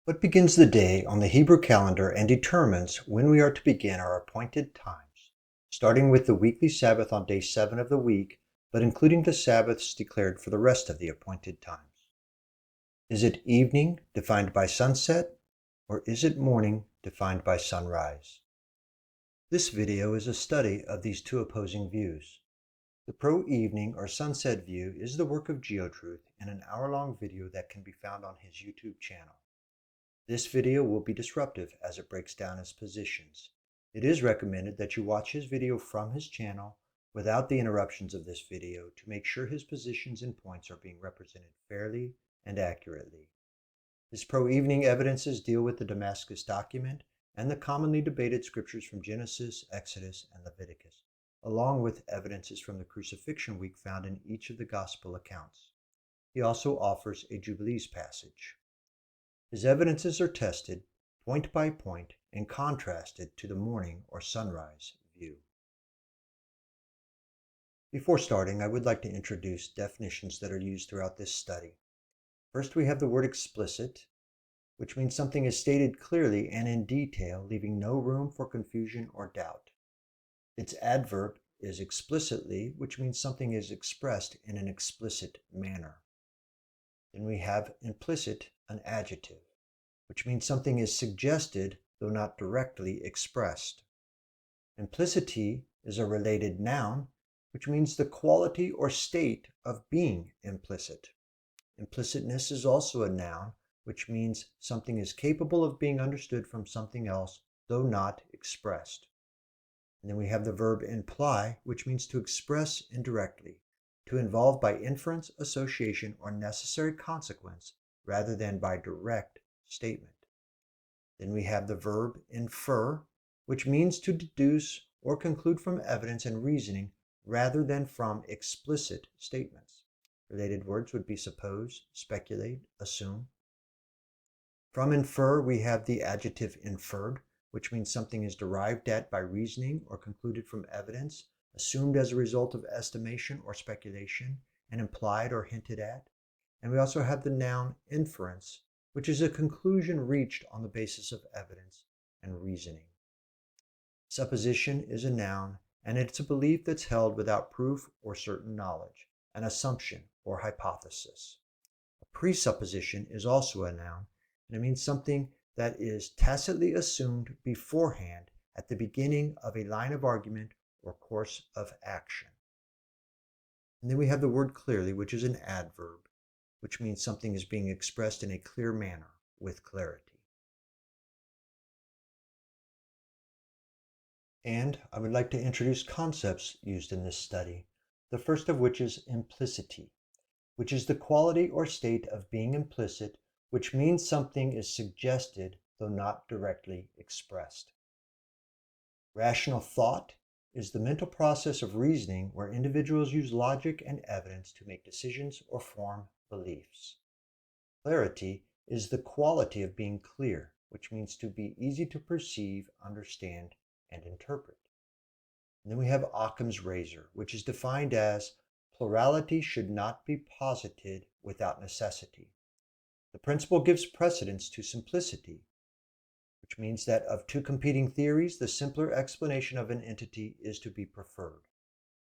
What begins the day on the Hebrew calendar and determines when we are to begin our appointed times, starting with the weekly Sabbath on day 7 of the week, but including the Sabbaths declared for the rest of the appointed times? Is it evening, defined by sunset, or is it morning, defined by sunrise? This video is a study of these two opposing views. The pro-evening or sunset view is the work of GeoTruth in an hour-long video that can be found on his YouTube channel. This video will be disruptive as it breaks down his positions. It is recommended that you watch his video from his channel without the interruptions of this video to make sure his positions and points are being represented fairly and accurately. His pro-evening evidences deal with the Damascus document and the commonly debated scriptures from Genesis, Exodus, and Leviticus, along with evidences from the crucifixion week found in each of the gospel accounts. He also offers a Jubilees passage. His evidences are tested point by point and contrasted to the morning or sunrise view. Before starting, I would like to introduce definitions that are used throughout this study. First, we have the word explicit, which means something is stated clearly and in detail, leaving no room for confusion or doubt. Its adverb is explicitly, which means something is expressed in an explicit manner. Then we have implicit, an adjective, which means something is suggested though not directly expressed. Implicity is a related noun, which means the quality or state of being implicit. Implicitness is also a noun, which means something is capable of being understood from something else, though not expressed. And then we have the verb imply, which means to express indirectly, to involve by inference, association, or necessary consequence, rather than by direct statement. Then we have the verb infer, which means to deduce or conclude from evidence and reasoning rather than from explicit statements. Related words would be suppose, speculate, assume. From infer, we have the adjective inferred, which means something is derived at by reasoning or concluded from evidence, assumed as a result of estimation or speculation, and implied or hinted at. And we also have the noun inference, which is a conclusion reached on the basis of evidence and reasoning. Supposition is a noun, and it's a belief that's held without proof or certain knowledge, an assumption or hypothesis. A presupposition is also a noun, and it means something that is tacitly assumed beforehand at the beginning of a line of argument or course of action. And then we have the word clearly, which is an adverb, which means something is being expressed in a clear manner with clarity. And I would like to introduce concepts used in this study, the first of which is implicity, which is the quality or state of being implicit, which means something is suggested though not directly expressed. Rational thought is the mental process of reasoning where individuals use logic and evidence to make decisions or form beliefs. Clarity is the quality of being clear, which means to be easy to perceive, understand, and interpret. And then we have Occam's razor, which is defined as plurality should not be posited without necessity. The principle gives precedence to simplicity, which means that of two competing theories, the simpler explanation of an entity is to be preferred.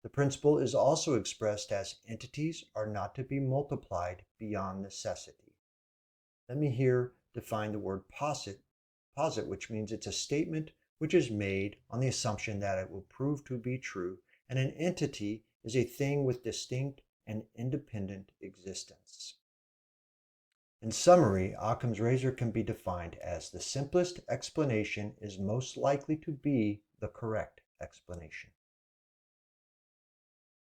The principle is also expressed as entities are not to be multiplied beyond necessity. Let me here define the word posit, which means it's a statement which is made on the assumption that it will prove to be true, and an entity is a thing with distinct and independent existence. In summary, Occam's razor can be defined as the simplest explanation is most likely to be the correct explanation.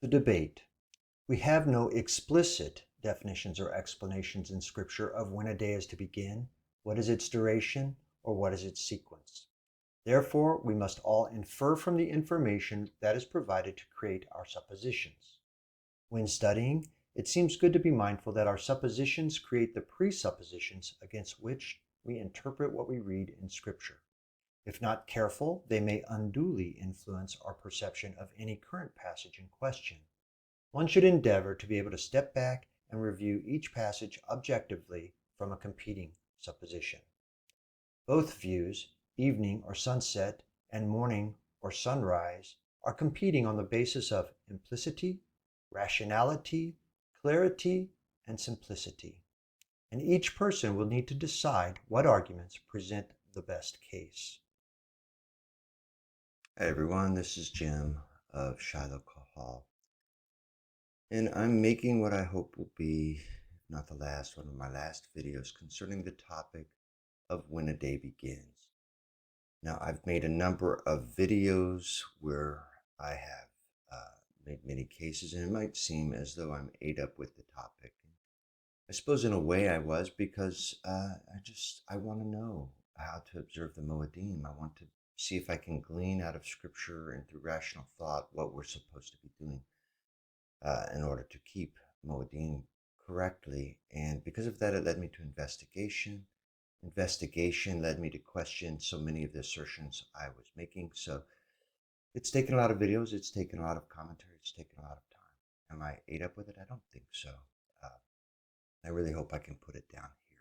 The debate. We have no explicit definitions or explanations in Scripture of when a day is to begin, what is its duration, or what is its sequence. Therefore, we must all infer from the information that is provided to create our suppositions. When studying, it seems good to be mindful that our suppositions create the presuppositions against which we interpret what we read in Scripture. If not careful, they may unduly influence our perception of any current passage in question. One should endeavor to be able to step back and review each passage objectively from a competing supposition. Both views, evening or sunset and morning or sunrise, are competing on the basis of implicity, rationality, clarity, and simplicity. And each person will need to decide what arguments present the best case. Hey everyone, this is Jim of Shiloh Kahal. And I'm making what I hope will be, if not the last, one of my last videos concerning the topic of when a day begins. Now, I've made a number of videos where I have made many cases, and it might seem as though I'm ate up with the topic. I suppose in a way I was, because I want to know how to observe the Moedim. I want to see if I can glean out of Scripture and through rational thought what we're supposed to be doing in order to keep Moedim correctly. And because of that, it led me to investigation. Investigation led me to question so many of the assertions I was making. So it's taken a lot of videos, it's taken a lot of commentary, it's taken a lot of time. Am I ate up with it? I don't think so. I really hope I can put it down here.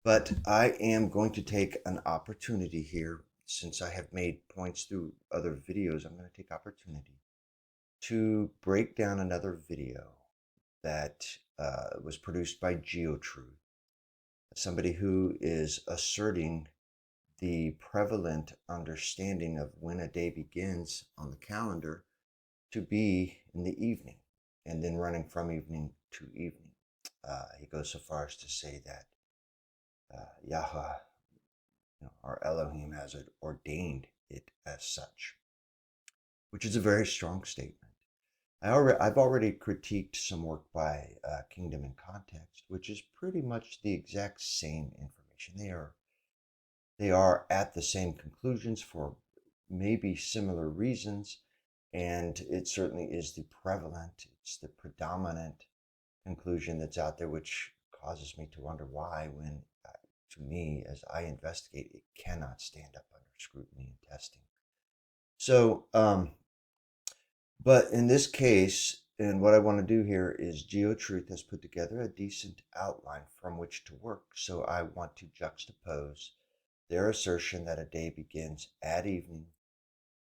But I am going to take an opportunity here, since I have made points through other videos, I'm going to take opportunity to break down another video that was produced by GeoTruth, somebody who is asserting the prevalent understanding of when a day begins on the calendar to be in the evening, and then running from evening to evening. He goes so far as to say that Yahweh, our Elohim, has ordained it as such, which is a very strong statement. I've already critiqued some work by Kingdom in Context, which is pretty much the exact same information. They are at the same conclusions for maybe similar reasons, and it certainly is it's the predominant conclusion that's out there, which causes me to wonder why, when to me, as I investigate, it cannot stand up under scrutiny and testing. So, but in this case, and what I want to do here is GeoTruth has put together a decent outline from which to work. So I want to juxtapose their assertion that a day begins at evening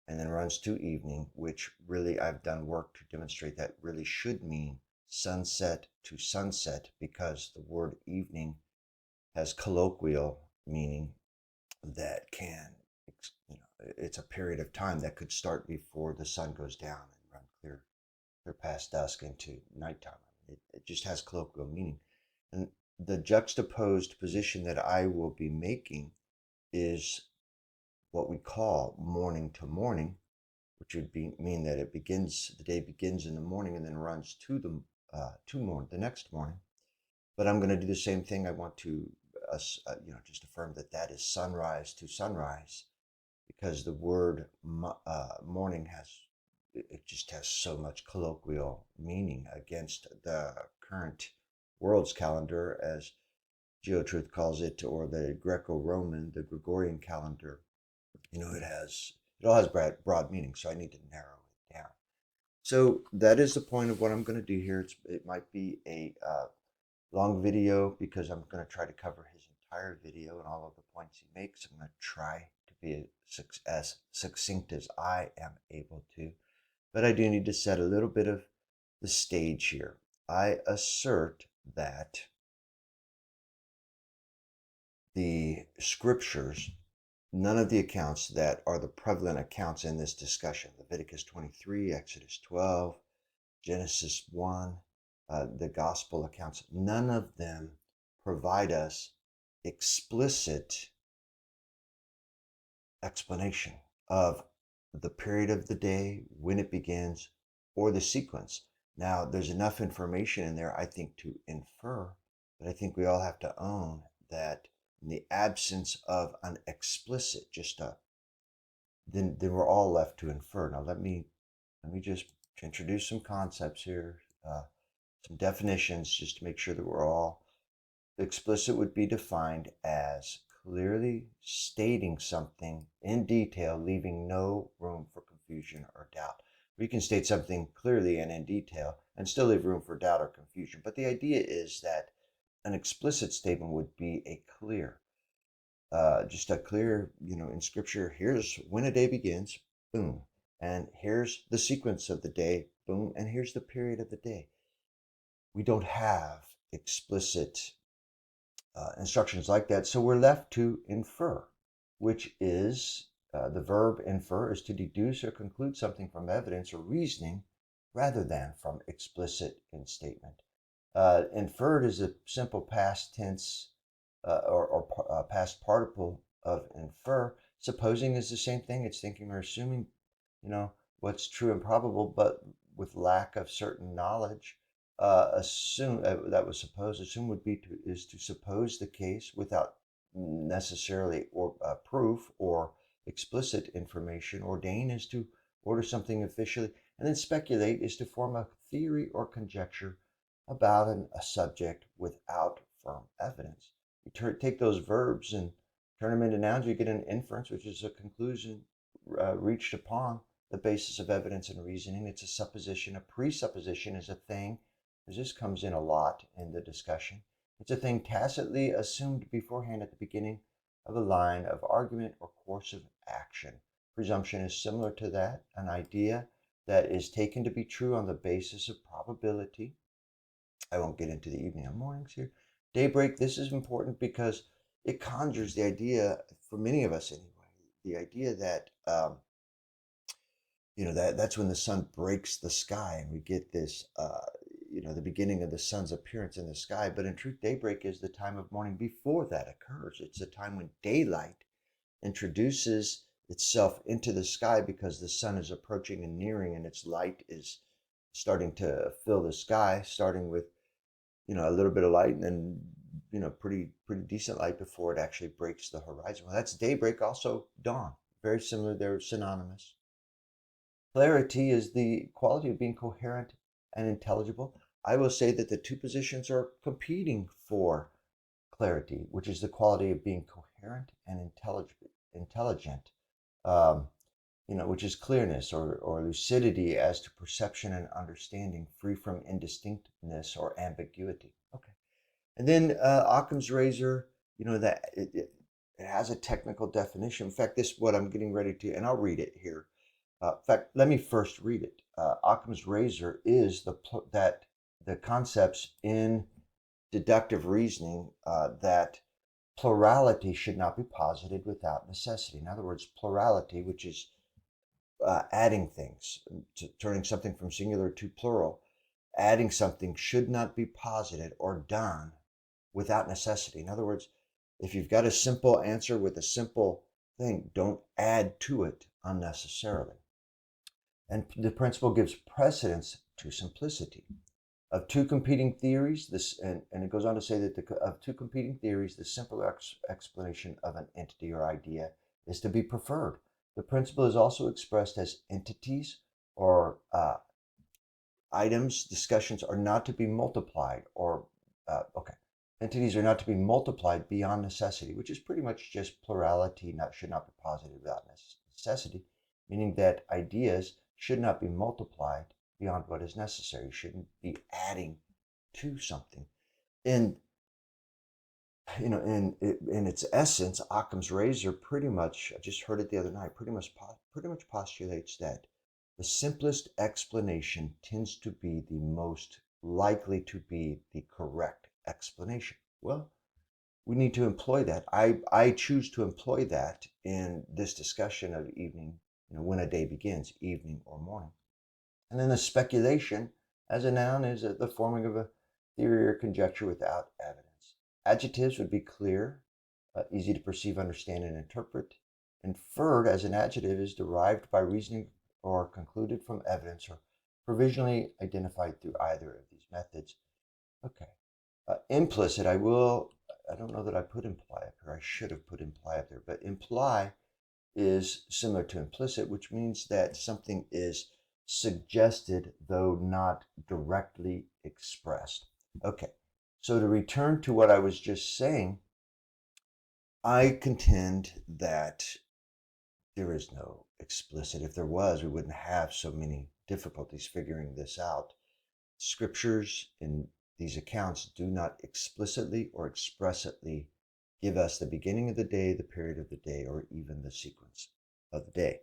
and then runs to evening, which really I've done work to demonstrate that really should mean sunset to sunset, because the word evening has colloquial meaning that can, it's a period of time that could start before the sun goes down and run clear past dusk into nighttime. It just has colloquial meaning. And the juxtaposed position that I will be making is what we call morning to morning, which would mean that the day begins in the morning and then runs to the next morning. But I'm going to do the same thing. I want to just affirm that is sunrise to sunrise, because the word morning just has so much colloquial meaning against the current world's calendar, as GeoTruth calls it, or the Greco-Roman, the Gregorian calendar. It all has broad meaning, so I need to narrow it down. So that is the point of what I'm going to do here. It might be a long video, because I'm going to try to cover his entire video and all of the points he makes. I'm going to try to be as succinct as I am able to, but I do need to set a little bit of the stage here. I assert that the scriptures, none of the accounts that are the prevalent accounts in this discussion, Leviticus 23, Exodus 12, Genesis 1, the gospel accounts, none of them provide us explicit explanation of the period of the day, when it begins, or the sequence. Now, there's enough information in there, I think, to infer, but I think we all have to own that in the absence of an explicit, then we're all left to infer. Now, let me just introduce some concepts here, some definitions, just to make sure that we're all explicit. Would be defined as clearly stating something in detail, leaving no room for confusion or doubt. We can state something clearly and in detail and still leave room for doubt or confusion. But the idea is that an explicit statement would be a clear. just a clear, in scripture, here's when a day begins, boom. And here's the sequence of the day, boom. And here's the period of the day. We don't have explicit instructions like that. So we're left to infer, which is the verb infer is to deduce or conclude something from evidence or reasoning rather than from explicit in statement. Inferred is a simple past tense or past participle of infer. Supposing is the same thing. It's thinking or assuming, what's true and probable, but with lack of certain knowledge. Assume that was suppose. Assume would be is to suppose the case without necessarily or proof or explicit information. Ordain is to order something officially, and then speculate is to form a theory or conjecture about a subject without firm evidence. You take those verbs and turn them into nouns, you get an inference, which is a conclusion reached upon the basis of evidence and reasoning. It's a supposition. A presupposition is a thing, because this comes in a lot in the discussion. It's a thing tacitly assumed beforehand at the beginning of a line of argument or course of action. Presumption is similar to that, an idea that is taken to be true on the basis of probability. I won't get into the evening and mornings here. Daybreak, this is important because it conjures the idea, for many of us anyway, the idea that that's when the sun breaks the sky and we get this the beginning of the sun's appearance in the sky. But in truth, daybreak is the time of morning before that occurs. It's the time when daylight introduces itself into the sky because the sun is approaching and nearing, and its light is starting to fill the sky, starting with a little bit of light, and then pretty decent light before it actually breaks the horizon. Well, that's daybreak. Also dawn, very similar. They're synonymous. Clarity is the quality of being coherent and intelligible. I will say that the two positions are competing for clarity, which is the quality of being coherent and intelligent, which is clearness or lucidity as to perception and understanding, free from indistinctness or ambiguity. Okay. And then Occam's razor, that it has a technical definition. In fact, this is what I'm getting ready to, and I'll read it here. In fact, let me first read it. Occam's razor is that the concepts in deductive reasoning that plurality should not be posited without necessity. In other words, plurality, which is adding things, turning something from singular to plural, adding something should not be posited or done without necessity. In other words, if you've got a simple answer with a simple thing, don't add to it unnecessarily. And the principle gives precedence to simplicity. Of two competing theories, and it goes on to say that of two competing theories, the simpler explanation of an entity or idea is to be preferred. The principle is also expressed as entities or items. Discussions are not to be multiplied, entities are not to be multiplied beyond necessity, which is pretty much just plurality should not be posited without necessity, meaning that ideas should not be multiplied beyond what is necessary. You shouldn't be adding to something. In its essence, Occam's razor pretty much, I just heard it the other night, pretty much postulates that the simplest explanation tends to be the most likely to be the correct explanation. Well, we need to employ that. I choose to employ that in this discussion of evening, when a day begins, evening or morning. And then the speculation as a noun is the forming of a theory or conjecture without evidence. Adjectives would be clear, easy to perceive, understand, and interpret. Inferred as an adjective is derived by reasoning or concluded from evidence or provisionally identified through either of these methods. Okay. Implicit, I don't know that I put imply up here. I should have put imply up there, but imply is similar to implicit, which means that something is suggested though not directly expressed. Okay, so to return to what I was just saying, I contend that there is no explicit. If there was, we wouldn't have so many difficulties figuring this out. Scriptures in these accounts do not explicitly or expressly give us the beginning of the day, the period of the day, or even the sequence of the day.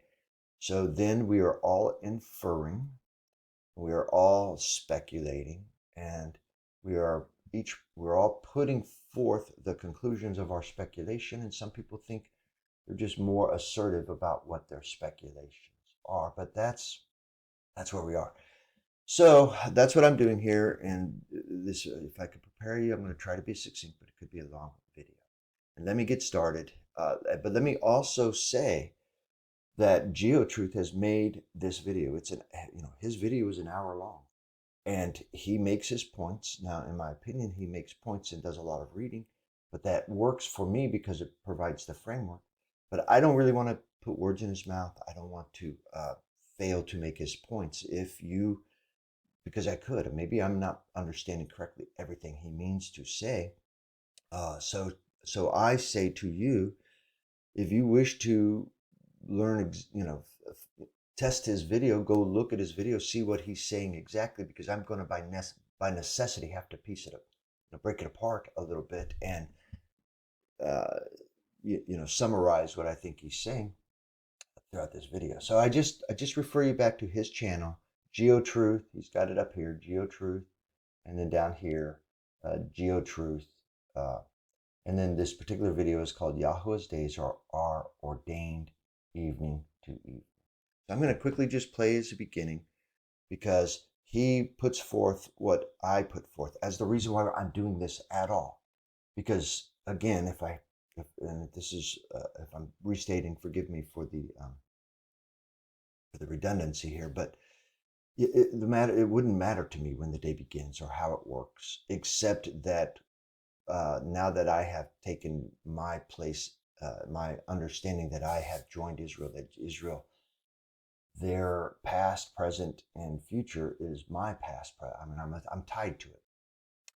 So then we are all inferring, we are all speculating, and we're all putting forth the conclusions of our speculation. And some people think they're just more assertive about what their speculations are, but that's where we are. So that's what I'm doing here. And this, if I could prepare you, I'm going to try to be succinct, but it could be a long video. And let me get started. But let me also say that GeoTruth has made this video. His video is an hour long, and he makes his points. Now, in my opinion, he makes points and does a lot of reading, but that works for me because it provides the framework. But I don't really want to put words in his mouth. I don't want to fail to make his points. Because I could, and maybe I'm not understanding correctly everything he means to say. So I say to you, if you wish to learn, test his video, go look at his video, see what he's saying exactly, because I'm going to by necessity have to piece it up, break it apart a little bit, and summarize what I think he's saying throughout this video. So I just refer you back to his channel, GeoTruth. He's got it up here, GeoTruth, and then down here, GeoTruth. And then this particular video is called Yahuwah's Days are Ordained Evening to Evening. So I'm going to quickly just play as the beginning, because he puts forth what I put forth as the reason why I'm doing this at all. Because again, if I'm restating, forgive me for the redundancy here, but it wouldn't matter to me when the day begins or how it works, except that now that I have taken my place, my understanding that I have joined Israel, that Israel, their past, present, and future is my past. I'm tied to it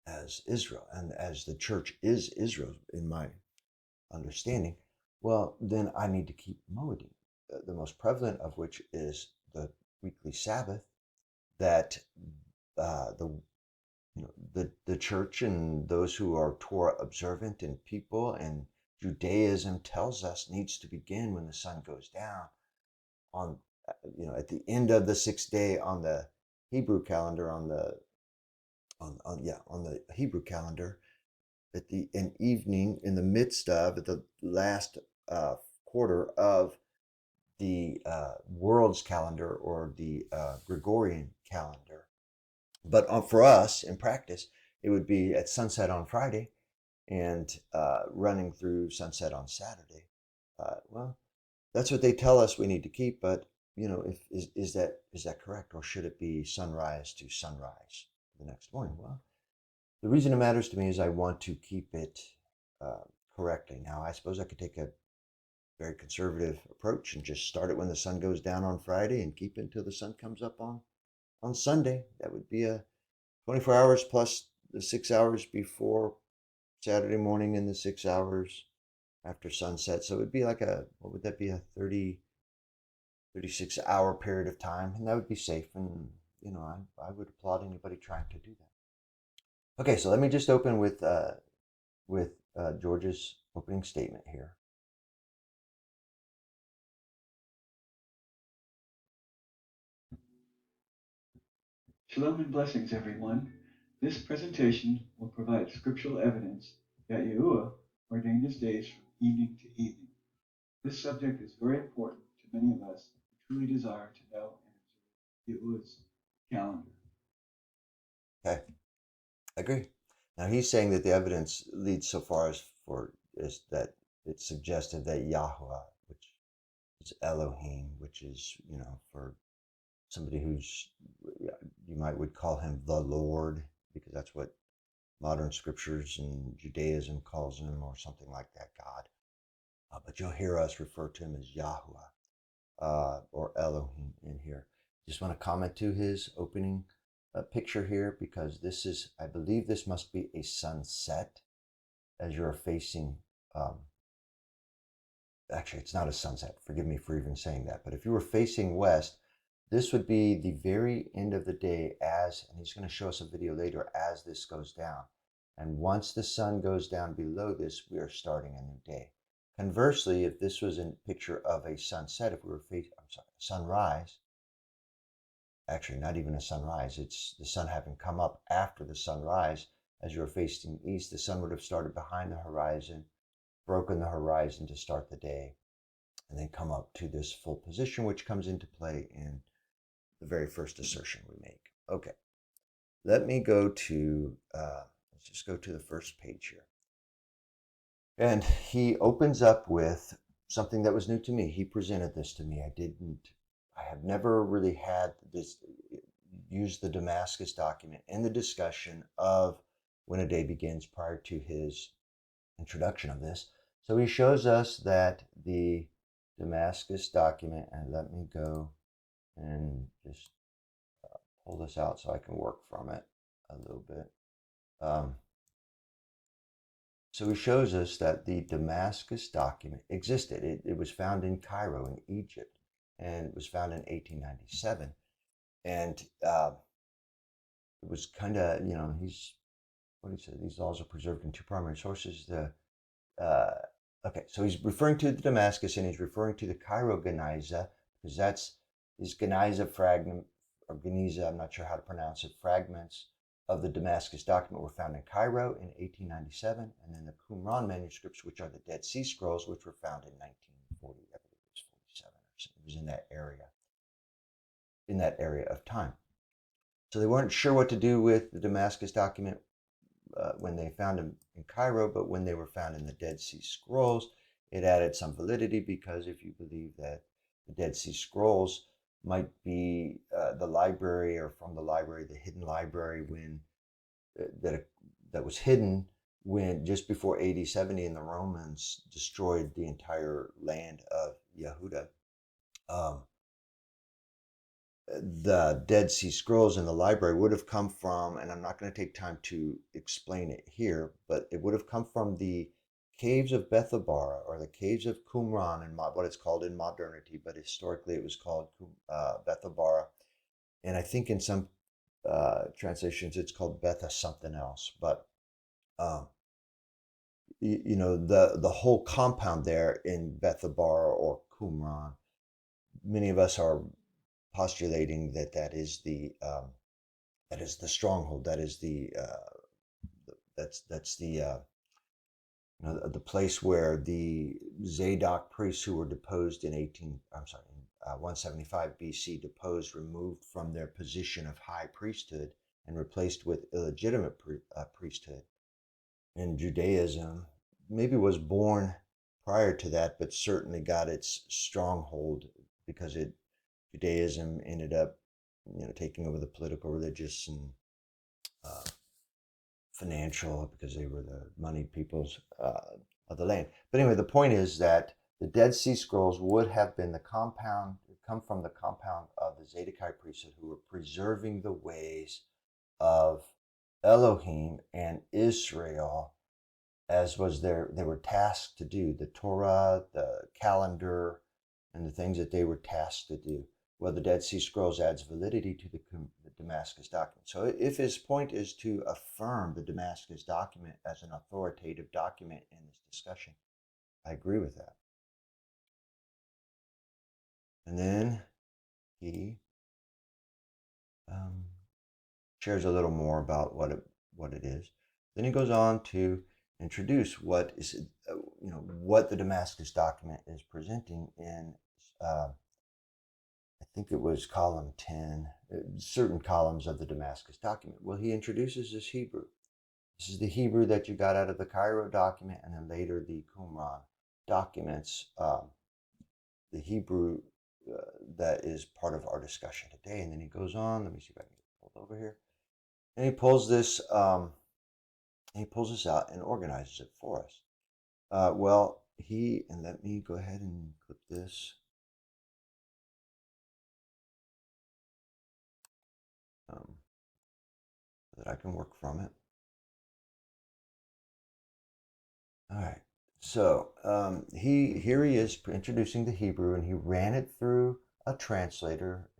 as Israel, and as the church is Israel in my understanding. Well, then I need to keep moeding, the most prevalent of which is the weekly Sabbath, that the church and those who are Torah observant and people and Judaism tells us needs to begin when the sun goes down on at the end of the sixth day on the Hebrew calendar, on the Hebrew calendar, at an evening in the midst of, at the last quarter of the world's calendar, or the Gregorian calendar. But for us in practice, it would be at sunset on Friday and running through sunset on Saturday. Well, that's what they tell us we need to keep. But is that correct, or should it be sunrise to sunrise the next morning? Well, the reason it matters to me is I want to keep it correctly. Now, I suppose I could take a very conservative approach and just start it when the sun goes down on Friday and keep it until the sun comes up on Sunday. That would be a 24 hours plus the 6 hours before Saturday morning and the 6 hours after sunset. So it would be like what would that be, a 36-hour period of time, and that would be safe. And I would applaud anybody trying to do that. Okay, so let me just open with George's opening statement here. Shalom and blessings, everyone. This presentation will provide scriptural evidence that Yahuwah ordained his days from evening to evening. This subject is very important to many of us who truly desire to know and observe Yahuwah's calendar. Okay, I agree. Now he's saying that the evidence leads so far as that it's suggested that Yahuwah, which is Elohim, which is for somebody who's, you would call him the Lord, because that's what modern scriptures and Judaism calls him, or something like that, God. But you'll hear us refer to him as Yahuwah or Elohim in here. Just want to comment to his opening picture here, because I believe this must be a sunset as you're facing, actually it's not a sunset, forgive me for even saying that, but if you were facing west, this would be the very end of the day, and he's going to show us a video later as this goes down. And once the sun goes down below this, we are starting a new day. Conversely, if this was a picture of a sunset, if we were facing, sunrise, actually not even a sunrise, it's the sun having come up after the sunrise. As you're facing east, the sun would have started behind the horizon, broken the horizon to start the day, and then come up to this full position, which comes into play in the very first assertion we make. Okay, let me go to, let's just go to the first page here. And he opens up with something that was new to me. He presented this to me. I have never really had this, used the Damascus document in the discussion of when a day begins prior to his introduction of this. So he shows us that the Damascus document, and let me go and just pull this out so I can work from it a little bit. So he shows us that the Damascus document existed. It was found in Cairo in Egypt, and it was found in 1897. And it was kind of, what he said, these laws are preserved in two primary sources. Okay, so he's referring to the Damascus, and he's referring to the Cairo Geniza, because that's these Geniza fragment, or Geniza, I'm not sure how to pronounce it, fragments of the Damascus document were found in Cairo in 1897, and then the Qumran manuscripts, which are the Dead Sea Scrolls, which were found in 1940, I believe it was 47 or so. It was in that area of time. So they weren't sure what to do with the Damascus document when they found him in Cairo, but when they were found in the Dead Sea Scrolls, it added some validity, because if you believe that the Dead Sea Scrolls might be the library, or from the library, the hidden library, when that was hidden when just before AD 70, and the Romans destroyed the entire land of Yehuda. The Dead Sea Scrolls in the library would have come from, and I'm not going to take time to explain it here, but it would have come from the caves of Bethabara, or the caves of Qumran, and what it's called in modernity, but historically it was called Bethabara. And I think in some translations it's called Betha something else. But the whole compound there in Bethabara or Qumran, many of us are postulating that is the stronghold, that is the place where the Zadok priests, who were deposed in 175 BC, removed from their position of high priesthood and replaced with illegitimate priesthood. And Judaism maybe was born prior to that, but certainly got its stronghold because Judaism ended up, taking over the political, religious, and financial, because they were the moneyed peoples of the land. But anyway, the point is that the Dead Sea Scrolls would have been come from the compound of the Zadokite priesthood, who were preserving the ways of Elohim and Israel, as they were tasked to do, the Torah, the calendar, and the things that they were tasked to do. Well, the Dead Sea Scrolls adds validity to the Damascus document. So if his point is to affirm the Damascus document as an authoritative document in this discussion, I agree with that. And then he shares a little more about what it is. Then he goes on to introduce what the Damascus document is presenting in I think it was column 10, certain columns of the Damascus document. Well, he introduces this Hebrew. This is the Hebrew that you got out of the Cairo document, and then later the Qumran documents, the Hebrew that is part of our discussion today. And then he goes on, let me see if I can get it pulled over here. And he pulls this out and organizes it for us. And let me go ahead and clip this. So that I can work from it. All right. So here he is introducing the Hebrew, and he ran it through a translator.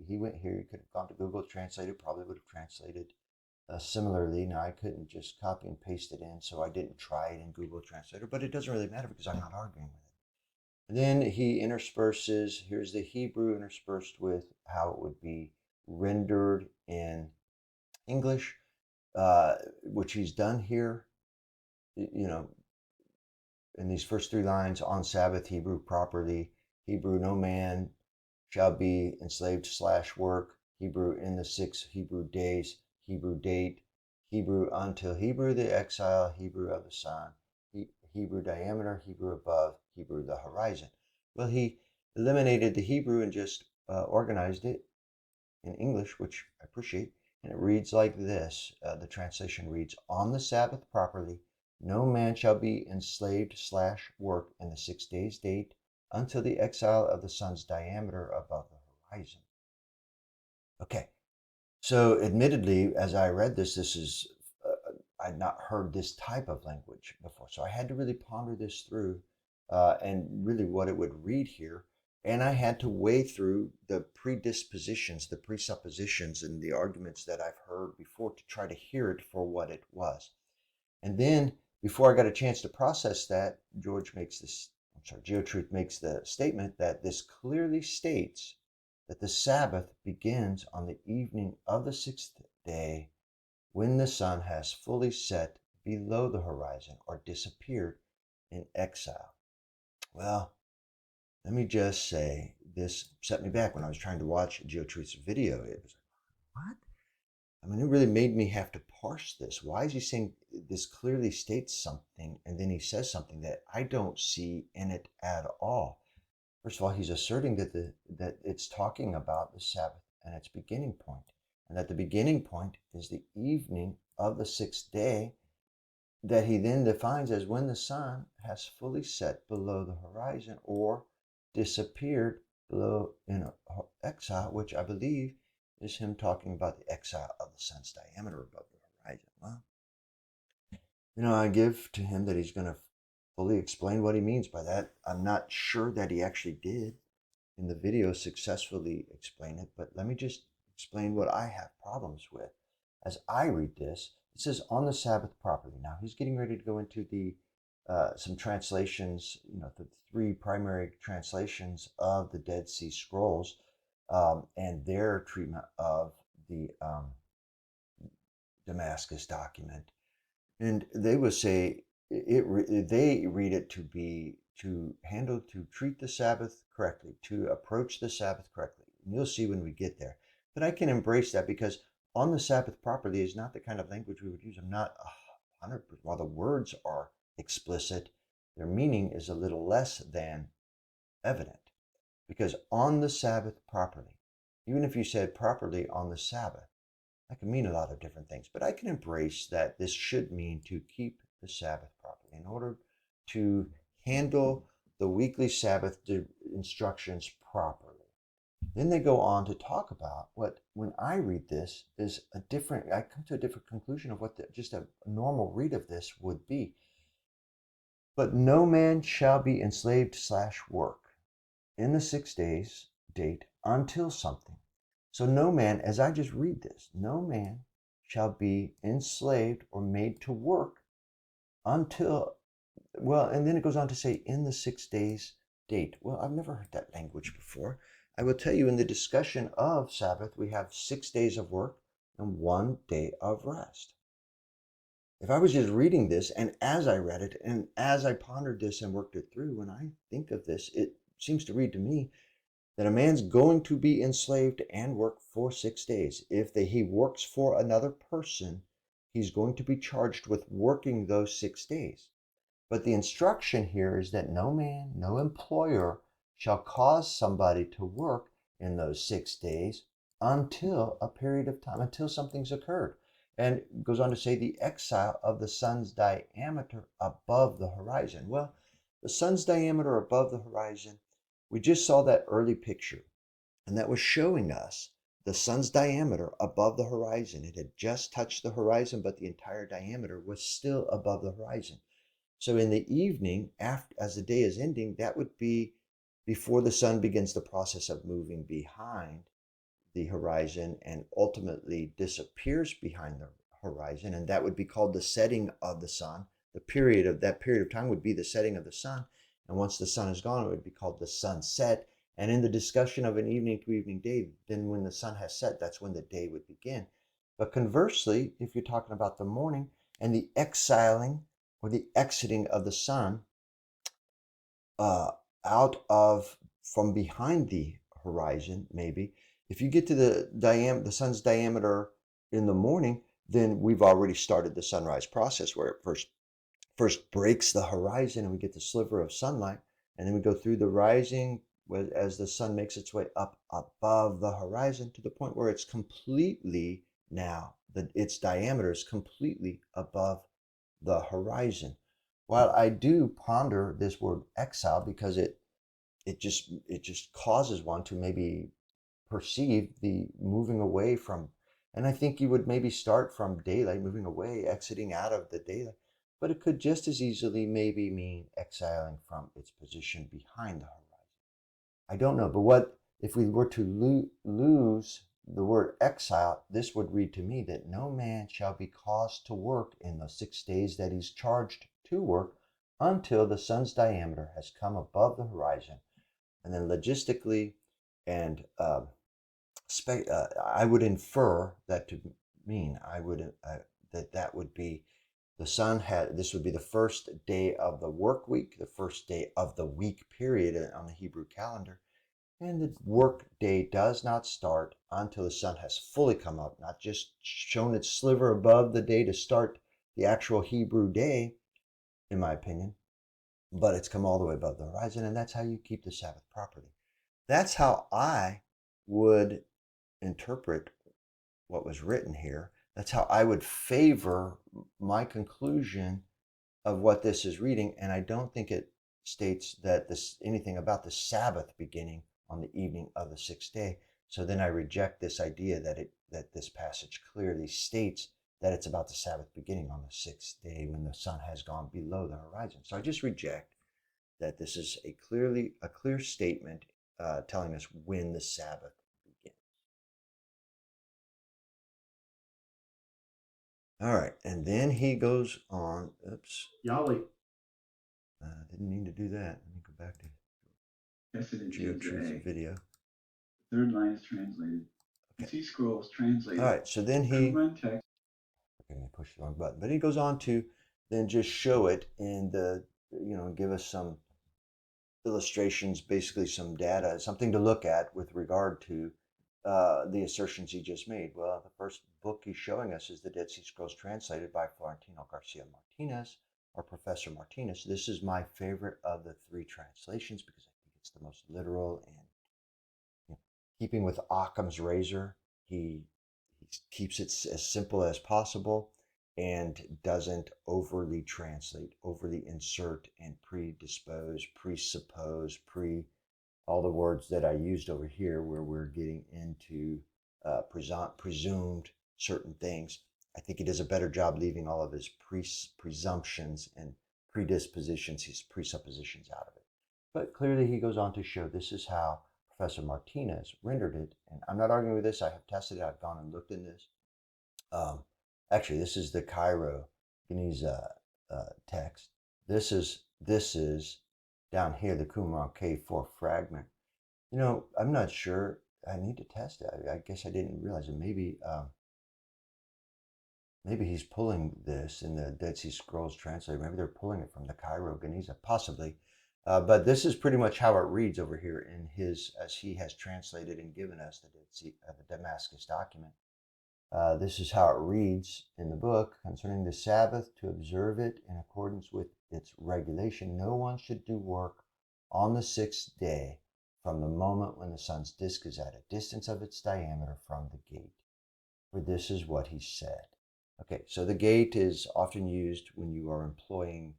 He went here. He could have gone to Google Translator, probably would have translated similarly. Now, I couldn't just copy and paste it in, so I didn't try it in Google Translator, but it doesn't really matter because I'm not arguing with it. And then he intersperses, here's the Hebrew interspersed with how it would be rendered in English, which he's done here, in these first 3 lines. On Sabbath, Hebrew properly, Hebrew no man shall be enslaved / work, Hebrew in the 6 Hebrew days, Hebrew date, Hebrew until, Hebrew the exile, Hebrew of the sun, Hebrew diameter, Hebrew above, Hebrew the horizon. Well, he eliminated the Hebrew and just organized it in English, which I appreciate. And it reads like this. The translation reads, on the Sabbath properly, no man shall be enslaved / work in the 6 days date until the exile of the sun's diameter above the horizon. Okay, so admittedly, as I read this is, I'd not heard this type of language before. So I had to really ponder this through and really what it would read here. And I had to weigh through the predispositions, the presuppositions, and the arguments that I've heard before to try to hear it for what it was. And then before I got a chance to process that, GeoTruth makes the statement that this clearly states that the Sabbath begins on the evening of the 6th day when the sun has fully set below the horizon or disappeared in exile. Well, let me just say, this set me back when I was trying to watch GeoTruth's video. It was like, what? I mean, it really made me have to parse this. Why is he saying this clearly states something, and then he says something that I don't see in it at all? First of all, he's asserting that it's talking about the Sabbath and its beginning point, and that the beginning point is the evening of the 6th day, that he then defines as when the sun has fully set below the horizon or disappeared below in exile, which I believe is him talking about the exile of the sun's diameter above the horizon. Well, I give to him that he's going to fully explain what he means by that. I'm not sure that he actually did in the video successfully explain it, but let me just explain what I have problems with. As I read this, it says on the Sabbath properly. Now he's getting ready to go into the some translations, the 3 primary translations of the Dead Sea Scrolls and their treatment of the Damascus document. And they would say they read it to be to treat the Sabbath correctly, to approach the Sabbath correctly. And you'll see when we get there. But I can embrace that because on the Sabbath properly is not the kind of language we would use. I'm not 100%. While the words are explicit, their meaning is a little less than evident. Because on the Sabbath properly, even if you said properly on the Sabbath, that can mean a lot of different things. But I can embrace that this should mean to keep the Sabbath properly in order to handle the weekly Sabbath instructions properly. Then they go on to talk about what, when I read this, is I come to a different conclusion of what just a normal read of this would be. But no man shall be enslaved / work in the 6 days date until something. So no man, as I just read this, no man shall be enslaved or made to work until, well, and then it goes on to say in the 6 days date. Well, I've never heard that language before. I will tell you, in the discussion of Sabbath, we have 6 days of work and 1 day of rest. If I was just reading this, and as I read it, and as I pondered this and worked it through, when I think of this, it seems to read to me that a man's going to be enslaved and work for 6 days. If he works for another person, he's going to be charged with working those 6 days. But the instruction here is that no man, no employer shall cause somebody to work in those 6 days until a period of time, until something's occurred. And it goes on to say the exile of the sun's diameter above the horizon. Well, the sun's diameter above the horizon, we just saw that early picture, and that was showing us the sun's diameter above the horizon. It had just touched the horizon, but the entire diameter was still above the horizon. So in the evening, as the day is ending, that would be before the sun begins the process of moving behind the horizon and ultimately disappears behind the horizon, and that would be called the setting of the sun. The period of that period of time would be the setting of the sun. And once the sun is gone, it would be called the sunset. And in the discussion of an evening to evening day, then when the sun has set, that's when the day would begin. But conversely, if you're talking about the morning and the exiling or the exiting of the sun out of from behind the horizon, maybe, if you get to the sun's diameter in the morning, then we've already started the sunrise process where it first breaks the horizon and we get the sliver of sunlight, and then we go through the rising as the sun makes its way up above the horizon to the point where it's completely now that its diameter is completely above the horizon. While I do ponder this word exile because it just causes one to maybe perceive the moving away from, and I think you would maybe start from daylight, moving away, exiting out of the daylight, but it could just as easily maybe mean exiling from its position behind the horizon. I don't know, but what if we were to lose the word exile, this would read to me that no man shall be caused to work in the 6 days that he's charged to work until the sun's diameter has come above the horizon. And then logistically and I would infer that to mean that would be the sun had this would be the first day of the work week, the first day of the week period on the Hebrew calendar, and the work day does not start until the sun has fully come up, not just shown its sliver above the day to start the actual Hebrew day, in my opinion, but it's come all the way above the horizon, and that's how you keep the Sabbath properly. That's how I would interpret what was written here. That's how I would favor my conclusion of what this is reading, and I don't think it states that this anything about the Sabbath beginning on the evening of the 6th day. So then I reject this idea that this passage clearly states that it's about the Sabbath beginning on the 6th day when the sun has gone below the horizon. So I just reject that this is a clear statement telling us when the Sabbath begins. All right, and then he goes on. Oops. Yahweh. Didn't mean to do that. Let me go back to Yes, it is GeoTruth video. The third line is translated. Okay. As he scrolls, translated. All right, so then he. Text. Okay, I pushed the wrong button, but he goes on to then just show it and give us some illustrations, basically some data, something to look at with regard to the assertions he just made. Well, the first book he's showing us is the Dead Sea Scrolls translated by Florentino Garcia Martinez, or Professor Martinez. This is my favorite of the 3 translations because I think it's the most literal and keeping with Occam's razor. He keeps it as simple as possible and doesn't overly translate, overly insert and predispose, presuppose, all the words that I used over here where we're getting into presumed certain things. I think he does a better job leaving all of his presumptions and predispositions, his presuppositions out of it. But clearly he goes on to show this is how Professor Martinez rendered it. And I'm not arguing with this. I have tested it. I've gone and looked in this. Actually, this is the Cairo Geniza text. This is down here, the Qumran K4 fragment. I'm not sure. I need to test it. I guess I didn't realize it. Maybe he's pulling this in the Dead Sea Scrolls translator. Maybe they're pulling it from the Cairo Geniza, possibly. But this is pretty much how it reads over here in his, as he has translated and given us the Damascus document. This is how it reads in the book. Concerning the Sabbath, to observe it in accordance with its regulation, no one should do work on the 6th day from the moment when the sun's disk is at a distance of its diameter from the gate. For this is what he said. Okay, so the gate is often used when you are employing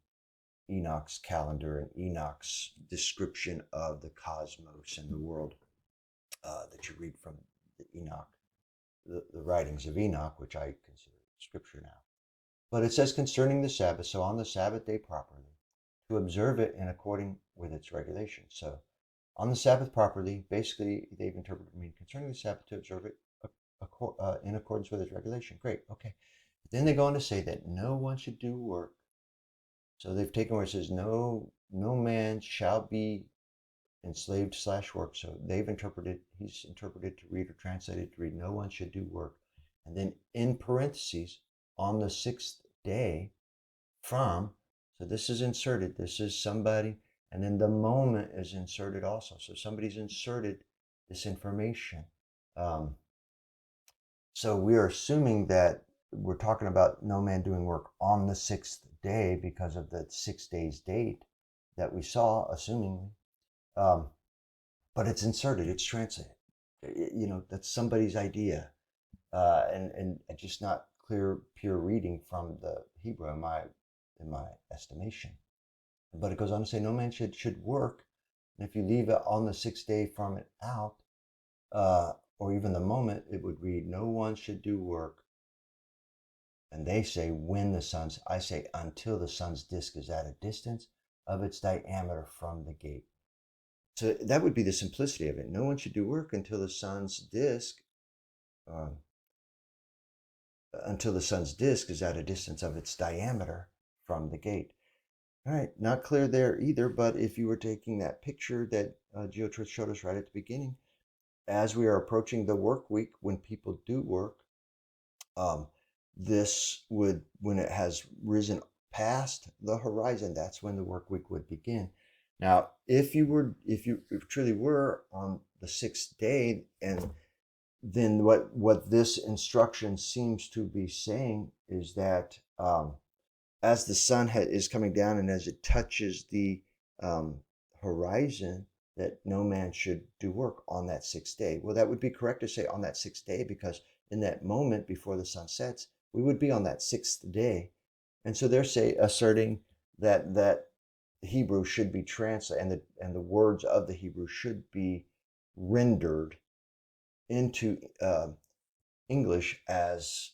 Enoch's calendar and Enoch's description of the cosmos and the world that you read from the Enoch. The writings of Enoch, which I consider scripture now. But it says concerning the Sabbath, so on the Sabbath day properly, to observe it in according with its regulations. So on the Sabbath properly, basically they've interpreted mean concerning the Sabbath to observe it in accordance with its regulation. Great, okay. But then they go on to say that no one should do work. So they've taken where it says no man shall be enslaved slash work. So he's interpreted to read or translated to read, no one should do work. And then in parentheses, on the sixth day from, so this is inserted, this is somebody, and then the moment is inserted also. So somebody's inserted this information. So we are assuming that we're talking about no man doing work on the sixth day because of the 6 days date that we saw, assuming. Um, but it's inserted, it's translated. That's somebody's idea, and just not clear, pure reading from the Hebrew in my estimation. But it goes on to say, no man should work, and if you leave it on the sixth day from it out, or even the moment, it would read, no one should do work. And they say I say until the sun's disk is at a distance of its diameter from the gate. So that would be the simplicity of it. No one should do work um, until the sun's disk is at a distance of its diameter from the gate. All right, not clear there either, but if you were taking that picture that GeoTruth showed us right at the beginning, as we are approaching the work week, when people do work, um, when it has risen past the horizon, that's when the work week would begin. Now, if you truly were on the sixth day, and then what this instruction seems to be saying is that as the sun is coming down and as it touches the um, horizon, that no man should do work on that sixth day. Well, that would be correct to say on that sixth day, because in that moment before the sun sets, we would be on that sixth day. And so they're asserting that Hebrew should be translated, and the words of the Hebrew should be rendered into English as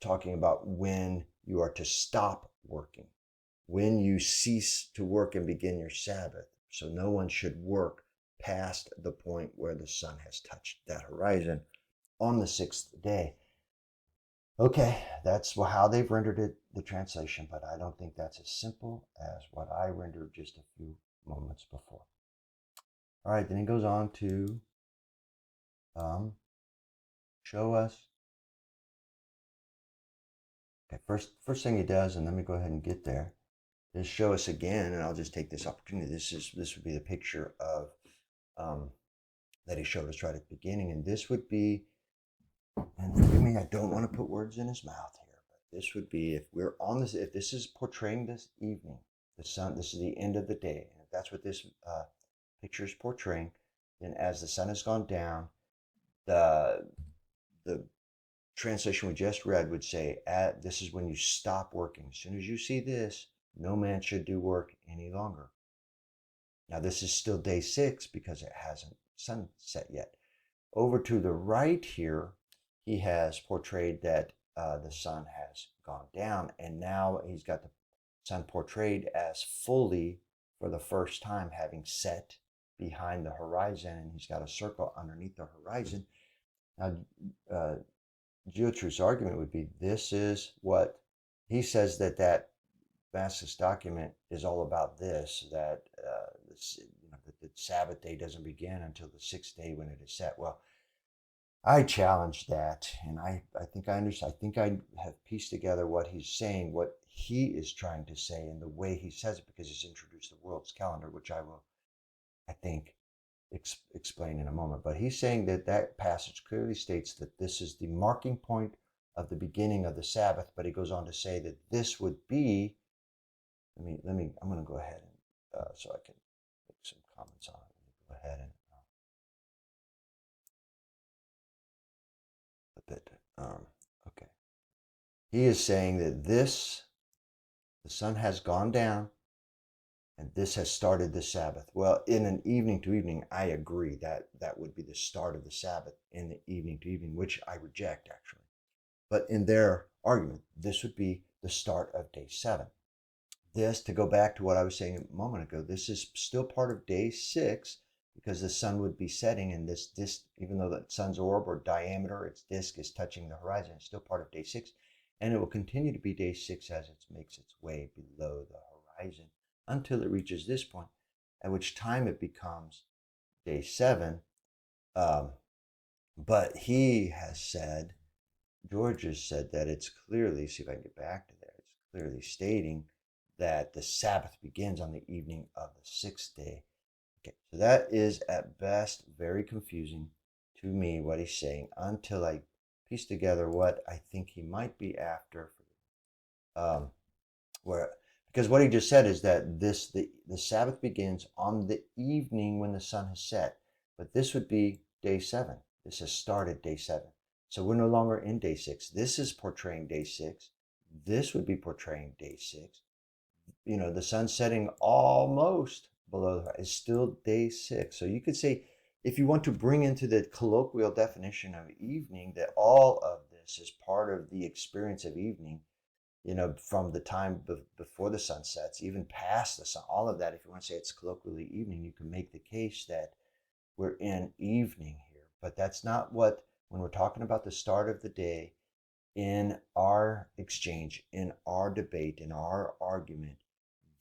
talking about when you are to stop working, when you cease to work and begin your Sabbath. So no one should work past the point where the sun has touched that horizon on the sixth day. Okay, that's how they've rendered it, the translation, but I don't think that's as simple as what I rendered just a few moments before. All right, then he goes on to show us. Okay, first thing he does, and let me go ahead and get there, is show us again, and I'll just take this opportunity. This would be the picture of that he showed us right at the beginning, and this would be, and forgive me, I don't want to put words in his mouth here, but this would be if this is portraying this evening, the sun, this is the end of the day, and if that's what this picture is portraying, then as the sun has gone down, the the translation we just read would say, this is when you stop working. As soon as you see this, no man should do work any longer. Now, this is still day 6 because it hasn't sunset yet. Over to the right here, he has portrayed that the sun has gone down, and now he's got the sun portrayed as fully, for the first time, having set behind the horizon, and he's got a circle underneath the horizon. Now, GeoTruth's argument would be, this is what he says, that Damascus document is all about, that the Sabbath day doesn't begin until the sixth day when it is set. Well, I challenge that, and I think I understand. I think I have pieced together what he's saying, what he is trying to say, and the way he says it, because he's introduced the world's calendar, which I will, I think, explain in a moment. But he's saying that passage clearly states that this is the marking point of the beginning of the Sabbath. But he goes on to say that this would be, I'm going to go ahead and so I can make some comments on it. Let me go ahead and put that. Okay. He is saying that the sun has gone down, and this has started the Sabbath. Well, in an evening to evening, I agree that that would be the start of the Sabbath in the evening to evening, which I reject, actually. But in their argument, this would be the start of day 7. This, to go back to what I was saying a moment ago, this is still part of day 6, because the sun would be setting, and this disk, even though the sun's orb or diameter, its disk, is touching the horizon, it's still part of day 6. and it will continue to be day 6 as it makes its way below the horizon until it reaches this point, at which time it becomes day 7. But he has said, George has said that it's clearly, see if I can get back to there, it's clearly stating that the Sabbath begins on the evening of the 6th day. Okay, so that is at best very confusing to me what he's saying until I piece together what I think he might be after. Um, where because what he just said is that the Sabbath begins on the evening when the sun has set, but this would be day 7. This has started day 7, so we're no longer in day 6. This is portraying day 6. This would be portraying day 6. The sun setting almost below the is still day 6. So you could say, if you want to bring into the colloquial definition of evening, that all of this is part of the experience of evening, from the time before the sun sets, even past the sun, all of that. If you want to say it's colloquially evening, you can make the case that we're in evening here. But that's not when we're talking about the start of the day, in our exchange, in our debate, in our argument,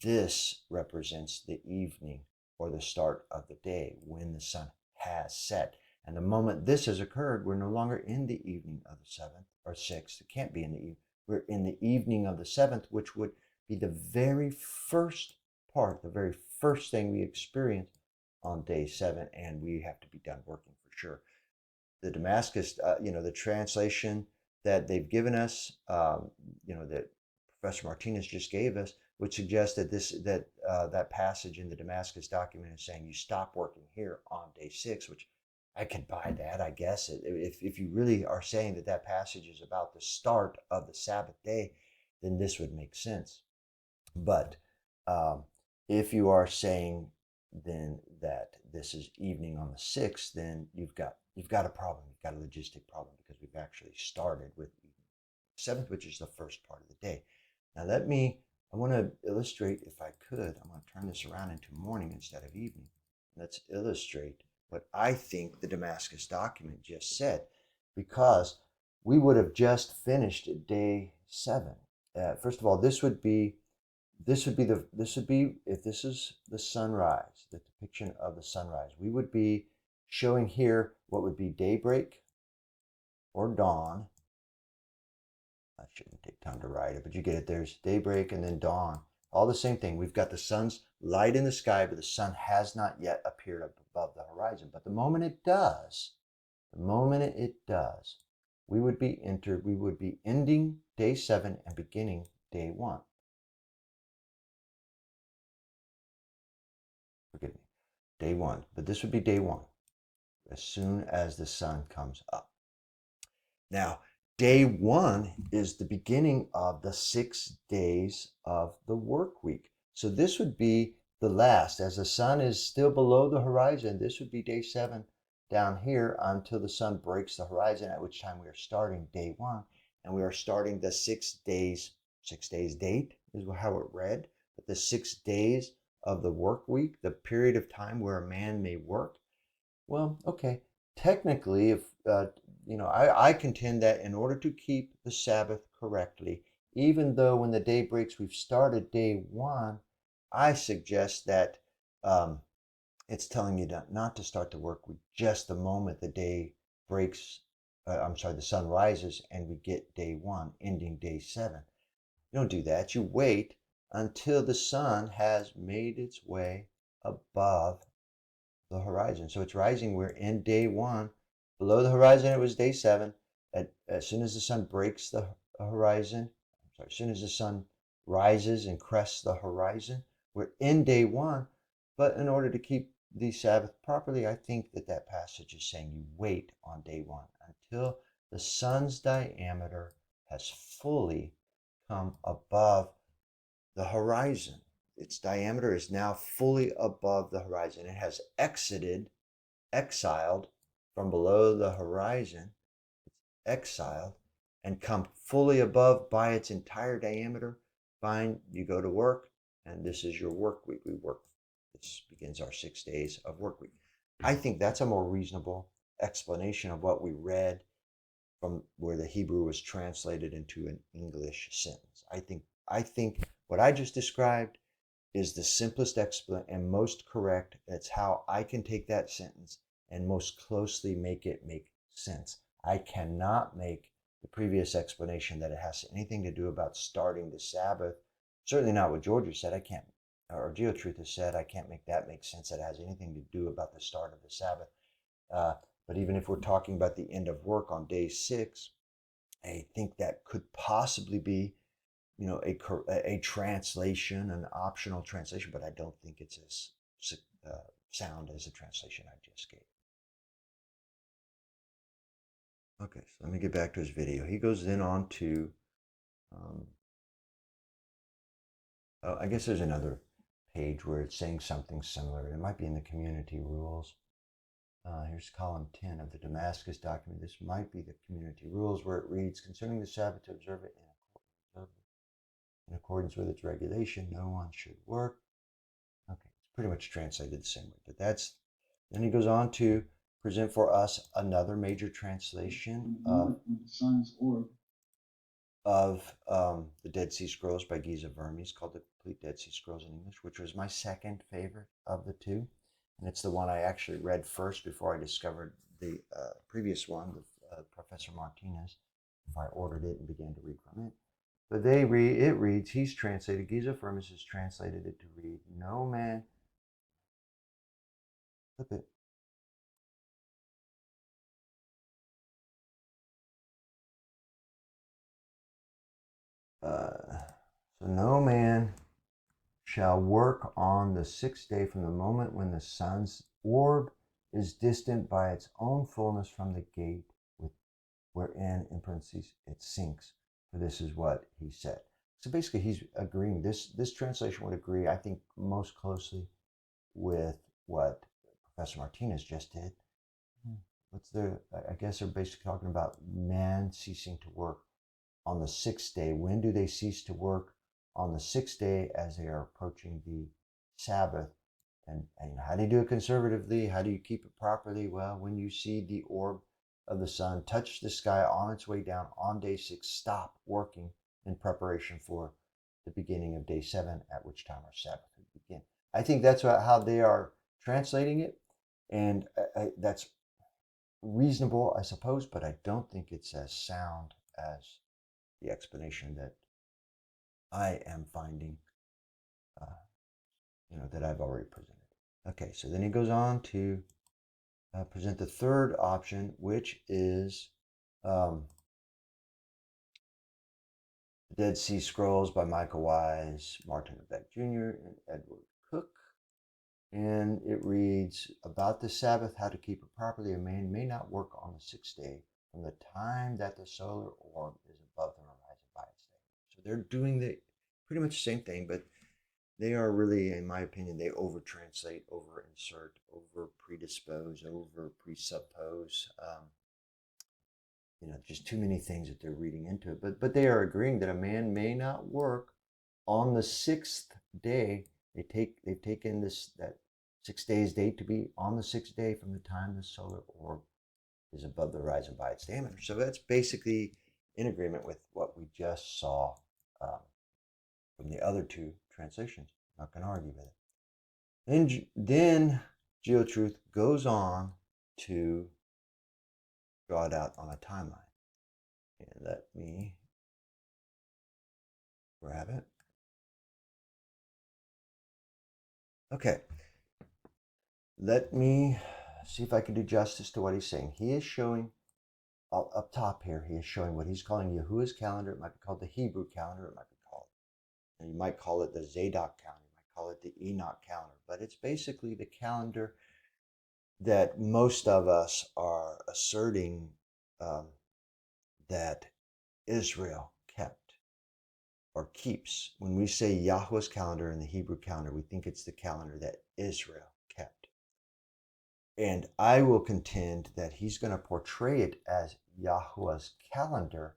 this represents the evening or the start of the day when the sun has set. And the moment this has occurred, we're no longer in the evening of the 7th or 6th. It can't be in the evening. We're in the evening of the 7th, which would be the very first part, the very first thing we experience on day 7, and we have to be done working for sure. The Damascus, the translation that they've given us, that Professor Martinez just gave us, would suggest that that passage in the Damascus document is saying you stop working here on day 6, which I could buy that, I guess. If you really are saying that passage is about the start of the Sabbath day, then this would make sense. But if you are saying then that this is evening on the 6th, then you've got a problem. You've got a logistic problem, because we've actually started with evening 7th, which is the first part of the day. Now I want to illustrate, if I could, I'm going to turn this around into morning instead of evening. Let's illustrate what I think the Damascus document just said, because we would have just finished day 7. First of all, this would be if this is the sunrise, the depiction of the sunrise, we would be showing here what would be daybreak or dawn. I shouldn't take time to write it, but you get it. There's daybreak and then dawn. All the same thing. We've got the sun's light in the sky, but the sun has not yet appeared up above the horizon. But the moment it does, we would be ending day 7 and beginning day 1. Forgive me, day 1. But this would be day 1, as soon as the sun comes up. Now, day 1 is the beginning of the 6 days of the work week. So this would be the last, as the sun is still below the horizon. This would be day 7 down here until the sun breaks the horizon, at which time we are starting day 1, and we are starting the 6 days. 6 days date is how it read, but the 6 days of the work week, the period of time where a man may work. Well, okay. Technically, if I contend that in order to keep the Sabbath correctly, even though when the day breaks we've started day 1, I suggest that it's telling you not to start the work week just the moment the day breaks. The sun rises and we get day 1, ending day 7. You don't do that. You wait until the sun has made its way above the horizon. So it's rising. We're in day 1. Below the horizon, it was day 7. As soon as the sun breaks the horizon, as soon as the sun rises and crests the horizon, we're in day 1. But in order to keep the Sabbath properly, I think that passage is saying you wait on day 1 until the sun's diameter has fully come above the horizon. Its diameter is now fully above the horizon. It has exiled from below the horizon, exiled, and come fully above by its entire diameter. Fine, you go to work, and this is your work week. This begins our 6 days of work week. I think that's a more reasonable explanation of what we read from where the Hebrew was translated into an English sentence. I think what I just described is the simplest and most correct. That's how I can take that sentence and most closely make it make sense. I cannot make the previous explanation that it has anything to do about starting the Sabbath. Certainly not what Georgia said. I can't, or GeoTruth has said, I can't make that make sense that it has anything to do about the start of the Sabbath. But even if we're talking about the end of work on day 6, I think that could possibly be, a translation, an optional translation, but I don't think it's as sound as the translation I just gave. Okay, so let me get back to his video. He goes then on to, I guess there's another page where it's saying something similar. It might be in the community rules. Here's column 10 of the Damascus document. This might be the community rules where it reads, concerning the Sabbath to observe it in accordance with its regulation, no one should work. Okay, it's pretty much translated the same way, but then he goes on to present for us another major translation when the sun's orb of the Dead Sea Scrolls by Giza Vermes, called the Complete Dead Sea Scrolls in English, which was my second favorite of the two. And it's the one I actually read first before I discovered the previous one with Professor Martinez, before I ordered it and began to read from it. But it reads, he's translated, Giza Vermes has translated it to read, no man, flip it. So no man shall work on the 6th day from the moment when the sun's orb is distant by its own fullness from the gate wherein, in parentheses, it sinks. For this is what he said. So basically he's agreeing, this translation would agree, I think, most closely with what Professor Martinez just did. I guess they're basically talking about man ceasing to work on the 6th day. When do they cease to work? On the 6th day, as they are approaching the Sabbath. And how do you do it conservatively? How do you keep it properly? Well, when you see the orb of the sun touch the sky on its way down on day 6, stop working in preparation for the beginning of day 7, at which time our Sabbath would begin. I think that's how they are translating it, and that's reasonable, I suppose, but I don't think it's as sound as the explanation that I am finding, that I've already presented. Okay, so then he goes on to present the third option, which is the Dead Sea Scrolls by Michael Wise, Martin Beck Jr., and Edward Cook. And it reads, about the Sabbath, how to keep it properly. A man may not work on the 6th day from the time that the solar orb is above the horizon by its day. So they're doing pretty much the same thing, but they are really, in my opinion, they over-translate, over-insert, over-predispose, over-presuppose. Just too many things that they're reading into it. But they are agreeing that a man may not work on the 6th day. They've taken that 6 days date to be on the 6th day from the time the solar orb is above the horizon by its diameter. So that's basically in agreement with what we just saw from the other two translations. I'm not going to argue with it. Then GeoTruth goes on to draw it out on a timeline. And let me grab it. Okay. Let me see if I can do justice to what he's saying. He is showing, up top here, he is showing what he's calling Yahuwah's calendar. It might be called the Hebrew calendar. It might be called, and you might call it the Zadok calendar. You might call it the Enoch calendar. But it's basically the calendar that most of us are asserting that Israel kept or keeps. When we say Yahweh's calendar in the Hebrew calendar, we think it's the calendar that Israel kept. And I will contend that he's going to portray it as Yahweh's calendar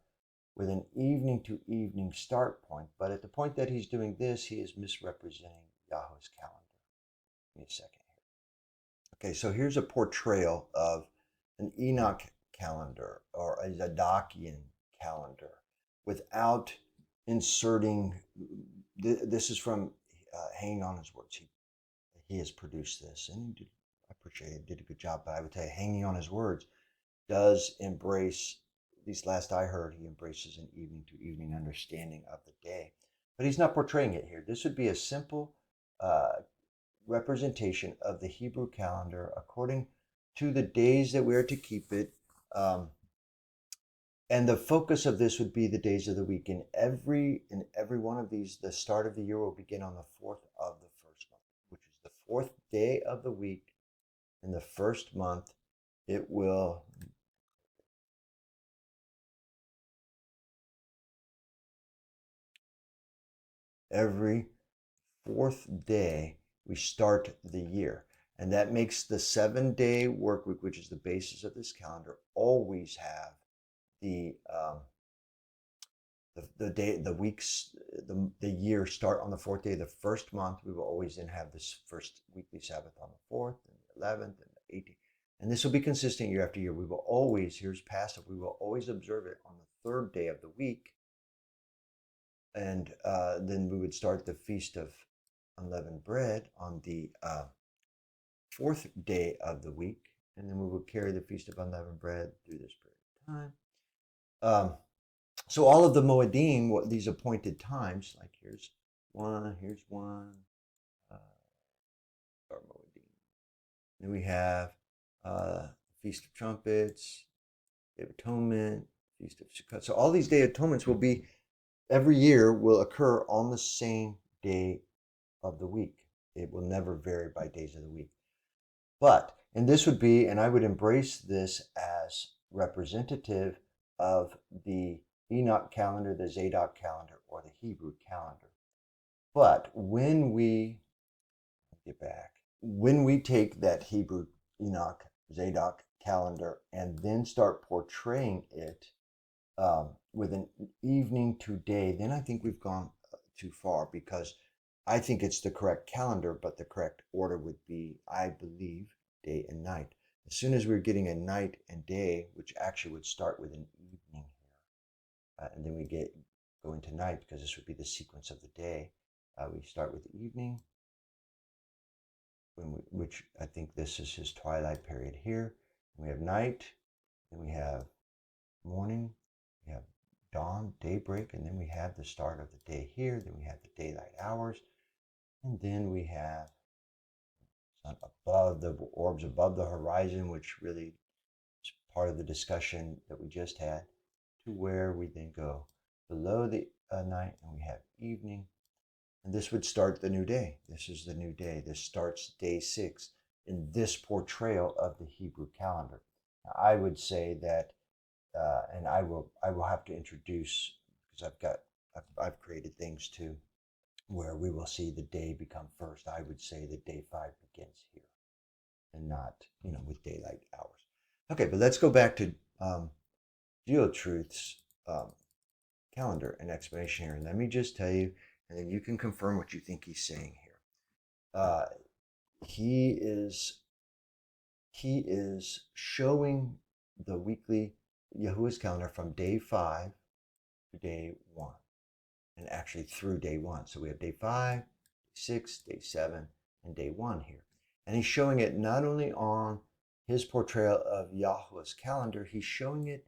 with an evening to evening start point. But at the point that he's doing this, he is misrepresenting Yahweh's calendar. Give me a second here. Okay, so here's a portrayal of an Enoch calendar or a Zadokian calendar without inserting. This is from Hanging on His Words. He has produced this, and he did, I appreciate it. Did a good job. But I would tell you, Hanging on His Words does embrace. At least last I heard, he embraces an evening to evening understanding of the day, but he's not portraying it here. This would be a simple representation of the Hebrew calendar according to the days that we are to keep it. And the focus of this would be the days of the week. In every one of these, the start of the year will begin on the 4th of the first month, which is the 4th day of the week in the first month. It will every 4th day we start the year. And that makes the 7-day work week, which is the basis of this calendar, always have the day, the weeks, the year start on the 4th day of the first month. We will always then have this first weekly Sabbath on the 4th and the 11th and the 18th. And this will be consistent year after year. We will always, here's passive, we will always observe it on the 3rd day of the week. And then we would start the Feast of Unleavened Bread on the 4th day of the week. And then we would carry the Feast of Unleavened Bread through this period of time. So all of the Moedim, these appointed times, like here's one, our Moedim. Then we have Feast of Trumpets, Day of Atonement, Feast of Sukkot. So all these Day of Atonements will be, every year will occur on the same day of the week. It will never vary by days of the week. But, and this would be, and I would embrace this as representative of the Enoch calendar, the Zadok calendar, or the Hebrew calendar. But when we take that Hebrew Enoch, Zadok calendar and then start portraying it with an evening to day, then I think we've gone too far, because I think it's the correct calendar, but the correct order would be, I believe, day and night. As soon as we're getting a night and day, which actually would start with an evening here, and then we go into night, because this would be the sequence of the day. We start with the evening, which I think this is his twilight period here. We have night, then we have morning, we have dawn, daybreak, and then we have the start of the day here. Then we have the daylight hours, and then we have sun above the orbs above the horizon, which really is part of the discussion that we just had, to where we then go below the night and we have evening. And this would start the new day. This is the new day. This starts day 6 in this portrayal of the Hebrew calendar. Now, I would say that, and I will have to introduce, because I've created things too, where we will see the day become first. I would say that day 5 begins here, and not, with daylight hours. Okay, but let's go back to GeoTruth's calendar and explanation here. And let me just tell you, and then you can confirm what you think he's saying here. He is showing the weekly Yahuwah's calendar from day 5 to day 1, and actually through day 1. So we have day 5, day 6, day 7, and day 1 here. And he's showing it not only on his portrayal of Yahuwah's calendar, he's showing it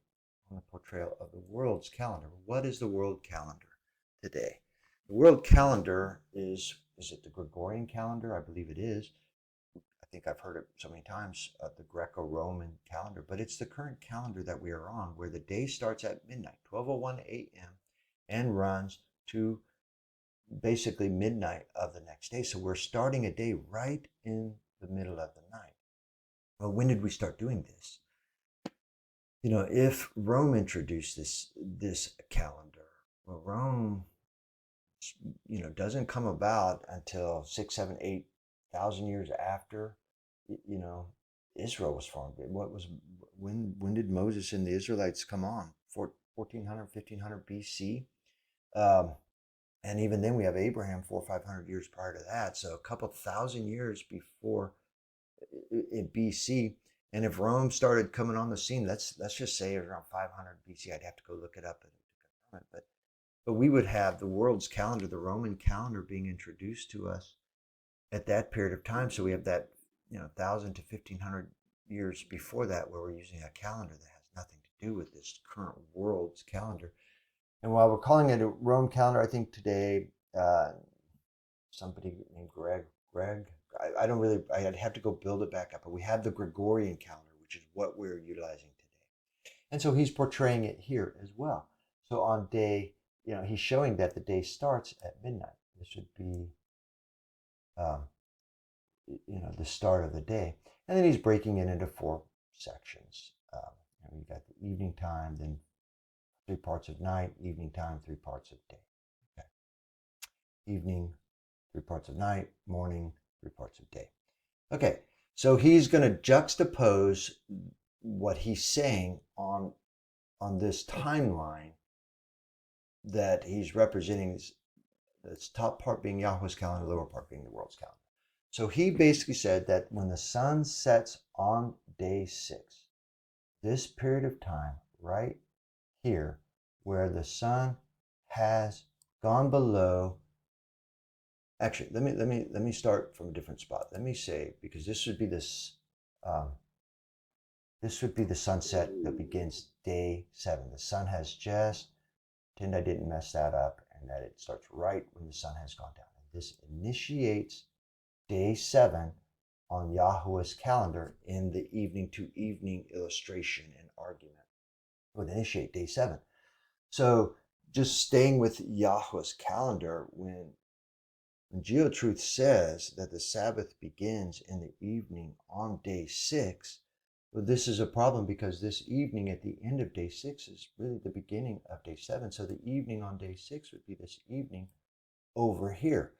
on the portrayal of the world's calendar. What is the world calendar today? The world calendar is it the Gregorian calendar? I believe it is. I think I've heard it so many times, the Greco-Roman calendar, but it's the current calendar that we are on, where the day starts at midnight, 12:01 a.m., and runs to basically midnight of the next day. So we're starting a day right in the middle of the night. Well, when did we start doing this? If Rome introduced this calendar, well, Rome, doesn't come about until 6, 7, 8,000 years after, Israel was formed. When did Moses and the Israelites come on? 1400, 1500 BC. And even then we have Abraham 400 or 500 years prior to that. So a couple thousand years before in BC. And if Rome started coming on the scene, let's just say around 500 BC, I'd have to go look it up to confirm it, but we would have the world's calendar, the Roman calendar, being introduced to us at that period of time. So we have that 1,000 to 1,500 years before that, where we're using a calendar that has nothing to do with this current world's calendar. And while we're calling it a Rome calendar, I think today somebody named Greg, I don't really, I'd have to go build it back up, but we have the Gregorian calendar, which is what we're utilizing today. And so he's portraying it here as well. So on day, he's showing that the day starts at midnight. This would be, um, the start of the day. And then he's breaking it into 4 sections. You've got the evening time, then 3 parts of night, evening time, 3 parts of day. Okay. Evening, 3 parts of night, morning, 3 parts of day. Okay, so he's going to juxtapose what he's saying on this timeline that he's representing, this top part being Yahweh's calendar, lower part being the world's calendar. So he basically said that when the sun sets on day 6, this period of time right here, where the sun has gone below. Actually, let me start from a different spot. Let me say, because this would be the sunset that begins day 7. The sun has just, pretend I didn't mess that up, and that it starts right when the sun has gone down. And this initiates day 7 on Yahweh's calendar in the evening to evening illustration and argument. It would initiate day 7. So just staying with Yahweh's calendar, when GeoTruth says that the Sabbath begins in the evening on day 6, well, this is a problem, because this evening at the end of day 6 is really the beginning of day 7. So the evening on day 6 would be this evening over here.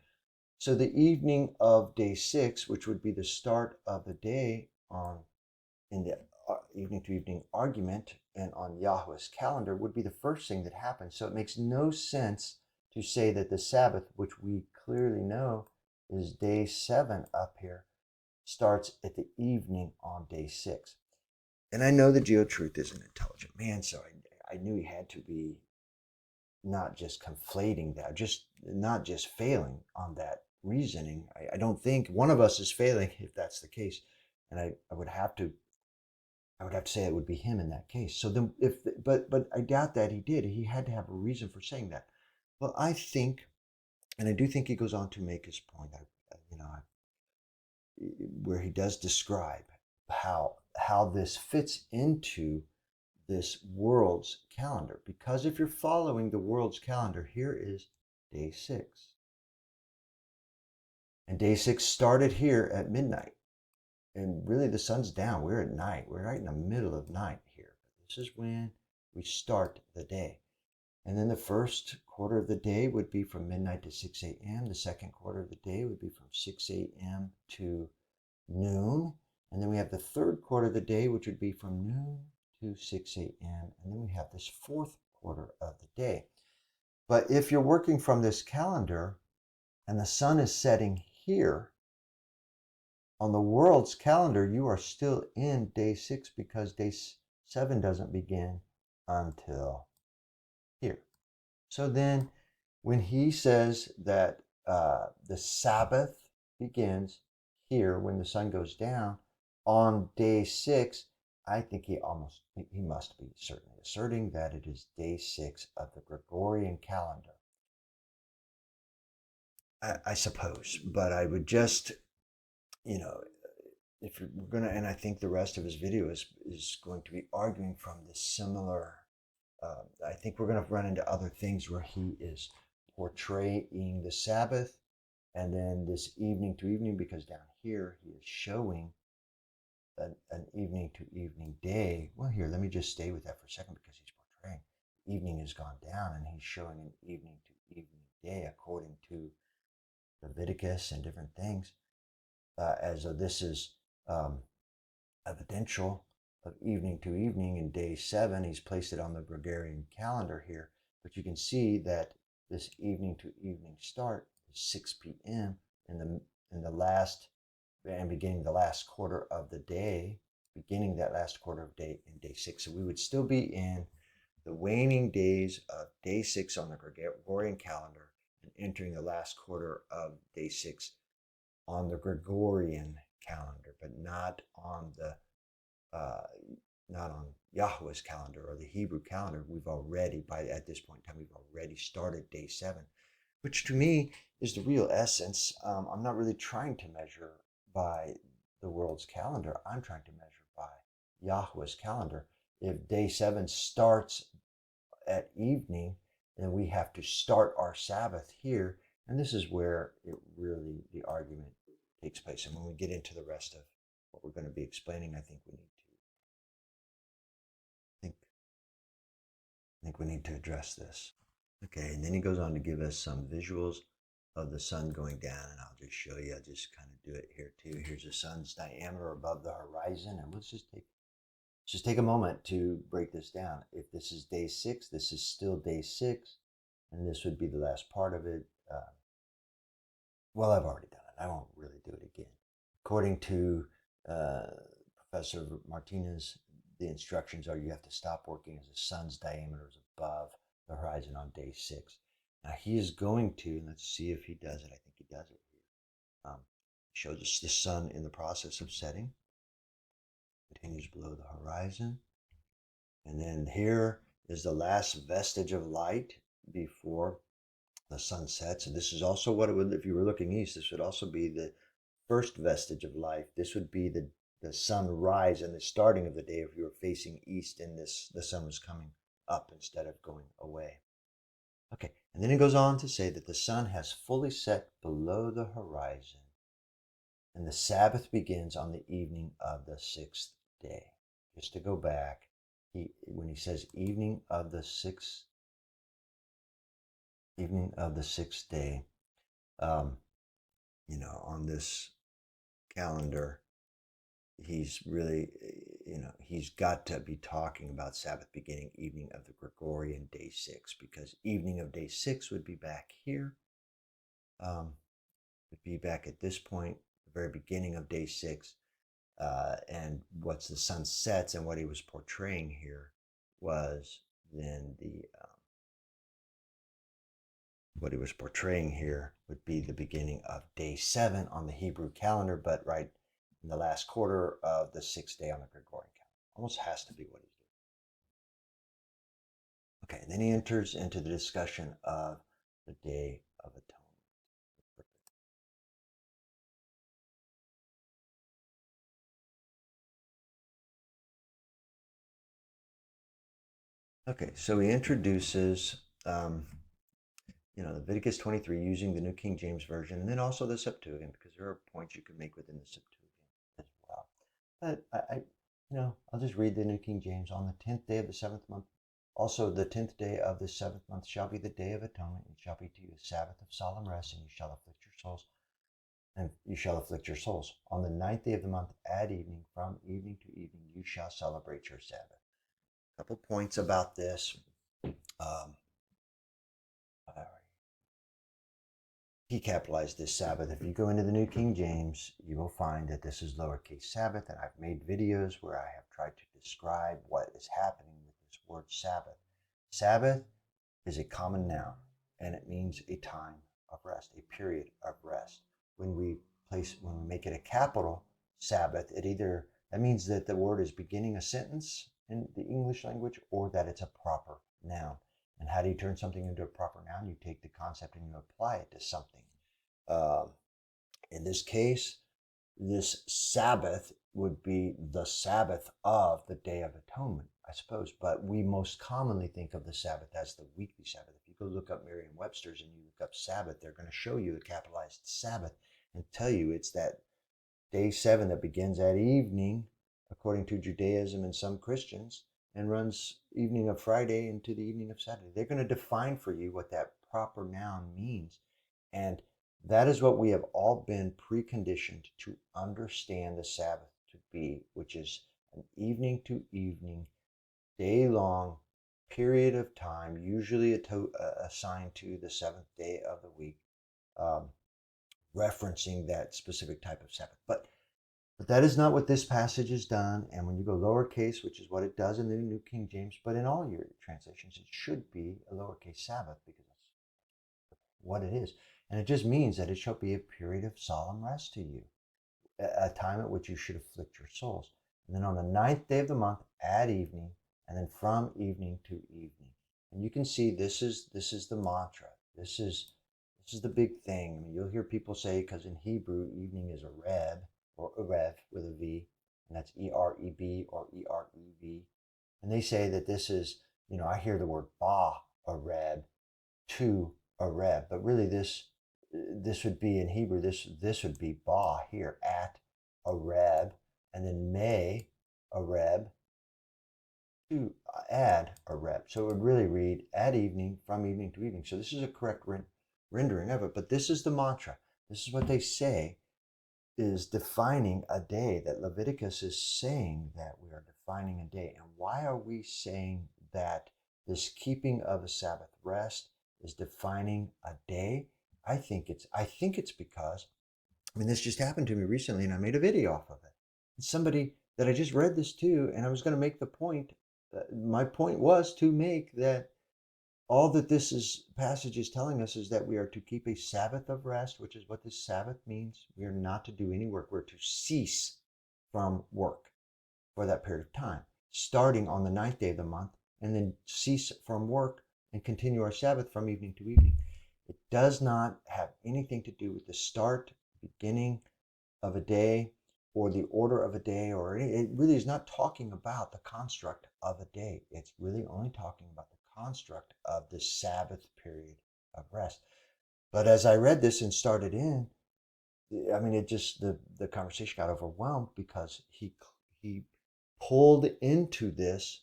So the evening of day 6, which would be the start of the day in the evening to evening argument and on Yahweh's calendar, would be the first thing that happens. So it makes no sense to say that the Sabbath, which we clearly know is day 7 up here, starts at the evening on day 6. And I know the GeoTruth is an intelligent man, so I knew he had to be not just conflating that, just not just failing on that reasoning. I don't think one of us is failing if that's the case, and I would have to say it would be him in that case. So then, but I doubt that he did. He had to have a reason for saying that. Well, I think, and I do think he goes on to make his point. Where he does describe how this fits into this world's calendar. Because if you're following the world's calendar, here is day 6. And day 6 started here at midnight. And really the sun's down. We're at night. We're right in the middle of night here. But this is when we start the day. And then the first quarter of the day would be from midnight to 6 a.m. The second quarter of the day would be from 6 a.m. to noon. And then we have the third quarter of the day, which would be from noon to 6 a.m. And then we have this fourth quarter of the day. But if you're working from this calendar and the sun is setting here, on the world's calendar, you are still in day 6, because day 7 doesn't begin until here. So then when he says that the Sabbath begins here when the sun goes down on day 6, I think he must be certainly asserting that it is day 6 of the Gregorian calendar. I suppose, but I would just, if we're going to, and I think the rest of his video is going to be arguing from the similar, I think we're going to run into other things where he is portraying the Sabbath and then this evening to evening, because down here he is showing an evening to evening day. Well, here, let me just stay with that for a second, because he's portraying evening has gone down and he's showing an evening to evening day according to Leviticus and different things, as though this is evidential of evening to evening in day 7. He's placed it on the Gregorian calendar here, but you can see that this evening to evening start is 6 p.m. in the last and beginning the last quarter of the day, beginning that last quarter of day in day 6. So we would still be in the waning days of day 6 on the Gregorian calendar and entering the last quarter of day 6 on the Gregorian calendar, but not on the not on Yahweh's calendar or the Hebrew calendar. We've already, at this point in time, we've already started day 7, which to me is the real essence. I'm not really trying to measure by the world's calendar. I'm trying to measure by Yahweh's calendar. If day 7 starts at evening, then we have to start our Sabbath here. And this is where the argument takes place. And when we get into the rest of what we're going to be explaining, I think we need to address this. Okay, and then he goes on to give us some visuals of the sun going down, and I'll just show you. I'll just kind of do it here too. Here's the sun's diameter above the horizon, and let's just take a moment to break this down. If this is day 6, this is still day 6, and this would be the last part of it. Well, I've already done it. I won't really do it again. According to Professor Martinez, the instructions are you have to stop working as the sun's diameter is above the horizon on day 6. Now he is going to, let's see if he does it. I think he does it here. Shows us the sun in the process of setting. Continues below the horizon. And then here is the last vestige of light before the sun sets. And this is also what it would, if you were looking east, this would also be the first vestige of life. This would be the sunrise and the starting of the day if you were facing east and the sun was coming up instead of going away. Okay, and then it goes on to say that the sun has fully set below the horizon and the Sabbath begins on the evening of the 6th day. Just to go back, when he says evening of the sixth day, on this calendar, he's really, he's got to be talking about Sabbath beginning evening of the Gregorian day 6, because evening of day 6 would be back here, would be back at this point, the very beginning of day 6, and once the sun sets, and what he was portraying here was then what he was portraying here would be the beginning of day 7 on the Hebrew calendar, but right in the last quarter of the 6th day on the Gregorian calendar. Almost has to be what he's doing. Okay, and then he enters into the discussion of the Day of Atonement. Okay, so he introduces Leviticus 23 using the New King James Version, and then also the Septuagint, because there are points you can make within the Septuagint as well. But I'll just read the New King James. On the 10th day of the 7th month, also the 10th day of the 7th month shall be the day of atonement. It shall be to you a Sabbath of solemn rest, and you shall afflict your souls. And you shall afflict your souls. On the 9th day of the month at evening, from evening to evening, you shall celebrate your Sabbath. A couple points about this. He capitalized this Sabbath. If you go into the New King James, you will find that this is lowercase Sabbath, and I've made videos where I have tried to describe what is happening with this word Sabbath. Sabbath is a common noun, and it means a time of rest, a period of rest. When we make it a capital Sabbath, that means that the word is beginning a sentence in the English language, or that it's a proper noun. And how do you turn something into a proper noun? You take the concept and you apply it to something. In this case, this Sabbath would be the Sabbath of the Day of Atonement, I suppose. But we most commonly think of the Sabbath as the weekly Sabbath. If you go look up Merriam-Webster's and you look up Sabbath, they're going to show you the capitalized Sabbath and tell you it's that day 7 that begins at evening, according to Judaism and some Christians, and runs evening of Friday into the evening of Saturday. They're going to define for you what that proper noun means. And that is what we have all been preconditioned to understand the Sabbath to be, which is an evening to evening, day-long period of time, usually assigned to the 7th day of the week, referencing that specific type of Sabbath. But that is not what this passage has done. And when you go lowercase, which is what it does in the New King James, but in all your translations, it should be a lowercase Sabbath because that's what it is. And it just means that it shall be a period of solemn rest to you, a time at which you should afflict your souls. And then on the 9th day of the month at evening, and then from evening to evening. And you can see this is the mantra. This is the big thing. I mean, you'll hear people say, because in Hebrew, evening is a reb, or a rev with a V, and that's E-R-E-B or E-R-E-V. And they say that this is, I hear the word ba, a reb, to a reb, but really this would be in Hebrew, this would be ba here, at a reb, and then may, a reb, to add a reb. So it would really read at evening, from evening to evening. So this is a correct rendering of it, but this is the mantra. This is what they say is defining a day, that Leviticus is saying that we are defining a day. And why are we saying that this keeping of a Sabbath rest is defining a day? I think it's because, this just happened to me recently and I made a video off of it. And somebody that I just read this to, and I was going to make the point, my point was to make that all that this passage is telling us is that we are to keep a Sabbath of rest, which is what this Sabbath means. We are not to do any work. We're to cease from work for that period of time, starting on the 9th day of the month, and then cease from work and continue our Sabbath from evening to evening. It does not have anything to do with the start, beginning of a day, or the order of a day, or it really is not talking about the construct of a day. It's really only talking about the construct of the Sabbath period of rest. But as I read this and started in, it just, the conversation got overwhelmed because he pulled into this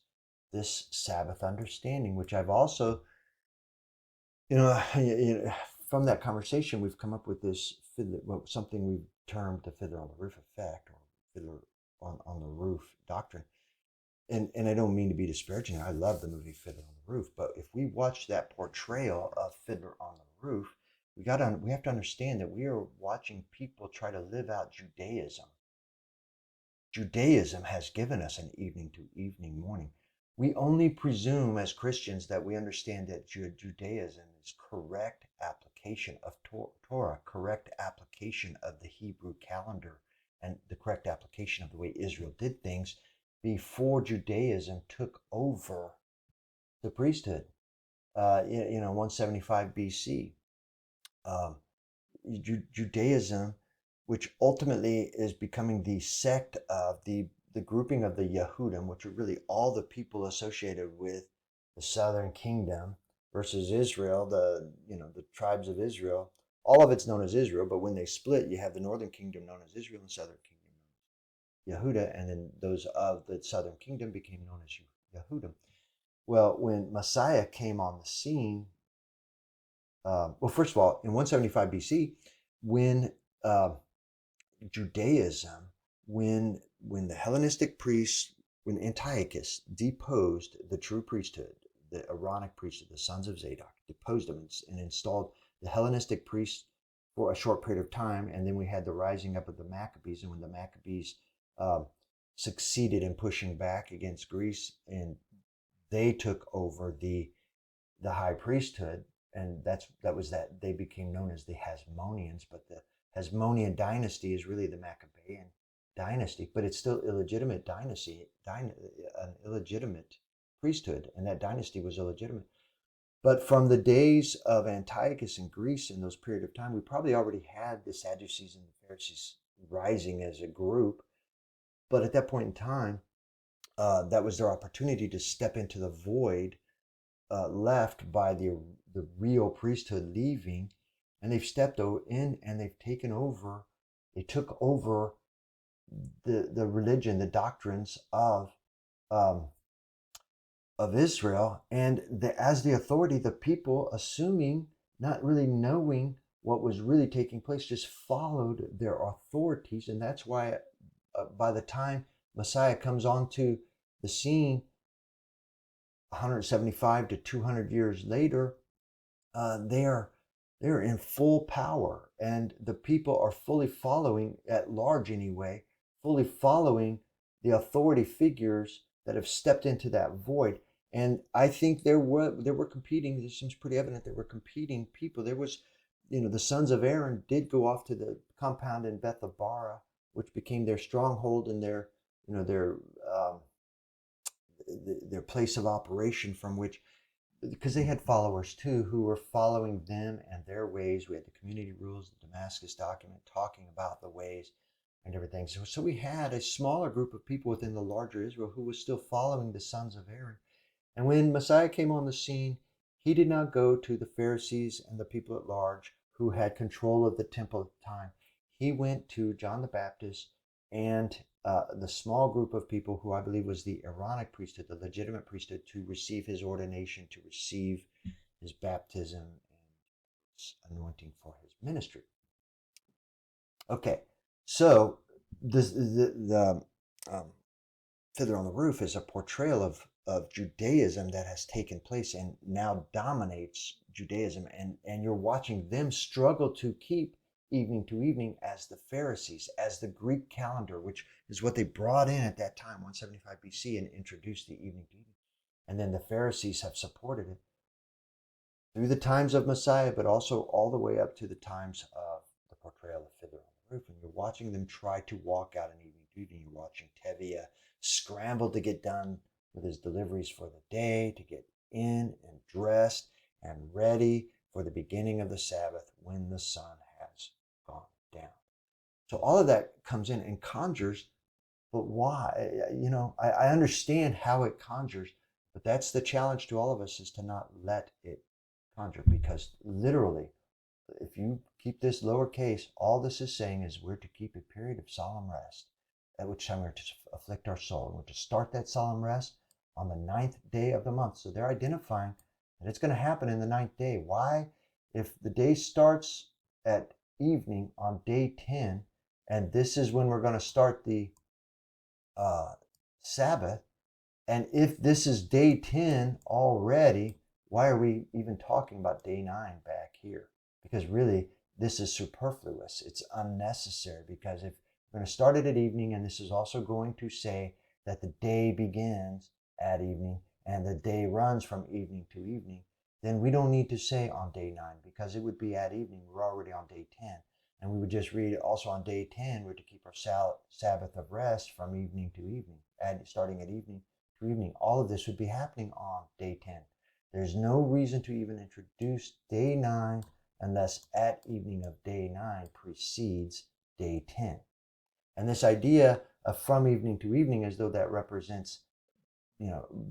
Sabbath understanding, which I've also, from that conversation, we've come up with this something we've termed the fiddler on the roof effect, or fiddler on the roof doctrine. And I don't mean to be disparaging. I love the movie Fiddler on the Roof, but if we watch that portrayal of Fiddler on the Roof, we have to understand that we are watching people try to live out Judaism. Judaism has given us an evening to evening morning. We only presume as Christians that we understand that Judaism is correct application of Torah, correct application of the Hebrew calendar, and the correct application of the way Israel did things before Judaism took over the priesthood, 175 BC. Judaism, which ultimately is becoming the sect of the grouping of the Yehudim, which are really all the people associated with the southern kingdom, versus Israel, the tribes of Israel. All of it's known as Israel, but when they split, you have the northern kingdom known as Israel and southern kingdom Yehuda, and then those of the southern kingdom became known as Yehudim. Well, when Messiah came on the scene, first of all, in 175 BC, when Judaism, when the Hellenistic priests, when Antiochus deposed the true priesthood, the Aaronic priesthood, the sons of Zadok, deposed them and installed the Hellenistic priests for a short period of time, and then we had the rising up of the Maccabees, and when the Maccabees succeeded in pushing back against Greece, and they took over the high priesthood, and that they became known as the Hasmoneans. But the Hasmonean dynasty is really the Maccabean dynasty, but it's still illegitimate dynasty, an illegitimate priesthood, and that dynasty was illegitimate. But from the days of Antiochus in Greece in those period of time, we probably already had the Sadducees and the Pharisees rising as a group. But at that point in time, that was their opportunity to step into the void left by the real priesthood leaving, and they've stepped in and they've taken over. They took over the religion, the doctrines of Israel, and as the authority, the people, assuming, not really knowing what was really taking place, just followed their authorities, and that's why by the time Messiah comes onto the scene 175 to 200 years later, they're in full power, and the people are fully following, at large anyway, fully following the authority figures that have stepped into that void. And I think there were competing. This seems pretty evident. There were competing people. There was, the sons of Aaron did go off to the compound in Bethabara, which became their stronghold and their, um, their place of operation from which, because they had followers too who were following them and their ways. We had the community rules, the Damascus document talking about the ways and everything. So we had a smaller group of people within the larger Israel who was still following the sons of Aaron. And when Messiah came on the scene, he did not go to the Pharisees and the people at large who had control of the temple at the time. He went to John the Baptist and the small group of people who I believe was the Aaronic priesthood, the legitimate priesthood, to receive his ordination, to receive his baptism and anointing for his ministry. Okay, so the Fiddler on the Roof is a portrayal of Judaism that has taken place and now dominates Judaism. And you're watching them struggle to keep evening to evening as the Pharisees, as the Greek calendar, which is what they brought in at that time, 175 BC, and introduced the evening to evening. And then the Pharisees have supported it through the times of Messiah, but also all the way up to the times of the portrayal of Fiddler on the Roof. And you're watching them try to walk out an evening to evening. You're watching Tevye scramble to get done with his deliveries for the day, to get in and dressed and ready for the beginning of the Sabbath when the sun has gone down. So all of that comes in and conjures, but why? I understand how it conjures, but that's the challenge to all of us, is to not let it conjure, because literally, if you keep this lowercase, all this is saying is we're to keep a period of solemn rest, at which time we're to afflict our soul. We're to start that solemn rest on the 9th day of the month. So they're identifying that it's going to happen in the 9th day. Why? If the day starts at evening on day 10, and this is when we're going to start the Sabbath, and if this is day 10 already, why are we even talking about day 9 back here? Because really, this is superfluous. It's unnecessary, because if we're going to start it at evening, and this is also going to say that the day begins at evening and the day runs from evening to evening, then we don't need to say on day 9, because it would be at evening. We're already on day 10. And we would just read also on day 10, we're to keep our Sabbath of rest from evening to evening, starting at evening to evening. All of this would be happening on day 10. There's no reason to even introduce day 9 unless at evening of day 9 precedes day 10. And this idea of from evening to evening, as though that represents,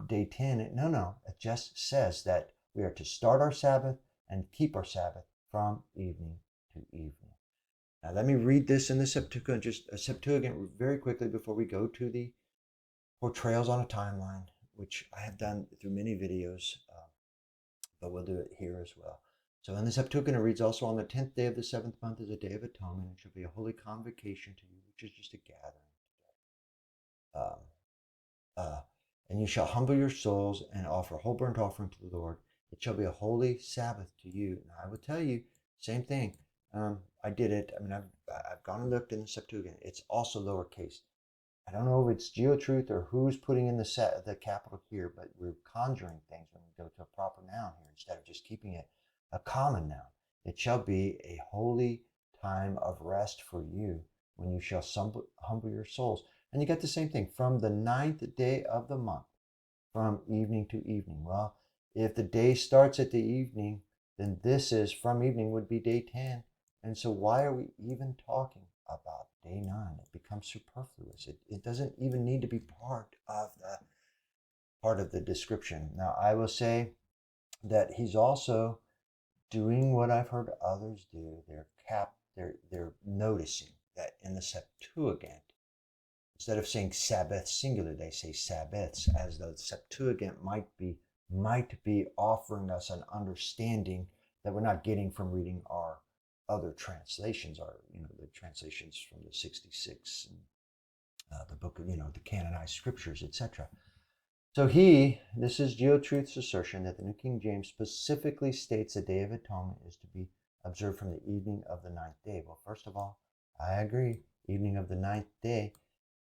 day 10, no, it just says that we are to start our Sabbath and keep our Sabbath from evening to evening. Now let me read this in the Septuagint, just a Septuagint very quickly before we go to the portrayals on a timeline, which I have done through many videos, but we'll do it here as well. So in the Septuagint, it reads, also on the 10th day of the 7th month is a day of atonement. It shall be a holy convocation to you, which is just a gathering. And you shall humble your souls and offer whole burnt offering to the Lord. It shall be a holy Sabbath to you. Now I will tell you, same thing. I did it. I mean, I've gone and looked in the Septuagint. It's also lowercase. I don't know if it's GeoTruth or who's putting in the capital here, but we're conjuring things when we go to a proper noun here instead of just keeping it a common noun. It shall be a holy time of rest for you when you shall humble your souls. And you get the same thing from the 9th day of the month, from evening to evening. Well, if the day starts at the evening, then this is from evening would be day 10. And so why are we even talking about day 9? It becomes superfluous. It doesn't even need to be part of the description. Now, I will say that he's also doing what I've heard others do. They're noticing that in the Septuagint, instead of saying Sabbath singular, they say Sabbaths, as though the Septuagint might be offering us an understanding that we're not getting from reading our other translations, the translations from the 66 and the book of, the canonized scriptures, etc. So this is GeoTruth's assertion that the New King James specifically states the Day of Atonement is to be observed from the evening of the 9th day. Well, first of all, I agree. Evening of the 9th day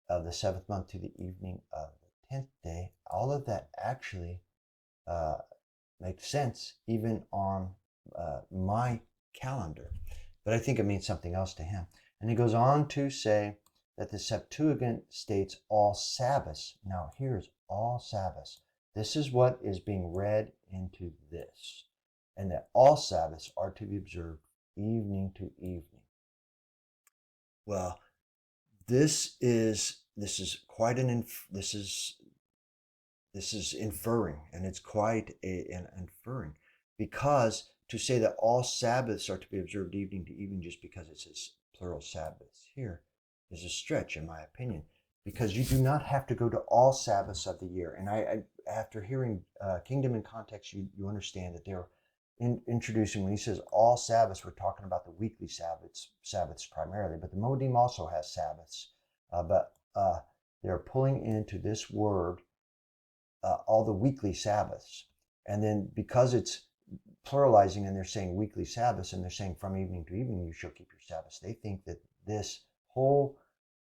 of the 7th month to the evening of the 10th day, all of that actually makes sense even on my calendar. But I think it means something else to him. And he goes on to say that the Septuagint states all Sabbaths. Now here's all Sabbaths. This is what is being read into this. And that all Sabbaths are to be observed evening to evening. Well, this is quite this is inferring, and it's quite an inferring, because to say that all Sabbaths are to be observed evening to evening just because it says plural Sabbaths here is a stretch, in my opinion, because you do not have to go to all Sabbaths of the year. And I after hearing Kingdom in context, you understand that they're introducing, when he says all Sabbaths, we're talking about the weekly Sabbaths primarily, but the Moedim also has Sabbaths, but they're pulling into this word all the weekly Sabbaths. And then because it's pluralizing and they're saying weekly Sabbaths and they're saying from evening to evening you shall keep your Sabbaths, they think that this whole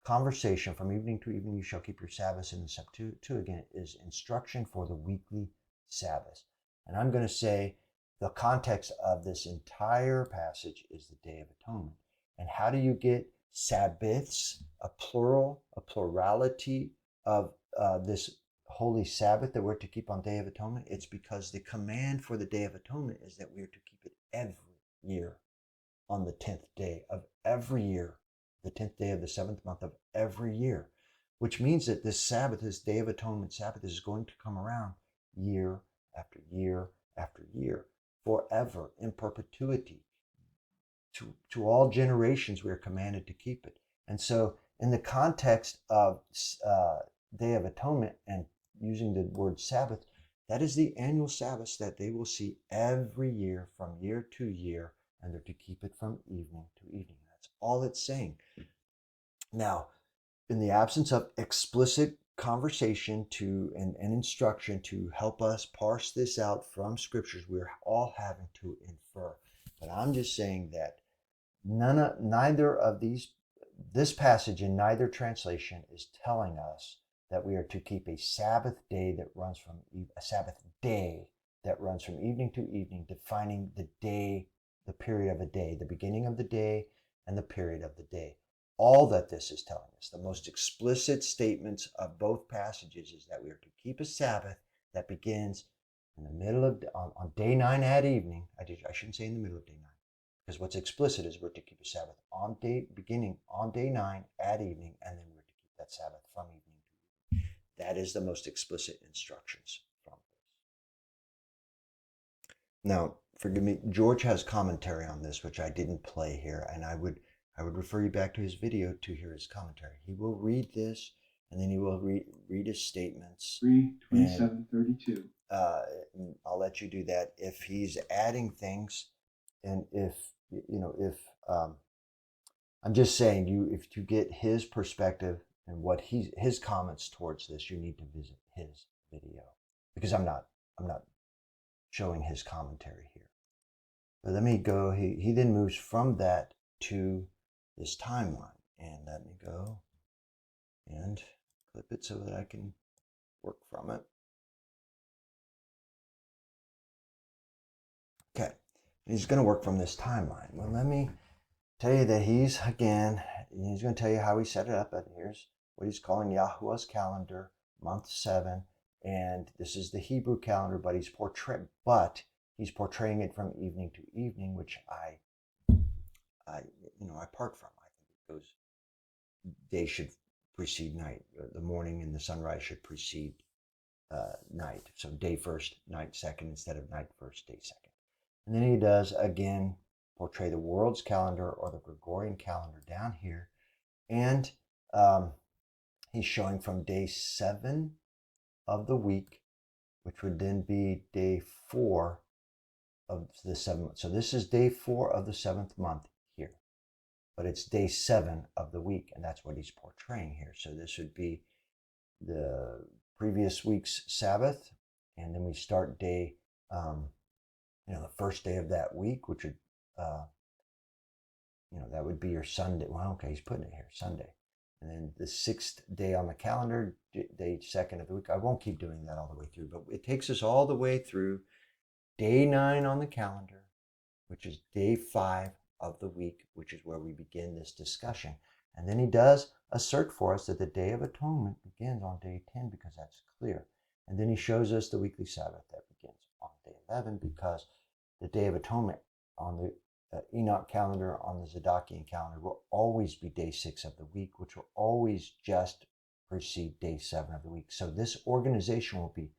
conversation from evening to evening you shall keep your Sabbaths in the Septuagint is instruction for the weekly Sabbath. And I'm going to say the context of this entire passage is the Day of Atonement. And how do you get Sabbaths, a plurality of this holy Sabbath that we're to keep on Day of Atonement? It's because the command for the Day of Atonement is that we are to keep it every year on the 10th day of every year, the 10th day of the 7th month of every year, which means that this Sabbath, this Day of Atonement Sabbath, is going to come around year after year after year, forever, in perpetuity. To all generations, we are commanded to keep it. And so in the context of Day of Atonement and using the word Sabbath, that is the annual Sabbath that they will see every year from year to year, and they're to keep it from evening to evening. That's all it's saying. Now, in the absence of explicit conversation and instruction to help us parse this out from scriptures, we're all having to infer. But I'm just saying that neither of this passage in neither translation is telling us that we are to keep a Sabbath day that runs from evening to evening, defining the day, the period of a day, the beginning of the day and the period of the day. All that this is telling us, the most explicit statements of both passages, is that we are to keep a Sabbath that begins in the middle of on day 9 at evening. I shouldn't say in the middle of day 9. Because what's explicit is we're to keep a Sabbath beginning on day 9 at evening, and then we're to keep that Sabbath from evening to evening. That is the most explicit instructions from this. Now, forgive me, George has commentary on this, which I didn't play here, and I would refer you back to his video to hear his commentary. He will read this, and then he will read his statements. 3:27:32. I'll let you do that. If he's adding things, and if I'm just saying, if you get his perspective and what his comments towards this, you need to visit his video, because I'm not showing his commentary here. But let me go. He then moves from that to this timeline, and let me go and clip it so that I can work from it. Okay, he's going to work from this timeline. Well, let me tell you that he's going to tell you how he set it up. And here's what he's calling Yahuwah's calendar, month 7. And this is the Hebrew calendar, but he's portraying it from evening to evening, which I part from. I think it goes, day should precede night. The morning and the sunrise should precede night. So day first, night second, instead of night first, day second. And then he does, again, portray the world's calendar or the Gregorian calendar down here. And he's showing from day 7 of the week, which would then be day 4 of the 7th month. So this is day 4 of the 7th month here, but it's day 7 of the week, and that's what he's portraying here. So this would be the previous week's Sabbath, and then we start day, the first day of that week, which would, that would be your Sunday. Well, okay, he's putting it here, Sunday. and then the 6th day on the calendar, day 2nd of the week. I won't keep doing that all the way through, but it takes us all the way through day 9 on the calendar, which is day 5 of the week, which is where we begin this discussion. And then he does assert for us that the Day of Atonement begins on day 10 because that's clear. And then he shows us the weekly Sabbath that begins on day 11 because the Day of Atonement on the Enoch calendar, on the Zadokian calendar, will always be day 6 of the week, which will always just precede day 7 of the week. So this organization will be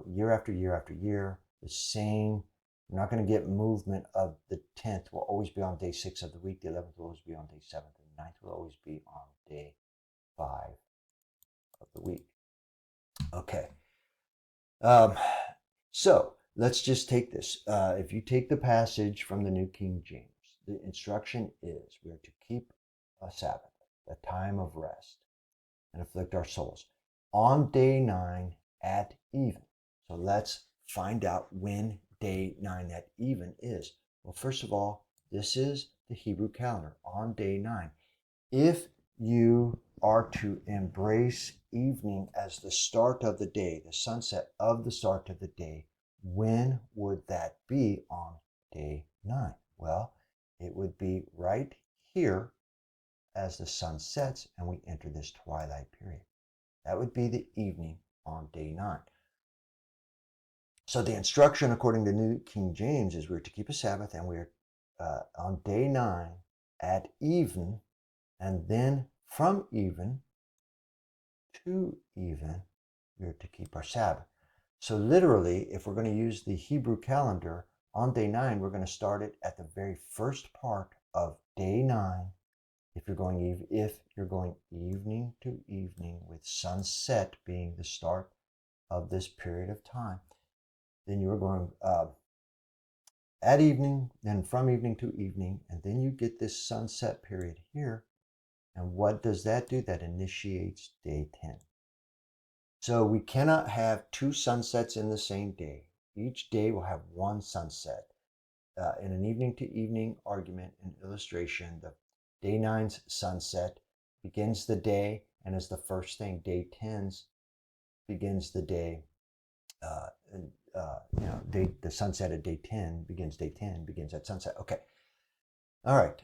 year after year after year, the same. We're not going to get movement of the 10th will always be on day 6 of the week. The 11th will always be on day 7th. And the 9th will always be on day 5 of the week. Okay. So let's just take this. If you take the passage from the New King James, the instruction is we are to keep a Sabbath, a time of rest, and afflict our souls on day 9 at even. So let's find out when day 9 at even is. Well, first of all, this is the Hebrew calendar on day 9. If you are to embrace evening as the start of the day, the sunset of the start of the day, when would that be on day 9? Well, it would be right here as the sun sets and we enter this twilight period. That would be the evening on day 9. So the instruction according to New King James is we're to keep a Sabbath and we're on day 9 at even, and then from even to even, we're to keep our Sabbath. So literally, if we're going to use the Hebrew calendar, on day 9, we're going to start it at the very first part of day 9. If you're going evening to evening with sunset being the start of this period of time, then you're going at evening, then from evening to evening, and then you get this sunset period here. And what does that do? That initiates day 10. So we cannot have 2 sunsets in the same day. Each day will have 1 sunset. In an evening to evening argument and illustration, the day 9's sunset begins the day and is the first thing. Day 10's begins the day. The sunset at day 10 begins day 10, begins at sunset. Okay. All right.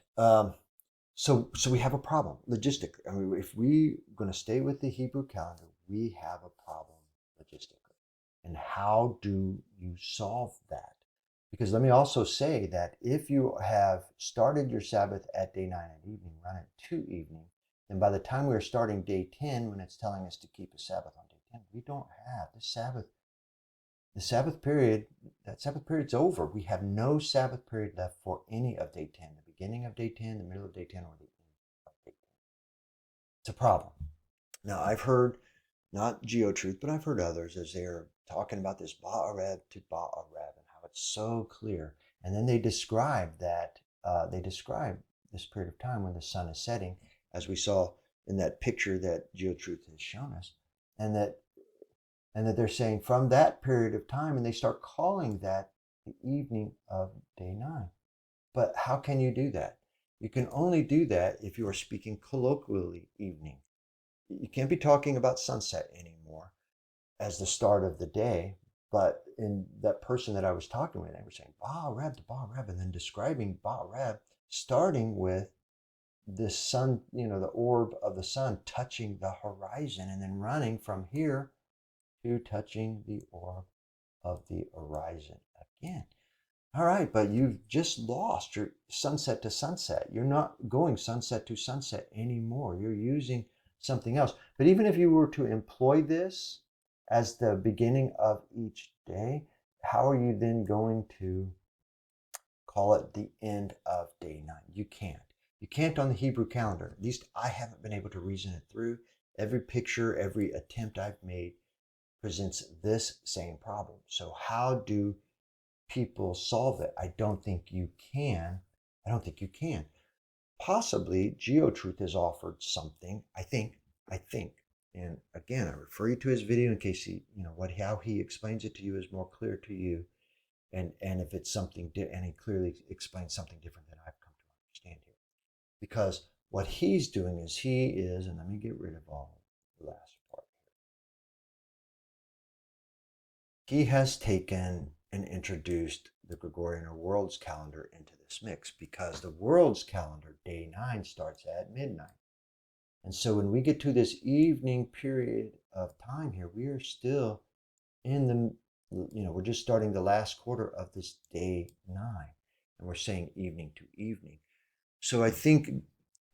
So we have a problem logistically. I mean, if we're going to stay with the Hebrew calendar, we have a problem logistically. And how do you solve that? Because let me also say that if you have started your Sabbath at day 9 at evening, run it to evening, then by the time we're starting day 10, when it's telling us to keep a Sabbath on day 10, we don't have the Sabbath. The Sabbath period, that Sabbath period's over. We have no Sabbath period left for any of day 10, the beginning of day 10, the middle of day 10, or the end of day 10. It's a problem. Now, I've heard, not GeoTruth, but I've heard others as they're talking about this Ba'arev to Ba'arev and how it's so clear. And then they describe that, this period of time when the sun is setting, as we saw in that picture that GeoTruth has shown us, and that they're saying from that period of time, and they start calling that the evening of day 9. But how can you do that? You can only do that if you are speaking colloquially evening. You can't be talking about sunset anymore as the start of the day. But in that person that I was talking with, they were saying Ba'arev to Ba'arev, and then describing Ba'arev starting with the sun, the orb of the sun touching the horizon, and then running from here to touching the orb of the horizon again. All right, but you've just lost your sunset to sunset. You're not going sunset to sunset anymore. You're using something else. But even if you were to employ this as the beginning of each day, how are you then going to call it the end of day 9? You can't. You can't on the Hebrew calendar. At least I haven't been able to reason it through. Every picture, every attempt I've made presents this same problem. So how do people solve it? I don't think you can. Possibly GeoTruth has offered something. I think. And again, I refer you to his video in case how he explains it to you is more clear to you. And if it's something and he clearly explains something different than I've come to understand here. Because what he's doing is and let me get rid of all the last part. He has taken and introduced the Gregorian or world's calendar into this mix because the world's calendar, day 9, starts at midnight. And so when we get to this evening period of time here, we are still in the, we're just starting the last quarter of this day 9. And we're saying evening to evening. So I think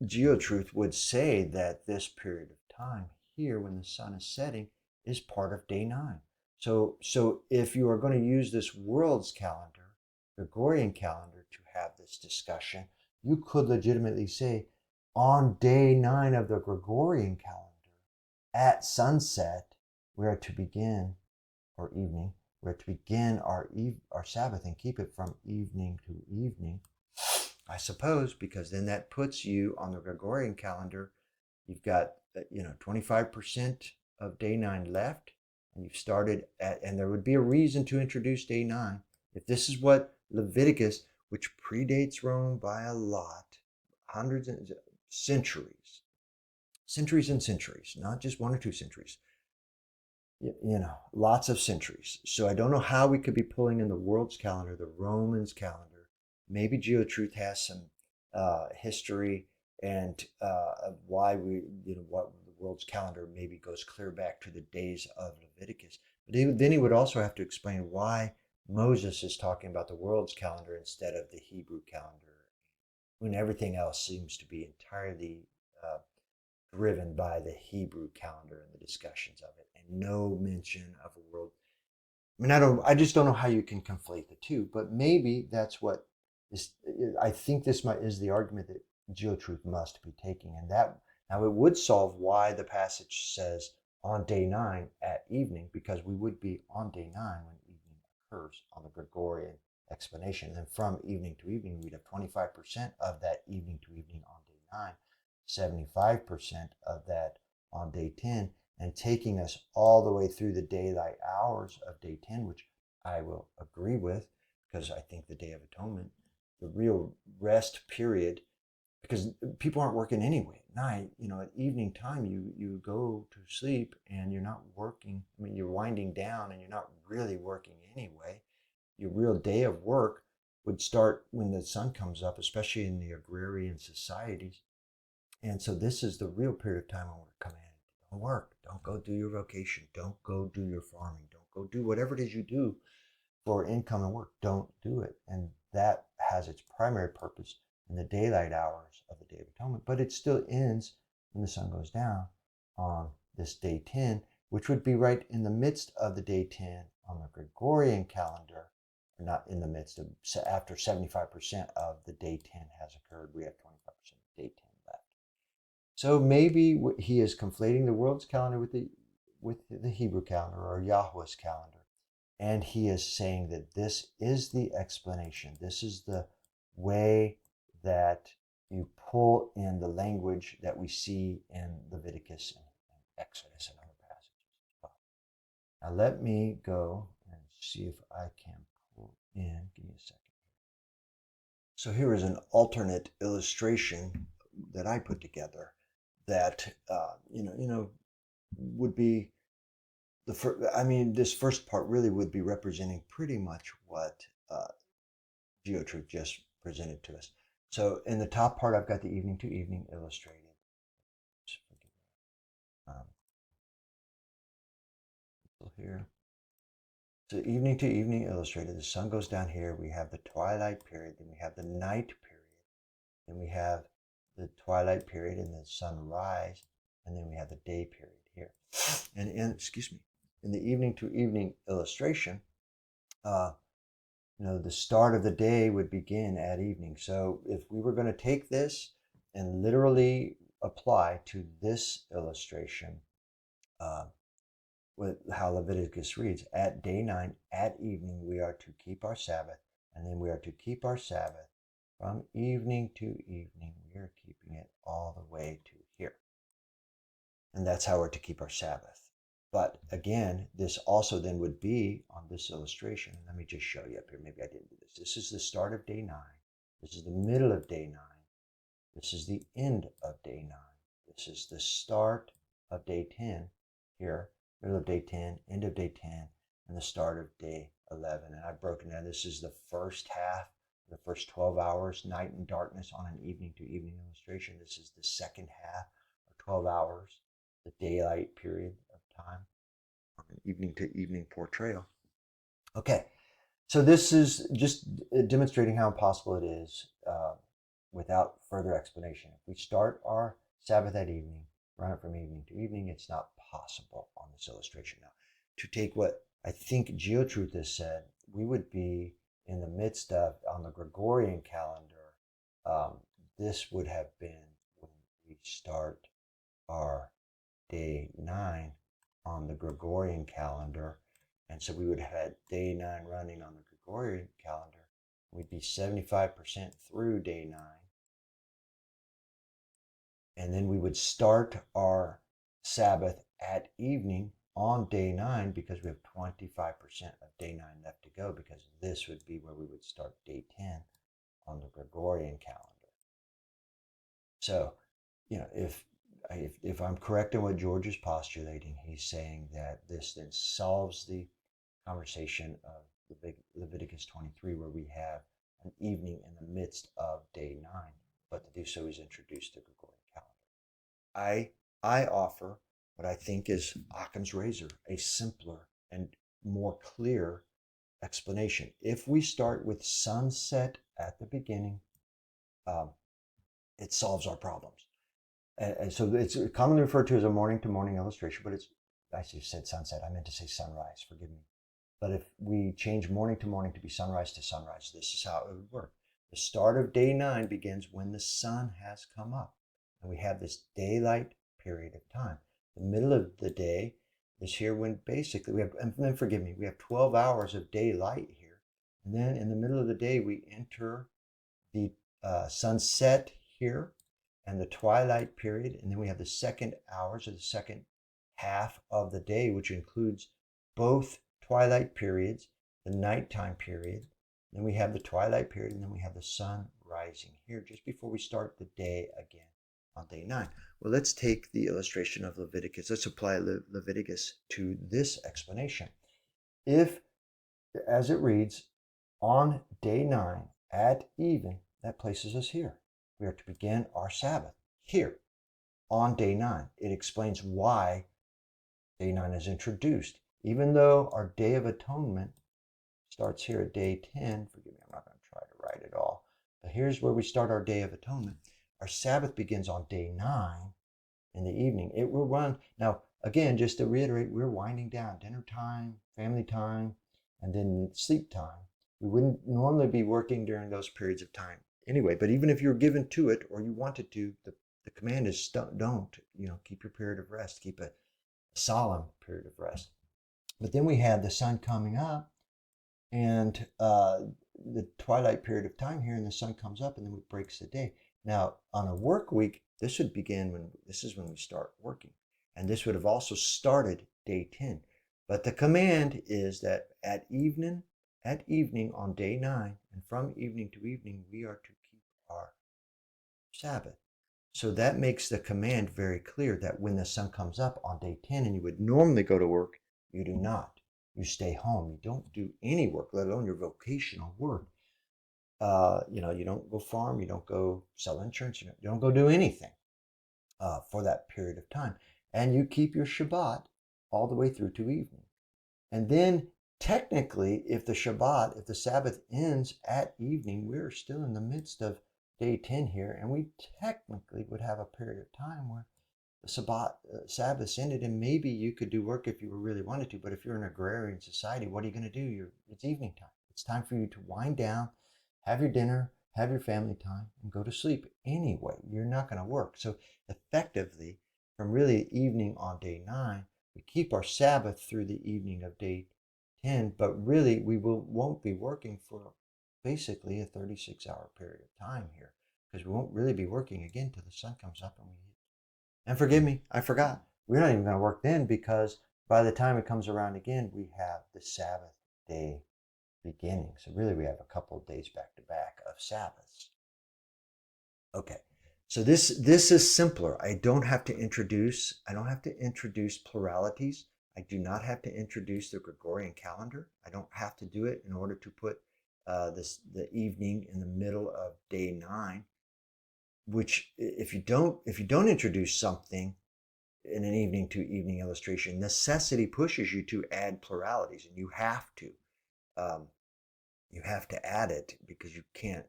GeoTruth would say that this period of time here when the sun is setting is part of day 9. So if you are going to use this world's calendar, Gregorian calendar, to have this discussion, you could legitimately say on day 9 of the Gregorian calendar at sunset, we are to begin, or evening, we're to begin our Sabbath and keep it from evening to evening, I suppose, because then that puts you on the Gregorian calendar. You've got 25% of day 9 left, and you've started at, and there would be a reason to introduce day 9. If this is what Leviticus, which predates Rome by a lot, hundreds and centuries and centuries, not just 1 or 2 centuries, lots of centuries. So I don't know how we could be pulling in the world's calendar, the Romans calendar. Maybe GeoTruth has some history and of why what the world's calendar maybe goes clear back to the days of Leviticus. But then he would also have to explain why Moses is talking about the world's calendar instead of the Hebrew calendar, when everything else seems to be entirely driven by the Hebrew calendar and the discussions of it, and no mention of a world. I mean, I just don't know how you can conflate the two, but maybe that's what is. I think this is the argument that GeoTruth must be taking, and that now it would solve why the passage says on day 9 at evening, because we would be on day 9 when evening occurs on the Gregorian explanation. And then from evening to evening, we'd have 25% of that evening to evening on day 9. 75% of that on day 10, and taking us all the way through the daylight hours of day 10, which I will agree with, because I think the Day of Atonement, the real rest period, because people aren't working anyway at night. At evening time, you go to sleep and you're not working. I mean, you're winding down and you're not really working anyway. Your real day of work would start when the sun comes up, especially in the agrarian societies. And so this is the real period of time when we're commanded. Don't work. Don't go do your vocation. Don't go do your farming. Don't go do whatever it is you do for income and work. Don't do it. And that has its primary purpose in the daylight hours of the Day of Atonement. But it still ends when the sun goes down on this day 10, which would be right in the midst of the day 10 on the Gregorian calendar, or not in the midst of, after 75% of the day 10 has occurred, we have 25% of day 10 left. So maybe he is conflating the world's calendar with the Hebrew calendar or Yahweh's calendar. And he is saying that this is the explanation. This is the way that you pull in the language that we see in Leviticus and Exodus and other passages. Now let me go and see if I can pull in. Give me a second. So here is an alternate illustration that I put together that would be the first. I mean, this first part really would be representing pretty much what GeoTruth just presented to us. So in the top part, I've got the evening to evening illustrated. Here. So evening to evening illustrated. The sun goes down here. We have the twilight period. Then we have the night period. Then we have the twilight period and the sunrise. And then we have the day period here. And in the evening to evening illustration, the start of the day would begin at evening. So if we were going to take this and literally apply to this illustration, with how Leviticus reads, at day 9, at evening, we are to keep our Sabbath, and then we are to keep our Sabbath from evening to evening. We are keeping it all the way to here. And that's how we're to keep our Sabbath. But again, this also then would be on this illustration. Let me just show you up here. Maybe I didn't do this. This is the start of day 9. This is the middle of day 9. This is the end of day 9. This is the start of day 10 here, middle of day 10, end of day 10, and the start of day 11. And I've broken down, this is the first half, the first 12 hours, night and darkness on an evening to evening illustration. This is the second half, or 12 hours, the daylight period of time on an evening to evening portrayal. Okay, so this is just demonstrating how impossible it is without further explanation. If we start our Sabbath at evening, run it from evening to evening, it's not possible on this illustration. Now, to take what I think GeoTruth has said, we would be in the midst of, on the Gregorian calendar, this would have been when we start our day 9 on the Gregorian calendar. And so we would have had day 9 running on the Gregorian calendar. We'd be 75% through day 9. And then we would start our Sabbath at evening on day 9 because we have 25% of day 9 left to go, because this would be where we would start day 10 on the Gregorian calendar. So, if I'm correct in what George is postulating, he's saying that this then solves the conversation of Leviticus 23, where we have an evening in the midst of day 9, but to do so, he's introduced the Gregorian calendar. I offer what I think is Occam's razor, a simpler and more clear explanation. If we start with sunset at the beginning, it solves our problems. And so it's commonly referred to as a morning to morning illustration, but I said sunset, I meant to say sunrise, forgive me. But if we change morning to morning to be sunrise to sunrise, this is how it would work. The start of day 9 begins when the sun has come up, and we have this daylight period of time. The middle of the day is here when basically we have, and then forgive me, we have 12 hours of daylight here. And then in the middle of the day, we enter the sunset here and the twilight period. And then we have the second hours, or the second half of the day, which includes both twilight periods, the nighttime period. Then we have the twilight period, and then we have the sun rising here just before we start the day again on day 9. Well, let's take the illustration of Leviticus. Let's apply Leviticus to this explanation. If, as it reads, on day 9 at even, that places us here. We are to begin our Sabbath here on day 9. It explains why day 9 is introduced. Even though our Day of Atonement starts here at day 10, forgive me, I'm not going to try to write it all, but here's where we start our Day of Atonement. Our Sabbath begins on day 9 in the evening. It will run. Now, again, just to reiterate, we're winding down. Dinner time, family time, and then sleep time. We wouldn't normally be working during those periods of time anyway, but even if you're given to it or you wanted to, the command is don't, keep your period of rest, keep a solemn period of rest. But then we have the sun coming up and the twilight period of time here, and the sun comes up and then it breaks the day. Now, on a work week, this would begin when we start working. And this would have also started day 10. But the command is that at evening on day 9, and from evening to evening, we are to keep our Sabbath. So that makes the command very clear that when the sun comes up on day 10 and you would normally go to work, you do not. You stay home. You don't do any work, let alone your vocational work. You don't go farm, you don't go sell insurance, you don't go do anything for that period of time. And you keep your Shabbat all the way through to evening. And then technically, if the Sabbath ends at evening, we're still in the midst of day 10 here, and we technically would have a period of time where the Sabbath ended, and maybe you could do work if you really wanted to. But if you're an agrarian society, what are you going to do? It's evening time. It's time for you to wind down, have your dinner, have your family time, and go to sleep anyway. You're not going to work. So effectively, from really evening on day 9, we keep our Sabbath through the evening of day 10, but really we won't be working for basically a 36-hour period of time here, because we won't really be working again till the sun comes up and we eat. And forgive me, I forgot. We're not even going to work then, because by the time it comes around again, we have the Sabbath day beginning. So really we have a couple of days back to back of Sabbaths. Okay, So this is simpler. I don't have to introduce pluralities. I do not have to introduce the Gregorian calendar. I don't have to do it in order to put the evening in the middle of day 9. Which if you don't introduce something in an evening to evening illustration, necessity pushes you to add pluralities, and um, you have to add it because you can't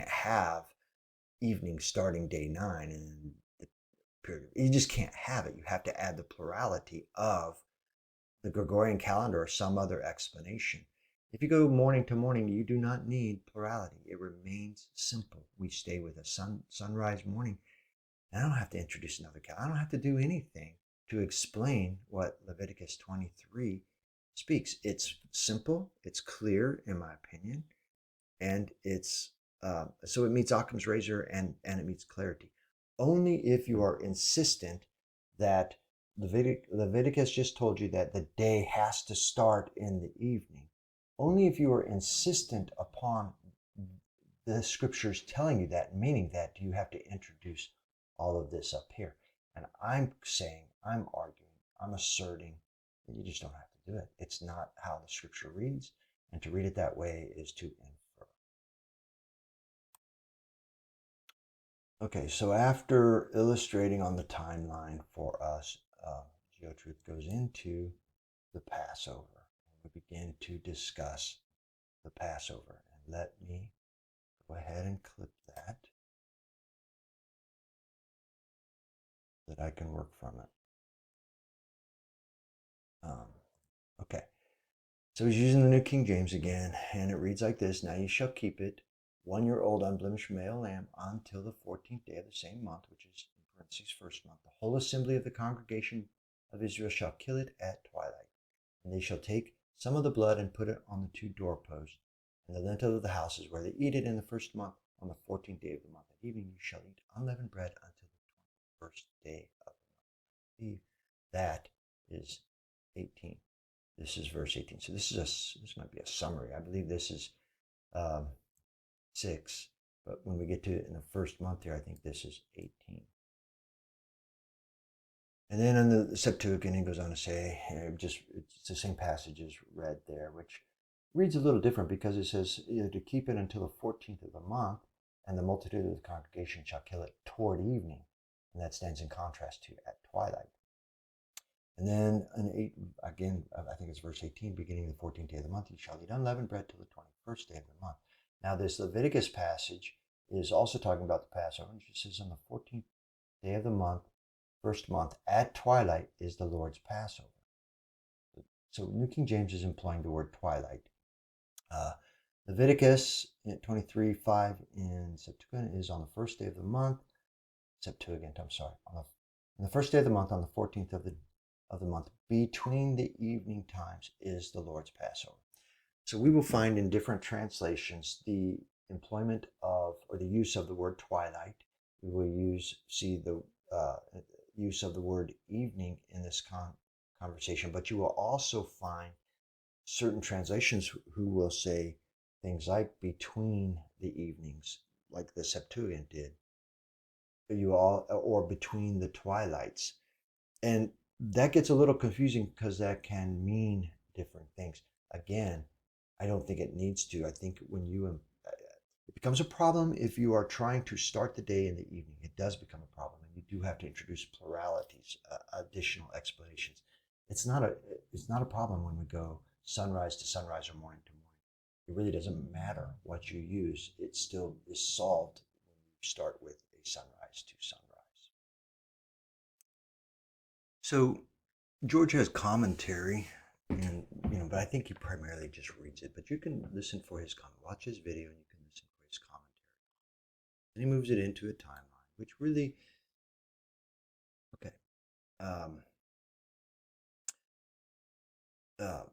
have evening starting day 9 and the period. You just can't have it. You have to add the plurality of the Gregorian calendar or some other explanation. If you go morning to morning, you do not need plurality. It remains simple. We stay with a sunrise morning. And I don't have to introduce another calendar. I don't have to do anything to explain what Leviticus 23 speaks. It's simple. It's clear, in my opinion, and it's so it meets Occam's razor and it meets clarity. Only if you are insistent that Leviticus just told you that the day has to start in the evening. Only if you are insistent upon the scriptures telling you that, meaning that, do you have to introduce all of this up here. And I'm saying, I'm arguing, I'm asserting that you just don't have to do it. It's not how the scripture reads, and to read it that way is to infer. Okay, so after illustrating on the timeline for us, GeoTruth goes into the Passover. We begin to discuss the Passover. And let me go ahead and clip that so that I can work from it. Okay, so he's using the New King James again, and it reads like this. Now you shall keep it 1 year old unblemished male lamb until the 14th day of the same month, which is in parentheses first month. The whole assembly of the congregation of Israel shall kill it at twilight. And they shall take some of the blood and put it on the 2 doorposts and the lintel of the houses where they eat it in the first month. On the 14th day of the month at evening you shall eat unleavened bread until the 21st day of the month. That is 18. This is verse 18. So this might be a summary. I believe this is 6, but when we get to it in the first month here, I think this is 18. And then in the Septuagint, it goes on to say, it's the same passage as read there, which reads a little different because it says to keep it until the 14th of the month, and the multitude of the congregation shall kill it toward evening. And that stands in contrast to at twilight. And then again, I think it's verse 18, beginning the 14th day of the month, you shall eat unleavened bread till the 21st day of the month. Now this Leviticus passage is also talking about the Passover. It says on the 14th day of the month, first month, at twilight is the Lord's Passover. So New King James is employing the word twilight. Leviticus 23:5 in Septuagint is on the first day of the month. On the first day of the month, on the 14th of the month, between the evening times is the Lord's Passover. So we will find in different translations the employment of, or the use of the word twilight. We will see the use of the word evening in this conversation, but you will also find certain translations who will say things like between the evenings, like the Septuagint did, or between the twilights. And that gets a little confusing because that can mean different things. Again, I don't think it needs to. I think it becomes a problem if you are trying to start the day in the evening. It does become a problem, and you do have to introduce pluralities, additional explanations. It's not a problem when we go sunrise to sunrise or morning to morning. It really doesn't matter what you use. It still is solved when you start with a sunrise to sunrise. So George has commentary, and but I think he primarily just reads it. But you can listen for his comment. Watch his video, and you can listen for his commentary. And he moves it into a timeline, which really, okay. Uh,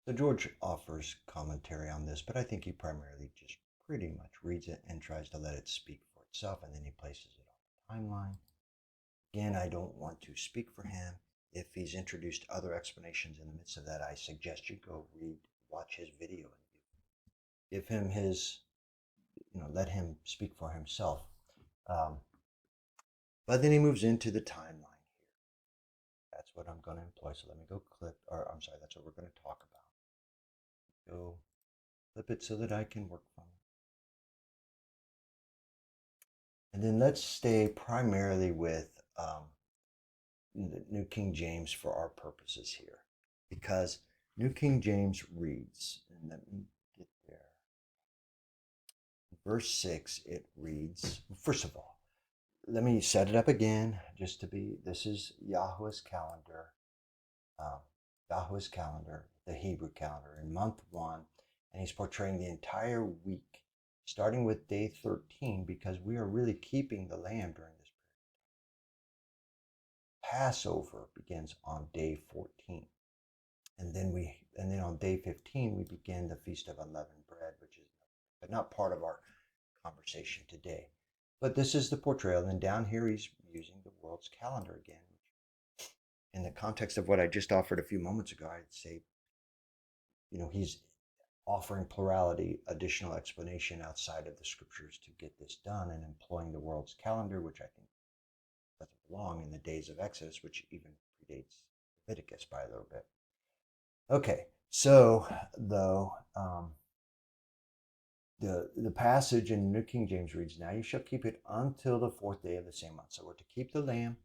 so George offers commentary on this, but I think he primarily just pretty much reads it and tries to let it speak for itself, and then he places it on the timeline. Again, I don't want to speak for him. If he's introduced other explanations in the midst of that, I suggest you go watch his video, and give him his let him speak for himself. But then he moves into the timeline here. That's what I'm going to employ. So let me go clip, or I'm sorry, that's what we're going to talk about. Go flip it so that I can work from it. And then let's stay primarily with the New King James for our purposes here, because New King James reads, and let me get there. Verse 6, it reads, first of all, let me set it up again, just to be, this is Yahweh's calendar, the Hebrew calendar, in month 1, and he's portraying the entire week, starting with day 13, because we are really keeping the lamb during this period. Passover begins on day 14. And then on day 15 we begin the Feast of Unleavened Bread, which is but not part of our conversation today. But this is the portrayal. And down here he's using the world's calendar again. In the context of what I just offered a few moments ago, I'd say, he's offering plurality, additional explanation outside of the scriptures to get this done, and employing the world's calendar, which I think doesn't belong in the days of Exodus, which even predates Leviticus by a little bit. Okay, so though the passage in New King James reads, "Now you shall keep it until the 4th day of the same month." So we're to keep the lamb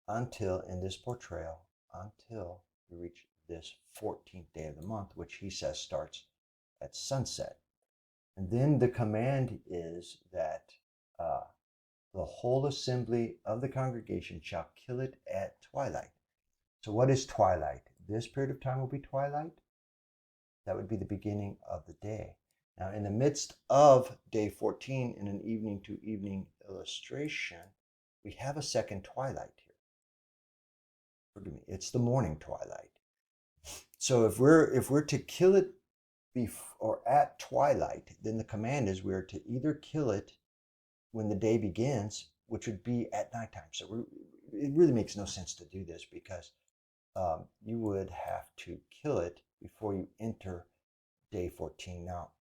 until, in this portrayal, until we reach this 14th day of the month, which he says starts at sunset. And then the command is that the whole assembly of the congregation shall kill it at twilight. So what is twilight? This period of time will be twilight. That would be the beginning of the day. Now, in the midst of day 14, in an evening to evening illustration, we have a second twilight here. Forgive me, it's the morning twilight. So if we're to kill it or at twilight, then the command is we're to either kill it when the day begins, which would be at nighttime. So it really makes no sense to do this, because you would have to kill it before you enter day 14. Now,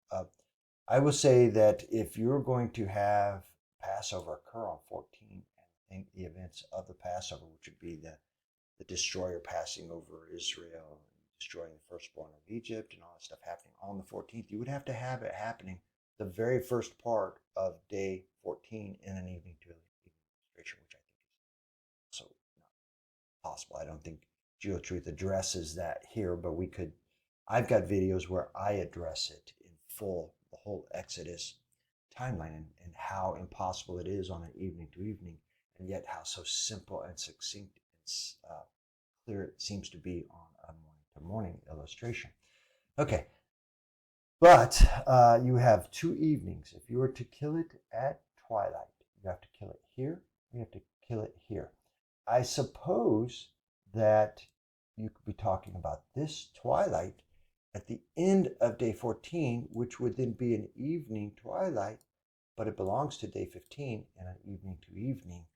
I will say that if you're going to have Passover occur on 14, and the events of the Passover, which would be the destroyer passing over Israel, destroying the firstborn of Egypt, and all that stuff happening on the 14th, you would have to have it happening the very first part of day 14 in an evening to evening illustration, which I think is also not possible. I don't think GeoTruth addresses that here, but I've got videos where I address it in full, the whole Exodus timeline, and how impossible it is on an evening to evening, and yet how so simple and succinct and clear it seems to be on a morning to morning illustration. Okay, but you have 2 evenings. If you were to kill it at twilight, you have to kill it here, you have to kill it here. I suppose that you could be talking about this twilight at the end of day 14, which would then be an evening twilight, but it belongs to day 15 and an evening to evening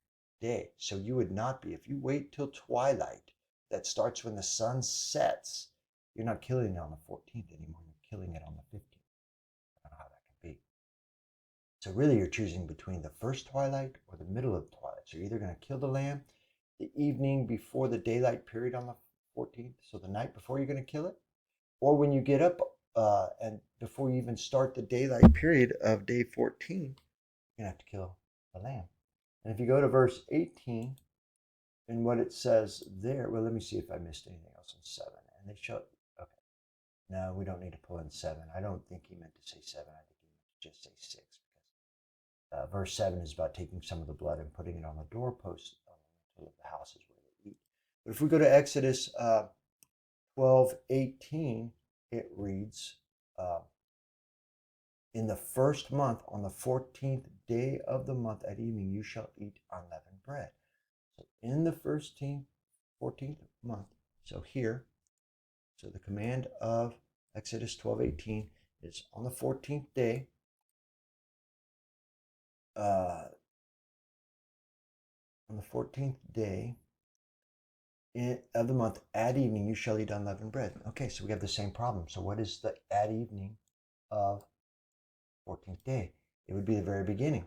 day. So you would not be, if you wait till twilight, that starts when the sun sets, you're not killing it on the 14th anymore, you're killing it on the 15th. I don't know how that can be. So really you're choosing between the first twilight or the middle of the twilight. So you're either going to kill the lamb the evening before the daylight period on the 14th, so the night before you're going to kill it, or when you get up and before you even start the daylight period of day 14, you're going to have to kill the lamb. And if you go to verse 18, and what it says there, well, let me see if I missed anything else in 7. And they shall, okay. No, we don't need to pull in 7. I don't think he meant to say 7. I think he meant to just say 6. Because verse 7 is about taking some of the blood and putting it on the doorpost of the houses where they eat. But if we go to Exodus 12:18, it reads, in the first month, on the 14th day of the month at evening, you shall eat unleavened bread. So in the 14th month, so here, so the command of Exodus 12:18 is on the 14th day, on the 14th day of the month at evening, you shall eat unleavened bread. Okay, so we have the same problem. So what is the at evening of 14th day? It would be the very beginning.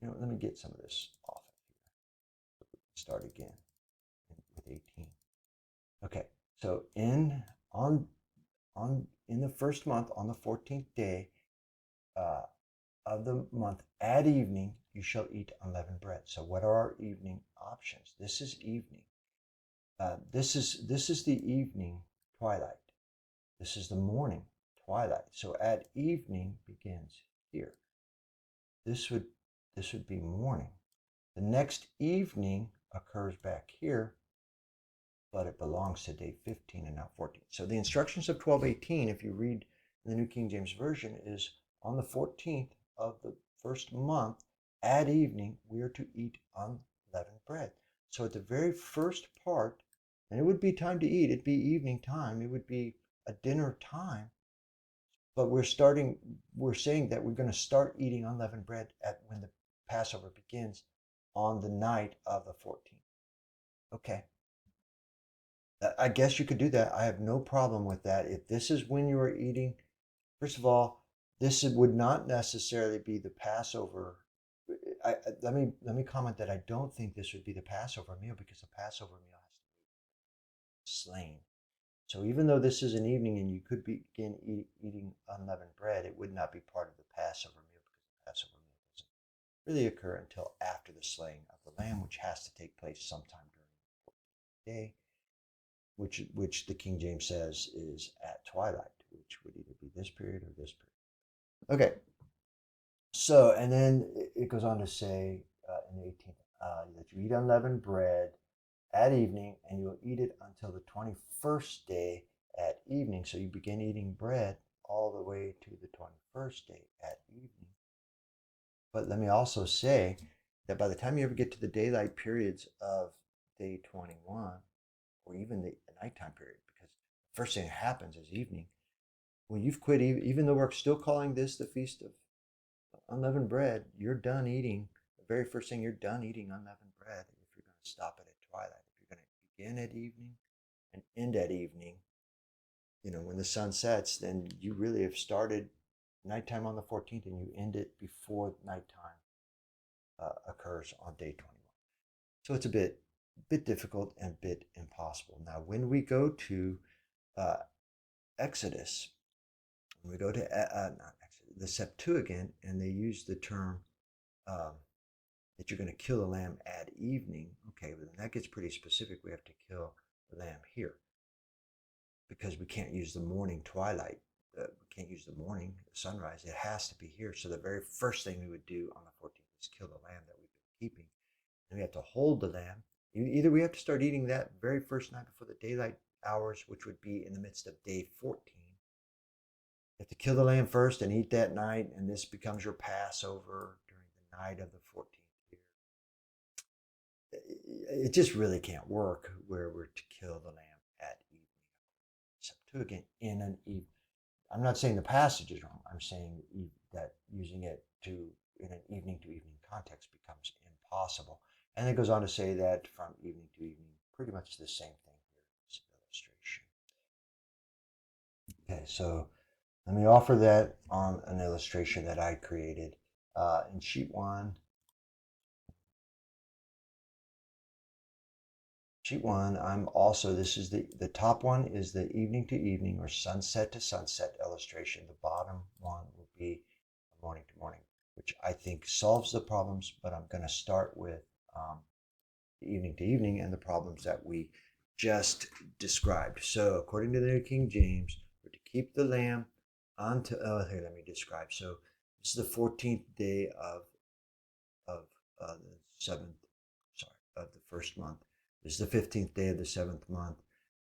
Let me get some of this off of here. Start again with 18. Okay, so in the first month, on the 14th day of the month, at evening, you shall eat unleavened bread. So what are our evening options? This is evening. This is the evening twilight. This is the morning twilight. So at evening begins here. This would be morning. The next evening occurs back here, but it belongs to day 15 and not 14. So the instructions of 12:18, if you read the New King James Version, is on the 14th of the first month at evening, we are to eat unleavened bread. So at the very first part, and it would be time to eat, it'd be evening time, it would be a dinner time, but we're saying that we're going to start eating unleavened bread when the Passover begins on the night of the 14th. Okay. I guess you could do that. I have no problem with that. If this is when you are eating, first of all, this would not necessarily be the Passover. Let me comment that I don't think this would be the Passover meal, because the Passover meal has to be slain. So even though this is an evening and you could begin eating unleavened bread, it would not be part of the Passover meal, because the Passover meal doesn't really occur until after the slaying of the lamb, which has to take place sometime during the day, which the King James says is at twilight, which would either be this period or this period. Okay, so, and then it goes on to say in the 18th, that you eat unleavened bread at evening, and you will eat it until the 21st day at evening. So you begin eating bread all the way to the 21st day at evening. But let me also say that by the time you ever get to the daylight periods of day 21, or even the nighttime period, because the first thing that happens is evening, when you've quit, even though we're still calling this the Feast of Unleavened Bread, you're done eating. The very first thing, you're done eating unleavened bread if you're going to stop it at twilight. If you're going to begin at evening and end at evening, when the sun sets, then you really have started nighttime on the 14th, and you end it before nighttime occurs on day 21. So it's a bit difficult and a bit impossible. Now, when we go to Exodus, when we go to not Exodus, the Septuagint, and they use the term that you're going to kill the lamb at evening, okay, but then that gets pretty specific. We have to kill the lamb here, because we can't use the morning twilight. We can't use the morning sunrise. It has to be here. So the very first thing we would do on the 14th is kill the lamb that we've been keeping. And we have to hold the lamb. Either we have to start eating that very first night before the daylight hours, which would be in the midst of day 14. You have to kill the lamb first and eat that night, and this becomes your Passover during the night of the 14th year. It just really can't work where we're to kill the lamb at evening. Septuagint in an evening. I'm not saying the passage is wrong. I'm saying that using it in an evening to evening context becomes impossible. And it goes on to say that from evening to evening, pretty much the same thing here in this illustration. Okay, so let me offer that on an illustration that I created in sheet one. Sheet one, this is the top one is the evening to evening or sunset to sunset illustration. The bottom one will be morning to morning, which I think solves the problems, but I'm going to start with the evening to evening and the problems that we just described. So according to the New King James, we're to keep the lamb until, here, let me describe. So this is the 14th day of the first month. This is the 15th day of the 7th month,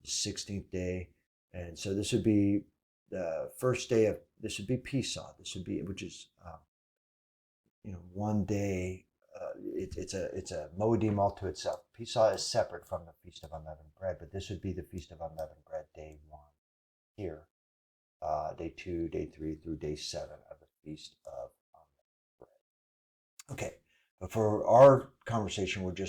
the 16th day. And so this would be the first day of, this would be Pesach. This would be, which is, one day. It's a Moedim all to itself. Pesach is separate from the Feast of Unleavened Bread, but this would be the Feast of Unleavened Bread, day 1 here, day 2, day 3 through day 7 of the Feast of Unleavened Bread. Okay, but for our conversation, we're going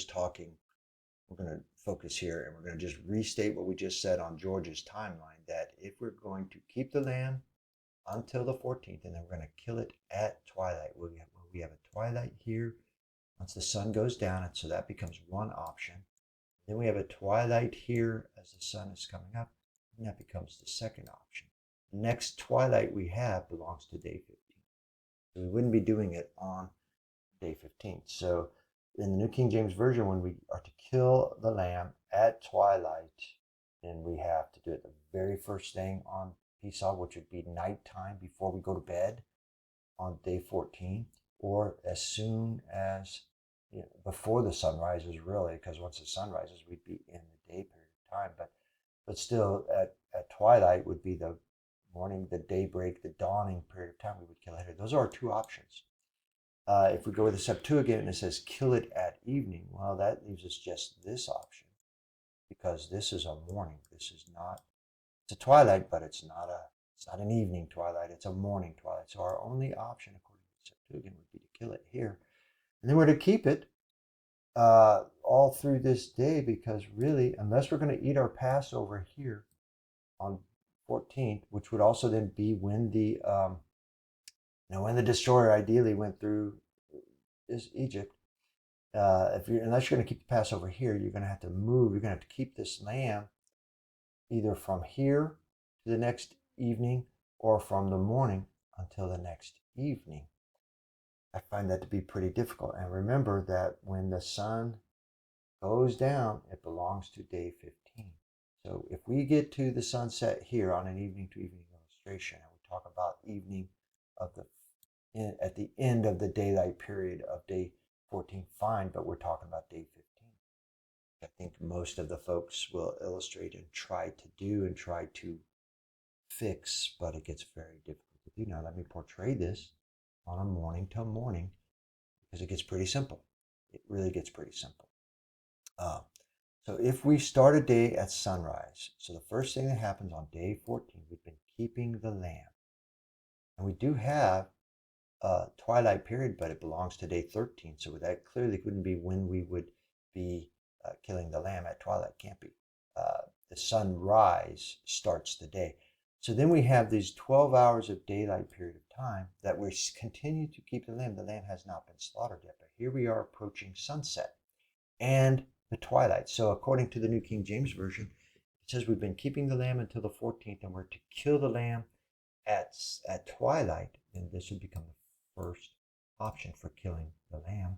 to focus here, and we're going to just restate what we just said on George's timeline, that if we're going to keep the lamb until the 14th, and then we're going to kill it at twilight. We have a twilight here once the sun goes down, and so that becomes one option. Then we have a twilight here as the sun is coming up, and that becomes the second option. The next twilight we have belongs to day 15. So we wouldn't be doing it on day 15. So in the New King James Version, when we are to kill the lamb at twilight, then we have to do it the very first thing on Esau, which would be nighttime before we go to bed on day 14, or as soon as, before the sun rises, really, because once the sun rises, we'd be in the day period of time. But still, at twilight would be the morning, the daybreak, the dawning period of time we would kill it here. Those are our two options. If we go with the Septuagint and it says kill it at evening, well, that leaves us just this option, because this is a morning. This is not, it's a twilight, but it's not an evening twilight. It's a morning twilight. So our only option, according to the Septuagint, would be to kill it here. And then we're to keep it all through this day, because really, unless we're going to eat our Passover here on 14th, which would also then be when the when the destroyer ideally went through Egypt. Unless you're going to keep the Passover here, you're going to have to move. You're going to have to keep this lamb either from here to the next evening or from the morning until the next evening. I find that to be pretty difficult. And remember that when the sun goes down, it belongs to day 15. So if we get to the sunset here on an evening to evening illustration, and we talk about evening of at the end of the daylight period of day 14, fine, but we're talking about day 15. I think most of the folks will illustrate and try to do and try to fix, but it gets very difficult to do. Now let me portray this on a morning to morning, because it gets pretty simple. It really gets pretty simple. So if we start a day at sunrise, so the first thing that happens on day 14, we've been keeping the lamb. And we do have a twilight period, but it belongs to day 13. So that clearly wouldn't be when we would be killing the lamb at twilight. Can't be. The sunrise starts the day. So then we have these 12 hours of daylight period of time that we continue to keep the lamb. The lamb has not been slaughtered yet, but here we are approaching sunset and the twilight. So according to the New King James Version, it says we've been keeping the lamb until the 14th, and we're to kill the lamb at twilight. And this would become the first option for killing the lamb.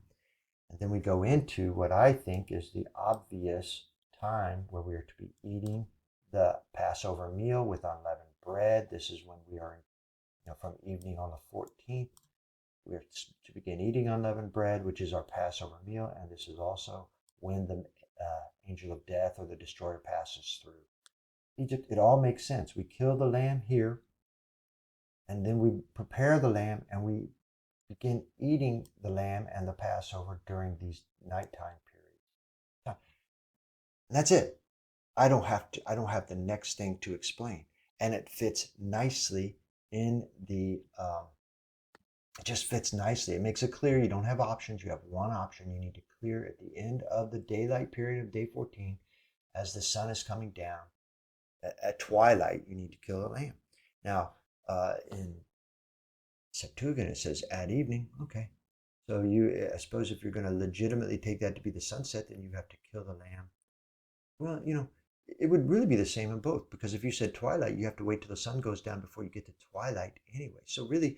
And then we go into what I think is the obvious time where we are to be eating the Passover meal with unleavened bread. This is when we are, from evening on the 14th. We are to begin eating unleavened bread, which is our Passover meal, and this is also when the angel of death or the destroyer passes through Egypt. It all makes sense. We kill the lamb here, and then we prepare the lamb, and we begin eating the lamb and the Passover during these nighttime periods. And that's it. I don't have the next thing to explain, and it fits nicely in the. It just fits nicely. It makes it clear you don't have options. You have one option. You need to clear at the end of the daylight period of day 14, as the sun is coming down. At twilight, you need to kill a lamb. Now, in Septuagint, it says at evening. Okay. So I suppose if you're going to legitimately take that to be the sunset, then you have to kill the lamb. Well, it would really be the same in both, because if you said twilight, you have to wait till the sun goes down before you get to twilight anyway. So really,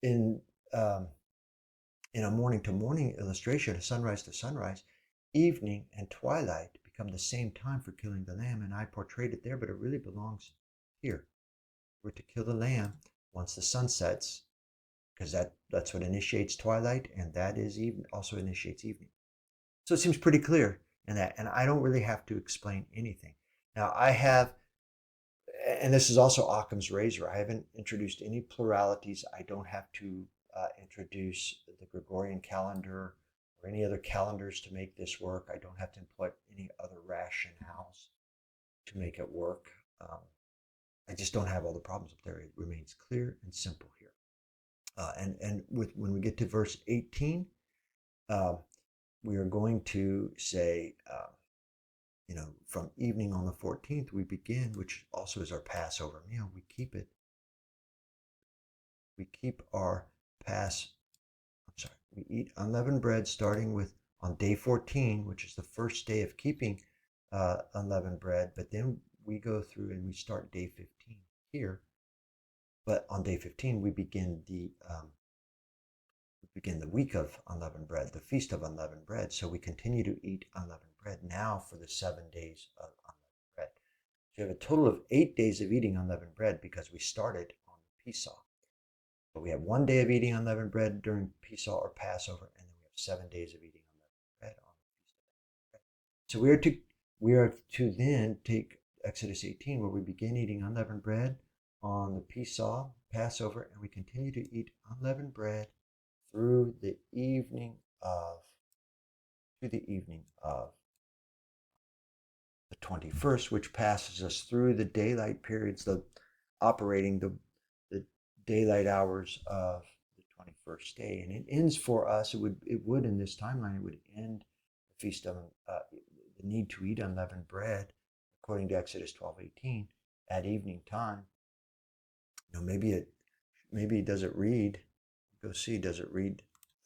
in a morning to morning illustration, a sunrise to sunrise, evening and twilight become the same time for killing the lamb, and I portrayed it there, but it really belongs here. We're to kill the lamb once the sun sets, because that's what initiates twilight, and that is also initiates evening. So it seems pretty clear in that, and I don't really have to explain anything. Now I have, and this is also Occam's razor, I haven't introduced any pluralities. I don't have to introduce the Gregorian calendar or any other calendars to make this work. I don't have to employ any other rationales to make it work. I just don't have all the problems up there. It remains clear and simple here. When we get to verse 18, we are going to say, from evening on the 14th, we begin, which also is our Passover meal. We keep it we keep our we eat unleavened bread starting with on day 14, which is the first day of keeping unleavened bread, but then we go through and we start day 15 here. But on day 15, we begin the week of unleavened bread, the feast of unleavened bread. So we continue to eat unleavened bread now for the 7 days of unleavened bread. So you have a total of 8 days of eating unleavened bread because we started on Pesach. But we have 1 day of eating unleavened bread during Pesach or Passover, and then we have 7 days of eating unleavened bread on the feast of unleavened bread. So we are to then take Exodus 18, where we begin eating unleavened bread on the Pesach, Passover, and we continue to eat unleavened bread through the evening of the 21st, which passes us through the daylight periods, the daylight hours of the 21st day, and it ends for us. It would in this timeline. It would end the feast of the need to eat unleavened bread, according to Exodus 12:18, at evening time. Maybe does it read? Go see. Does it read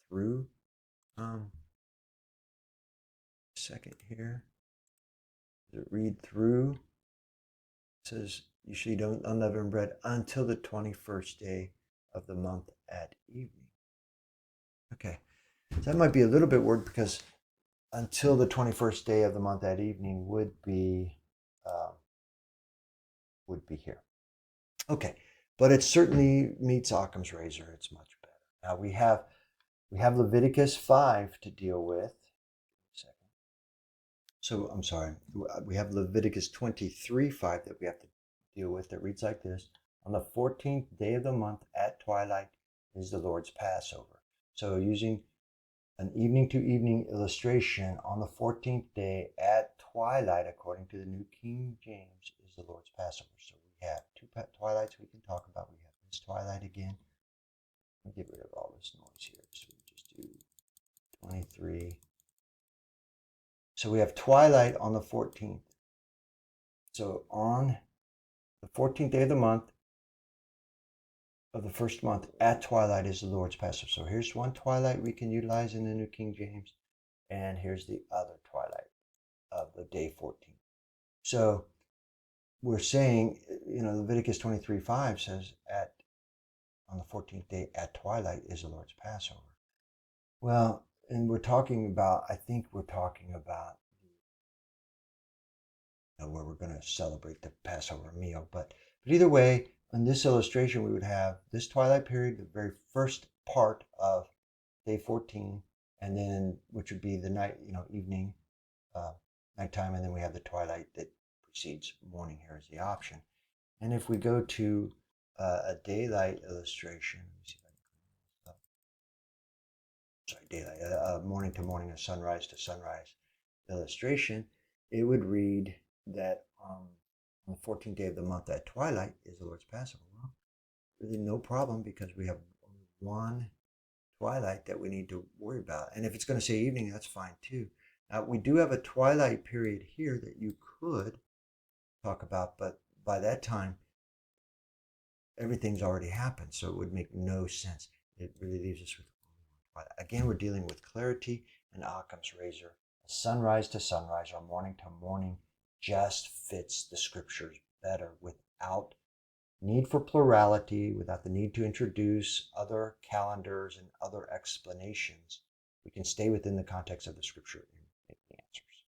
through? Second here. Does it read through? It says you should eat unleavened bread until the 21st day of the month at evening. Okay, so that might be a little bit weird because until the 21st day of the month at evening would be here. Okay, but it certainly meets Occam's razor. It's much better. Now we have Leviticus 5 to deal with. So I'm sorry, we have Leviticus 23:5 that we have to deal with that reads like this. On the 14th day of the month at twilight is the Lord's Passover. So using an evening to evening illustration, on the 14th day at twilight, according to the New King James, is the Lord's Passover. So we have 2 twilights we can talk about. We have this twilight again. Let me get rid of all this noise here. So we just do 23. So we have twilight on the 14th. So on the 14th day of the month, of the first month, at twilight is the Lord's Passover. So here's one twilight we can utilize in the New King James, and here's the other twilight of the day 14. So we're saying, Leviticus 23:5 says on the 14th day at twilight is the Lord's Passover. Well, and I think we're talking about where we're going to celebrate the Passover meal. But either way, in this illustration, we would have this twilight period, the very first part of day 14, and then which would be the night, evening, nighttime, and then we have the twilight that precedes morning here as the option. And if we go to a daylight illustration, let me see if I can daylight, morning to morning, a sunrise to sunrise illustration, it would read that on the 14th day of the month at twilight is the Lord's Passover. Well, really no problem because we have only one twilight that we need to worry about. And if it's going to say evening, that's fine too. Now, we do have a twilight period here that you could talk about, but by that time, everything's already happened, so it would make no sense. It really leaves us with only one twilight. Again, we're dealing with clarity and Occam's razor. Sunrise to sunrise or morning to morning just fits the scriptures better without need for plurality, without the need to introduce other calendars and other explanations. We can stay within the context of the scripture and make the answers.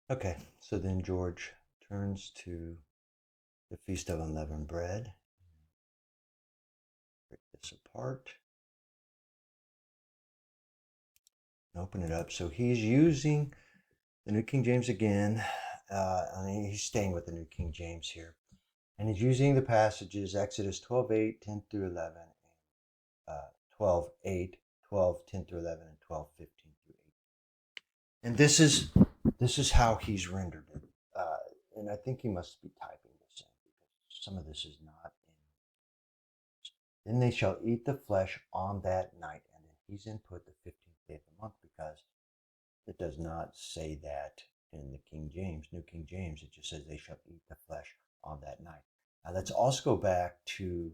Okay, so then George turns to the Feast of Unleavened Bread. Break this apart. Open it up. So he's using the New King James again. And he's staying with the New King James here. And he's using the passages Exodus 12:8, 10 through 11, and 12:8, 12, 10 through 11, and 12, 15 through 8. And this is how he's rendered it. And I think he must be typing this in because some of this is not in. Then they shall eat the flesh on that night. And then he's input the 15th day of the month because it does not say that in the King James, New King James. It just says they shall eat the flesh on that night. Now let's also go back to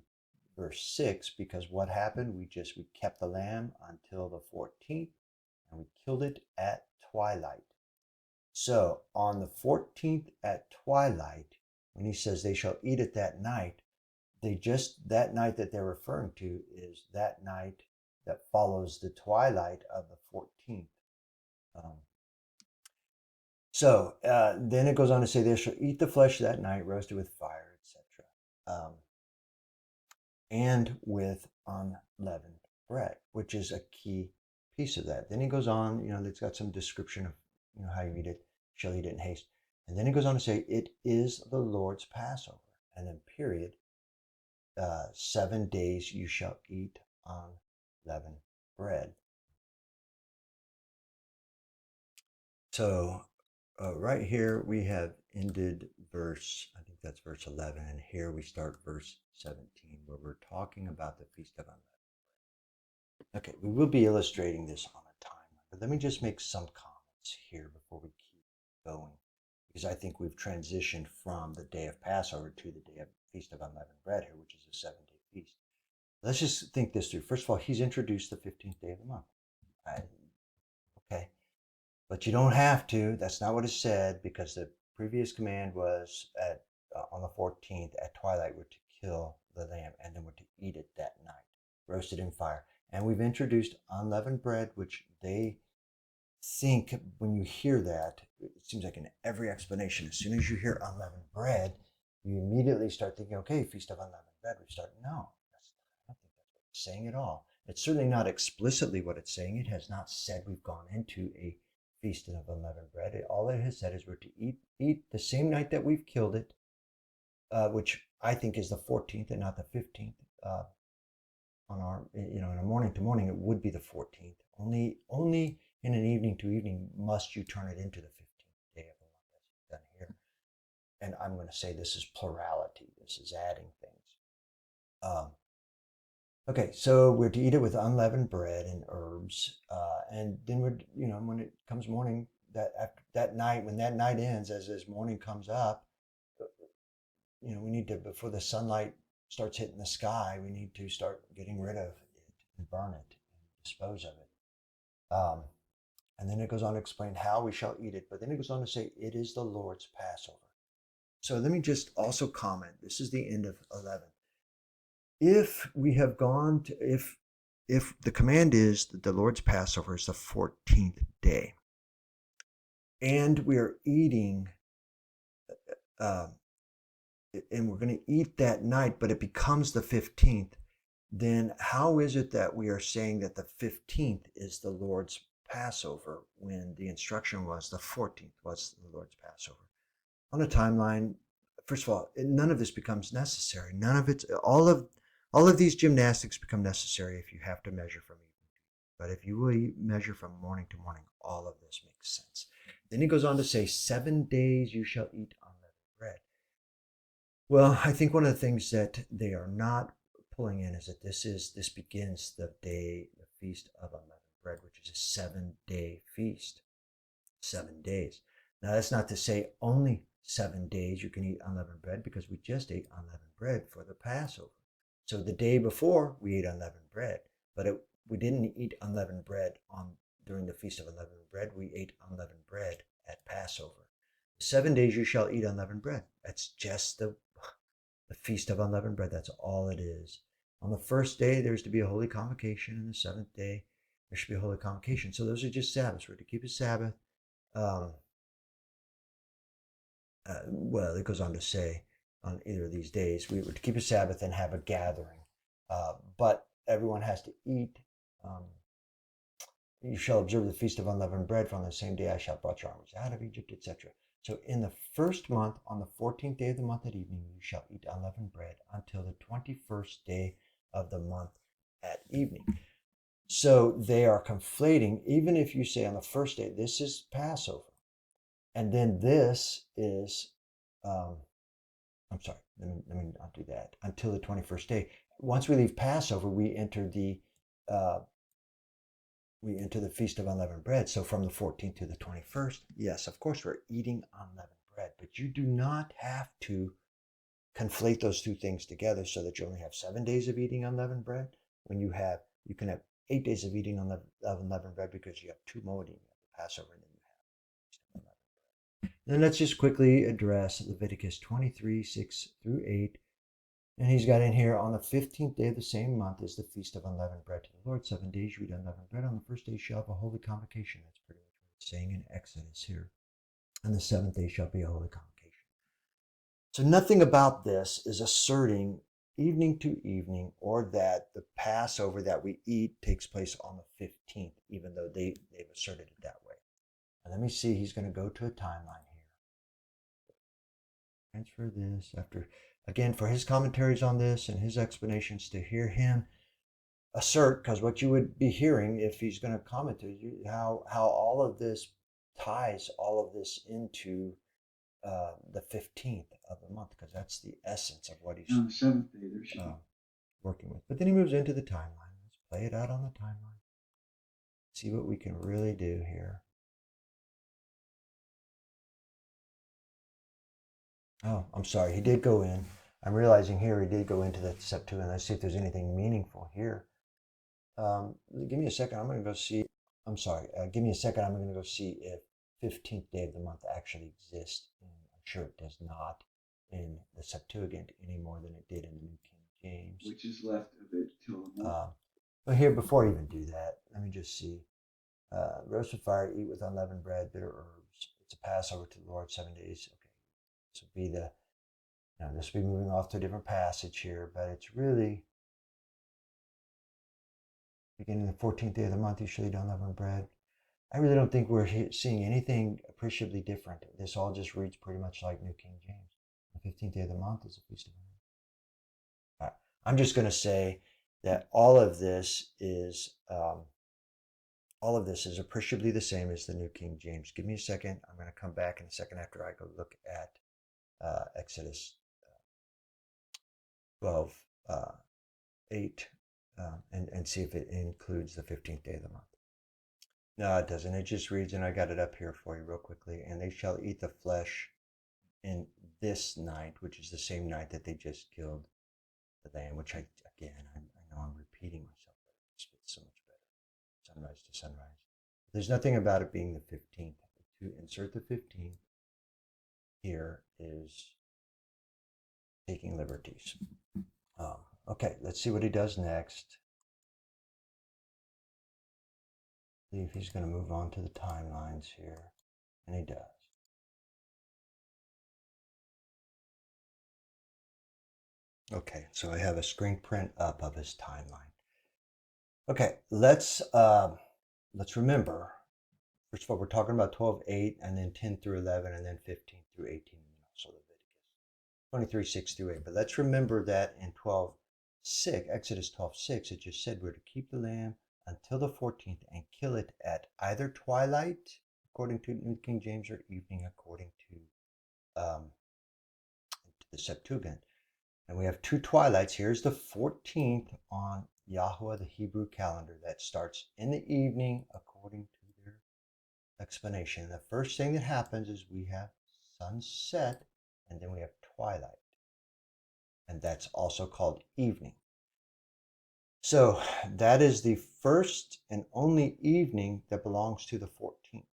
verse 6, because what happened? We kept the lamb until the 14th, and we killed it at twilight. So on the 14th at twilight, when he says they shall eat it that night, that night that they're referring to is that night that follows the twilight of the 14th. Then it goes on to say, they shall eat the flesh that night, roasted with fire, etc., and with unleavened bread, which is a key piece of that. Then he goes on, it's got some description of how you eat it. Shall eat it in haste. And then he goes on to say, it is the Lord's Passover. And then period, 7 days you shall eat unleavened bread. So right here we have ended I think that's verse 11, and here we start verse 17, where we're talking about the Feast of Unleavened Bread. Okay, we will be illustrating this on a timeline, but let me just make some comments here before we keep going, because I think we've transitioned from the day of Passover to the day of Feast of Unleavened Bread here, which is a 7-day feast. Let's just think this through. First of all, he's introduced the 15th day of the month. Okay. But you don't have to. That's not what is said, because the previous command was on the 14th at twilight we're to kill the lamb, and then we're to eat it that night, roasted in fire. And we've introduced unleavened bread, which they think when you hear that, it seems like in every explanation, as soon as you hear unleavened bread, you immediately start thinking, okay, Feast of Unleavened Bread. We start, no, I don't think that's what it's saying at all. It's certainly not explicitly what it's saying. It has not said we've gone into a Feast of Unleavened Bread. All it has said is we're to eat the same night that we've killed it, which I think is the 14th and not the 15th. On our, in a morning to morning, it would be the 14th. Only in an evening to evening must you turn it into the 15th day of the month, as done here. And I'm going to say this is plurality. This is adding things. Okay, so we're to eat it with unleavened bread and herbs, and then when it comes morning, that night, when that night ends, as morning comes up, we need to, before the sunlight starts hitting the sky, we need to start getting rid of it and burn it and dispose of it. And then it goes on to explain how we shall eat it, but then it goes on to say it is the Lord's Passover. So let me just also comment. This is the end of 11. If we have gone to, if the command is that the Lord's Passover is the 14th day, and we are eating, and we're going to eat that night, but it becomes the 15th, then how is it that we are saying that the 15th is the Lord's Passover when the instruction was the 14th was the Lord's Passover? On a timeline, first of all, none of this becomes necessary. None of it, all of these gymnastics become necessary if you have to measure from evening to evening. But if you will measure from morning to morning, all of this makes sense. Then he goes on to say, 7 days you shall eat unleavened bread. Well, I think one of the things that they are not pulling in is that this begins the Feast of Unleavened Bread, which is a 7-day feast. 7 days. Now, that's not to say only 7 days you can eat unleavened bread, because we just ate unleavened bread for the Passover. So the day before we ate unleavened bread, but we didn't eat unleavened bread during the Feast of Unleavened Bread. We ate unleavened bread at Passover. 7 days you shall eat unleavened bread. That's just the Feast of Unleavened Bread. That's all it is. On the first day, there's to be a holy convocation, and the 7th day, there should be a holy convocation. So those are just Sabbaths. We're to keep a Sabbath. Well, it goes on to say on either of these days, we were to keep a Sabbath and have a gathering. But everyone has to eat. You shall observe the Feast of Unleavened Bread, for on the same day I shall have brought your armies out of Egypt, etc. So in the first month, on the 14th day of the month at evening, you shall eat unleavened bread until the 21st day of the month at evening. So they are conflating, even if you say on the first day, this is Passover. And then this is, I'm sorry, let me not do that. Until the 21st day. Once we leave Passover, we enter the Feast of Unleavened Bread. So from the 14th to the 21st, yes, of course, we're eating unleavened bread, but you do not have to conflate those two things together so that you only have 7 days of eating unleavened bread, when you can have 8 days of eating unleavened bread because you have two moedim, you have the Passover and then you have unleavened bread. And then let's just quickly address Leviticus 23, 6 through 8. And he's got in here, on the 15th day of the same month is the feast of unleavened bread to the Lord. 7 days you eat unleavened bread. On the first day you shall have a holy convocation. That's pretty much what it's saying in Exodus here. And the 7th day shall be a holy convocation. So nothing about this is asserting evening to evening, or that the Passover that we eat takes place on the 15th, even though they've asserted it that way. And let me see, he's going to go to a timeline here. Transfer this after, again, for his commentaries on this and his explanations, to hear him assert, because what you would be hearing if he's going to comment to you, how all of this ties all of this into the 15th of the month, because that's the essence of what he's on the 7th day there should be working with. But then he moves into the timeline. Let's play it out on the timeline. See what we can really do here. Oh, I'm sorry. He did go in. I'm realizing here he did go into the Septuagint. Let's see if there's anything meaningful here. Give me a second. I'm going to go see. I'm sorry. Give me a second. I'm going to go see if 15th day of the month actually exists. And I'm sure it does not in the Septuagint any more than it did in the New King James. which is left of it till the month. But here, before I even do that, let me just see. Roast with fire, eat with unleavened bread, bitter herbs. It's a Passover to the Lord, 7 days. Okay, this would be the. Now this will be moving off to a different passage here, but it's really beginning the 14th day of the month. You shall eat unleavened bread. I really don't think we're seeing anything appreciably different. This all just reads pretty much like New King James. The 15th day of the month is a feast of unleavened. I'm just going to say that all of this is appreciably the same as the New King James. Give me a second. I'm going to come back in a second after I go look at Exodus 12, 8, and see if it includes the 15th day of the month. No, it doesn't. It just reads, and I got it up here for you real quickly. And they shall eat the flesh in this night, which is the same night that they just killed the lamb, which I know I'm repeating myself, but it fits so much better. Sunrise to sunrise. There's nothing about it being the 15th. To insert the 15th here is taking liberties. Okay, let's see what he does next. See if he's going to move on to the timelines here. And he does. Okay, so I have a screen print up of his timeline. Okay, let's remember. First of all, we're talking about 12:8, and then 10 through 11, and then 15 through 18, and also Leviticus 23, 6 through 8. But let's remember that in 12:6, Exodus 12:6, it just said we're to keep the lamb until the 14th and kill it at either twilight, according to New King James, or evening, according to the Septuagint. And we have two twilights. Here's the 14th on Yahweh, the Hebrew calendar, that starts in the evening according to their explanation. The first thing that happens is we have sunset, and then we have twilight. And that's also called evening. So that is the first and only evening that belongs to the 14th.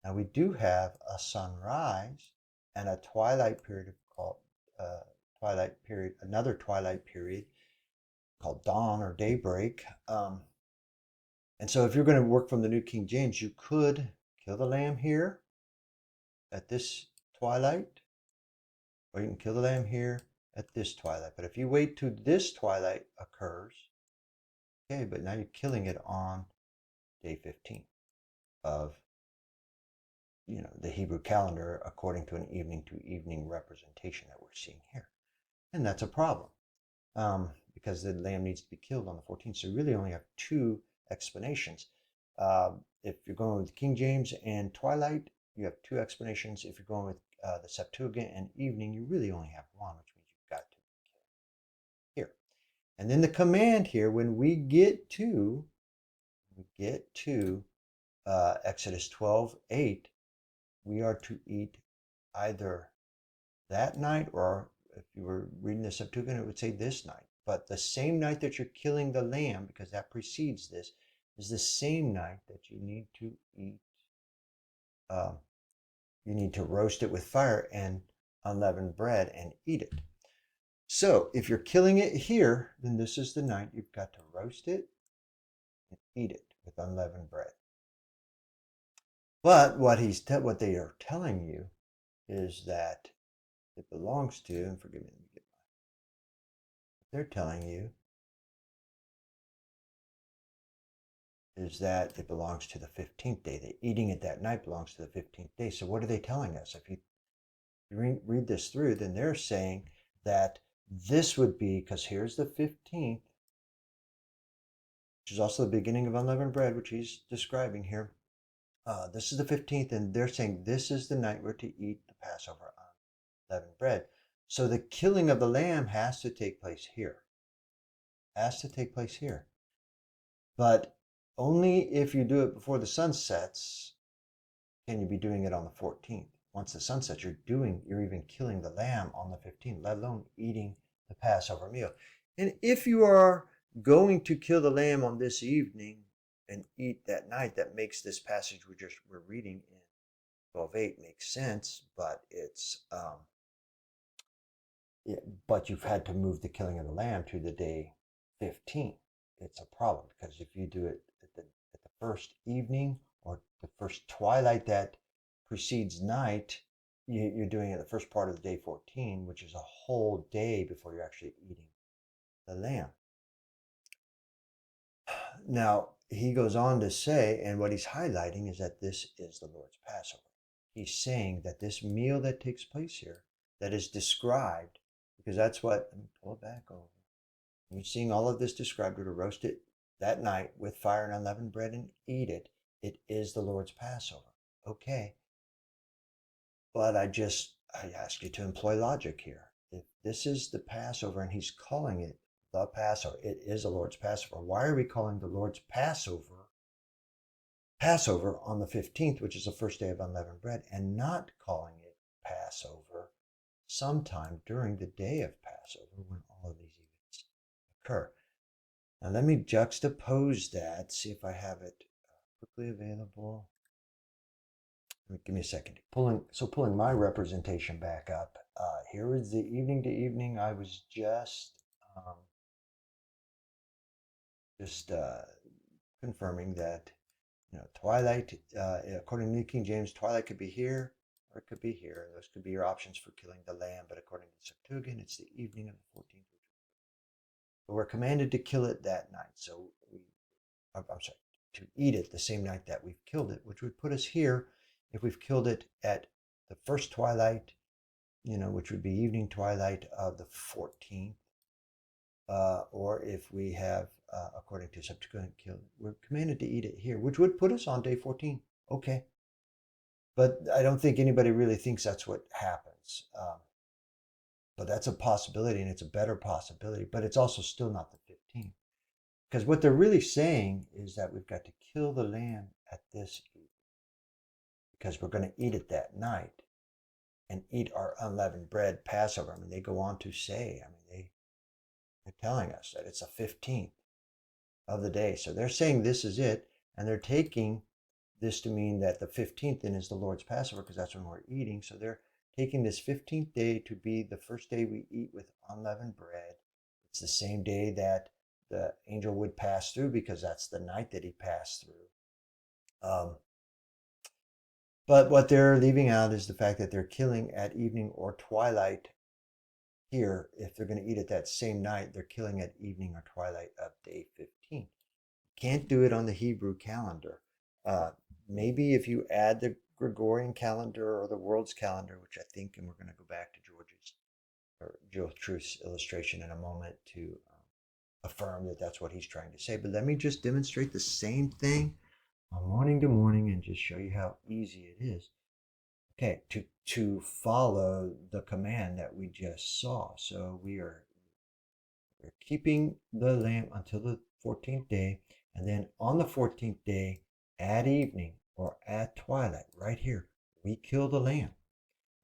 Now we do have a sunrise and a twilight period called another twilight period called dawn or daybreak. And so if you're going to work from the New King James, you could kill the lamb here at this twilight, or you can kill the lamb here at this twilight. But if you wait till this twilight occurs, okay, but now you're killing it on day 15 of the Hebrew calendar according to an evening to evening representation that we're seeing here. And that's a problem because the lamb needs to be killed on the 14th. So you really only have two explanations. If you're going with King James and twilight, you have two explanations. If you're going with the Septuagint and evening, you really only have one, which means you've got to kill here. And then the command here, when we get to Exodus 12:8, we are to eat either that night or if you were reading the Septuagint, it would say this night. But the same night that you're killing the lamb, because that precedes this, is the same night that you need to eat. You need to roast it with fire and unleavened bread and eat it. So if you're killing it here, then this is the night you've got to roast it and eat it with unleavened bread. But what they are telling you is that it belongs to, and forgive me, they're telling you is that it belongs to the 15th day. The eating it that night belongs to the 15th day. So what are they telling us? If you read this through, then they're saying that this would be, because here's the 15th, which is also the beginning of unleavened bread, which he's describing here. This is the 15th, and they're saying this is the night we're to eat the Passover unleavened bread. So the killing of the lamb has to take place here. Has to take place here. But only if you do it before the sun sets can you be doing it on the 14th. Once the sun sets, you're even killing the lamb on the 15th, let alone eating the Passover meal. And if you are going to kill the lamb on this evening and eat that night, that makes this passage we're reading in 12:8 makes sense, but but you've had to move the killing of the lamb to the day 15. It's a problem because if you do it at the first evening or the first twilight that precedes night, you're doing it the first part of the day 14, which is a whole day before you're actually eating the lamb. Now, he goes on to say, and what he's highlighting is that this is the Lord's Passover. He's saying that this meal that takes place here, that is described, because that's what, let me pull it back over. You're seeing all of this described, to roast it that night with fire and unleavened bread and eat it. It is the Lord's Passover. Okay. But I ask you to employ logic here. If this is the Passover and he's calling it the Passover, it is the Lord's Passover. Why are we calling the Lord's Passover on the 15th, which is the first day of unleavened bread, and not calling it Passover sometime during the day of Passover when all of these events occur? Now let me juxtapose that, see if I have it quickly available. Give me a second. Pulling my representation back up. Here is the evening to evening. I was just confirming that, twilight, according to the King James, twilight could be here or it could be here. Those could be your options for killing the lamb. But according to the Septuagint, it's the evening of the 14th. But we're commanded to kill it that night. So I'm sorry, to eat it the same night that we've killed it, which would put us here if we've killed it at the first twilight, which would be evening twilight of the 14th, or if we have, according to Septuagint, killed, we're commanded to eat it here, which would put us on day 14. Okay. But I don't think anybody really thinks that's what happens. But that's a possibility, and it's a better possibility, but it's also still not the 15th. Because what they're really saying is that we've got to kill the lamb at this evening, because we're going to eat it that night and eat our unleavened bread Passover. I mean, they go on to say, they're telling us that it's the 15th of the day. So they're saying this is it, and they're taking this to mean that the 15th then is the Lord's Passover, because that's when we're eating. So they're taking this 15th day to be the first day we eat with unleavened bread. It's the same day that the angel would pass through, because that's the night that he passed through. But what they're leaving out is the fact that they're killing at evening or twilight here. If they're going to eat it that same night, they're killing at evening or twilight of day 15. Can't do it on the Hebrew calendar. Maybe if you add the Gregorian calendar or the world's calendar, which I think, and we're going to go back to GeoTruth's illustration in a moment to affirm that that's what he's trying to say. But let me just demonstrate the same thing on morning to morning and just show you how easy it is. Okay, to follow the command that we just saw. So we're keeping the lamb until the 14th day, and then on the 14th day at evening or at twilight, right here, we kill the lamb.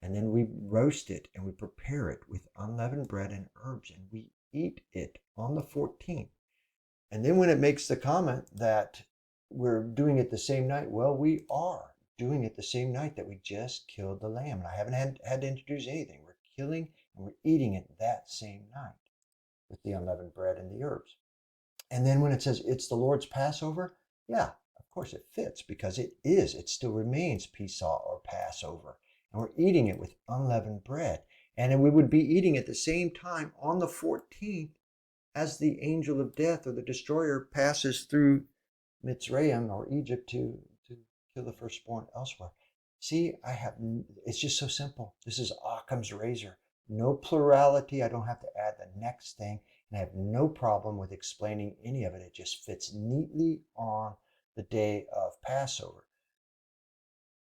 And then we roast it and we prepare it with unleavened bread and herbs, and we eat it on the 14th. And then when it makes the comment that we're doing it the same night, well, we are doing it the same night that we just killed the lamb. And I haven't had to introduce anything. We're killing and we're eating it that same night with the unleavened bread and the herbs. And then when it says it's the Lord's Passover, yeah, of course it fits because it is. It still remains Pesach or Passover. And we're eating it with unleavened bread. And we would be eating at the same time on the 14th as the angel of death or the destroyer passes through Mitzrayim or Egypt to kill the firstborn elsewhere. See, it's just so simple. This is Occam's razor. No plurality. I don't have to add the next thing. And I have no problem with explaining any of it. It just fits neatly on the day of Passover.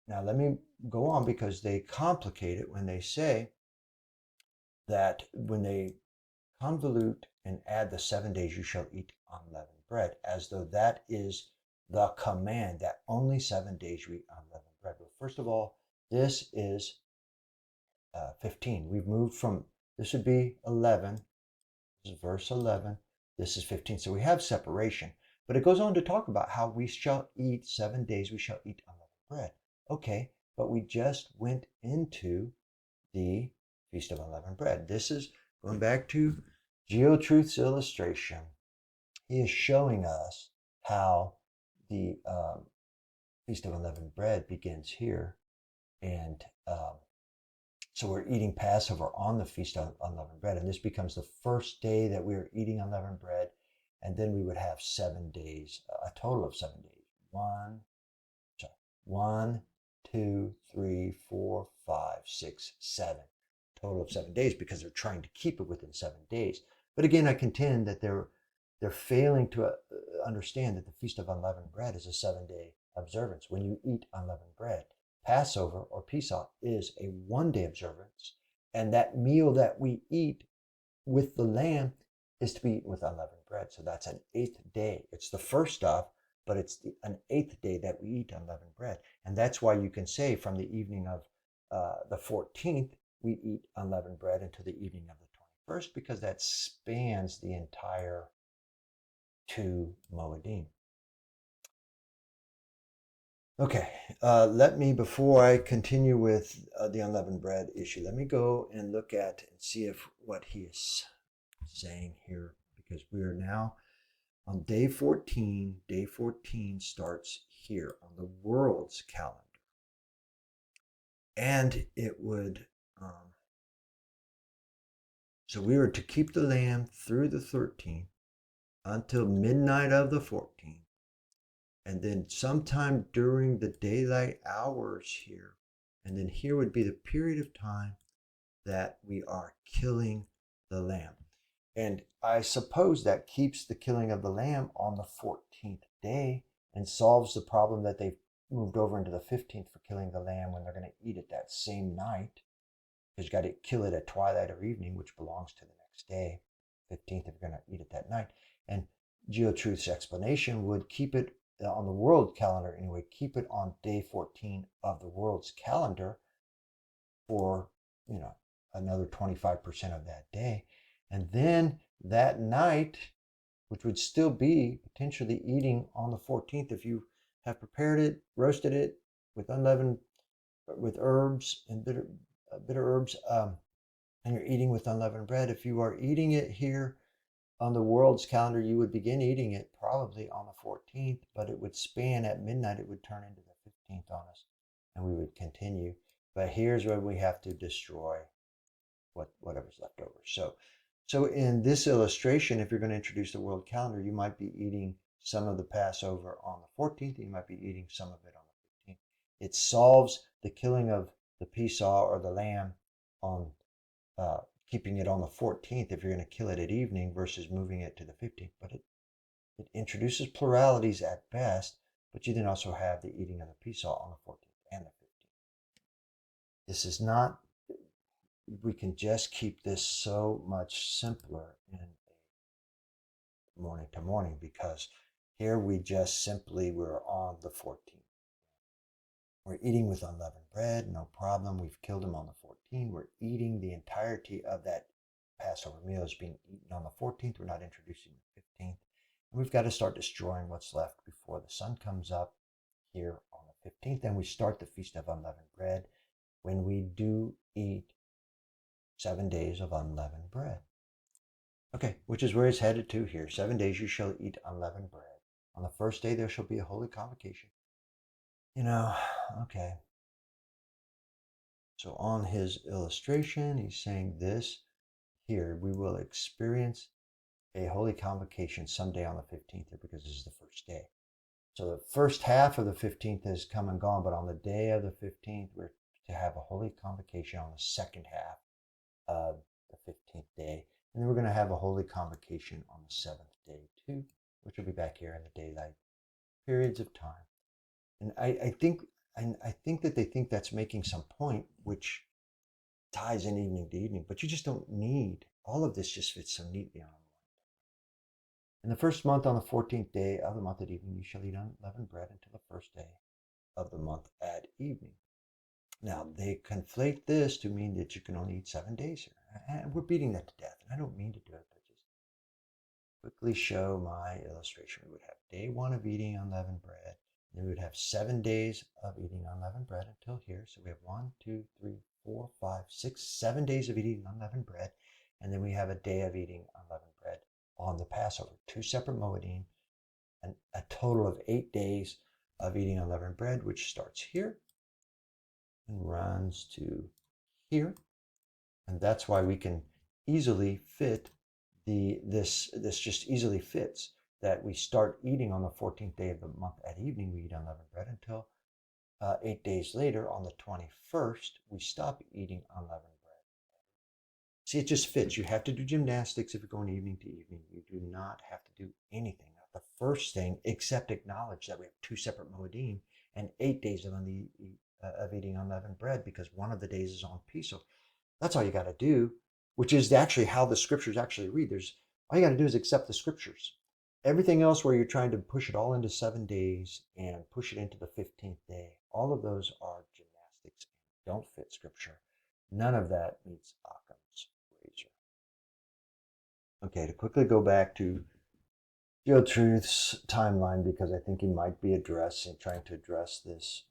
Now, let me go on because they complicate it when they say that when they convolute and add the 7 days you shall eat unleavened bread, as though that is the command that only 7 days you eat unleavened bread. Well, first of all, this is 15. We've moved from, this would be 11, this is verse 11, this is 15. So we have separation. But it goes on to talk about how we shall eat 7 days, we shall eat unleavened bread. Okay, but we just went into the Feast of Unleavened Bread. This is going back to GeoTruth's illustration. He is showing us how the Feast of Unleavened Bread begins here. And so we're eating Passover on the Feast of Unleavened Bread. And this becomes the first day that we are eating unleavened bread. And then we would have 7 days, a total of 7 days. One, 2, 3, 4, 5, 6, 7. Total of 7 days because they're trying to keep it within 7 days. But again, I contend that they're failing to understand that the Feast of Unleavened Bread is a 7-day observance. When you eat unleavened bread, Passover or Pesach is a 1-day observance, and that meal that we eat with the lamb is to be eaten with unleavened bread. So that's an 8th day. It's the first of, but it's an 8th day that we eat unleavened bread. And that's why you can say from the evening of the 14th, we eat unleavened bread until the evening of the 21st, because that spans the entire 2 Moedim. Okay, let me, before I continue with the unleavened bread issue, let me go and look at and see if what he is saying here, because we are now on day 14. Day 14 starts here on the world's calendar. And it would, so we were to keep the lamb through the 13th until midnight of the 14th. And then sometime during the daylight hours here. And then here would be the period of time that we are killing the lamb. And I suppose that keeps the killing of the lamb on the 14th day and solves the problem that they've moved over into the 15th for killing the lamb when they're going to eat it that same night. Because you got to kill it at twilight or evening, which belongs to the next day, 15th, if you're going to eat it that night. And GeoTruth's explanation would keep it on the world calendar anyway, keep it on day 14 of the world's calendar for, another 25% of that day. And then that night, which would still be potentially eating on the 14th, if you have prepared it, roasted it with unleavened, with herbs and bitter herbs, and you're eating with unleavened bread. If you are eating it here on the world's calendar, you would begin eating it probably on the 14th, but it would span at midnight. It would turn into the 15th on us, and we would continue. But here's where we have to destroy whatever's left over. So in this illustration, if you're going to introduce the world calendar, you might be eating some of the Passover on the 14th. You might be eating some of it on the 15th. It solves the killing of the Pesach or the lamb on keeping it on the 14th if you're going to kill it at evening versus moving it to the 15th. But it introduces pluralities at best, but you then also have the eating of the Pesach on the 14th and the 15th. This is not, we can just keep this so much simpler in morning to morning, because here we just simply, we're on the 14th. We're eating with unleavened bread, no problem. We've killed him on the 14th. We're eating the entirety of that Passover meal is being eaten on the 14th. We're not introducing the 15th. And we've got to start destroying what's left before the sun comes up here on the 15th. And we start the Feast of Unleavened Bread when we do eat 7 days of unleavened bread. Okay, which is where it's headed to here. 7 days you shall eat unleavened bread. On the first day there shall be a holy convocation. Okay. So on his illustration, he's saying this here, we will experience a holy convocation someday on the 15th here because this is the first day. So the first half of the 15th has come and gone, but on the day of the 15th, we're to have a holy convocation on the second half of the 15th day. And then we're going to have a holy convocation on the 7th day too, which will be back here in the daylight periods of time. And I think that they think that's making some point, which ties in evening to evening, but you just don't need all of this. Just fits so neatly on one. In the first month, on the 14th day of the month at evening, you shall eat unleavened bread until the first day of the month at evening. Now, they conflate this to mean that you can only eat 7 days here. And we're beating that to death. And I don't mean to do it, but just quickly show my illustration. We would have day 1 of eating unleavened bread. Then we would have 7 days of eating unleavened bread until here. So we have 1, 2, 3, 4, 5, 6, 7 days of eating unleavened bread. And then we have a day of eating unleavened bread on the Passover. 2 separate moedim, and a total of 8 days of eating unleavened bread, which starts here and runs to here. And that's why we can easily fit this just easily fits that we start eating on the 14th day of the month at evening. We eat unleavened bread until 8 days later, on the 21st, we stop eating unleavened bread. See, it just fits. You have to do gymnastics if you're going evening to evening. You do not have to do anything. The first thing, except acknowledge that we have 2 separate moedim and 8 days of eating unleavened bread, because one of the days is on peace. So that's all you got to do, which is actually how the scriptures actually read. All you got to do is accept the scriptures. Everything else where you're trying to push it all into 7 days and push it into the 15th day, all of those are gymnastics and don't fit scripture. None of that meets Occam's razor. Okay, to quickly go back to GeoTruth's timeline, because I think he might be trying to address this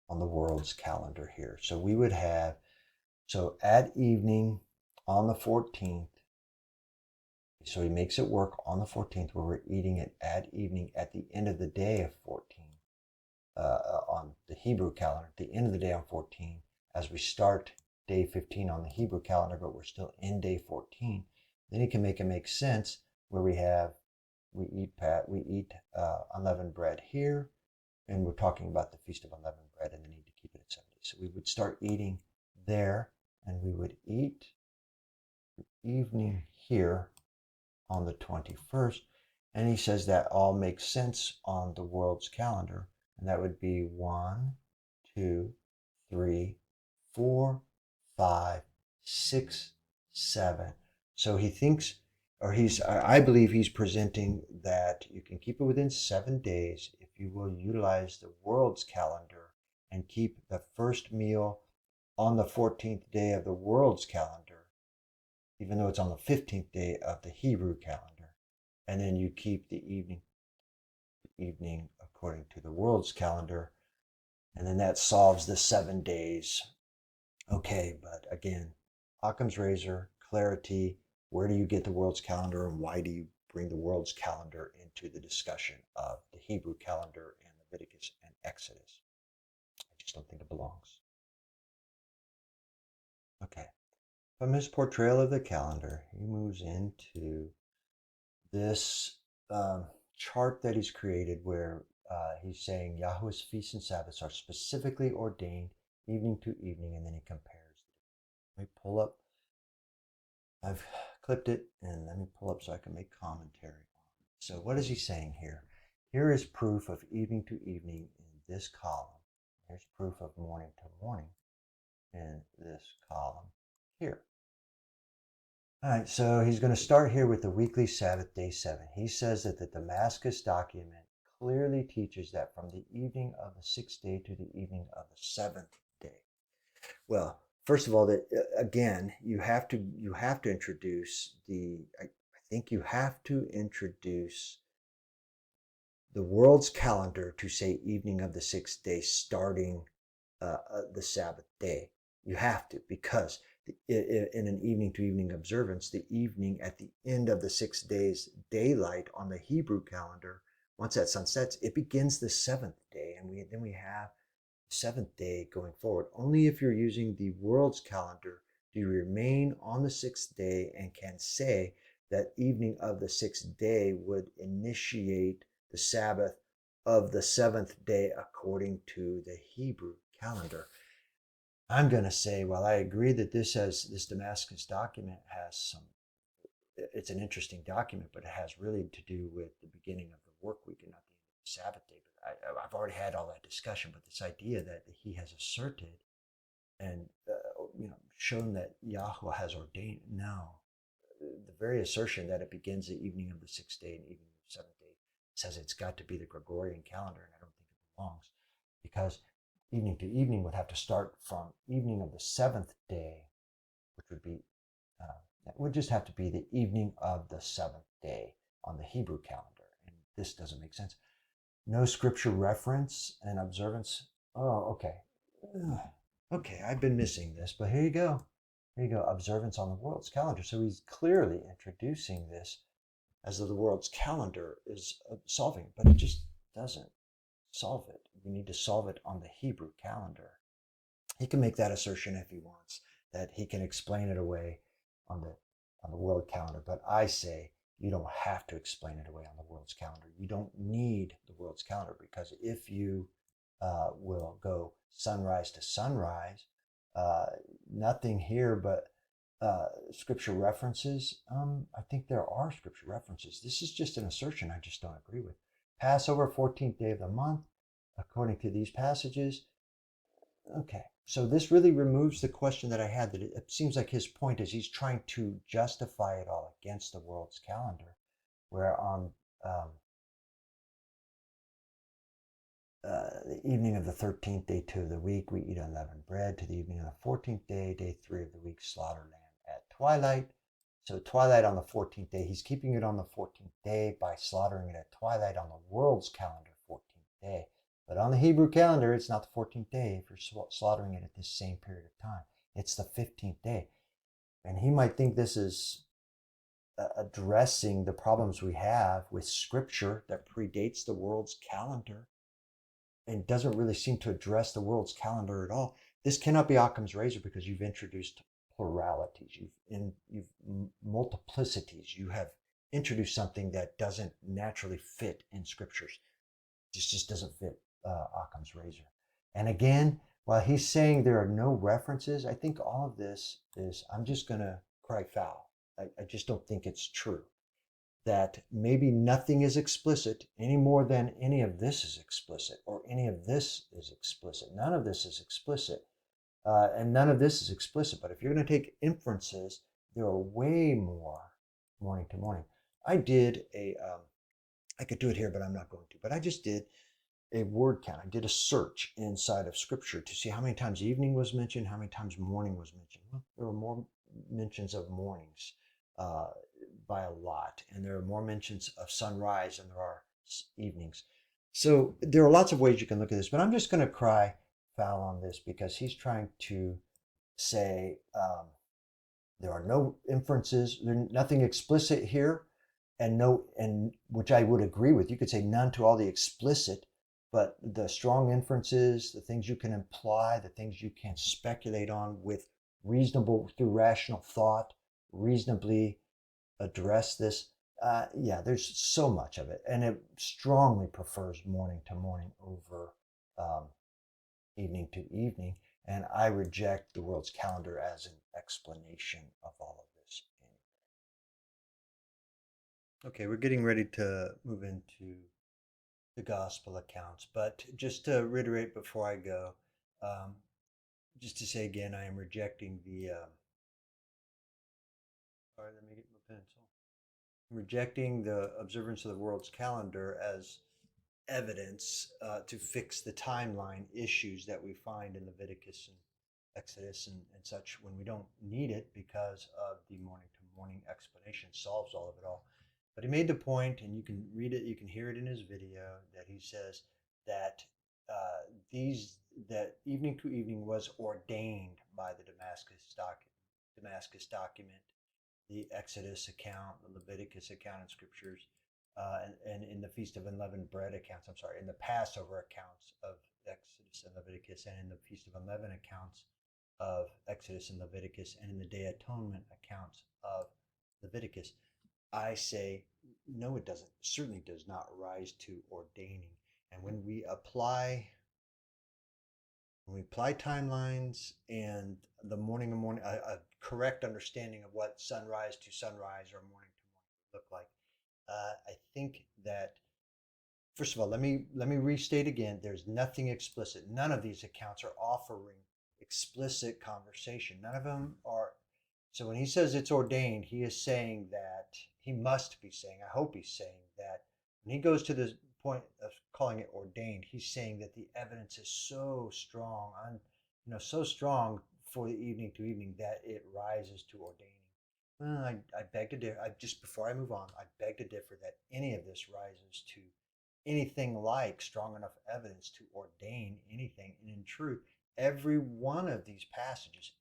on the world's calendar here. So we would have, at evening on the 14th, so he makes it work on the 14th where we're eating it at evening at the end of the day of 14, on the Hebrew calendar, at the end of the day on 14, as we start day 15 on the Hebrew calendar, but we're still in day 14. Then he can make it make sense where we eat unleavened bread here, and we're talking about the Feast of Unleavened Bread and the need to keep it at 7 days. So we would start eating there, and we would eat evening here on the 21st. And he says that all makes sense on the world's calendar. And that would be 1, 2, 3, 4, 5, 6, 7. So he thinks, I believe he's presenting that you can keep it within 7 days if you will utilize the world's calendar and keep the first meal on the 14th day of the world's calendar, even though it's on the 15th day of the Hebrew calendar. And then you keep the evening according to the world's calendar. And then that solves the 7 days. Okay, but again, Occam's razor, clarity, where do you get the world's calendar, and why do you bring the world's calendar into the discussion of the Hebrew calendar and Leviticus and Exodus? I just don't think it belongs. Okay. From his portrayal of the calendar, he moves into this chart that he's created where he's saying Yahweh's feasts and Sabbaths are specifically ordained evening to evening, and then he compares. Let me pull up. I've clipped it, and let me pull up so I can make commentary on it. So what is he saying here? Here is proof of evening to evening in this column. Here's proof of morning to morning in this column here. All right, so he's going to start here with the weekly Sabbath, day 7. He says that the Damascus document clearly teaches that from the evening of the sixth day to the evening of the seventh day. Well, first of all, that again, you have to introduce I think you have to introduce the world's calendar to say evening of the sixth day, starting the Sabbath day. You have to, because in an evening to evening observance, the evening at the end of the 6 days daylight on the Hebrew calendar, once that sun sets, it begins the seventh day, and then we have seventh day going forward. Only if you're using the world's calendar do you remain on the sixth day and can say that evening of the sixth day would initiate the Sabbath of the seventh day according to the Hebrew calendar. I'm going to say, well, I agree that this Damascus document has it's an interesting document, but it has really to do with the beginning of the work week and not the end of the Sabbath day. But I've already had all that discussion, but this idea that he has asserted and shown that Yahweh has ordained, no, the very assertion that it begins the evening of the sixth day and evening of the seventh day says it's got to be the Gregorian calendar, and I don't think it belongs, because evening to evening would have to start from evening of the seventh day, which would be that would just have to be the evening of the seventh day on the Hebrew calendar, and this doesn't make sense. No scripture reference and observance. Oh, okay. Okay, I've been missing this, but here you go. Here you go. Observance on the world's calendar. So he's clearly introducing this as though the world's calendar is solving, but it just doesn't solve it. We need to solve it on the Hebrew calendar. He can make that assertion if he wants, that he can explain it away on the world calendar. But I say you don't have to explain it away on the world's calendar. You don't need the world's calendar, because if you will go sunrise to sunrise, nothing here but scripture references. I think there are scripture references. This is just an assertion I just don't agree with. Passover, 14th day of the month, according to these passages. Okay, so this really removes the question that I had, that it seems like his point is he's trying to justify it all against the world's calendar, where on the evening of the 13th day to the week, we eat unleavened bread. To the evening of the 14th day, day 3 of the week, slaughter lamb at twilight. So twilight on the 14th day, he's keeping it on the 14th day by slaughtering it at twilight on the world's calendar, 14th day. But on the Hebrew calendar, it's not the 14th day if you're slaughtering it at this same period of time. It's the 15th day. And he might think this is addressing the problems we have with scripture that predates the world's calendar and doesn't really seem to address the world's calendar at all. This cannot be Occam's razor, because you've introduced pluralities, you've multiplicities, you have introduced something that doesn't naturally fit in scriptures. This just doesn't fit Occam's razor. And again, while he's saying there are no references, I think all of this is, I'm just going to cry foul. I just don't think it's true that maybe nothing is explicit any more than any of this is explicit, or any of this is explicit. None of this is explicit, and none of this is explicit. But if you're going to take inferences, there are way more morning to morning. I did I could do it here, but I'm not going to. But I just did a word count. I did a search inside of Scripture to see how many times evening was mentioned, how many times morning was mentioned. Well, there were more mentions of mornings by a lot, and there are more mentions of sunrise than there are evenings. So there are lots of ways you can look at this, but I'm just going to cry foul on this, because he's trying to say there are no inferences, there's nothing explicit here, and which I would agree with. You could say none to all the explicit, but the strong inferences, the things you can imply, the things you can speculate on with reasonable, through rational thought, reasonably address this. Yeah, there's so much of it, and it strongly prefers morning to morning over evening to evening. And I reject the world's calendar as an explanation of all of this. Okay, we're getting ready to move into the gospel accounts, but just to reiterate before I go, um, just to say again, I am rejecting the. All right, let me get my pencil. I'm rejecting the observance of the world's calendar as evidence to fix the timeline issues that we find in Leviticus and Exodus and such when we don't need it because of the morning to morning explanation solves all of it all. But he made the point, and you can read it, you can hear it in his video, that he says that these that evening to evening was ordained by the Damascus document, the Exodus account, the Leviticus account in scriptures, and in the Feast of Unleavened Bread accounts, I'm sorry, in the Passover accounts of Exodus and Leviticus, and in the Feast of Unleavened accounts of Exodus and Leviticus, and in the Day Atonement accounts of Leviticus. I say, no, it doesn't. Certainly does not rise to ordaining. And when we apply timelines and the morning and morning, a correct understanding of what sunrise to sunrise or morning to morning would look like, I think that first of all, let me restate again. There's nothing explicit. None of these accounts are offering explicit conversation. None of them are. So when he says it's ordained, he is saying that he must be saying. I hope he's saying that when he goes to the point of calling it ordained, he's saying that the evidence is so strong, so strong for the evening to evening that it rises to ordaining. Well, I beg to differ. Just before I move on, I beg to differ that any of this rises to anything like strong enough evidence to ordain anything. And in truth, every one of these passages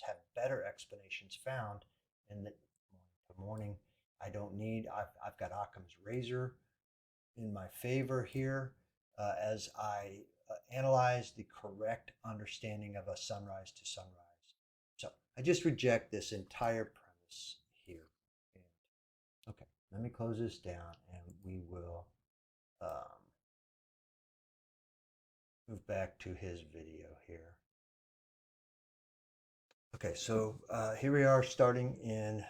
have better explanations found in the morning to morning. I've got Occam's razor in my favor here as I analyze the correct understanding of a sunrise to sunrise. So I just reject this entire premise here. And, okay, let me close this down and we will move back to his video here. Okay, so here we are starting in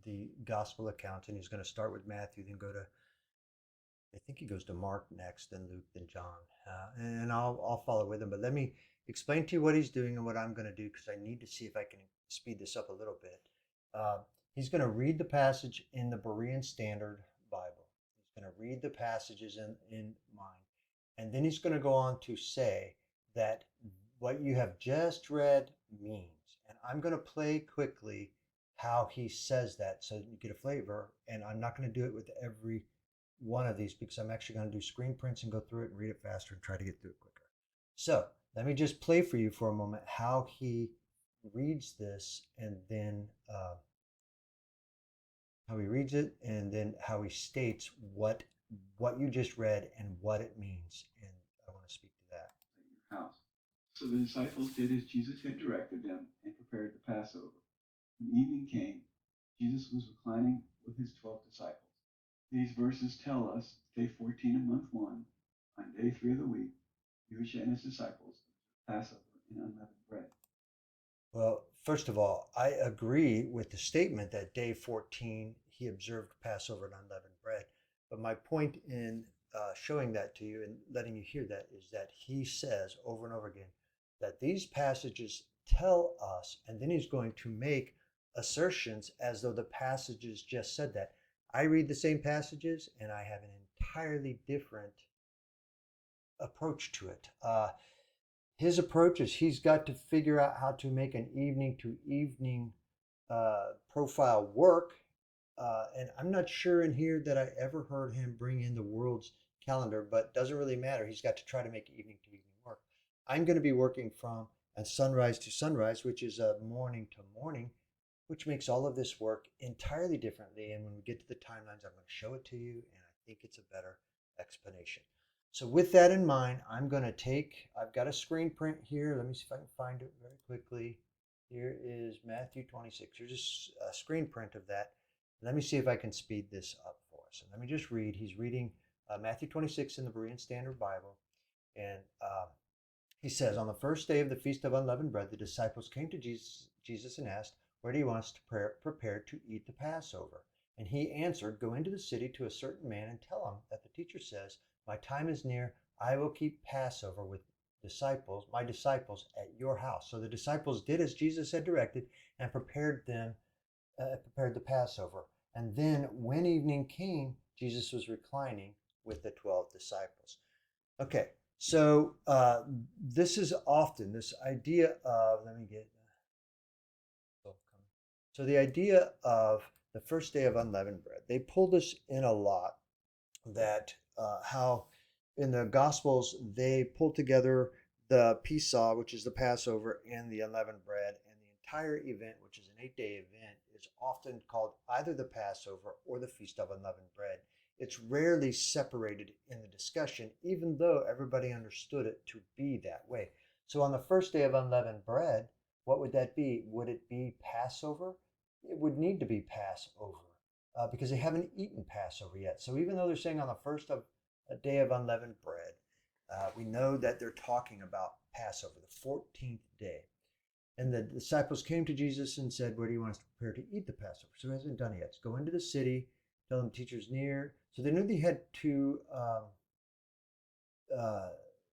the gospel accounts, and he's going to start with Matthew, then go to, I think he goes to Mark next, then Luke, then John, and I'll follow with him. But let me explain to you what he's doing and what I'm going to do because I need to see if I can speed this up a little bit. He's going to read the passage in the Berean Standard Bible. He's going to read the passages in mine. And then he's going to go on to say that what you have just read means. And I'm going to play quickly how he says that so that you get a flavor. And I'm not going to do it with every one of these because I'm actually going to do screen prints and go through it and read it faster and try to get through it quicker. So let me just play for you for a moment how he reads this and then how he reads it and then how he states what you just read and what it means. And I want to speak to that. Your house. So the disciples did as Jesus had directed them and prepared the Passover. When evening came, Jesus was reclining with his 12 disciples. These verses tell us, day 14 of month 1, on day 3 of the week, Yahushua and his disciples Passover in unleavened bread. Well, first of all, I agree with the statement that day 14 he observed Passover and unleavened bread. But my point in showing that to you and letting you hear that is that he says over and over again that these passages tell us, and then he's going to make assertions as though the passages just said that. I read the same passages and I have an entirely different approach to it. His approach is he's got to figure out how to make an evening to evening profile work. And I'm not sure in here that I ever heard him bring in the world's calendar, but it doesn't really matter. He's got to try to make evening to evening work. I'm going to be working from a sunrise to sunrise, which is a morning to morning, which makes all of this work entirely differently. And when we get to the timelines, I'm going to show it to you, and I think it's a better explanation. So with that in mind, I've got a screen print here. Let me see if I can find it very quickly. Here is Matthew 26. Here's a screen print of that. Let me see if I can speed this up for us. And let me just read. He's reading Matthew 26 in the Berean Standard Bible. And he says, on the first day of the Feast of Unleavened Bread, the disciples came to Jesus and asked, where do you want us to prepare to eat the Passover? And he answered, go into the city to a certain man and tell him that the teacher says, my time is near. I will keep Passover with my disciples at your house. So the disciples did as Jesus had directed and prepared the Passover. And then when evening came, Jesus was reclining with the 12 disciples. Okay, so this is often this idea of, let me get, so the idea of the first day of unleavened bread, they pull this in a lot, that how in the Gospels they pull together the Pesach, which is the Passover, and the unleavened bread, and the entire event, which is an 8-day event, is often called either the Passover or the Feast of Unleavened Bread. It's rarely separated in the discussion, even though everybody understood it to be that way. So on the first day of unleavened bread, what would that be? Would it be Passover? It would need to be Passover because they haven't eaten Passover yet. So even though they're saying on the first of a day of unleavened bread, we know that they're talking about Passover, the 14th day. And the disciples came to Jesus and said, "Where do you want us to prepare to eat the Passover?" So he hasn't done it yet. So go into the city, tell them teacher's near. So they knew they had to, by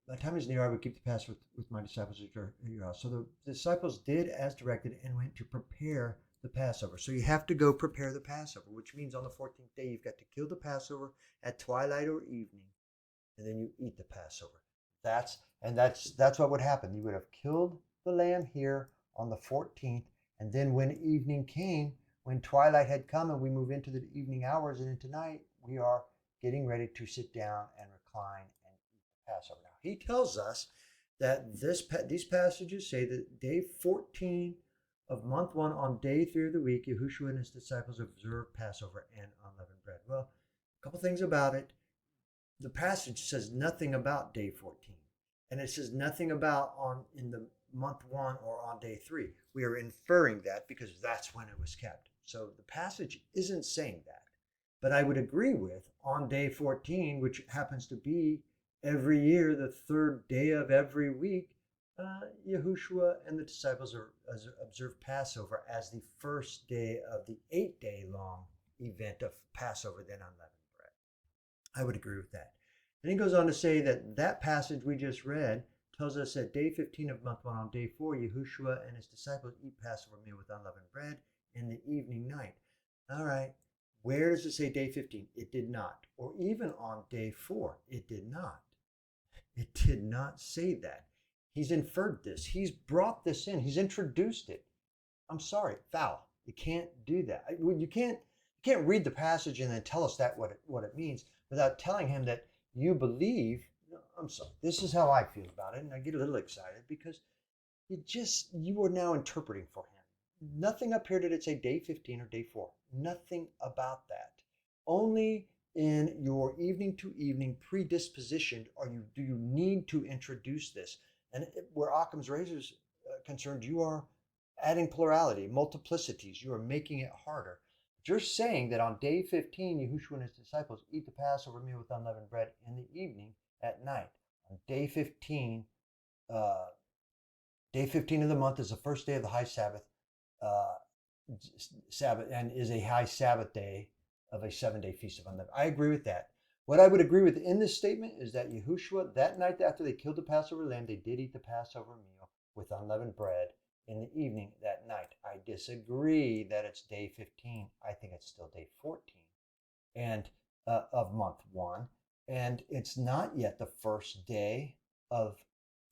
the time is near, I would keep the Passover with my disciples at your house. So the disciples did as directed and went to prepare the Passover. So you have to go prepare the Passover, which means on the 14th day, you've got to kill the Passover at twilight or evening, and then you eat the Passover. That's what would happen. You would have killed the lamb here on the 14th, and then when evening came, when twilight had come and we move into the evening hours and into night, we are getting ready to sit down and recline and eat the Passover. Now, he tells us that these passages say that day 14 of month 1 on day 3 of the week, Yahushua and his disciples observed Passover and unleavened bread. Well, a couple things about it. The passage says nothing about day 14, and it says nothing about on in the month 1 or on day 3. We are inferring that because that's when it was kept. So the passage isn't saying that. But I would agree with on day 14, which happens to be every year the third day of every week, Yahushua and the disciples observe Passover as the first day of the 8-day long event of Passover, then unleavened bread. I would agree with that. Then he goes on to say that that passage we just read tells us that day 15 of month 1 on day 4, Yahushua and his disciples eat Passover meal with unleavened bread in the evening night. All right, where does it say day 15? It did not. Or even on day 4, it did not. It did not say that. He's inferred this. He's brought this in. He's introduced it. I'm sorry, foul. You can't do that. You can't read the passage and then tell us that what it means without telling him that you believe. I'm sorry. This is how I feel about it, and I get a little excited because you are now interpreting for him. Nothing up here did it say day 15 or day 4. Nothing about that. Only in your evening to evening predisposition do you need to introduce this. And where Occam's razor is concerned, you are adding plurality, multiplicities. You are making it harder. But you're saying that on day 15, Yahushua and his disciples eat the Passover meal with unleavened bread in the evening at night. On day 15, day 15 of the month is the first day of the high Sabbath, uh, Sabbath, and is a high Sabbath day of a 7-day feast of unleavened. I agree with that. What I would agree with in this statement is that Yahushua, that night after they killed the Passover lamb, they did eat the Passover meal with unleavened bread in the evening that night. I disagree that it's day 15. I think it's still day 14 and of month 1. And it's not yet the first day of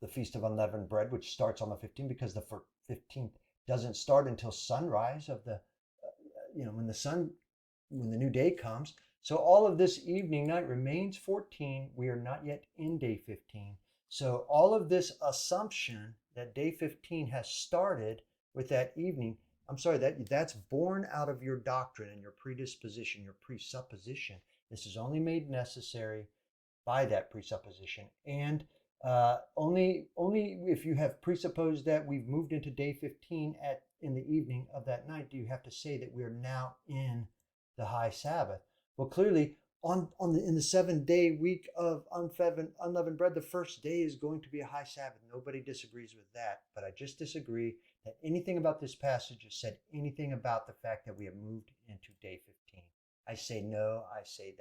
the Feast of Unleavened Bread, which starts on the 15th, because the 15th doesn't start until sunrise of the, when the new day comes. So all of this evening night remains 14. We are not yet in day 15. So all of this assumption that day 15 has started with that evening, I'm sorry, that's born out of your doctrine and your predisposition, your presupposition. This is only made necessary by that presupposition, and only if you have presupposed that we've moved into day 15 in the evening of that night do you have to say that we are now in the high Sabbath. Well, clearly in the 7-day week of unleavened bread, the first day is going to be a high Sabbath. Nobody disagrees with that, but I just disagree that anything about this passage has said anything about the fact that we have moved into day 15. I say no. I say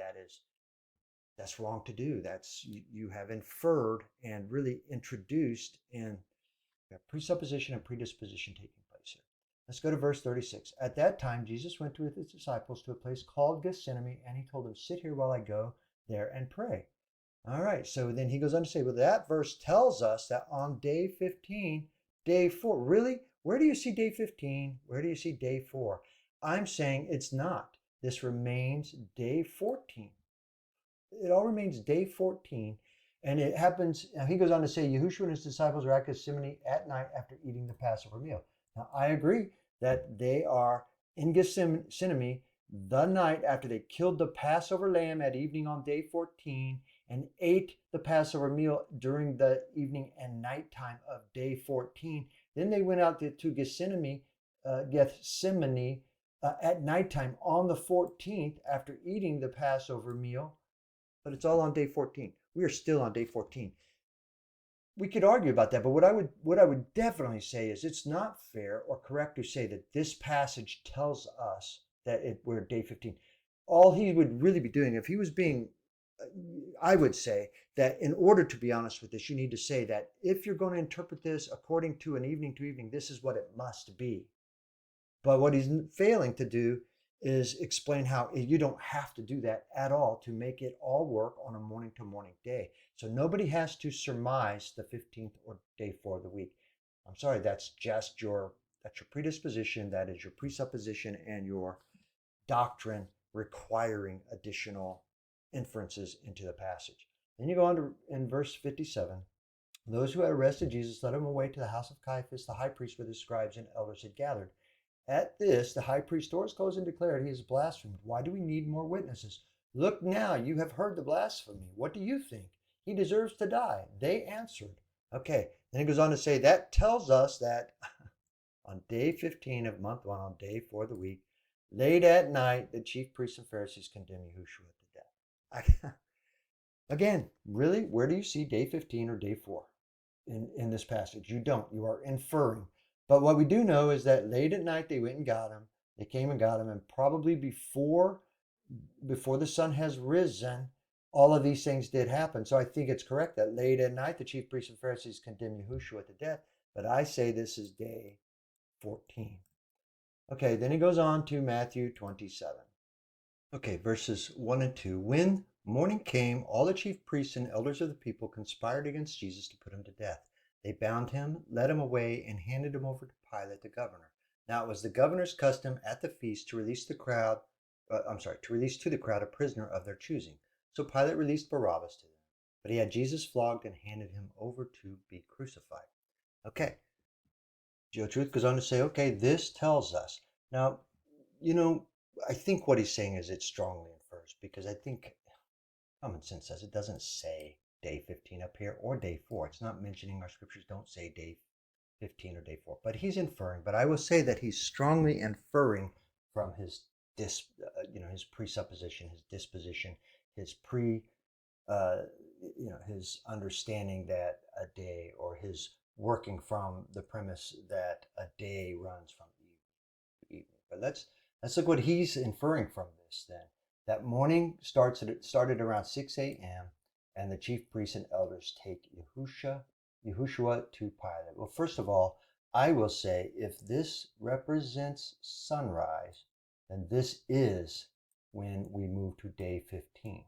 that's wrong to do. That's you have inferred and really introduced in presupposition and predisposition taking place here. Let's go to verse 36. At that time, Jesus went with his disciples to a place called Gethsemane, and he told them, "Sit here while I go there and pray. All right, so then he goes on to say, well, that verse tells us that on day 15, day 4, really? Where do you see day 15? Where do you see day 4? I'm saying it's not. This remains day 14. It all remains day 14. And it happens, he goes on to say, Yahushua and his disciples are at Gethsemane at night after eating the Passover meal. Now, I agree that they are in Gethsemane the night after they killed the Passover lamb at evening on day 14 and ate the Passover meal during the evening and nighttime of day 14. Then they went out to Gethsemane at nighttime on the 14th after eating the Passover meal. But it's all on day 14. We are still on day 14. We could argue about that, but what I would definitely say is it's not fair or correct to say that this passage tells us that we're day 15. All he would really be doing, if he was being, I would say that in order to be honest with this, you need to say that if you're going to interpret this according to an evening to evening, this is what it must be. But what he's failing to do is explain how you don't have to do that at all to make it all work on a morning to morning day. So nobody has to surmise the 15th or day 4 of the week. I'm sorry, that's your predisposition, that is your presupposition and your doctrine requiring additional inferences into the passage. Then you go on to in verse 57. Those who had arrested Jesus led him away to the house of Caiaphas, the high priest, where the scribes and elders had gathered. At this, the high priest tore his clothes and declared, he has blasphemed. Why do we need more witnesses? Look now, you have heard the blasphemy. What do you think? He deserves to die. They answered. Okay, then he goes on to say, that tells us that on day 15 of month 1, on day 4 of the week, late at night, the chief priests and Pharisees condemned Yahushua to death. Again, really, where do you see day 15 or day 4 in this passage? You don't. You are inferring. But what we do know is that late at night they went and got him. They came and got him, and probably before the sun has risen, all of these things did happen. So I think it's correct that late at night the chief priests and Pharisees condemned Yahushua to death. But I say this is day 14. Okay, then he goes on to Matthew 27. Okay, verses 1 and 2. When morning came, all the chief priests and elders of the people conspired against Jesus to put him to death. They bound him, led him away, and handed him over to Pilate, the governor. Now it was the governor's custom at the feast to release to the crowd a prisoner of their choosing. So Pilate released Barabbas to them. But he had Jesus flogged and handed him over to be crucified. Okay. GeoTruth goes on to say, okay, this tells us. Now, I think what he's saying is it strongly infers, because I think common sense says it doesn't say day 15 up here or day 4. It's not mentioning, our scriptures don't say day 15 or day 4, but he's inferring. But I will say that he's strongly inferring from his his presupposition, his disposition, his his understanding that a day, or his working from the premise that a day runs from evening to evening. But let's look what he's inferring from this then. That morning started around 6 a.m. and the chief priests and elders take Yahushua to Pilate. Well, first of all, I will say if this represents sunrise, then this is when we move to day 15.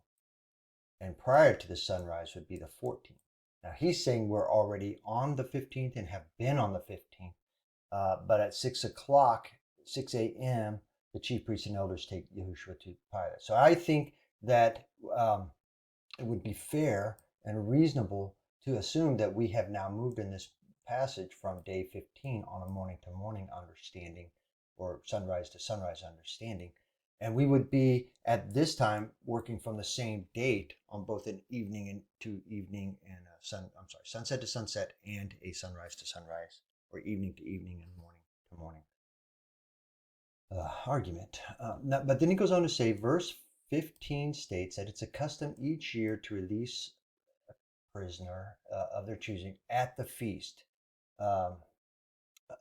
And prior to the sunrise would be the 14th. Now he's saying we're already on the 15th and have been on the 15th. But at 6 a.m., the chief priests and elders take Yahushua to Pilate. So I think that it would be fair and reasonable to assume that we have now moved in this passage from day 15 on a morning to morning understanding, or sunrise to sunrise understanding. And we would be at this time working from the same date on both an evening to evening and sunset to sunset and a sunrise to sunrise, or evening to evening and morning to morning argument. But then he goes on to say, verse 15 states that it's a custom each year to release a prisoner of their choosing at the feast.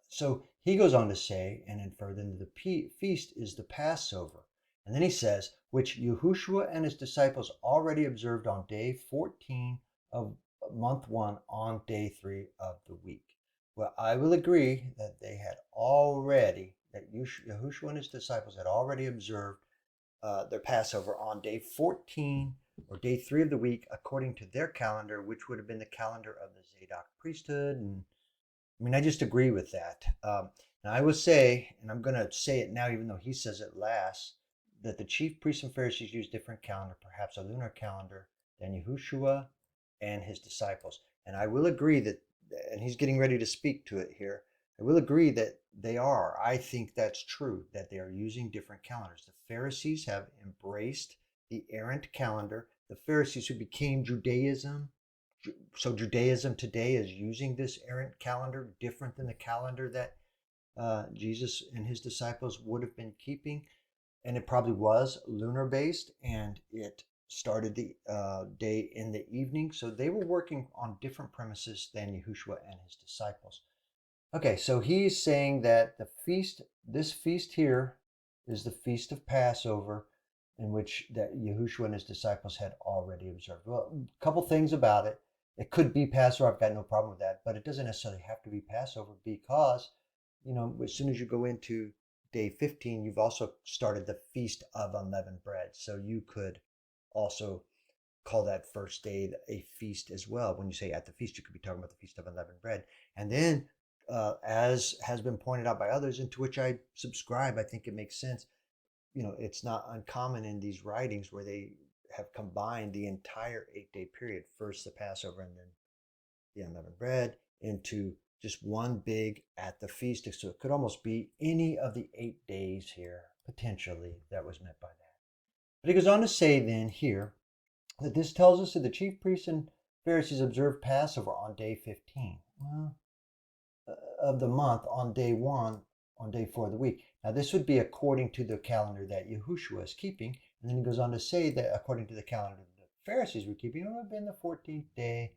So he goes on to say and infer that the feast is the Passover. And then he says, which Yahushua and his disciples already observed on day 14 of month 1 on day 3 of the week. Well, I will agree that that Yahushua and his disciples had already observed their Passover on day 14 or day 3 of the week according to their calendar, which would have been the calendar of the Zadok priesthood. And I mean, I just agree with that. Now, I will say, and I'm going to say it now, even though he says it last, that the chief priests and Pharisees used different calendar, perhaps a lunar calendar, than Yahushua and his disciples. And I will agree that, and he's getting ready to speak to it here, I will agree that they are. I think that's true, that they are using different calendars. The Pharisees have embraced the errant calendar. The Pharisees who became Judaism, so Judaism today is using this errant calendar different than the calendar that Jesus and his disciples would have been keeping. And it probably was lunar based, and it started the day in the evening. So they were working on different premises than Yahushua and his disciples. Okay, so he's saying that this feast here is the feast of Passover, in which that Yahushua and his disciples had already observed. Well, a couple things about it. It could be Passover. I've got no problem with that, but it doesn't necessarily have to be Passover because, as soon as you go into day 15, you've also started the Feast of Unleavened Bread. So you could also call that first day a feast as well. When you say at the feast, you could be talking about the Feast of Unleavened Bread. And then, as has been pointed out by others, and to which I subscribe, I think it makes sense. It's not uncommon in these writings where they have combined the entire 8-day period, first the Passover and then the unleavened bread, into just one big at the feast. So it could almost be any of the 8 days here, potentially, that was meant by that. But he goes on to say then here that this tells us that the chief priests and Pharisees observed Passover on day 15 of the month, on day 1, on day 4 of the week. Now, this would be according to the calendar that Yahushua is keeping. And then he goes on to say that according to the calendar the Pharisees were keeping, it would have been the 14th day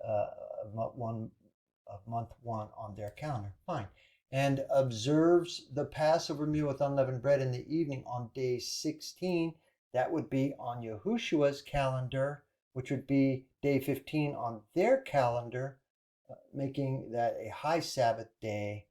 of month 1 on their calendar. Fine. And observes the Passover meal with unleavened bread in the evening on day 16. That would be on Yahushua's calendar, which would be day 15 on their calendar, making that a high Sabbath day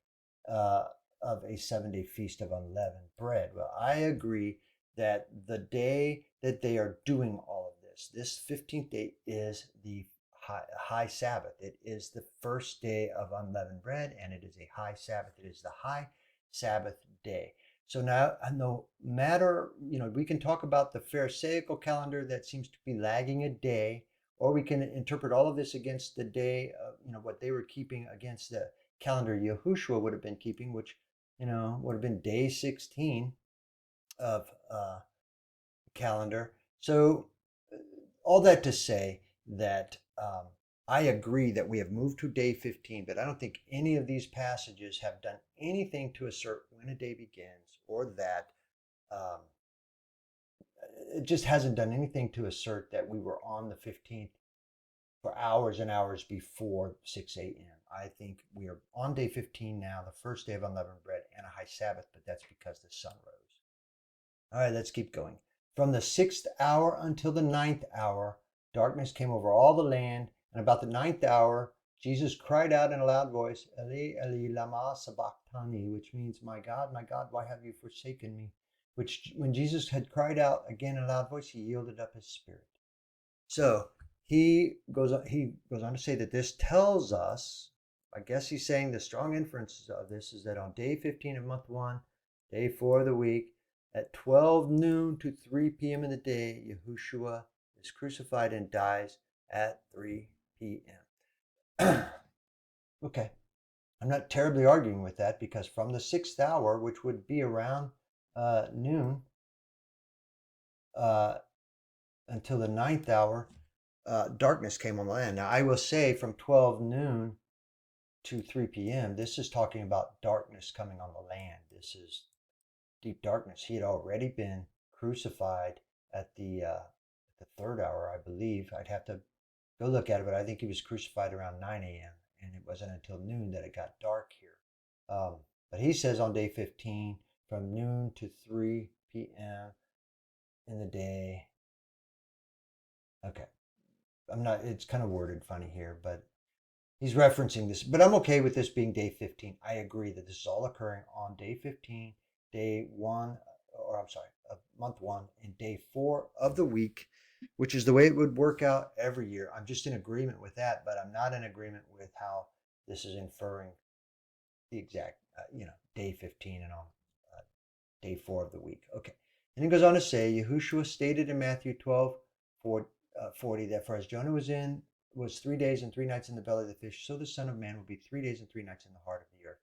of a 7-day feast of unleavened bread. Well, I agree that the day that they are doing all of this 15th day, is the high Sabbath. It is the first day of unleavened bread, and it is a high Sabbath. It is the high Sabbath day. So now, no matter, we can talk about the Pharisaical calendar that seems to be lagging a day, or we can interpret all of this against the day of, what they were keeping against the calendar Yahushua would have been keeping, which, would have been day 16 of calendar. So all that to say that I agree that we have moved to day 15, but I don't think any of these passages have done anything to assert when a day begins, or that it just hasn't done anything to assert that we were on the 15th for hours and hours before 6 a.m. I think we are on day 15 now, the first day of unleavened bread and a high Sabbath, but that's because the sun rose. All right, let's keep going. From the 6th hour until the 9th hour, darkness came over all the land, and about the 9th hour, Jesus cried out in a loud voice, Eli, Eli, lama sabachthani, which means, my God, why have you forsaken me? Which, when Jesus had cried out again in a loud voice, he yielded up his spirit. So he goes on to say that this tells us, I guess he's saying the strong inference of this is that on day 15 of month 1, day 4 of the week, at 12 noon to 3 p.m. in the day, Yahushua is crucified and dies at 3 p.m. Okay, I'm not terribly arguing with that, because from the 6th hour, which would be around noon, until the 9th hour, darkness came on the land. Now, I will say from 12 noon to 3 p.m., this is talking about darkness coming on the land. This is deep darkness. He had already been crucified at the 3rd hour, I believe. I'd have to go look at it, but I think he was crucified around 9 a.m., and it wasn't until noon that it got dark here. But he says on day 15, from noon to 3 p.m. in the day. Okay. It's kind of worded funny here, but he's referencing this. But I'm okay with this being day 15. I agree that this is all occurring on day 15, day 1, or I'm sorry, of month 1, and day 4 of the week. which is the way it would work out every year. I'm just in agreement with that, but I'm not in agreement with how this is inferring the exact, day 15 and all, day 4 of the week. Okay. And it goes on to say, Yahushua stated in Matthew 12, 40, that for as Jonah was 3 days and 3 nights in the belly of the fish, so the Son of Man will be 3 days and 3 nights in the heart of the earth.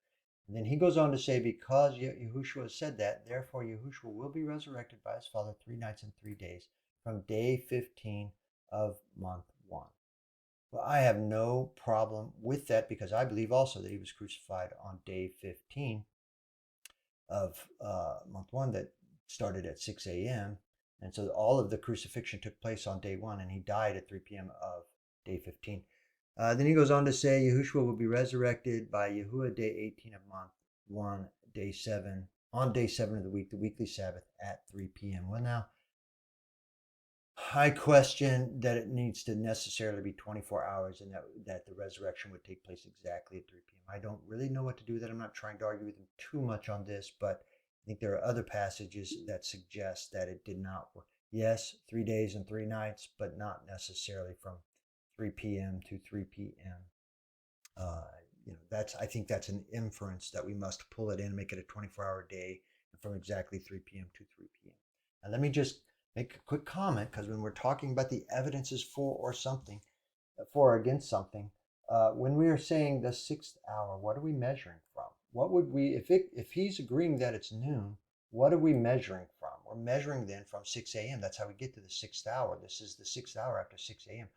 And then he goes on to say, because Yahushua said that, therefore Yahushua will be resurrected by his Father 3 nights and 3 days from day 15 of month 1. Well, I have no problem with that because I believe also that he was crucified on day 15 of month 1 that started at 6 a.m. And so all of the crucifixion took place on day 1, and he died at 3 p.m. of day 15. Then he goes on to say, Yahushua will be resurrected by Yahuwah day 18 of month 1, day 7, on day 7 of the week, the weekly Sabbath at 3 p.m. Well, now, I question that it needs to necessarily be 24 hours and that the resurrection would take place exactly at 3 p.m. I don't really know what to do with that. I'm not trying to argue with him too much on this, but I think there are other passages that suggest that it did not work. Yes, 3 days and 3 nights, but not necessarily from 3 p.m. to 3 p.m. I think that's an inference that we must pull it in, make it a 24-hour day from exactly 3 p.m. to 3 p.m. And let me just make a quick comment, because when we're talking about the evidences for or against something, when we are saying the 6th hour, what are we measuring from? What would we, if he's agreeing that it's noon, what are we measuring from? We're measuring then from 6 a.m. That's how we get to the 6th hour. This is the 6th hour after 6 a.m.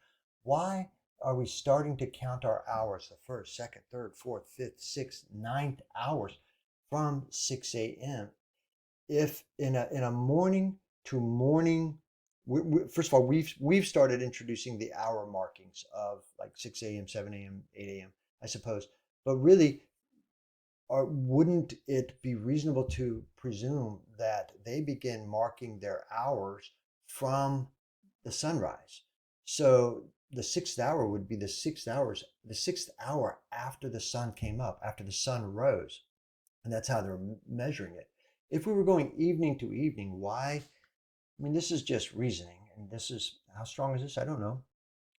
Why are we starting to count our hours, the first, second, third, fourth, fifth, sixth, ninth hours from 6 a.m.? If in a morning to morning, first of all, we've started introducing the hour markings of like 6 a.m., 7 a.m., 8 a.m., I suppose. But really, wouldn't it be reasonable to presume that they begin marking their hours from the sunrise? So the 6th hour would be the 6th hour after the sun came up, after the sun rose. And that's how they're measuring it. If we were going evening to evening, why? I mean, this is just reasoning, and this is, how strong is this? I don't know.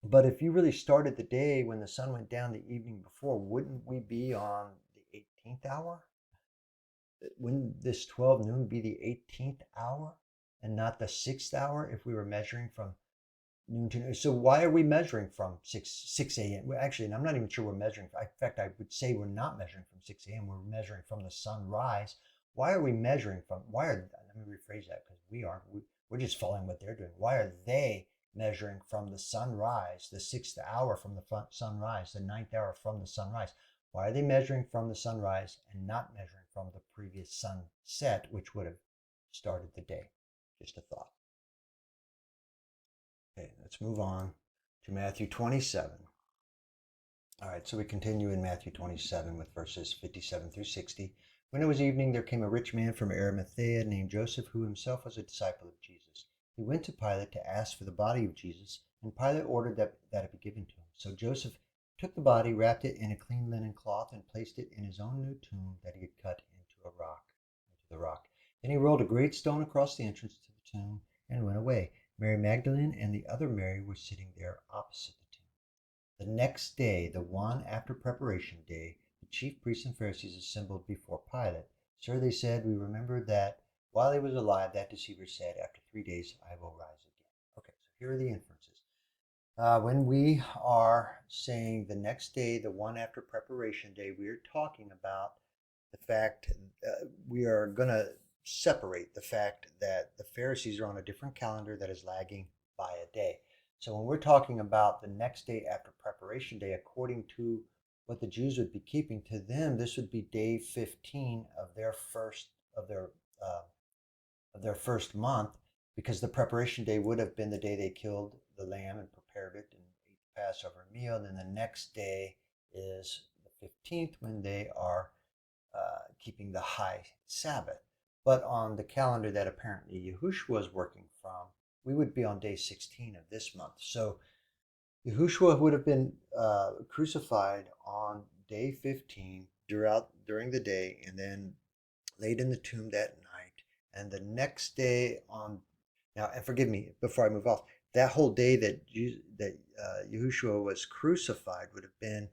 But if you really started the day when the sun went down the evening before, wouldn't we be on the 18th hour? Wouldn't this 12 noon be the 18th hour and not the 6th hour if we were measuring from noon to noon? So why are we measuring from 6 a.m.? Well, actually, and I'm not even sure we're measuring. In fact, I would say we're not measuring from 6 a.m. We're measuring from the sunrise. Why are we measuring from? Let me rephrase that, because we aren't. We're just following what they're doing. Why are they measuring from the sunrise, the 6th hour from the sunrise, the 9th hour from the sunrise? Why are they measuring from the sunrise and not measuring from the previous sunset, which would have started the day? Just a thought. Okay, let's move on to Matthew 27. All right, so we continue in Matthew 27 with verses 57 through 60. When it was evening, there came a rich man from Arimathea named Joseph, who himself was a disciple of Jesus. He went to Pilate to ask for the body of Jesus, and Pilate ordered that it be given to him. So Joseph took the body, wrapped it in a clean linen cloth, and placed it in his own new tomb that he had cut into the rock. Then he rolled a great stone across the entrance to the tomb and went away. Mary Magdalene and the other Mary were sitting there opposite the tomb. The next day, the one after preparation day, the chief priests and Pharisees assembled before Pilate. Sir, they said, we remember that while he was alive, that deceiver said, after 3 days I will rise again. Okay, so here are the inferences. When we are saying the next day, the one after preparation day, we are talking about the fact we are going to separate the fact that the Pharisees are on a different calendar that is lagging by a day. So when we're talking about the next day after preparation day, according to what the Jews would be keeping, to them this would be day 15 of their first month, because the preparation day would have been the day they killed the lamb and prepared it and ate the Passover meal. And then the next day is the 15th, when they are keeping the high Sabbath. But on the calendar that apparently Yahushua was working from, we would be on day 16 of this month. So Yahushua would have been crucified on day 15 during the day, and then laid in the tomb that night. And the next day and forgive me before I move off, that whole day that Yahushua was crucified would have been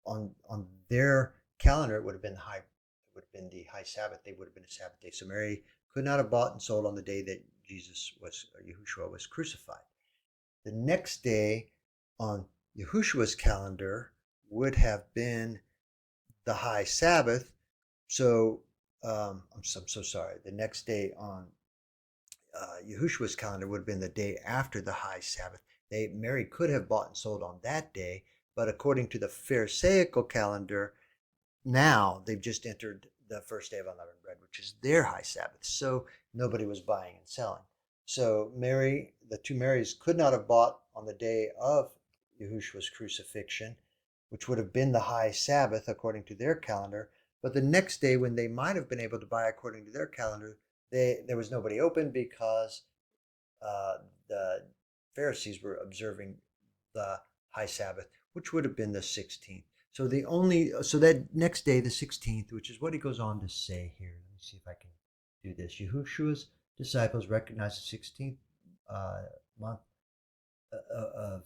on their calendar. It would have been the high Sabbath. They would have been a Sabbath day. So Mary could not have bought and sold on the day that Yahushua was crucified. The next day on Yahushua's calendar would have been the high Sabbath. So I'm so sorry. The next day on Yahushua's calendar would have been the day after the high Sabbath. Mary could have bought and sold on that day, but according to the Pharisaical calendar, now they've just entered the first day of unleavened bread, which is their high Sabbath. So nobody was buying and selling. So the two Marys could not have bought on the day of Yahushua's crucifixion, which would have been the high Sabbath according to their calendar. But the next day, when they might have been able to buy according to their calendar, there was nobody open because uh, the Pharisees were observing the high Sabbath, which would have been the 16th. So that next day, the 16th, which is what he goes on to say here. Let me see if I can do this. Yahushua's disciples recognized the 16th month of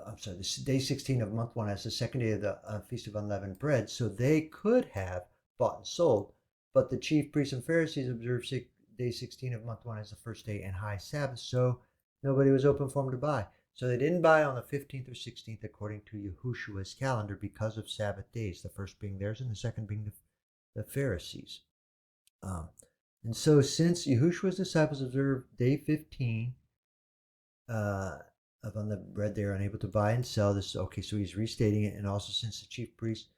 I'm sorry, the day 16 of month one as the second day of the Feast of Unleavened Bread, so they could have bought and sold, but the chief priests and Pharisees observed day 16 of month one as the first day and high Sabbath, so nobody was open for them to buy. So they didn't buy on the 15th or 16th according to Yahushua's calendar because of Sabbath days, the first being theirs and the second being the Pharisees. Um, and so since Yahushua's disciples observed day 15, of unleavened bread they are unable to buy and sell. This okay, so he's restating it, and also since the chief priests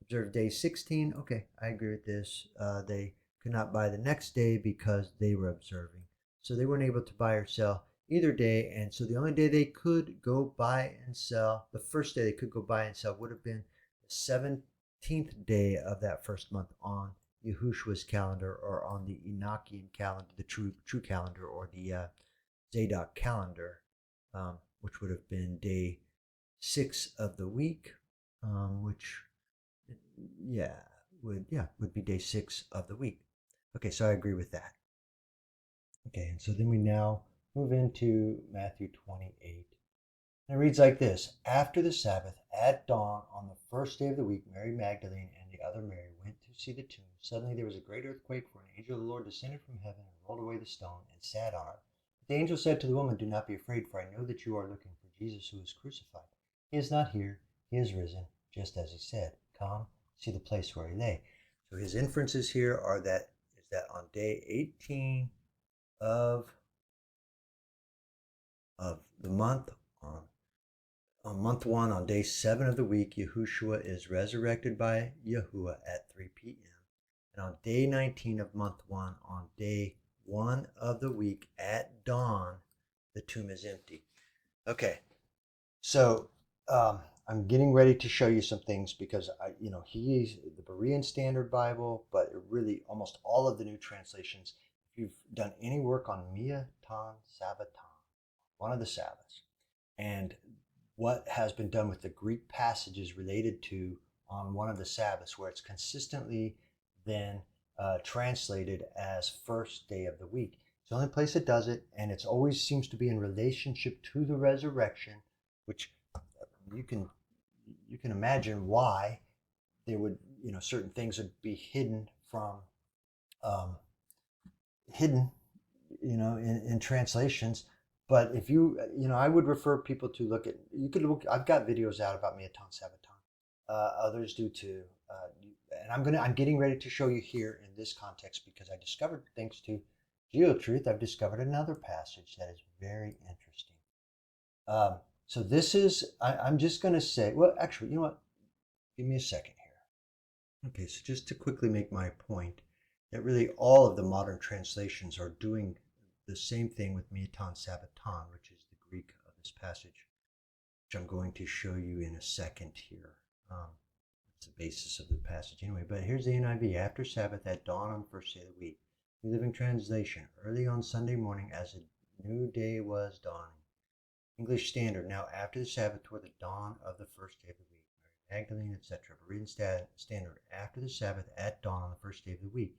observed day 16, okay, I agree with this. They could not buy the next day because they were observing, so they weren't able to buy or sell either day, and so the only day they could go buy and sell, the first day they could go buy and sell, would have been the 17th day of that first month on Yahushua's calendar, or on the Enochian calendar, the true calendar, or the Zadok calendar, which would have been day 6 of the week, which yeah would be day 6 of the week. Okay, so I agree with that. Okay, and so then we now move into Matthew 28. And it reads like this: After the Sabbath, at dawn on the first day of the week, Mary Magdalene and the other Mary went to see the tomb. Suddenly there was a great earthquake, for an angel of the Lord descended from heaven and rolled away the stone and sat on it. But the angel said to the woman, "Do not be afraid, for I know that you are looking for Jesus who was crucified. He is not here, he is risen, just as he said. Come, see the place where he lay." So his inferences here are that on day 18 of the month, on month one, on day 7 of the week, Yahushua is resurrected by Yahuwah at 3 p.m. And on day 19 of month one, on day 1 of the week at dawn, the tomb is empty. Okay, so I'm getting ready to show you some things because he's the Berean Standard Bible, but really almost all of the new translations. If you've done any work on Miatan Sabbaton, one of the Sabbaths, and what has been done with the Greek passages related to on one of the Sabbaths, where it's consistently then translated as first day of the week. It's the only place it does it, and it always seems to be in relationship to the resurrection, which you can imagine why they would, certain things would be um, hidden, in translations. But if I would refer people to look at, you could look, I've got videos out about Miatan Sabbaton. Others do too. And I'm getting ready to show you here in this context because I discovered, thanks to GeoTruth, I've discovered another passage that is very interesting. So this is, I'm just going to say, well, actually, you know what? Give me a second here. Okay, so just to quickly make my point, that really all of the modern translations are doing the same thing with Miatan Sabbaton, which is the Greek of this passage, which I'm going to show you in a second here. It's the basis of the passage anyway. But here's the NIV. After Sabbath, at dawn on the first day of the week. New Living Translation. Early on Sunday morning, as a new day was dawning. English Standard. Now after the Sabbath, toward the dawn of the first day of the week. Mary Magdalene, etc. Berean Standard. After the Sabbath, at dawn on the first day of the week.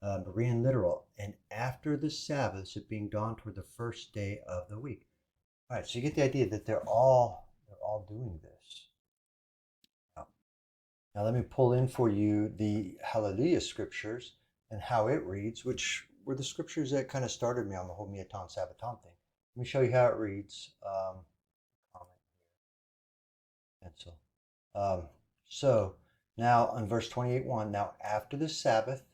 Berean Literal. And after the Sabbath, it being dawn toward the first day of the week. All right, so you get the idea that they're all doing this. Now let me pull in for you the Hallelujah scriptures and how it reads, which were the scriptures that kind of started me on the whole Miaton Sabbaton thing. Let me show you how it reads. Comment here, pencil. So now on verse 28:1, now after the Sabbath,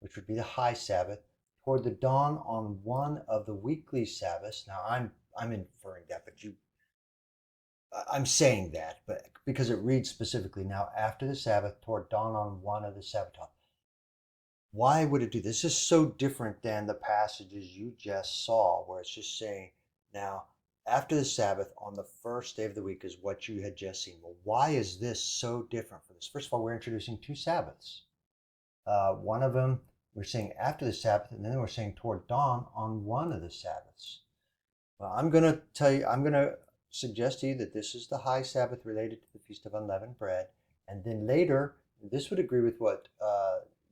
which would be the high Sabbath, toward the dawn on one of the weekly Sabbaths. Now I'm inferring that, but I'm saying that, but because it reads specifically now after the Sabbath, toward dawn on one of the Sabbath. Why would it do this? This is so different than the passages you just saw, where it's just saying now after the Sabbath on the first day of the week is what you had just seen. Well, why is this so different for this? First of all, we're introducing two Sabbaths. One of them we're saying after the Sabbath, and then we're saying toward dawn on one of the Sabbaths. Well, I'm going to suggest to you that this is the high Sabbath related to the Feast of Unleavened Bread. And then later, this would agree with what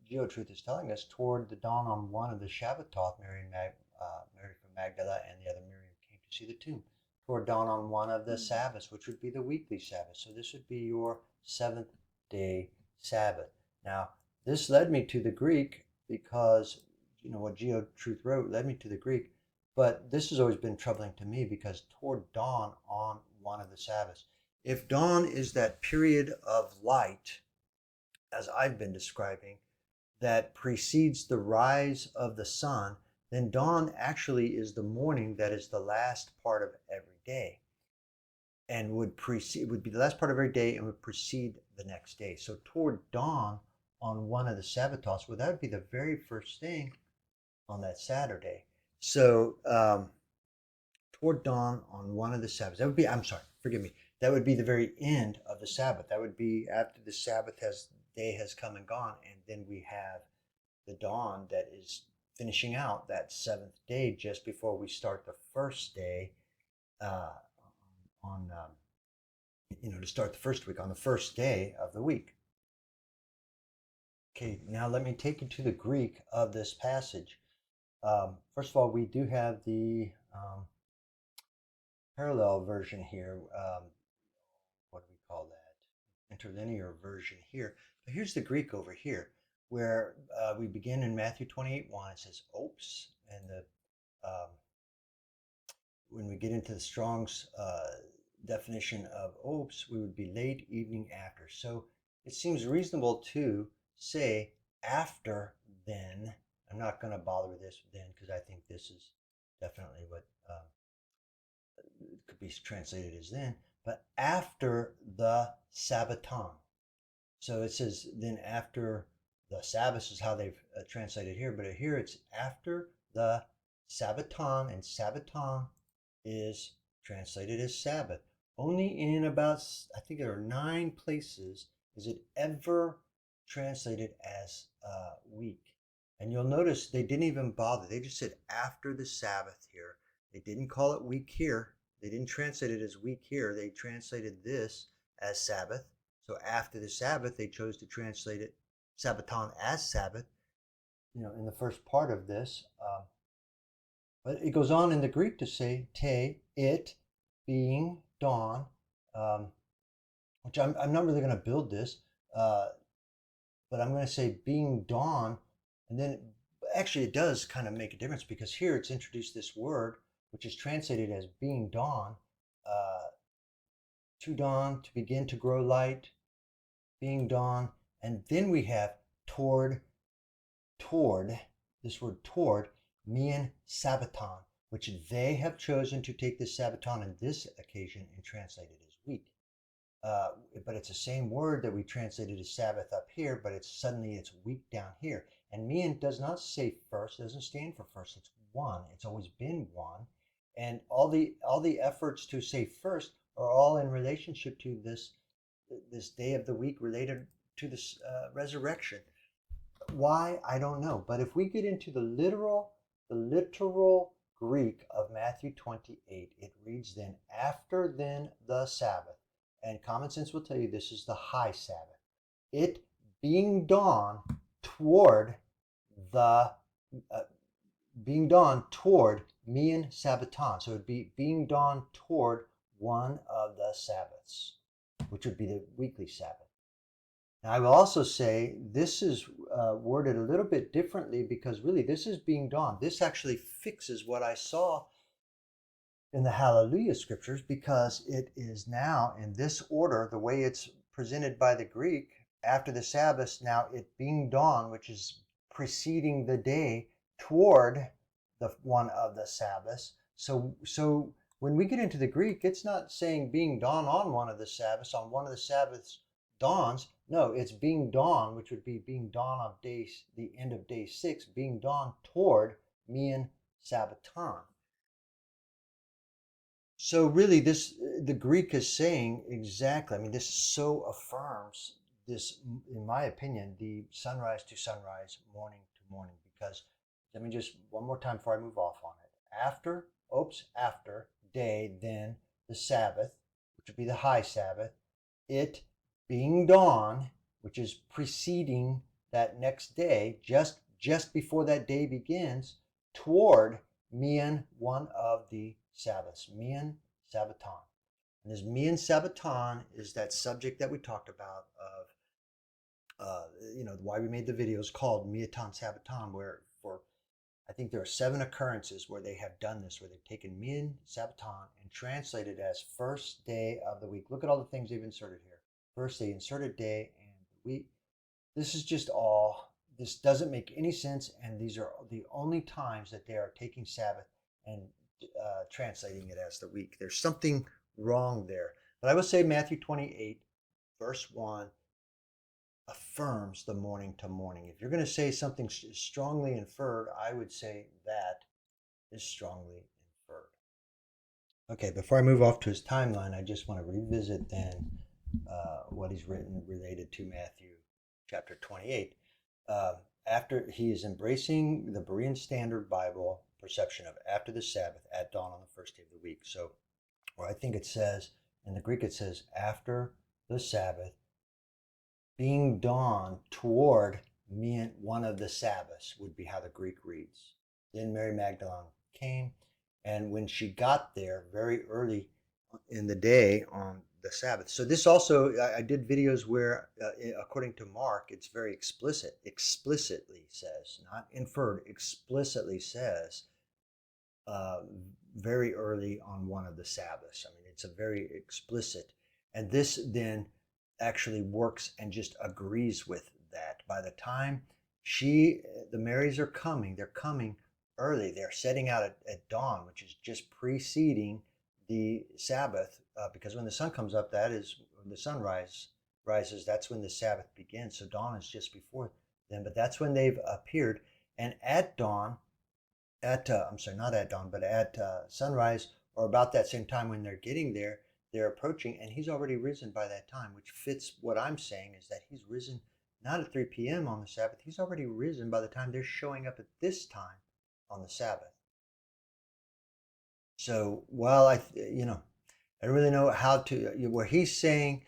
GeoTruth is telling us, toward the dawn on one of the Shabbatot, Mary from Magdala and the other Miriam came to see the tomb. Toward dawn on one of the Sabbaths, which would be the weekly Sabbath. So this would be your seventh day Sabbath. Now, this led me to the Greek because, what GeoTruth wrote led me to the Greek. But this has always been troubling to me because toward dawn on one of the Sabbaths. If dawn is that period of light, as I've been describing, that precedes the rise of the sun, then dawn actually is the morning that is the last part of every day. And would be the last part of every day and would precede the next day. So toward dawn on one of the Sabbaths, well, that would be the very first thing on that Saturday. So toward dawn on one of the Sabbaths, that would be, I'm sorry, forgive me, that would be the very end of the Sabbath. That would be after the Sabbath day has come and gone, and then we have the dawn that is finishing out that seventh day just before we start the first day to start the first week on the first day of the week. Okay, now let me take you to the Greek of this passage. First of all, we do have the parallel version here. What do we call that? Interlinear version here. But here's the Greek over here, where we begin in Matthew 28:1. It says "ops," and when we get into the Strong's definition of "ops," we would be late evening after. So it seems reasonable to say after then. I'm not going to bother with this then because I think this is definitely what could be translated as then, but after the Sabbaton. So it says then after the Sabbath is how they've translated here, but here it's after the Sabbaton, and Sabbaton is translated as Sabbath. Only in about, I think there are 9 places is it ever translated as week. And you'll notice they didn't even bother. They just said after the Sabbath here. They didn't call it week here. They didn't translate it as week here. They translated this as Sabbath. So after the Sabbath, they chose to translate it Sabbaton as Sabbath, in the first part of this. But it goes on in the Greek to say te, it, being dawn, which I'm not really going to build this, but I'm going to say being dawn, and then actually it does kind of make a difference because here it's introduced this word, which is translated as being dawn, to dawn, to begin to grow light, being dawn, and then we have toward, this word toward, mian Sabbaton, which they have chosen to take this Sabbaton on this occasion and translate it as week. But it's the same word that we translated as Sabbath up here, but it's week down here. And mian does not say first, doesn't stand for first. It's one. It's always been one. And all the efforts to say first are all in relationship to this day of the week related to this resurrection. Why? I don't know. But if we get into the literal Greek of Matthew 28, it reads then, after then the Sabbath. And common sense will tell you this is the high Sabbath. It being dawn toward Mian Sabbaton. So it would be being dawn toward one of the Sabbaths, which would be the weekly Sabbath. Now, I will also say this is worded a little bit differently because really this is being dawn. This actually fixes what I saw in the Hallelujah scriptures because it is now in this order, the way it's presented by the Greek after the Sabbath, now it being dawn, which is preceding the day toward the one of the Sabbaths. So when we get into the Greek, it's not saying being dawn on one of the Sabbaths, on one of the Sabbaths dawns. No, it's being dawn, which would be being dawn of days, the end of day 6, being dawn toward Mian Sabbaton. So really the Greek is saying exactly, I mean, this so affirms this, in my opinion, the sunrise to sunrise, morning to morning, because let me just one more time before I move off on it. After day, then the Sabbath, which would be the high Sabbath, it being dawn, which is preceding that next day, just before that day begins, toward Mian, one of the Sabbaths, Mian Sabbaton. And this Mian Sabbaton is that subject that we talked about of, why we made the videos called Miatan Sabbaton, where for, I think there are 7 occurrences where they have done this, where they've taken Mian Sabbaton and translated as first day of the week. Look at all the things they've inserted here. First, they inserted day and week. This is just all, this doesn't make any sense, and these are the only times that they are taking Sabbath and translating it as the week. There's something wrong there. But I would say Matthew 28, verse 1, affirms the morning to morning. If you're going to say something strongly inferred, I would say that is strongly inferred. Okay, before I move off to his timeline, I just want to revisit then what he's written related to Matthew chapter 28. After he is embracing the Berean Standard Bible perception of after the Sabbath at dawn on the first day of the week. So, or I think it says, in the Greek it says, after the Sabbath, being dawn toward one of the Sabbaths would be how the Greek reads. Then Mary Magdalene came, and when she got there very early in the day on the Sabbath. So this also, I did videos where, according to Mark, it's very explicitly says, not inferred, explicitly says, very early on one of the Sabbaths. I mean, it's a very explicit. And this then actually works and just agrees with that. By the time the Marys are coming, they're coming early. They're setting out at dawn, which is just preceding the Sabbath, because when the sun comes up, that is when the sun rises, that's when the Sabbath begins. So dawn is just before then, but that's when they've appeared. And at dawn, I'm sorry, not at dawn, but at sunrise, or about that same time when they're getting there, they're approaching, and he's already risen by that time, which fits what I'm saying is that he's risen not at 3 p.m. on the Sabbath. He's already risen by the time they're showing up at this time on the Sabbath. So while I don't really know how to, where he's saying,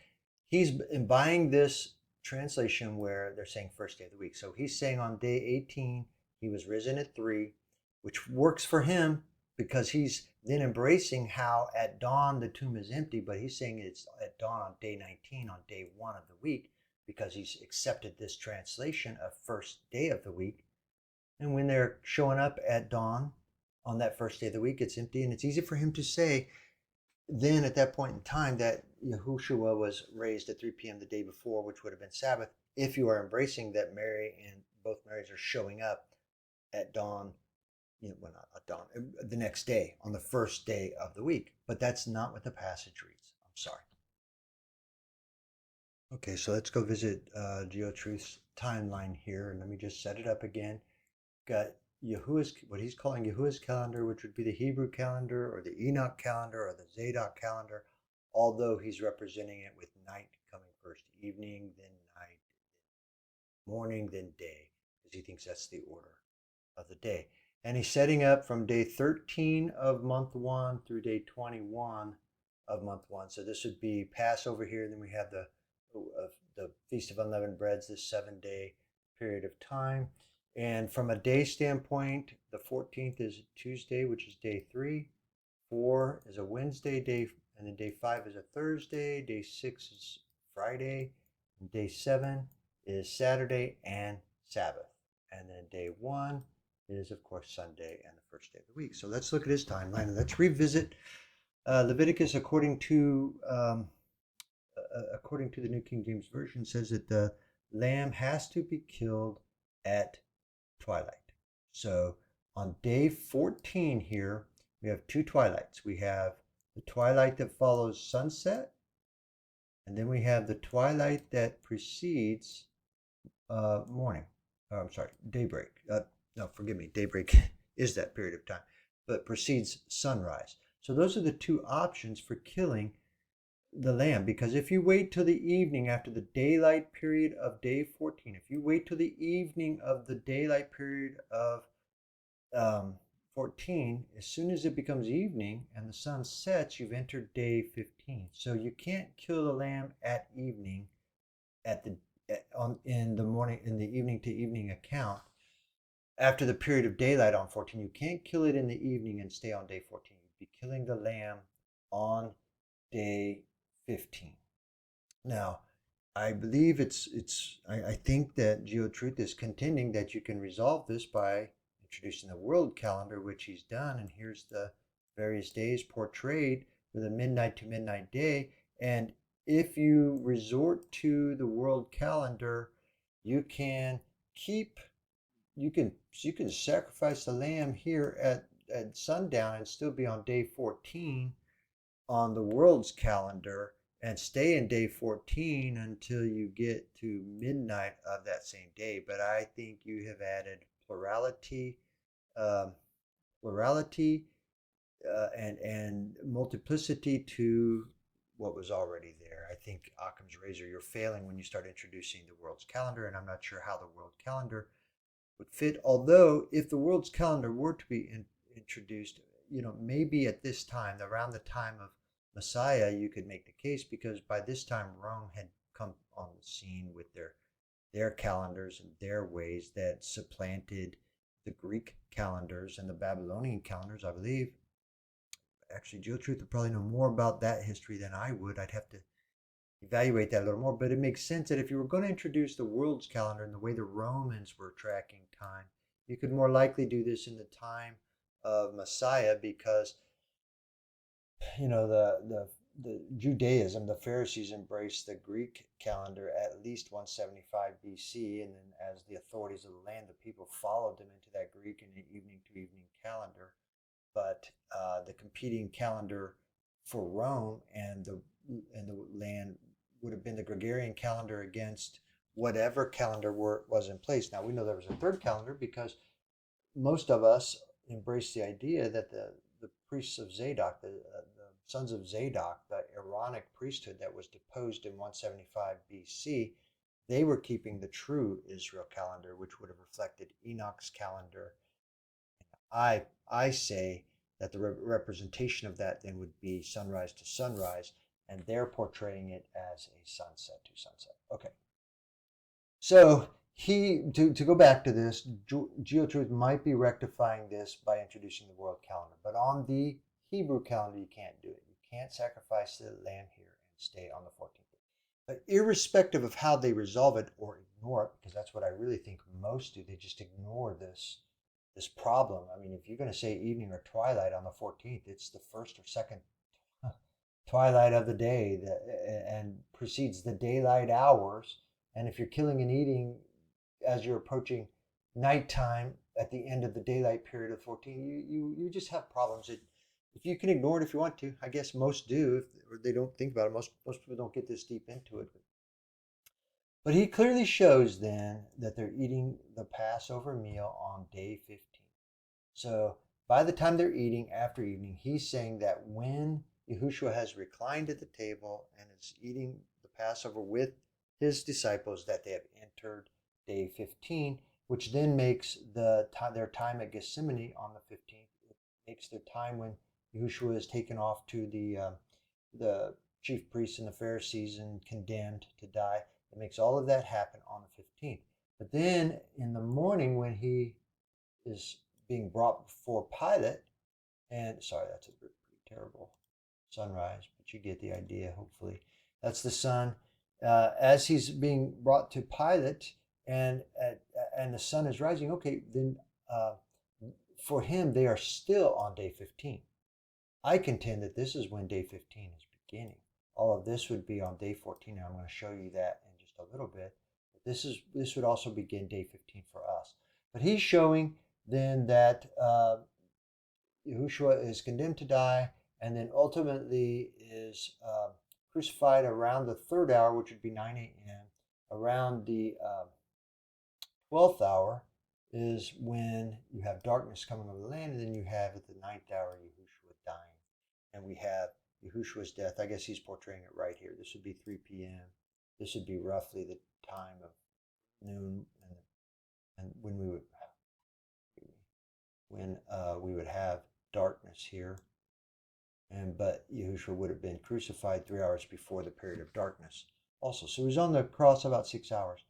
he's buying this translation where they're saying first day of the week. So he's saying on day 18, he was risen at 3, which works for him because he's then embracing how at dawn the tomb is empty, but he's saying it's at dawn on day 19, on day 1 of the week, because he's accepted this translation of first day of the week. And when they're showing up at dawn on that first day of the week, it's empty, and it's easy for him to say then at that point in time that Yahushua was raised at 3 p.m. the day before, which would have been Sabbath, if you are embracing that Mary and both Marys are showing up at dawn, well, not at dawn, the next day, on the first day of the week. But that's not what the passage reads. I'm sorry. Okay, so let's go visit GeoTruth's timeline here, and let me just set it up again. Got Yahuwah's, what he's calling Yahuwah's calendar, which would be the Hebrew calendar or the Enoch calendar or the Zadok calendar, although he's representing it with night coming first, evening, then night, morning, then day, because he thinks that's the order of the day. And he's setting up from day 13 of month 1 through day 21 of month 1. So this would be Passover here, then we have the Feast of Unleavened Breads, this 7-day period of time. And from a day standpoint, the 14th is Tuesday, which is day 3. 4 is a Wednesday, and then day 5 is a Thursday. Day 6 is Friday. And day 7 is Saturday and Sabbath. And then day 1 is, of course, Sunday and the first day of the week. So let's look at his timeline and let's revisit Leviticus according to the New King James Version, says that the lamb has to be killed at twilight. So on day 14 here, we have 2 twilights. We have the twilight that follows sunset, and then we have the twilight that precedes morning. I'm sorry, daybreak. No, forgive me, daybreak is that period of time, but precedes sunrise. So those are the 2 options for killing the lamb, because if you wait till the evening after the daylight period of day 14, if you wait till the evening of the daylight period of 14, as soon as it becomes evening and the sun sets, you've entered day 15. So you can't kill the lamb at evening in the morning, in the evening to evening account after the period of daylight on 14. You can't kill it in the evening and stay on day 14. You'd be killing the lamb on day 15. Now, I believe I think that GeoTruth is contending that you can resolve this by introducing the world calendar, which he's done. And here's the various days portrayed with a midnight to midnight day. And if you resort to the world calendar, you can keep, you can sacrifice the lamb here at sundown and still be on day 14 on the world's calendar and stay in day 14 until you get to midnight of that same day. But I think you have added plurality, um, plurality, and multiplicity to what was already there. I think Occam's razor, you're failing when you start introducing the world's calendar, and I'm not sure how the world calendar would fit. Although, if the world's calendar were to be introduced, maybe at this time, around the time of Messiah, you could make the case, because by this time Rome had come on the scene with their calendars and their ways that supplanted the Greek calendars and the Babylonian calendars, I believe. Actually, GeoTruth would probably know more about that history than I would. I'd have to evaluate that a little more, but it makes sense that if you were going to introduce the world's calendar and the way the Romans were tracking time, you could more likely do this in the time of Messiah, because the Judaism, the Pharisees embraced the Greek calendar at least 175 BC, and then as the authorities of the land, the people followed them into that Greek and the evening to evening calendar. But the competing calendar for Rome and the land would have been the Gregorian calendar against whatever calendar was in place. Now we know there was a third calendar because most of us embrace the idea that the priests of Zadok, the sons of Zadok, the Aaronic priesthood that was deposed in 175 BC, they were keeping the true Israel calendar, which would have reflected Enoch's calendar. I say that the representation of that then would be sunrise to sunrise, and they're portraying it as a sunset to sunset. Okay. So to go back to this, GeoTruth might be rectifying this by introducing the world calendar, but on the Hebrew calendar, you can't do it. You can't sacrifice the lamb here and stay on the 14th day. But irrespective of how they resolve it or ignore it, because that's what I really think most do, they just ignore this problem. I mean, if you're going to say evening or twilight on the 14th, it's the first or second twilight of the day and precedes the daylight hours. And if you're killing and eating as you're approaching nighttime at the end of the daylight period of 14, you just have problems. If you can ignore it if you want to, I guess most do, or they don't think about it. Most people don't get this deep into it. But he clearly shows then that they're eating the Passover meal on day 15. So by the time they're eating after evening, he's saying that when Yahushua has reclined at the table and is eating the Passover with his disciples, that they have entered day 15, which then makes their time at Gethsemane on the 15th. It makes their time when Yahushua is taken off to the chief priests and the Pharisees and condemned to die. It makes all of that happen on the 15th. But then in the morning, when he is being brought before Pilate, and sorry, that's a pretty terrible sunrise, but you get the idea, hopefully. That's the sun. As he's being brought to Pilate, and and the sun is rising. Okay, then uh, for him, they are still on day 15. I contend that this is when day 15 is beginning. All of this would be on day 14. And I'm going to show you that in just a little bit. But this would also begin day 15 for us. But he's showing then that Yahushua is condemned to die, and then ultimately is crucified around the third hour, which would be 9 a.m. Around the 12th hour is when you have darkness coming over the land, and then you have at the ninth hour Yahushua dying. And we have Yahushua's death. I guess he's portraying it right here. This would be 3 p.m. This would be roughly the time of noon, and when we would have darkness here. But Yahushua would have been crucified 3 hours before the period of darkness also. So he was on the cross about 6 hours.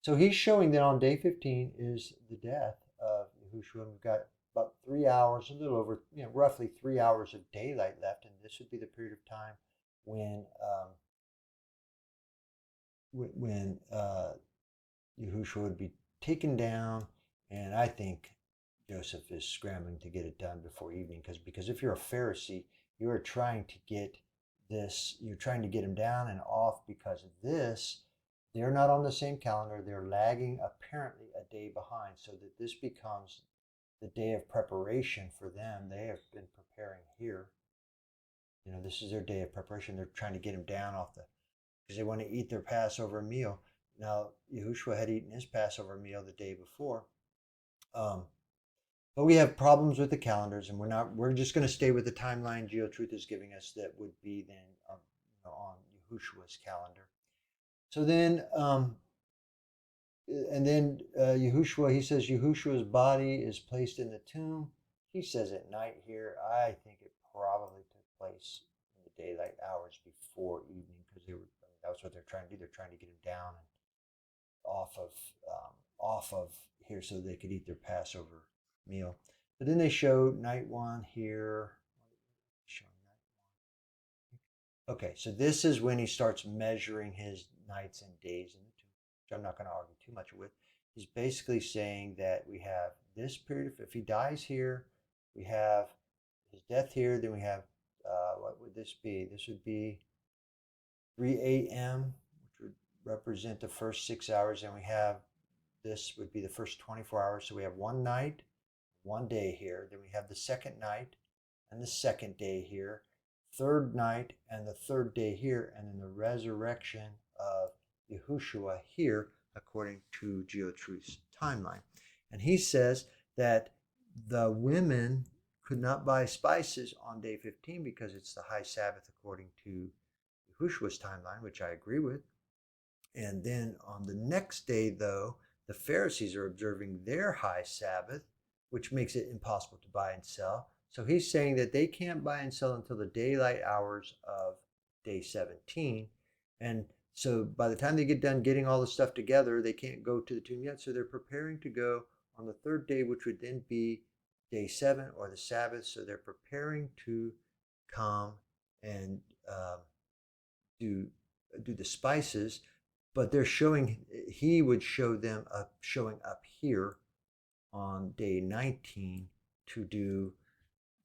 So he's showing that on day 15 is the death of Yahushua. We've got about 3 hours, a little over, roughly 3 hours of daylight left, and this would be the period of time when Yahushua would be taken down. And I think Joseph is scrambling to get it done before evening, because if you're a Pharisee, you are trying to get this, you're trying to get him down and off, because of this. They're not on the same calendar. They're lagging apparently a day behind, so that this becomes the day of preparation for them. They have been preparing here. This is their day of preparation. They're trying to get him down off because they want to eat their Passover meal. Now, Yahushua had eaten his Passover meal the day before. But we have problems with the calendars, and we're just going to stay with the timeline GeoTruth is giving us, that would be then on Yahushua's calendar. So then, Yahushua, he says Yahushua's body is placed in the tomb. He says at night here. I think it probably took place in the daylight hours before evening, because that's what they're trying to do. They're trying to get him down and off of here so they could eat their Passover meal. But then they showed night one here. Okay, so this is when he starts measuring his nights and days in the tomb, which I'm not going to argue too much with. He's basically saying that we have this period, if he dies here, we have his death here, then we have, what would this be? This would be 3 a.m., which would represent the first 6 hours, and we have, this would be the first 24 hours. So we have one night, one day here, then we have the second night and the second day here, third night and the third day here, and then the resurrection of Yahushua here, according to GeoTruth's timeline. And he says that the women could not buy spices on day 15 because it's the high Sabbath according to Yahushua's timeline, which I agree with. And then on the next day, though, the Pharisees are observing their high Sabbath, which makes it impossible to buy and sell. So he's saying that they can't buy and sell until the daylight hours of day 17. And so by the time they get done getting all the stuff together, they can't go to the tomb yet. So they're preparing to go on the third day, which would then be day 7 or the Sabbath. So they're preparing to come and do the spices. But they're showing, he would show them showing up here on day 19 to do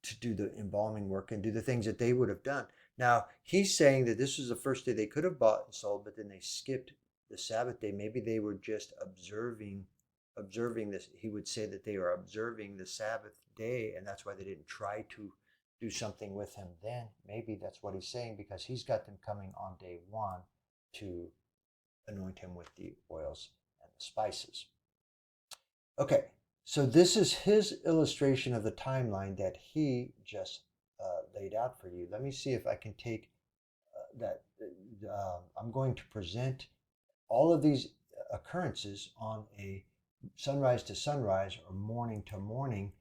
the embalming work and do the things that they would have done. Now, he's saying that this was the first day they could have bought and sold, but then they skipped the Sabbath day. Maybe they were just observing this. He would say that they are observing the Sabbath day, and that's why they didn't try to do something with him then. Maybe that's what he's saying, because he's got them coming on day 1 to anoint him with the oils and the spices. Okay, so this is his illustration of the timeline that he just laid out for you. Let me see if I can take that. I'm going to present all of these occurrences on a sunrise to sunrise or morning to morning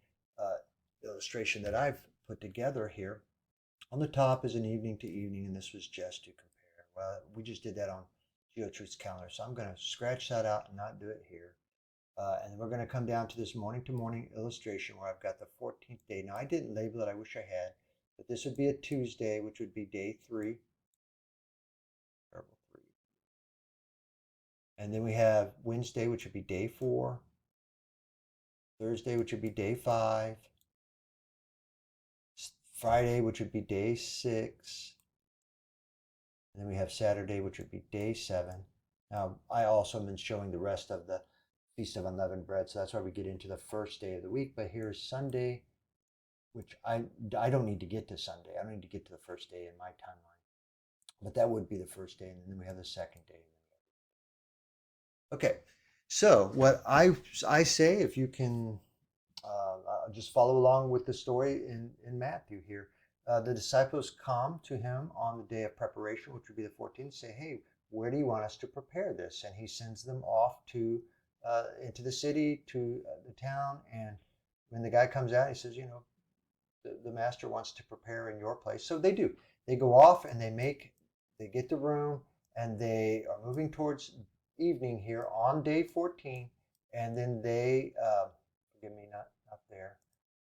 illustration that I've put together here. On the top is an evening to evening, and this was just to compare. Well, we just did that on GeoTruth's calendar. So I'm going to scratch that out and not do it here. And we're going to come down to this morning to morning illustration where I've got the 14th day. Now I didn't label it, I wish I had, but this would be a Tuesday, which would be day 3. Variable 3. And then we have Wednesday, which would be day 4. Thursday, which would be day 5. Friday, which would be day 6. And then we have Saturday, which would be day 7. Now, I also have been showing the rest of the Feast of Unleavened Bread, so that's why we get into the first day of the week. But here's Sunday, which I don't need to get to Sunday. I don't need to get to the first day in my timeline. But that would be the first day, and then we have the second day. Okay, so what I say, if you can just follow along with the story in Matthew here. The disciples come to him on the day of preparation, which would be the 14th, say, hey, where do you want us to prepare this? And he sends them off to into the city, to the town. And when the guy comes out, he says, you know, the master wants to prepare in your place. So they do. They go off and they get the room, and they are moving towards evening here on day 14. And then they, forgive me, not there,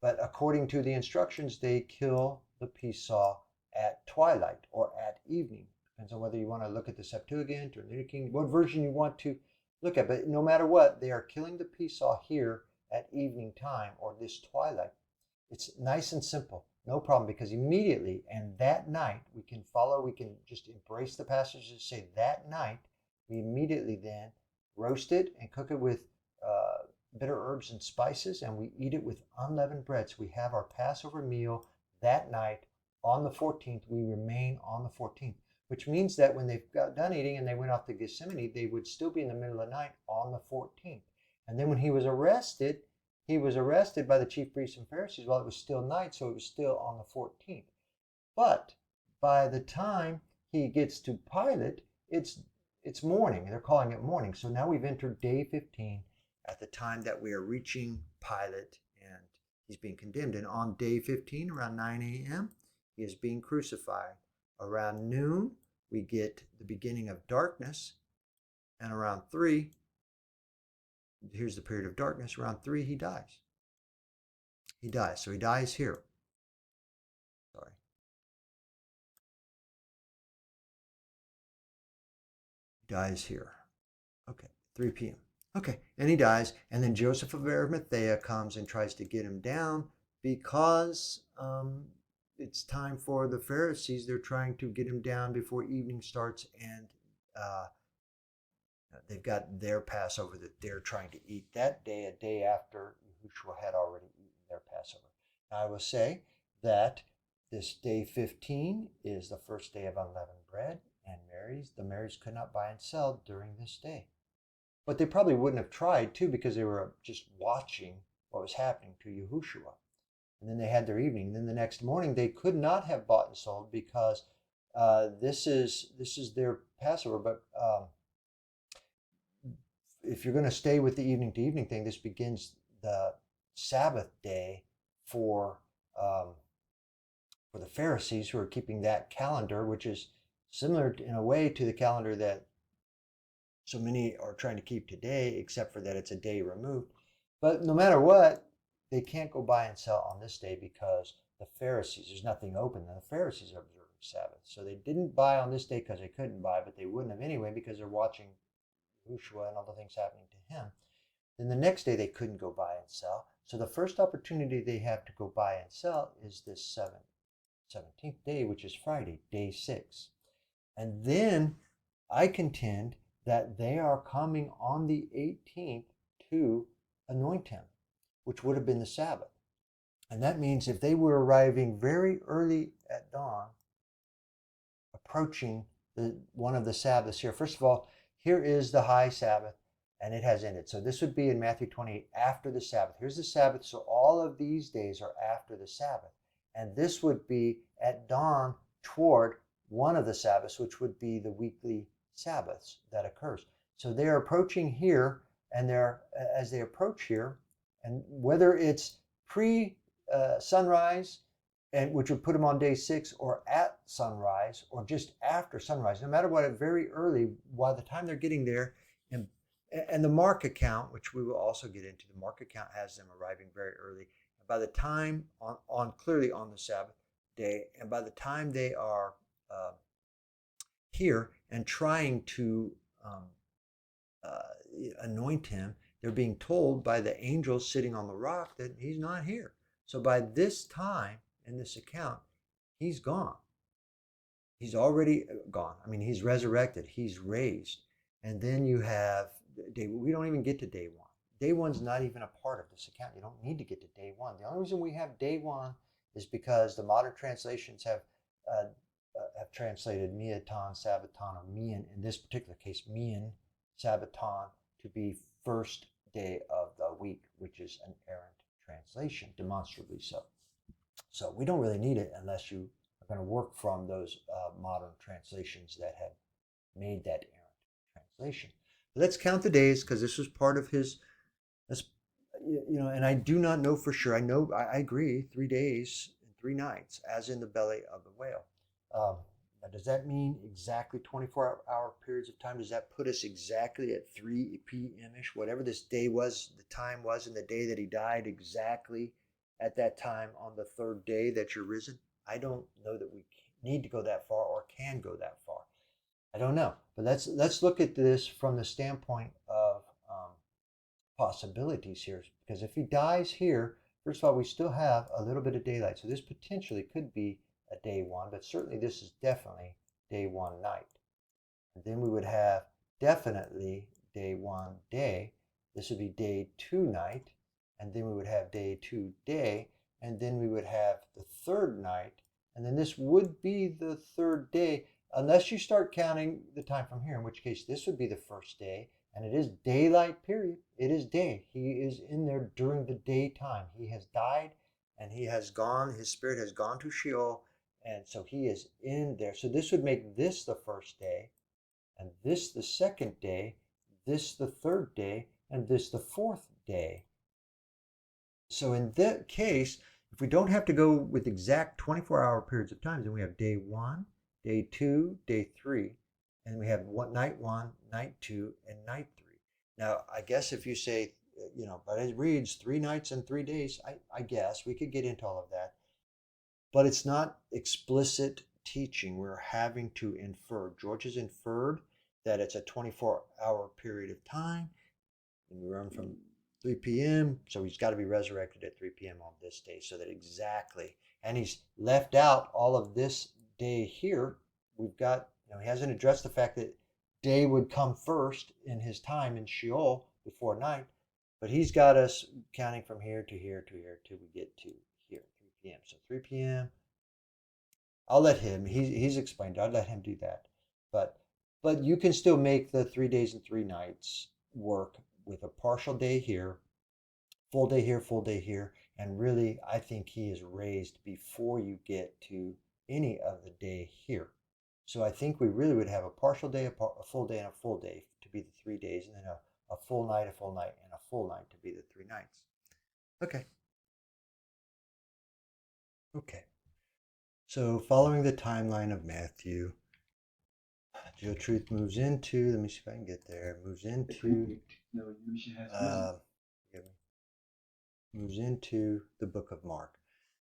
but according to the instructions, they kill the peace saw at twilight or at evening. Depends on whether you want to look at the Septuagint or New King, what version you want to look at. But no matter what, they are killing the peace saw here at evening time or this twilight. It's nice and simple, no problem, because immediately and that night we can just embrace the passage and say that night we immediately then roast it and cook it with bitter herbs and spices, and we eat it with unleavened bread. So we have our Passover meal that night on the 14th. We remain on the 14th, which means that when they've got done eating and they went off to Gethsemane, they would still be in the middle of the night on the 14th. And then when he was arrested by the chief priests and Pharisees while it was still night, so it was still on the 14th. But by the time he gets to Pilate, it's morning. They're calling it morning. So now we've entered day 15 at the time that we are reaching Pilate, and he's being condemned. And on day 15, around 9 a.m., he is being crucified. Around noon, we get the beginning of darkness. And around 3, here's the period of darkness. Around 3, he dies. He dies. So he dies here. Sorry. He dies here. Okay, 3 p.m. Okay, and he dies. And then Joseph of Arimathea comes and tries to get him down because it's time for the Pharisees. They're trying to get him down before evening starts, and they've got their Passover that they're trying to eat that day, a day after Yahushua had already eaten their Passover. Now, I will say that this day 15 is the first day of unleavened bread, and the Marys could not buy and sell during this day. But they probably wouldn't have tried, too, because they were just watching what was happening to Yahushua. And then they had their evening. And then the next morning, they could not have bought and sold because this is their Passover. But if you're going to stay with the evening to evening thing, this begins the Sabbath day for the Pharisees who are keeping that calendar, which is similar in a way to the calendar that so many are trying to keep today, except for that it's a day removed. But no matter what, they can't go buy and sell on this day because the Pharisees, there's nothing open, and the Pharisees are observing Sabbath. So they didn't buy on this day because they couldn't buy, but they wouldn't have anyway because they're watching Yahushua and all the things happening to him. Then the next day they couldn't go buy and sell. So the first opportunity they have to go buy and sell is this 17th day, which is Friday, day 6. And then I contend that they are coming on the 18th to anoint him, which would have been the Sabbath. And that means if they were arriving very early at dawn, approaching one of the Sabbaths here. First of all, here is the high Sabbath, and it has ended. So this would be in Matthew 28, after the Sabbath. Here's the Sabbath, so all of these days are after the Sabbath. And this would be at dawn toward one of the Sabbaths, which would be the weekly Sabbaths that occurs. So they're approaching here, and as they approach here, and whether it's pre-sunrise and which would put them on day 6 or at sunrise or just after sunrise. No matter what, very early, by the time they're getting there, and the Mark account, which we will also get into, the Mark account has them arriving very early. And by the time on clearly on the Sabbath day, and by the time they are uh, here and trying to um, uh, anoint him, they're being told by the angels sitting on the rock that he's not here. So by this time in this account, he's gone. He's already gone. I mean, he's resurrected. He's raised. And then you have day. We don't even get to day 1. Day 1's not even a part of this account. You don't need to get to day 1. The only reason we have day 1 is because the modern translations have translated miaton, sabbaton, or mian, in this particular case, mian, sabbaton, to be first day of the week, which is an errant translation, demonstrably so. So we don't really need it unless you are going to work from those modern translations that have made that errant translation. But let's count the days because this was part of his, and I do not know for sure. I agree, 3 days and 3 nights, as in the belly of the whale. Now, does that mean exactly 24-hour periods of time? Does that put us exactly at 3 p.m.-ish, whatever this day was, the time was, and the day that he died, exactly at that time on the 3rd day that you're risen? I don't know that we need to go that far or can go that far. I don't know. But let's look at this from the standpoint of possibilities here. Because if he dies here, first of all, we still have a little bit of daylight. So this potentially could be a day 1, but certainly this is definitely day 1 night. And then we would have definitely day 1 day. This would be day 2 night. And then we would have day 2 day. And then we would have the 3rd night. And then this would be the 3rd day, unless you start counting the time from here, in which case this would be the 1st day. And it is daylight period. It is day. He is in there during the daytime. He has died and he has gone, his spirit has gone to Sheol. And so he is in there. So this would make this the 1st day, and this the 2nd day, this the 3rd day, and this the 4th day. So in that case, if we don't have to go with exact 24-hour periods of time, then we have day 1, day 2, day 3, and we have night 1, night 2, and night 3. Now, I guess if you say, but it reads 3 nights and 3 days, I guess we could get into all of that. But it's not explicit teaching. We're having to infer. George has inferred that it's a 24-hour period of time, and we run from 3 p.m. So he's got to be resurrected at 3 p.m. on this day. So that exactly, and he's left out all of this day here. We've got, he hasn't addressed the fact that day would come first in his time in Sheol before night, but he's got us counting from here to here to here till we get to here, 3 p.m. So 3 p.m. I'll let him. He's explained. I'd let him do that. But you can still make the 3 days and 3 nights work with a partial day here, full day here, full day here. And really, I think he is raised before you get to any of the day here. So I think we really would have a partial day, a full day, and a full day to be the 3 days, and then a full night, and a full night to be the 3 nights. Okay. Okay. So following the timeline of Matthew, GeoTruth moves into, let me see if I can get there, moves into, moves into the book of Mark.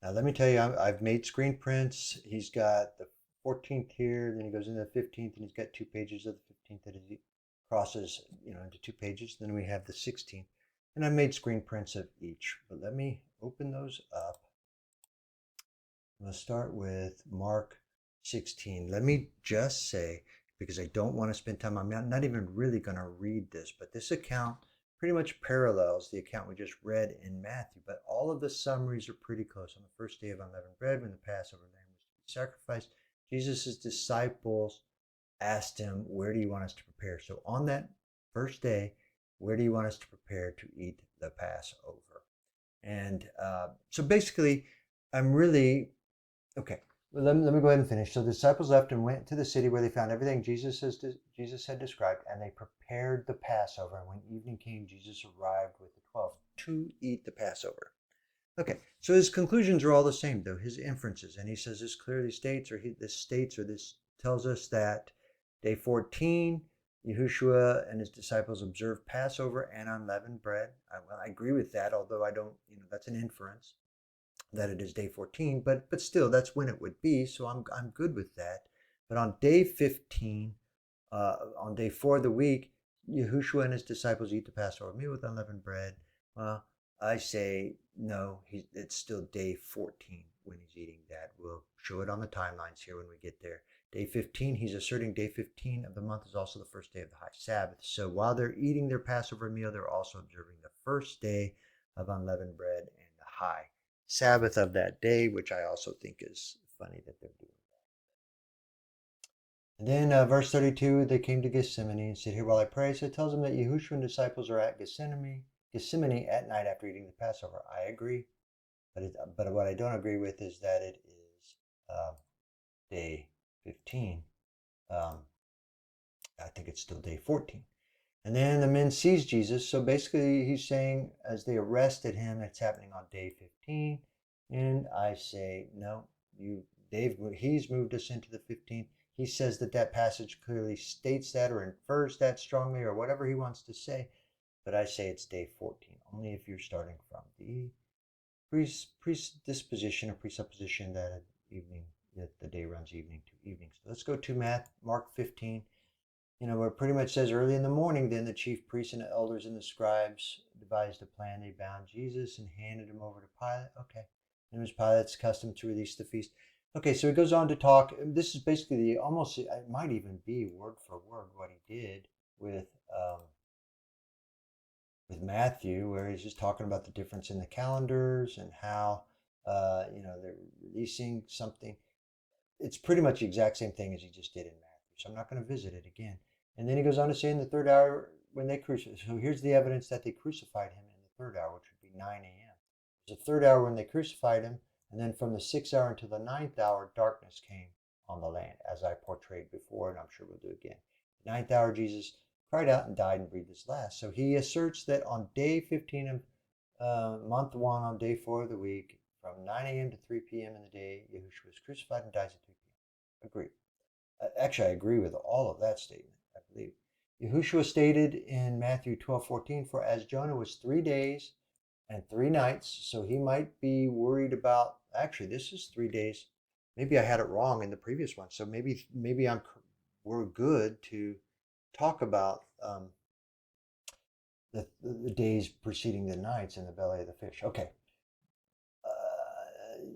Now let me tell you, I've made screen prints. He's got the 14th here, then he goes into the 15th, and he's got 2 pages of the 15th that he crosses, into 2 pages. Then we have the 16th, and I made screen prints of each. But let me open those up. I'm going to start with Mark 16. Let me just say, because I don't want to spend time, I'm not even really going to read this, but this account pretty much parallels the account we just read in Matthew, but all of the summaries are pretty close. On the first day of unleavened bread, when the Passover lamb was to be sacrificed, Jesus' disciples asked him, where do you want us to prepare? So on that first day, where do you want us to prepare to eat the Passover? And so basically, I'm really, okay, well, let me go ahead and finish. So the disciples left and went to the city where they found everything Jesus had described, and they prepared the Passover. And when evening came, Jesus arrived with the 12 to eat the Passover. Okay, so his conclusions are all the same, though, his inferences. And he says this clearly states, or this tells us that day 14, Yahushua and his disciples observed Passover and unleavened bread. I agree with that, although I don't, that's an inference that it is day 14, but still, that's when it would be, so I'm good with that. But on day 15, on day 4 of the week, Yahushua and his disciples eat the Passover meal with unleavened bread. Well, I say no, it's still day 14 when he's eating that. We'll show it on the timelines here when we get there. Day 15, he's asserting day 15 of the month is also the first day of the high Sabbath. So while they're eating their Passover meal, they're also observing the first day of unleavened bread and the high Sabbath of that day, which I also think is funny that they're doing. And then verse 32, they came to Gethsemane and sit here while I pray. So it tells them that Yahushua and disciples are at Gethsemane at night after eating the Passover. I agree, but what I don't agree with is that it is day 15. Um, I think it's still day 14. And then the men seize Jesus. So basically, he's saying as they arrested him, it's happening on day 15. And I say, no, he's moved us into the 15th. He says that passage clearly states that or infers that strongly or whatever he wants to say. But I say it's day 14, only if you're starting from the predisposition or presupposition that the day runs evening to evening. So let's go to Mark 15. Where it pretty much says early in the morning, then the chief priests and the elders and the scribes devised a plan. They bound Jesus and handed him over to Pilate. Okay. And it was Pilate's custom to release the feast. Okay, so he goes on to talk. This is basically it might even be word for word what he did with Matthew, where he's just talking about the difference in the calendars and how, they're releasing something. It's pretty much the exact same thing as he just did in Matthew. So I'm not going to visit it again. And then he goes on to say in the third hour when they crucified. So here's the evidence that they crucified him in the third hour, which would be 9 a.m. There's a third hour when they crucified him. And then from the 6th hour until the 9th hour, darkness came on the land, as I portrayed before, and I'm sure we'll do again. The 9th hour, Jesus cried out and died and breathed his last. So he asserts that on day 15 of month 1, on day 4 of the week, from 9 a.m. to 3 p.m. in the day, Yahushua was crucified and dies at 3 p.m. Agree. Actually, I agree with all of that statement, I believe. Yahushua stated in Matthew 12:14, for as Jonah was 3 days and 3 nights, so he might be worried about, actually, this is 3 days. Maybe I had it wrong in the previous one. So maybe we're good to talk about the days preceding the nights in the belly of the fish. Okay.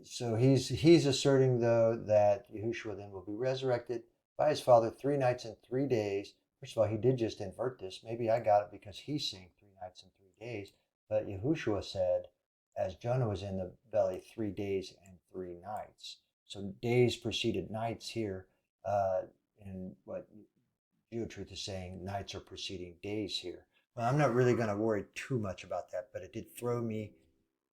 So he's asserting, though, that Yahushua then will be resurrected by his Father 3 nights and 3 days. First of all, he did just invert this. Maybe I got it because he's saying 3 nights and 3 days. But Yahushua said, as Jonah was in the belly 3 days and 3 nights. So days preceded nights here. And what GeoTruth is saying, nights are preceding days here. Well, I'm not really going to worry too much about that, but it did throw me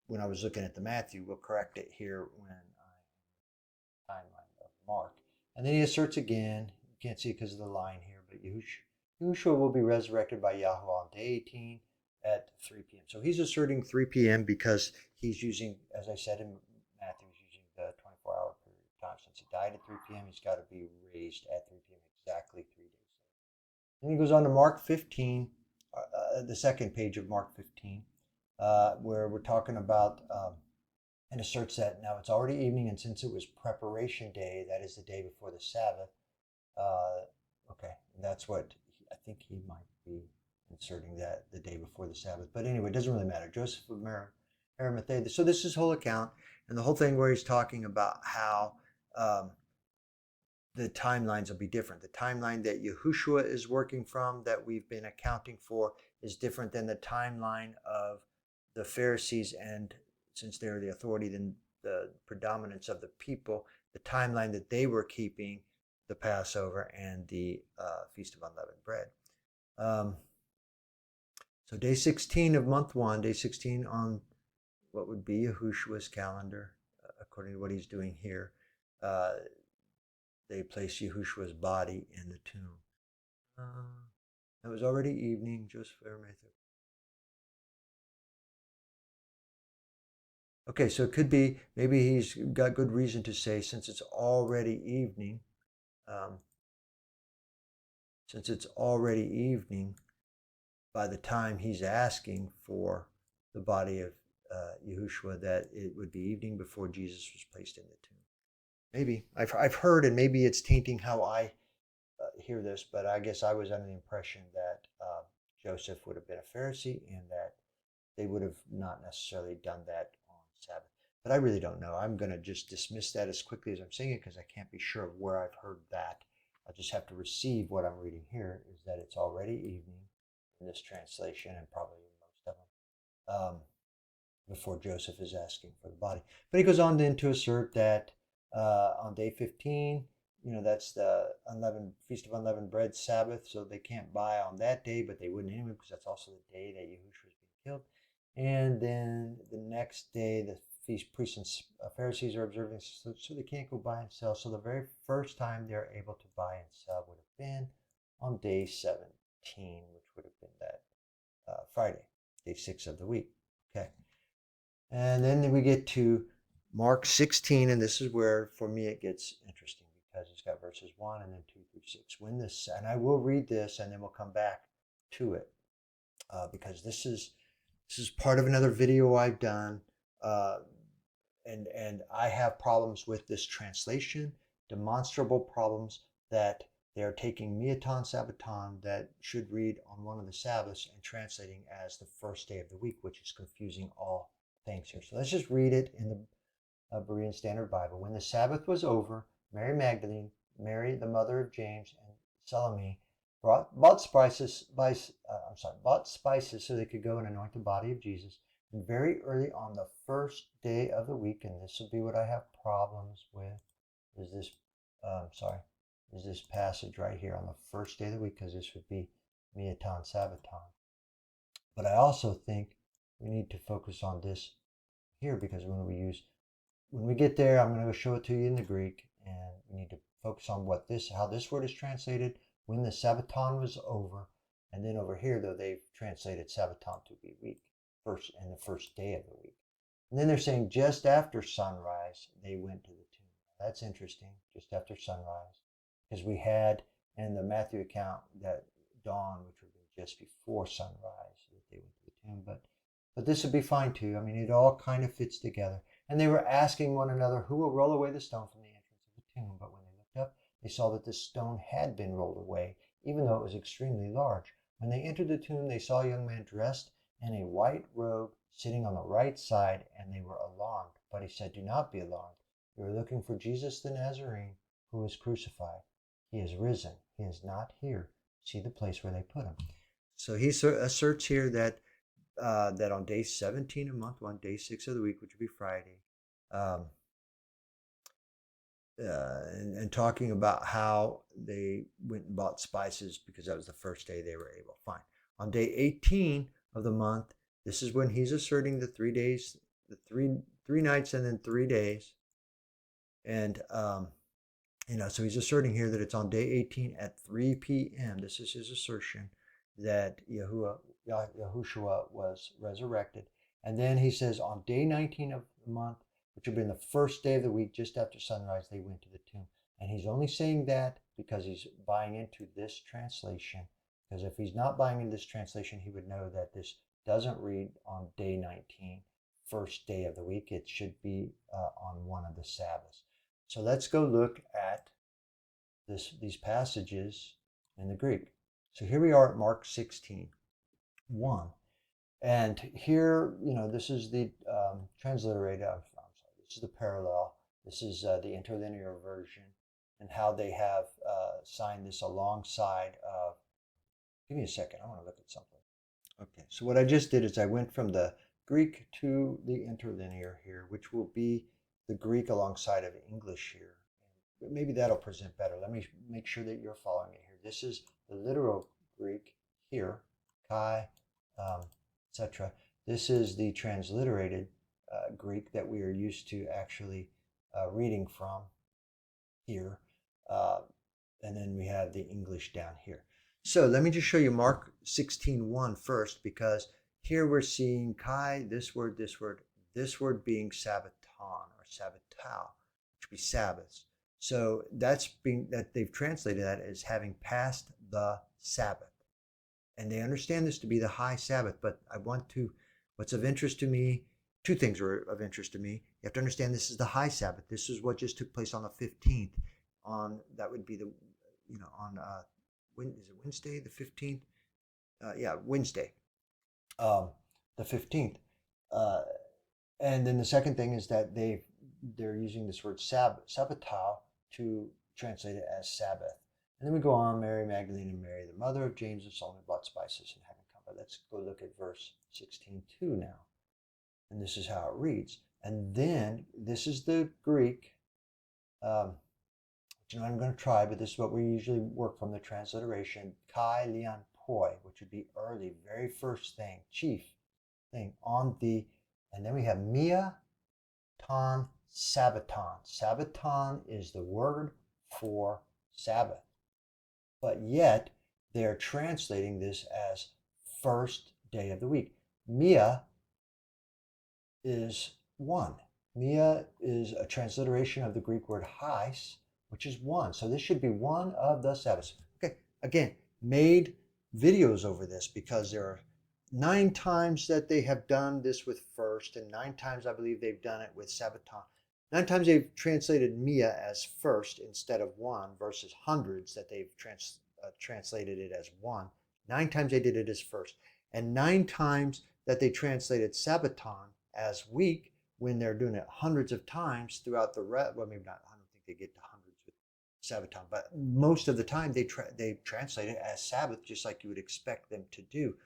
when I was looking at the Matthew. We'll correct it here when I timeline of Mark. And then he asserts again, you can't see it because of the line here, but Yahushua will be resurrected by Yahweh on day 18 at 3 p.m. So he's asserting 3 p.m. because he's using, as I said in Matthew, he's using the 24-hour period of time. Since he died at 3 p.m., he's got to be raised at 3 p.m. exactly 3 days later. Then he goes on to Mark 15, the second page of Mark 15, where we're talking about and asserts that now it's already evening, and since it was preparation day, that is the day before the Sabbath. Okay, that's what I think he might be inserting, that the day before the Sabbath. But anyway, it doesn't really matter. Joseph of Arimathea. So this is his whole account, and the whole thing where he's talking about how the timelines will be different. The timeline that Yahushua is working from, that we've been accounting for, is different than the timeline of the Pharisees, and since they're the authority, then the predominance of the people, the timeline that they were keeping, the Passover and the Feast of Unleavened Bread. So day 16 of month 1, day 16 on what would be Yahushua's calendar, according to what he's doing here, they place Yahushua's body in the tomb. It was already evening, Joseph Arimathea. Okay, so it could be maybe he's got good reason to say since it's already evening, um, since it's already evening, by the time he's asking for the body of Yahushua, that it would be evening before Jesus was placed in the tomb. Maybe I've heard, and maybe it's tainting how I hear this, but I guess I was under the impression that Joseph would have been a Pharisee and that they would have not necessarily done that on Sabbath. But I really don't know. I'm going to just dismiss that as quickly as I'm saying it because I can't be sure of where I've heard that. I'll just have to receive what I'm reading here is that it's already evening in this translation and probably in most of them before Joseph is asking for the body. But he goes on then to assert that on day 15, that's the unleavened feast of unleavened bread Sabbath, so they can't buy on that day, but they wouldn't anyway because that's also the day that Yahushua was being killed. And then the next day, the feast priests and Pharisees are observing, so they can't go buy and sell. So the very first time they're able to buy and sell would have been on day 17, which would have been that Friday, day 6 of the week. Okay. And then we get to Mark 16, and this is where, for me, it gets interesting because it's got verses 1 and then 2 through 6. When this, and I will read this, and then we'll come back to it because this is part of another video I've done, and I have problems with this translation, demonstrable problems that they are taking Miatan Sabbaton that should read on one of the Sabbaths and translating as the first day of the week, which is confusing all things here. So let's just read it in the Berean Standard Bible. When the Sabbath was over, Mary Magdalene, Mary the mother of James, and Salome bought spices so they could go and anoint the body of Jesus. And very early on the first day of the week, and this will be what I have problems with, is this is this passage right here on the first day of the week, because this would be Miatan Sabbaton. But I also think we need to focus on this here because when we get there, I'm going to show it to you in the Greek, and we need to focus on how this word is translated when the Sabbaton was over, and then over here though they've translated Sabbaton to be week, the first day of the week, and then they're saying just after sunrise they went to the tomb. That's interesting, just after sunrise, because we had in the Matthew account that dawn, which would be just before sunrise, that they went to the tomb, but this would be fine too. I mean, it all kind of fits together. And they were asking one another, who will roll away the stone from the entrance of the tomb? But when they looked up, they saw that the stone had been rolled away, even though it was extremely large. When they entered the tomb, they saw a young man dressed in a white robe sitting on the right side, and they were alarmed. But he said, do not be alarmed. You are looking for Jesus the Nazarene, who was crucified. He is risen. He is not here. See the place where they put him. So he asserts here that on day 17 of month 1, day 6 of the week, which would be Friday, and talking about how they went and bought spices because that was the first day they were able. Fine. On day 18 of the month, this is when he's asserting the 3 days, the three nights and then 3 days. And, so he's asserting here that it's on day 18 at 3 p.m. This is his assertion that Yahushua was resurrected. And then he says on day 19 of the month, which would have been the first day of the week, just after sunrise, they went to the tomb. And he's only saying that because he's buying into this translation. Because if he's not buying into this translation, he would know that this doesn't read on day 19, first day of the week. It should be on one of the Sabbaths. So let's go look at these passages in the Greek. So here we are at Mark 16, 1. And here, this is the transliterated, this is the parallel. This is the interlinear version and how they have signed this alongside of, give me a second, I want to look at something. Okay, so what I just did is I went from the Greek to the interlinear here, which will be the Greek alongside of English here. Maybe that'll present better. Let me make sure that you're following it here. This is the literal Greek here, kai, etc. This is the transliterated Greek that we are used to actually reading from here. And then we have the English down here. So let me just show you Mark 16:1 first, because here we're seeing kai, this word, this word being Sabbaton or Sabbatao, which would be Sabbaths. So that they've translated that as having passed the Sabbath. And they understand this to be the high Sabbath, but what's of interest to me, two things are of interest to me. You have to understand this is the high Sabbath. This is what just took place on the 15th. That would be on when is it Wednesday the 15th? Wednesday, the 15th. And then the second thing is that they're using this word sabbatao to translate it as Sabbath. And then we go on, Mary Magdalene and Mary, the mother of James and Solomon, bought spices and having come. But let's go look at verse 16:2 now. And this is how it reads. And then, this is the Greek, which I'm going to try, but this is what we usually work from, the transliteration, kai lian poi, which would be early, very first thing, chief thing, and then we have mia ton sabbaton. Sabbaton is the word for Sabbath. But yet, they're translating this as first day of the week. Mia is one. Mia is a transliteration of the Greek word hais, which is one. So this should be one of the Sabbaths. Okay, again, made videos over this because there are 9 times that they have done this with first, and 9 times I believe they've done it with Sabbaton. 9 times they've translated Mia as first instead of one, versus hundreds that they've translated it as one. 9 times they did it as first. And 9 times that they translated Sabbaton as week, when they're doing it hundreds of times throughout the well, maybe not, I don't think they get to hundreds with Sabbaton, but most of the time they translate it as Sabbath, just like you would expect them to do.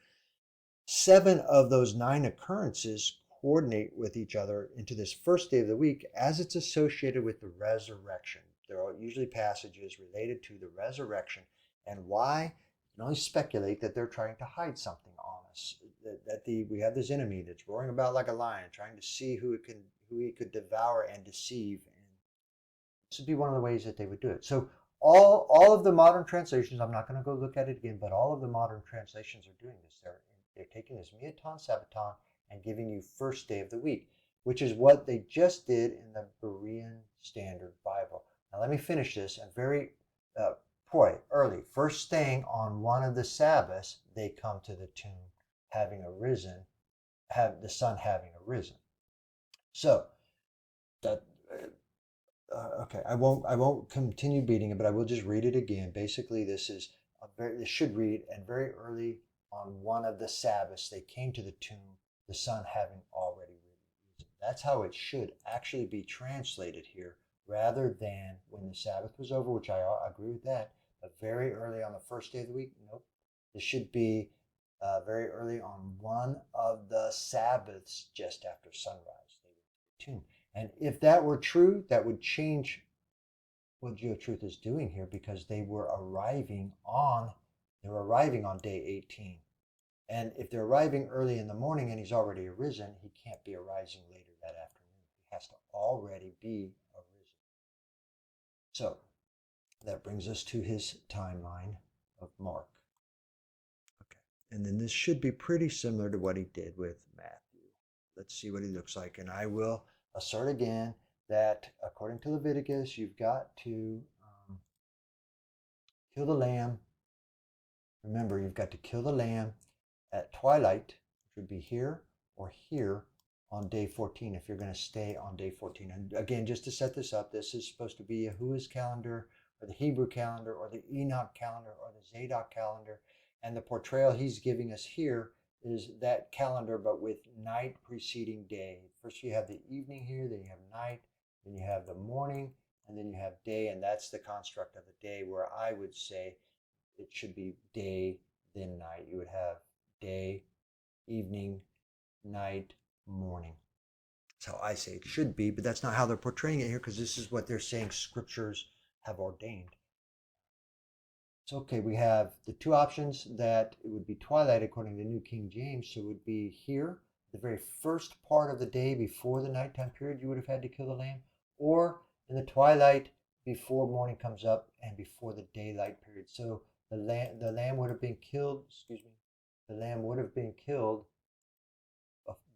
7 of those 9 occurrences coordinate with each other into this first day of the week as it's associated with the resurrection. There are usually passages related to the resurrection, and why? You can only speculate that they're trying to hide something on us. We have this enemy that's roaring about like a lion, trying to see who he could devour and deceive. And this would be one of the ways that they would do it. So all of the modern translations, I'm not going to go look at it again, but all of the modern translations are doing this. They're taking this Miaton Sabbaton and giving you first day of the week, which is what they just did in the Berean Standard Bible. Now let me finish this. And very early, first thing on one of the Sabbaths, they come to the tomb having arisen, the sun having arisen. So that okay, I won't continue beating it, but I will just read it again. Basically, this should read, and very early on one of the Sabbaths they came to the tomb, the sun having already risen. That's how it should actually be translated here, rather than when the Sabbath was over, which I agree with that, but very early on the first day of the week. Nope, this should be very early on one of the Sabbaths just after sunrise. They went to the tomb. And if that were true, that would change what GeoTruth is doing here, because they were arriving on day 18. And if they're arriving early in the morning and he's already arisen, he can't be arising later that afternoon. He has to already be arisen. So that brings us to his timeline of Mark. Okay. And then this should be pretty similar to what he did with Matthew. Let's see what he looks like. And I will assert again that according to Leviticus, you've got to kill the lamb. Remember, you've got to kill the lamb at twilight, which would be here or here on day 14 if you're going to stay on day 14. And again, just to set this up, this is supposed to be a Yahuwah's calendar, or the Hebrew calendar, or the Enoch calendar, or the Zadok calendar. And the portrayal he's giving us here is that calendar, but with night preceding day. First you have the evening here, then you have night, then you have the morning, and then you have day, and that's the construct of the day, where I would say it should be day, then night. You would have day, evening, night, morning. That's how I say it should be, but that's not how they're portraying it here, because this is what they're saying scriptures have ordained. So, okay, we have the two options that it would be twilight according to the New King James. So it would be here, the very first part of the day before the nighttime period, you would have had to kill the lamb, or in the twilight before morning comes up and before the daylight period. So the lamb would have been killed, the lamb would have been killed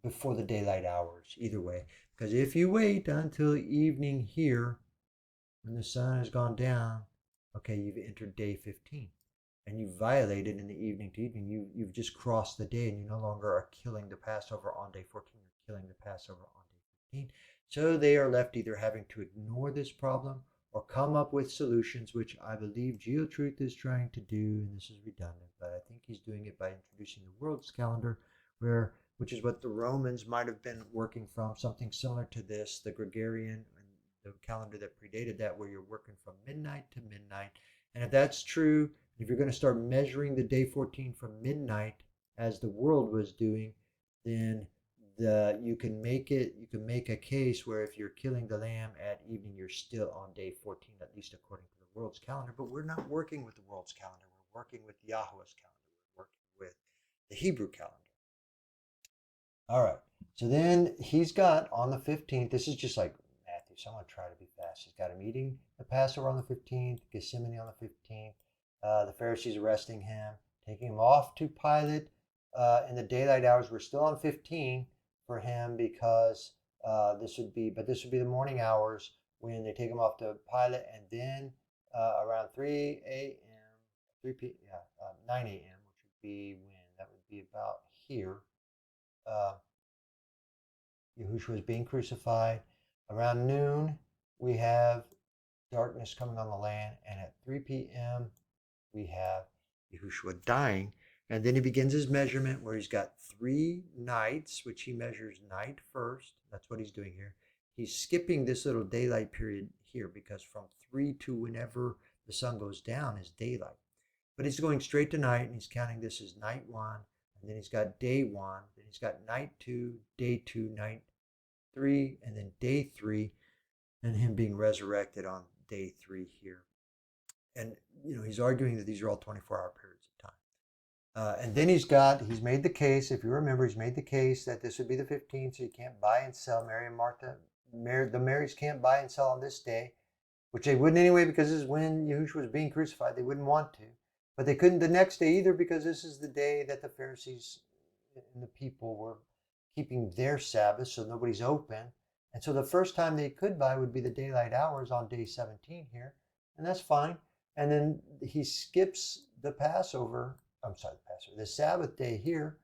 before the daylight hours, either way. Because if you wait until evening here, when the sun has gone down, okay, you've entered day 15. And you violated in the evening to evening. You've just crossed the day, and you no longer are killing the Passover on day 14. You're killing the Passover on day 15. So they are left either having to ignore this problem or come up with solutions, which I believe GeoTruth is trying to do, and this is redundant, but I think he's doing it by introducing the world's calendar, which is what the Romans might have been working from, something similar to this, the Gregorian and the calendar that predated that, where you're working from midnight to midnight. And if that's true, if you're going to start measuring the day 14 from midnight as the world was doing, then you can make a case where if you're killing the lamb at evening, you're still on day 14, at least according to the world's calendar. But we're not working with the world's calendar. We're working with Yahweh's calendar. We're working with the Hebrew calendar. All right. So then he's got on the 15th, this is just like Matthew, so I'm going to try to be fast. He's got a meeting, the Passover on the 15th, Gethsemane on the 15th, the Pharisees arresting him, taking him off to Pilate in the daylight hours. We're still on 15 for him because this would be the morning hours when they take him off to Pilate, and then around 3 a.m., 9 a.m., which would be when? That would be about here. Yahushua is being crucified. Around noon, we have darkness coming on the land, and at 3 p.m., we have Yahushua dying. And then he begins his measurement where he's got 3 nights, which he measures night first. That's what he's doing here. He's skipping this little daylight period here because from 3 to whenever the sun goes down is daylight. But he's going straight to night, and he's counting this as night 1, and then he's got day 1, then he's got night 2, day 2, night 3, and then day 3, and him being resurrected on day 3 here. And he's arguing that these are all 24-hour periods of time. And then he's made the case, if you remember, he's made the case that this would be the 15th, so you can't buy and sell. Mary and Martha, the Marys can't buy and sell on this day, which they wouldn't anyway because this is when Yahushua was being crucified. They wouldn't want to. But they couldn't the next day either because this is the day that the Pharisees and the people were keeping their Sabbath, so nobody's open. And so the first time they could buy would be the daylight hours on day 17 here, and that's fine. And then he skips the Sabbath day here,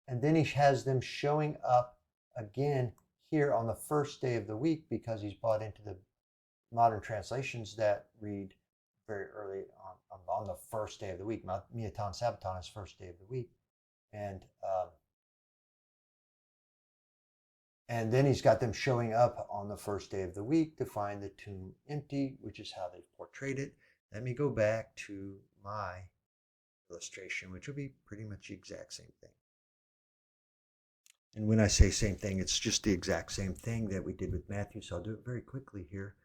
and then he has them showing up again here on the first day of the week because he's bought into the modern translations that read very early on the first day of the week. Miatan Sabbaton is first day of the week. And then he's got them showing up on the first day of the week to find the tomb empty, which is how they've portrayed it. Let me go back to my illustration, which will be pretty much the exact same thing. And when I say same thing, it's just the exact same thing that we did with Matthew, so I'll do it very quickly here.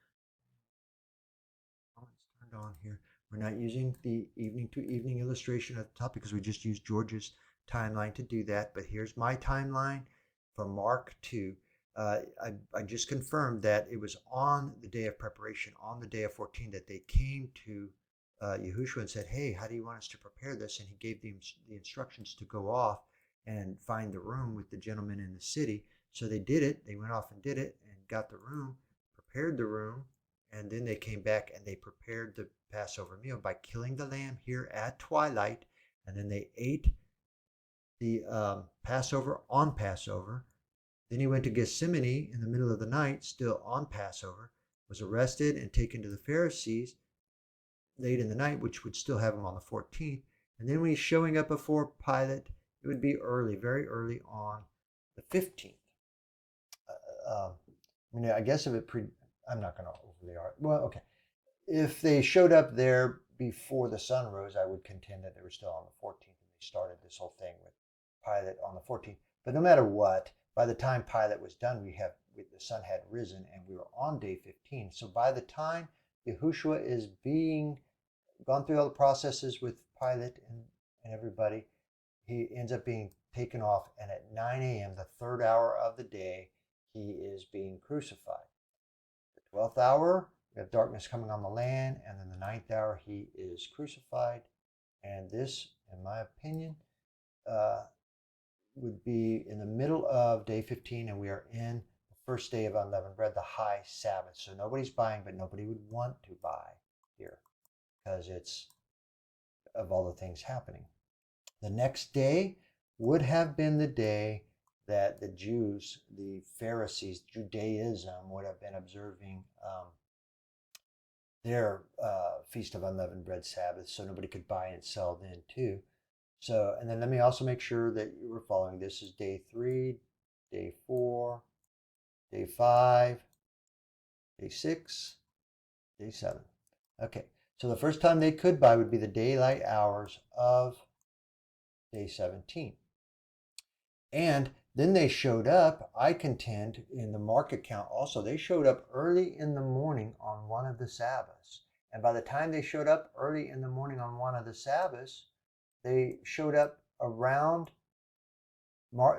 Oh, it's turned on here. We're not using the evening to evening illustration at the top because we just used George's timeline to do that. But here's my timeline for Mark 2. I just confirmed that it was on the day of preparation, on the day of 14, that they came to Yahushua and said, hey, how do you want us to prepare this? And he gave the instructions to go off and find the room with the gentleman in the city. So they did it. They went off and did it and got the room, prepared the room, and then they came back and they prepared the Passover meal by killing the lamb here at twilight. And then they ate the Passover on Passover. Then he went to Gethsemane in the middle of the night, still on Passover, was arrested and taken to the Pharisees late in the night, which would still have him on the 14th. And then when he's showing up before Pilate, it would be early, very early on the 15th. I guess if I'm not going to overly argue. Well, okay. If they showed up there before the sun rose, I would contend that they were still on the 14th, and they started this whole thing with Pilate on the 14th. But no matter what, by the time Pilate was done, the sun had risen, and we were on day 15. So by the time Yahushua is gone through all the processes with Pilate and everybody, he ends up being taken off, and at 9 a.m., the 3rd hour of the day, he is being crucified. The 12th hour, we have darkness coming on the land, and then the 9th hour, he is crucified. And this, in my opinion, would be in the middle of day 15, and we are in the first day of unleavened bread, the high Sabbath. So nobody's buying, but nobody would want to buy here because it's of all the things happening. The next day would have been the day that the Jews, the Pharisees, Judaism would have been observing their Feast of Unleavened Bread Sabbath, so nobody could buy and sell then too. So, and then let me also make sure that you were following. This is day 3, day 4, day 5, day 6, day 7. Okay, so the first time they could buy would be the daylight hours of day 17. And then they showed up, I contend, in the market count also. They showed up early in the morning on one of the Sabbaths. And by the time they showed up early in the morning on one of the Sabbaths, they showed up around,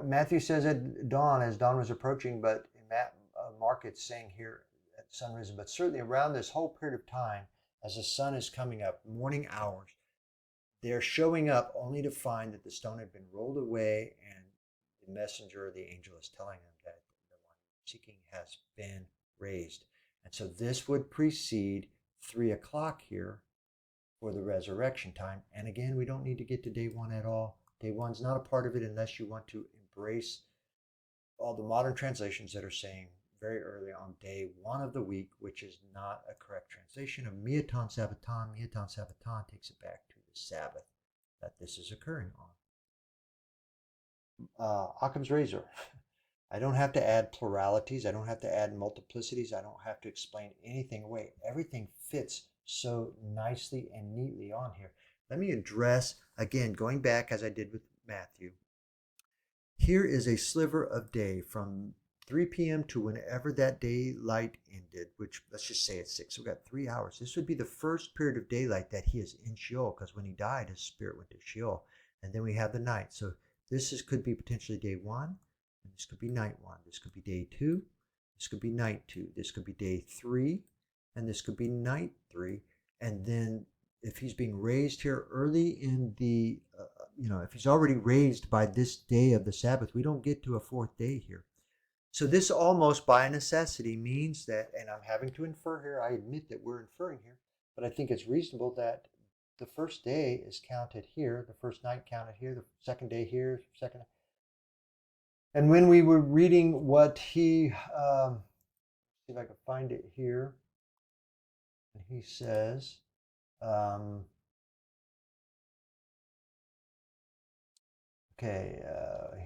Matthew says at dawn, as dawn was approaching, but in Mark it's saying here at sunrisen, but certainly around this whole period of time, as the sun is coming up, morning hours, they're showing up only to find that the stone had been rolled away, and the messenger or the angel is telling them that the one seeking has been raised. And so this would precede 3 o'clock here for the resurrection time. And again, we don't need to get to day 1 at all. Day 1's not a part of it unless you want to embrace all the modern translations that are saying very early on day 1 of the week, which is not a correct translation of Miaton Sabbaton. Miaton Sabbaton takes it back to the Sabbath that this is occurring on. Occam's razor. I don't have to add pluralities. I don't have to add multiplicities. I don't have to explain anything away. Everything fits so nicely and neatly on here. Let me address, again, going back as I did with Matthew. Here is a sliver of day from 3 p.m. to whenever that daylight ended, which let's just say it's 6. So we've got 3 hours. This would be the first period of daylight that he is in Sheol, because when he died, his spirit went to Sheol. And then we have the night. So this could be potentially day 1, and this could be night 1. This could be day 2. This could be night 2. This could be day 3, and this could be night 3. And then if he's being raised here early in the, if he's already raised by this day of the Sabbath, we don't get to a 4th day here. So this almost by necessity means that, and I'm having to infer here, I admit that we're inferring here, but I think it's reasonable that the first day is counted here, the first night counted here, the second day here, second. And when we were reading what he, see if I can find it here, and he says,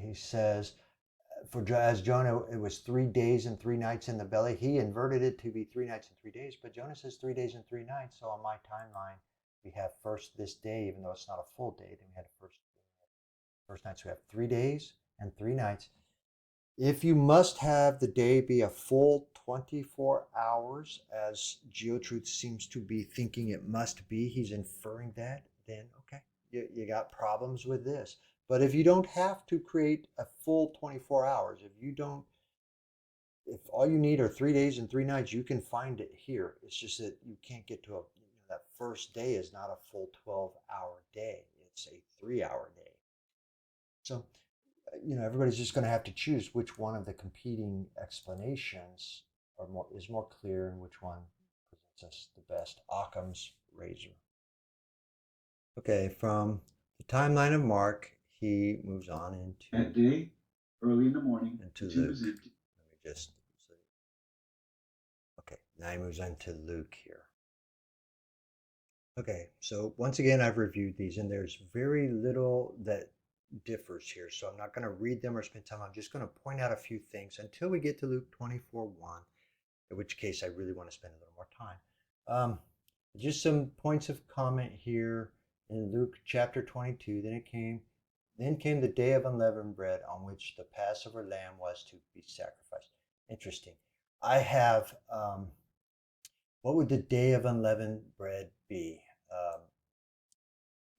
he says, as Jonah, it was 3 days and 3 nights in the belly. He inverted it to be 3 nights and 3 days, but Jonah says 3 days and 3 nights. So on my timeline, we have first this day, even though it's not a full day. Then we had first night. So we have 3 days and 3 nights. If you must have the day be a full 24 hours, as GeoTruth seems to be thinking it must be, he's inferring that, then okay, you got problems with this. But if you don't have to create a full 24 hours, if all you need are 3 days and 3 nights, you can find it here. It's just that you can't get to that first day is not a full 12-hour day. It's a 3-hour day. So, everybody's just going to have to choose which one of the competing explanations is more clear and which one presents us the best. Occam's razor. Okay, from the timeline of Mark, he moves on into that day, early in the morning, into the tomb Luke. is empty. Let me just okay. Now he moves on to Luke here. Okay, so once again, I've reviewed these, and there's very little that differs here. So I'm not going to read them or spend time. I'm just going to point out a few things until we get to Luke 24:1, in which case I really want to spend a little more time. Just some points of comment here in Luke chapter 22. Then came the day of unleavened bread on which the Passover lamb was to be sacrificed. Interesting. I have, what would the day of unleavened bread be?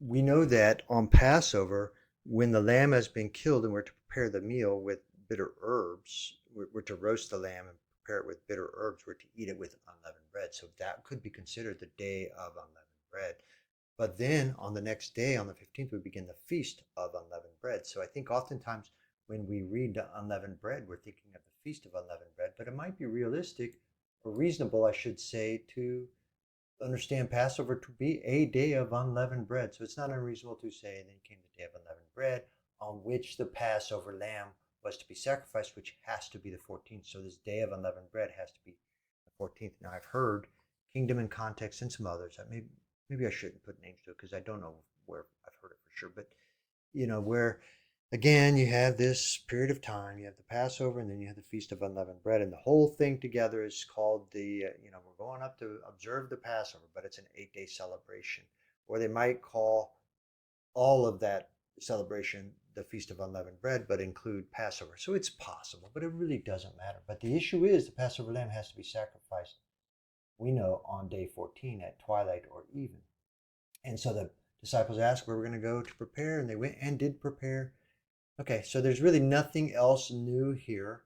We know that on Passover, when the lamb has been killed and we're to prepare the meal with bitter herbs, we're to roast the lamb and prepare it with bitter herbs, we're to eat it with unleavened bread. So that could be considered the day of unleavened bread. But then on the next day, on the 15th, we begin the feast of unleavened bread. So I think oftentimes when we read the unleavened bread, we're thinking of the Feast of Unleavened Bread, but it might be realistic or reasonable, I should say, to understand Passover to be a day of unleavened bread. So it's not unreasonable to say, then came the day of unleavened bread, on which the Passover lamb was to be sacrificed, which has to be the 14th. So this day of unleavened bread has to be the 14th. Now I've heard Kingdom in Context and some others. Maybe I shouldn't put names to it because I don't know where I've heard it for sure. But where again you have this period of time, you have the Passover, and then you have the Feast of Unleavened Bread, and the whole thing together is called the we're going up to observe the Passover, but it's an 8-day celebration, or they might call all of that celebration the Feast of Unleavened Bread, but include Passover. So it's possible, but it really doesn't matter. But the issue is the Passover lamb has to be sacrificed, we know, on day 14 at twilight or even. And so the disciples asked where we're going to go to prepare, and they went and did prepare. Okay, so there's really nothing else new here.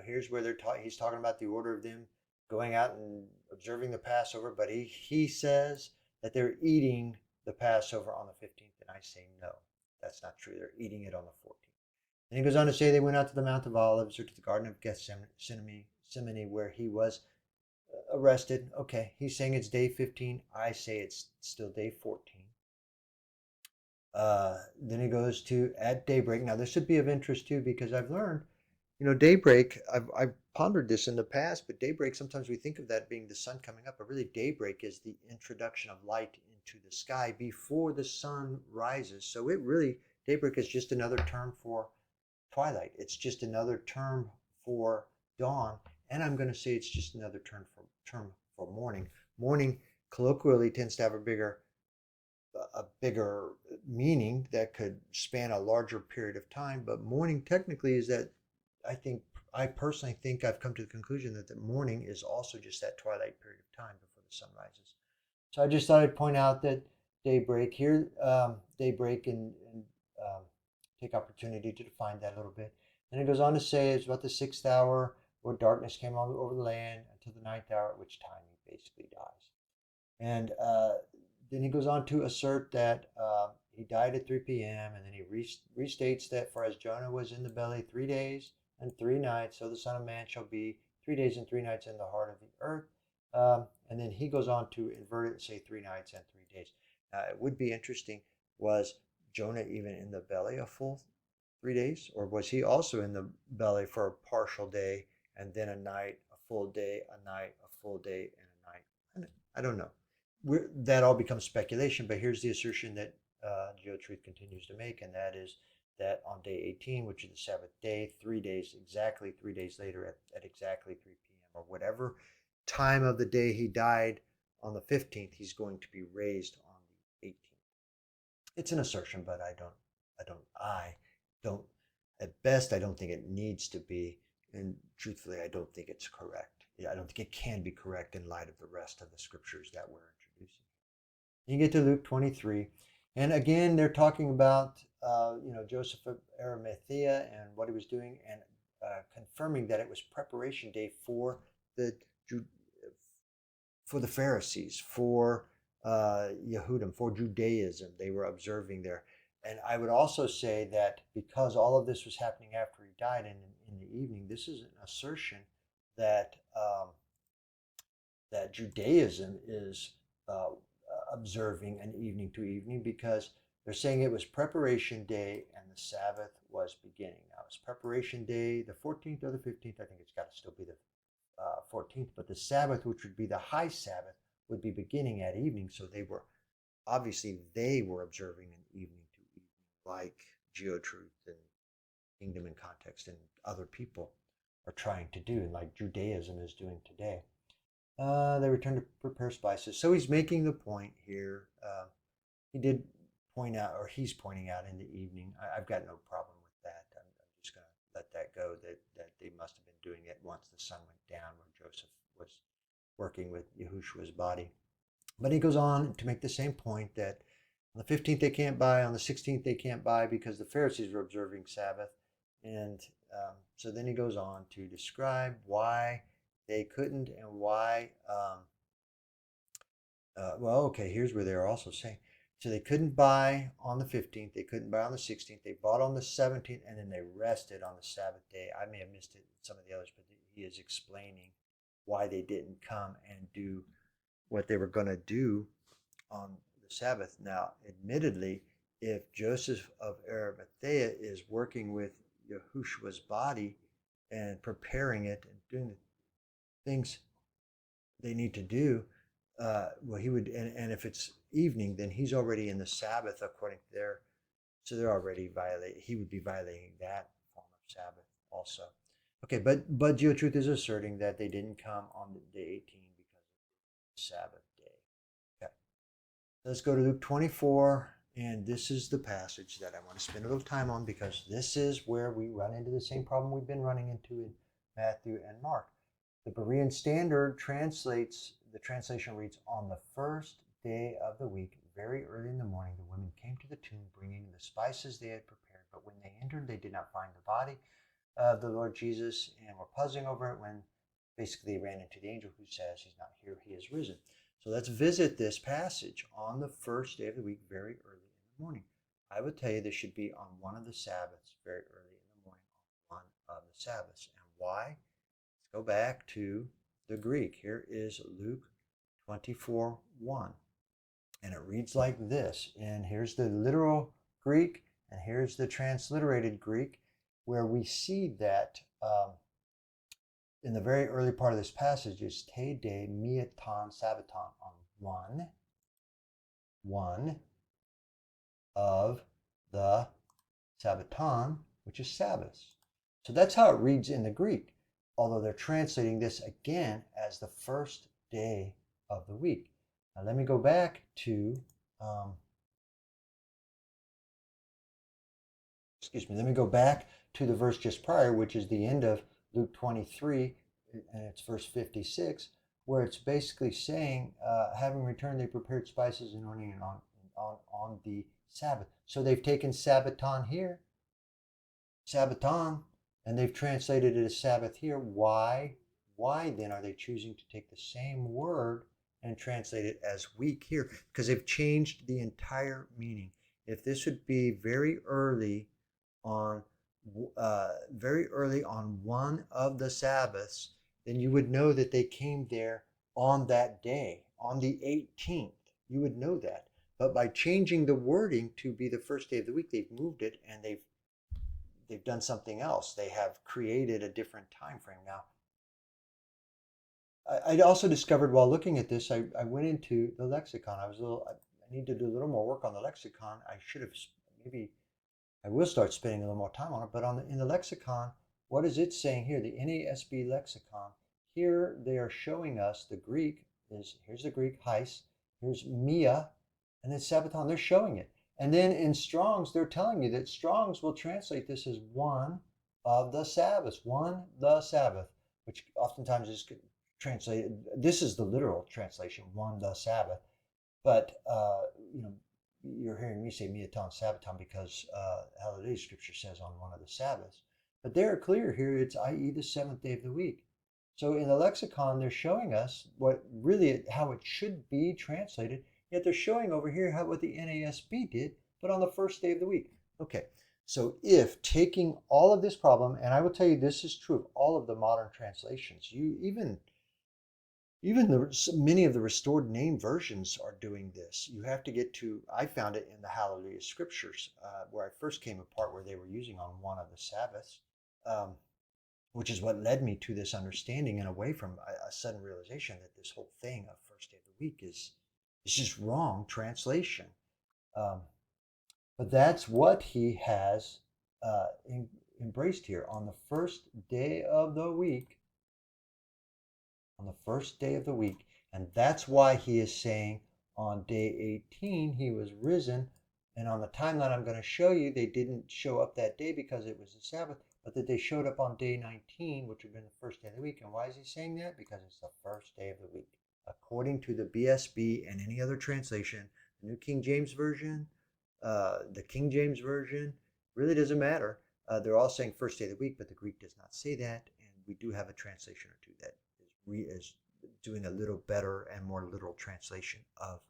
Here's where he's talking about the order of them going out and observing the Passover, but he says that they're eating the Passover on the 15th, and I say no, that's not true. They're eating it on the 14th. And he goes on to say they went out to the Mount of Olives or to the Garden of Gethsemane, where he was arrested. Okay, he's saying it's day 15. I say it's still day 14. Then he goes to at daybreak. Now this should be of interest too, because I've learned, daybreak, I've pondered this in the past, but daybreak, sometimes we think of that being the sun coming up, but really daybreak is the introduction of light into the sky before the sun rises. So daybreak is just another term for twilight. It's just another term for dawn. And I'm going to say it's just another term for morning. Morning colloquially tends to have a bigger meaning that could span a larger period of time. But morning technically is that I personally think I've come to the conclusion that the morning is also just that twilight period of time before the sun rises. So I just thought I'd point out that daybreak here, daybreak, and take opportunity to define that a little bit. Then it goes on to say it's about the 6th hour where darkness came over the land until the 9th hour, at which time he basically dies. And then he goes on to assert that he died at 3 p.m. and then he restates that for as Jonah was in the belly 3 days and 3 nights, so the Son of Man shall be 3 days and 3 nights in the heart of the earth. And then he goes on to invert it and say 3 nights and 3 days. Now it would be interesting, was Jonah even in the belly a full 3 days, or was he also in the belly for a partial day and then a night, a full day, a night, a full day, and a night? I don't know. That all becomes speculation, but here's the assertion that GeoTruth continues to make, and that is that on day 18, which is the Sabbath day, 3 days, exactly 3 days later at exactly 3 p.m. or whatever time of the day he died on the 15th, he's going to be raised on the 18th. It's an assertion, but I don't, at best, I don't think it needs to be, and truthfully, I don't think it's correct. I don't think it can be correct in light of the rest of the scriptures that we're introducing. You get to Luke 23, and again, they're talking about Joseph of Arimathea and what he was doing, and confirming that it was preparation day for the Pharisees, for Yehudim, for Judaism. They were observing there. And I would also say that because all of this was happening after he died in the evening, this is an assertion that that Judaism is observing an evening to evening, because they're saying it was preparation day and the Sabbath was beginning. Now it's preparation day, the 14th or the 15th. I think it's got to still be the 14th, but the Sabbath, which would be the high Sabbath, would be beginning at evening. So they were observing an evening to evening, like GeoTruth and Kingdom in Context and other people are trying to do, and like Judaism is doing today. They return to prepare spices. So he's making the point here. He did point out, or he's pointing out in the evening. I've got no problem with that. I'm just going to let that go, that they must have been doing it once the sun went down, when Joseph was working with Yahushua's body. But he goes on to make the same point that on the 15th they can't buy, on the 16th they can't buy, because the Pharisees were observing Sabbath. And so then he goes on to describe why they couldn't and why. Here's where they're also saying So they couldn't buy on the 15th, they couldn't buy on the 16th, they bought on the 17th, and then they rested on the Sabbath day. I may have missed it in some of the others, but he is explaining why they didn't come and do what they were going to do on the Sabbath. Now, admittedly, if Joseph of Arimathea is working with Yahushua's body and preparing it and doing the things they need to do, well, he would, and if it's evening, then he's already in the Sabbath according to their, so they're already violating, he would be violating that form of Sabbath also. Okay, but GeoTruth is asserting that they didn't come on the day 18 because of the Sabbath day. Okay, let's go to Luke 24, and this is the passage that I want to spend a little time on because this is where we run into the same problem we've been running into in Matthew and Mark. The Berean Standard translates, the translation reads, on the first day of the week, very early in the morning, the women came to the tomb bringing the spices they had prepared. But when they entered, they did not find the body of the Lord Jesus and were puzzling over it when basically they ran into the angel who says, he's not here, he is risen. So let's visit this passage on the first day of the week, very early in the morning. I would tell you this should be on one of the Sabbaths, very early in the morning, on one of the Sabbaths. And why? Go back to the Greek. Here is Luke 24:1. And it reads like this. And here's the literal Greek, and here's the transliterated Greek, where we see that in the very early part of this passage is te de miaton sabbaton, on one of the sabbaton, which is Sabbath. So that's how it reads in the Greek, although they're translating this again as the first day of the week. Now let me go back to, let me go back to the verse just prior, which is the end of Luke 23, and it's verse 56, where it's basically saying, having returned, they prepared spices and anointing on the Sabbath. So they've taken Sabbaton here, Sabbaton, and they've translated it as Sabbath here. Why? Why then are they choosing to take the same word and translate it as week here? Because they've changed the entire meaning. If this would be very early on one of the Sabbaths, then you would know that they came there on that day, on the 18th. You would know that. But by changing the wording to be the first day of the week, they've moved it and they've done something else. They have created a different time frame. Now, I also discovered while looking at this, I went into the lexicon. I need to do a little more work on the lexicon. I should have, maybe I will start spending a little more time on it, but in the lexicon, what is it saying here? The NASB lexicon, here they are showing us the Greek here's the Greek, heis, here's mia, and then sabbaton, they're showing it. And then in Strong's, they're telling you that Strong's will translate this as one of the Sabbaths, one the Sabbath, which oftentimes is translated, this is the literal translation, one the Sabbath. But, you're hearing me say miaton sabbaton because Hallelujah scripture says on one of the Sabbaths. But they're clear here, it's i.e. the seventh day of the week. So in the lexicon, they're showing us how it should be translated, yet they're showing over here what the NASB did, but on the first day of the week. Okay, so if taking all of this problem, and I will tell you this is true of all of the modern translations, many of the restored name versions are doing this. You have to get to, I found it in the Hallelujah scriptures, where I first came apart, where they were using on one of the Sabbaths, which is what led me to this understanding and away from a sudden realization that this whole thing of first day of the week is just wrong translation. But that's what he has embraced here. On the first day of the week, on the first day of the week. And that's why he is saying on day 18 he was risen. And on the timeline I'm going to show you, they didn't show up that day because it was the Sabbath, but that they showed up on day 19, which would have been the first day of the week. And why is he saying that? Because it's the first day of the week. According to the BSB and any other translation, the New King James Version, the King James Version, really doesn't matter. They're all saying first day of the week, but the Greek does not say that. And we do have a translation or two that is doing a little better and more literal translation of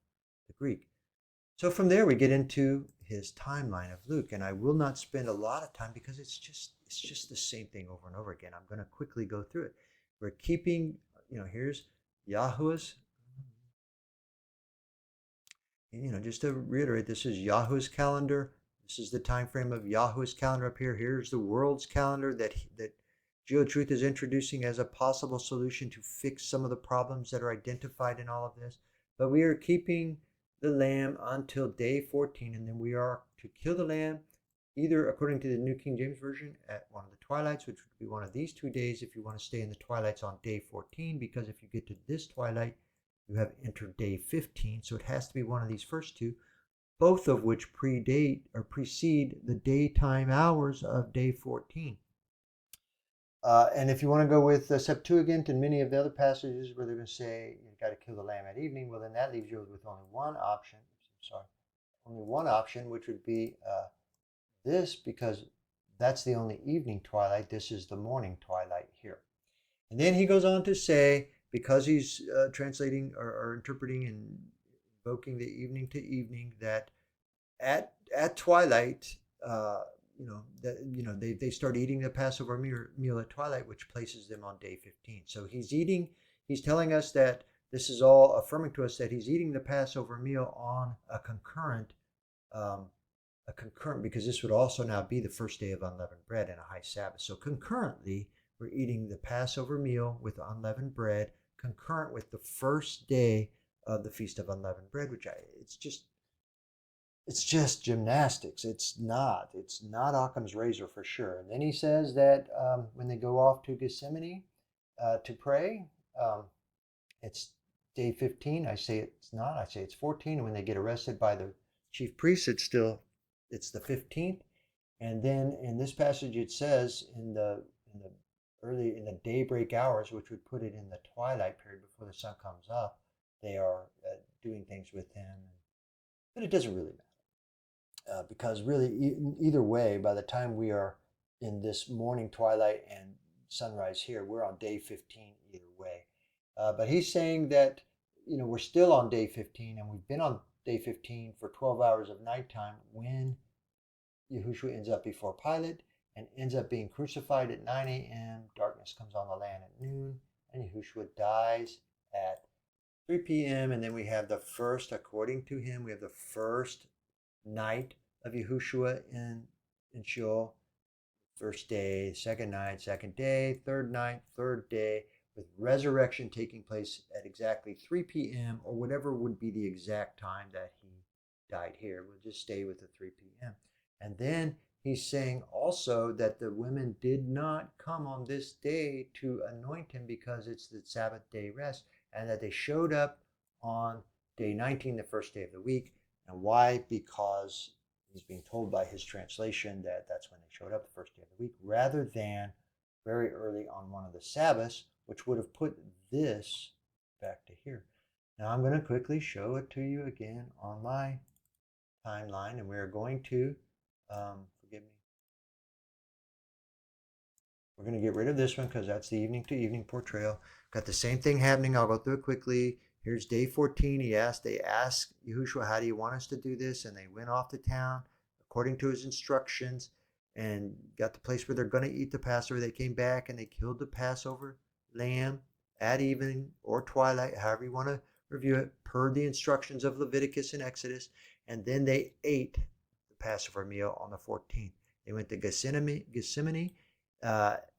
the Greek. So from there we get into his timeline of Luke, and I will not spend a lot of time because it's just the same thing over and over again. I'm going to quickly go through it. We're keeping, here's Yahuwah's, just to reiterate, this is Yahuwah's calendar. This is the time frame of Yahuwah's calendar up here. Here's the world's calendar that GeoTruth is introducing as a possible solution to fix some of the problems that are identified in all of this. But we are keeping the lamb until day 14, and then we are to kill the lamb either according to the New King James Version at one of the twilights, which would be one of these 2 days if you want to stay in the twilights on day 14, because if you get to this twilight, you have entered day 15, so it has to be one of these first two, both of which predate or precede the daytime hours of day 14. And if you want to go with the Septuagint and many of the other passages where they're going to say you've got to kill the lamb at evening, well, then that leaves you with only one option. Only one option, which would be this, because that's the only evening twilight. This is the morning twilight here. And then he goes on to say, because he's translating or interpreting and invoking the evening to evening, that at twilight, they start eating the Passover meal at twilight, which places them on day 15. So he's telling us that this is all affirming to us that he's eating the Passover meal on a concurrent, because this would also now be the first day of unleavened bread and a high Sabbath. So concurrently, we're eating the Passover meal with unleavened bread, concurrent with the first day of the Feast of Unleavened Bread, it's just gymnastics. It's not Occam's razor for sure. And then he says that when they go off to Gethsemane to pray, it's day 15. I say it's not. I say it's 14. And when they get arrested by the chief priests, it's the 15th. And then in this passage, it says in the daybreak hours, which would put it in the twilight period before the sun comes up, they are doing things with him. But it doesn't really matter because really, either way, by the time we are in this morning twilight and sunrise here, we're on day 15 either way. But he's saying that we're still on day 15, and we've been on day 15 for 12 hours of nighttime when Yahushua ends up before Pilate and ends up being crucified at 9 a.m. Darkness comes on the land at noon, and Yahushua dies at 3 p.m. And then we have the first, according to him, we have the first night of Yahushua in Sheol. First day, second night, second day, third night, third day, with resurrection taking place at exactly 3 p.m. or whatever would be the exact time that he died here. We'll just stay with the 3 p.m. And then he's saying also that the women did not come on this day to anoint him because it's the Sabbath day rest, and that they showed up on day 19, the first day of the week. And why? Because he's being told by his translation that that's when they showed up, the first day of the week, rather than very early on one of the Sabbaths, which would have put this back to here. Now I'm going to quickly show it to you again on my timeline, and we're going to, forgive me, we're going to get rid of this one because that's the evening to evening portrayal. Got the same thing happening. I'll go through it quickly. Here's day 14. They asked Yahushua, how do you want us to do this? And they went off to town according to his instructions and got the place where they're going to eat the Passover. They came back and they killed the Passover lamb at evening or twilight, however you want to review it, per the instructions of Leviticus and Exodus. And then they ate the Passover meal on the 14th. They went to Gethsemane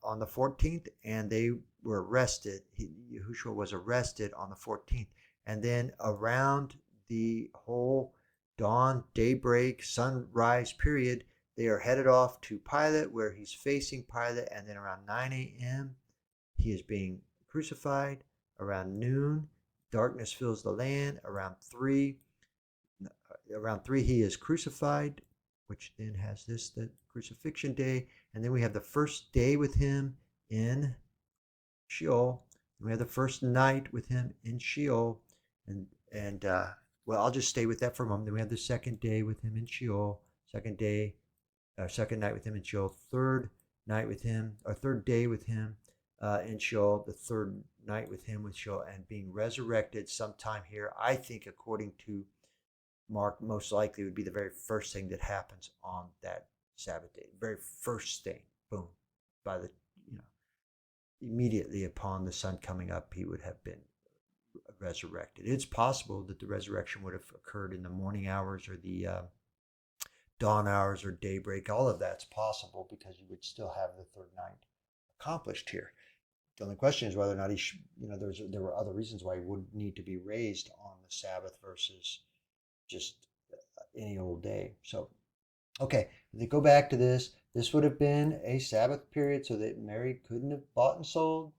on the 14th, and they were arrested. Yahushua was arrested on the 14th. And then around the whole dawn, daybreak, sunrise period, they are headed off to Pilate, where he's facing Pilate. And then around 9 a.m., he is being crucified. Around noon, darkness fills the land. Around 3, he is crucified, which then has the crucifixion day. And then we have the first day with him in Sheol. And we have the first night with him in Sheol. And I'll just stay with that for a moment. Then we have the second day with him in Sheol. Second night with him in Sheol. Third day with him in Sheol. The third night with him with Sheol, and being resurrected sometime here, I think, according to mark most likely would be the very first thing that happens on that Sabbath day. Very first thing, boom, by the, you know, immediately upon the sun coming up, he would have been resurrected. It's possible that the resurrection would have occurred in the morning hours or the dawn hours or daybreak. All of that's possible because you would still have the third night accomplished here. The only question is whether or not there were other reasons why he would need to be raised on the Sabbath versus just any old day. So, okay, they go back to this. This would have been a Sabbath period so that Mary couldn't have bought and sold,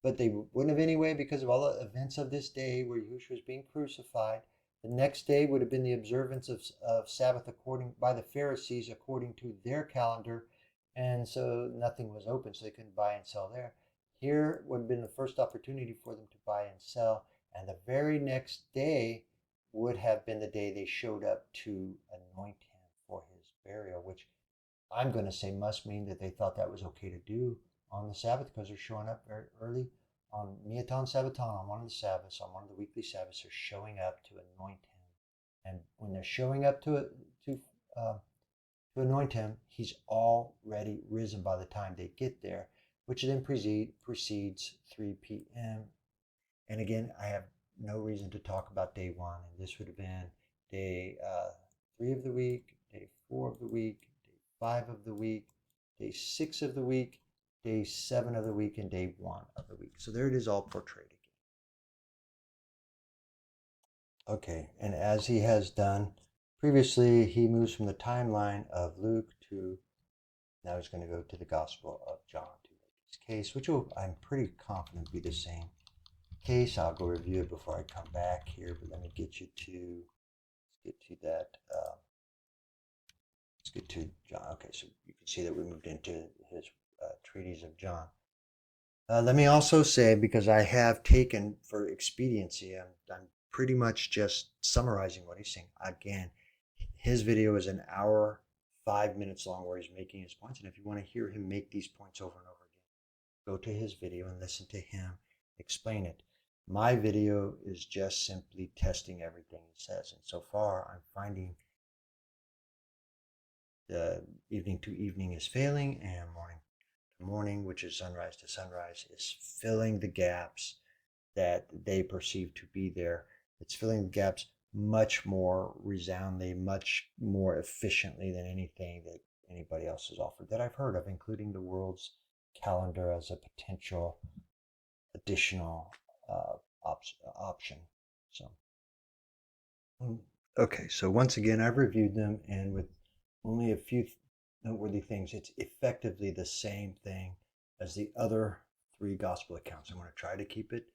but they wouldn't have anyway because of all the events of this day where Yahushua was being crucified. The next day would have been the observance of Sabbath according by the Pharisees according to their calendar, and so nothing was open, so they couldn't buy and sell there. Here would have been the first opportunity for them to buy and sell, and the very next day would have been the day they showed up to anoint him for his burial, which I'm going to say must mean that they thought that was okay to do on the Sabbath because they're showing up very early on Miatan Sabbaton, on one of the Sabbaths, on one of the weekly Sabbaths. They're showing up to anoint him, and when they're showing up to anoint him, he's already risen by the time they get there, which then precedes 3 p.m. And again, I have no reason to talk about day 1, and this would have been day 3 of the week, day 4 of the week, day 5 of the week, day 6 of the week, day 7 of the week, and day 1 of the week. So there it is all portrayed again. Okay, and as he has done previously, he moves from the timeline of Luke to, now he's going to go to the Gospel of John to make his case, which will, I'm pretty confident, be the same case. I'll go review it before I come back here, but let me get you to, let's get to that, let's get to John. Okay, so you can see that we moved into his treatise of John. Let me also say, because I have taken, for expediency, I'm pretty much just summarizing what he's saying. Again, his video is an hour, 5 minutes long where he's making his points. And if you want to hear him make these points over and over again, go to his video and listen to him explain it. My video is just simply testing everything he says. And so far, I'm finding the evening to evening is failing, and morning to morning, which is sunrise to sunrise, is filling the gaps that they perceive to be there. It's filling the gaps much more resoundingly, much more efficiently than anything that anybody else has offered that I've heard of, including the world's calendar as a potential additional option. So, okay, so once again, I've reviewed them, and with only a few noteworthy things, it's effectively the same thing as the other 3 gospel accounts. I'm going to try to keep it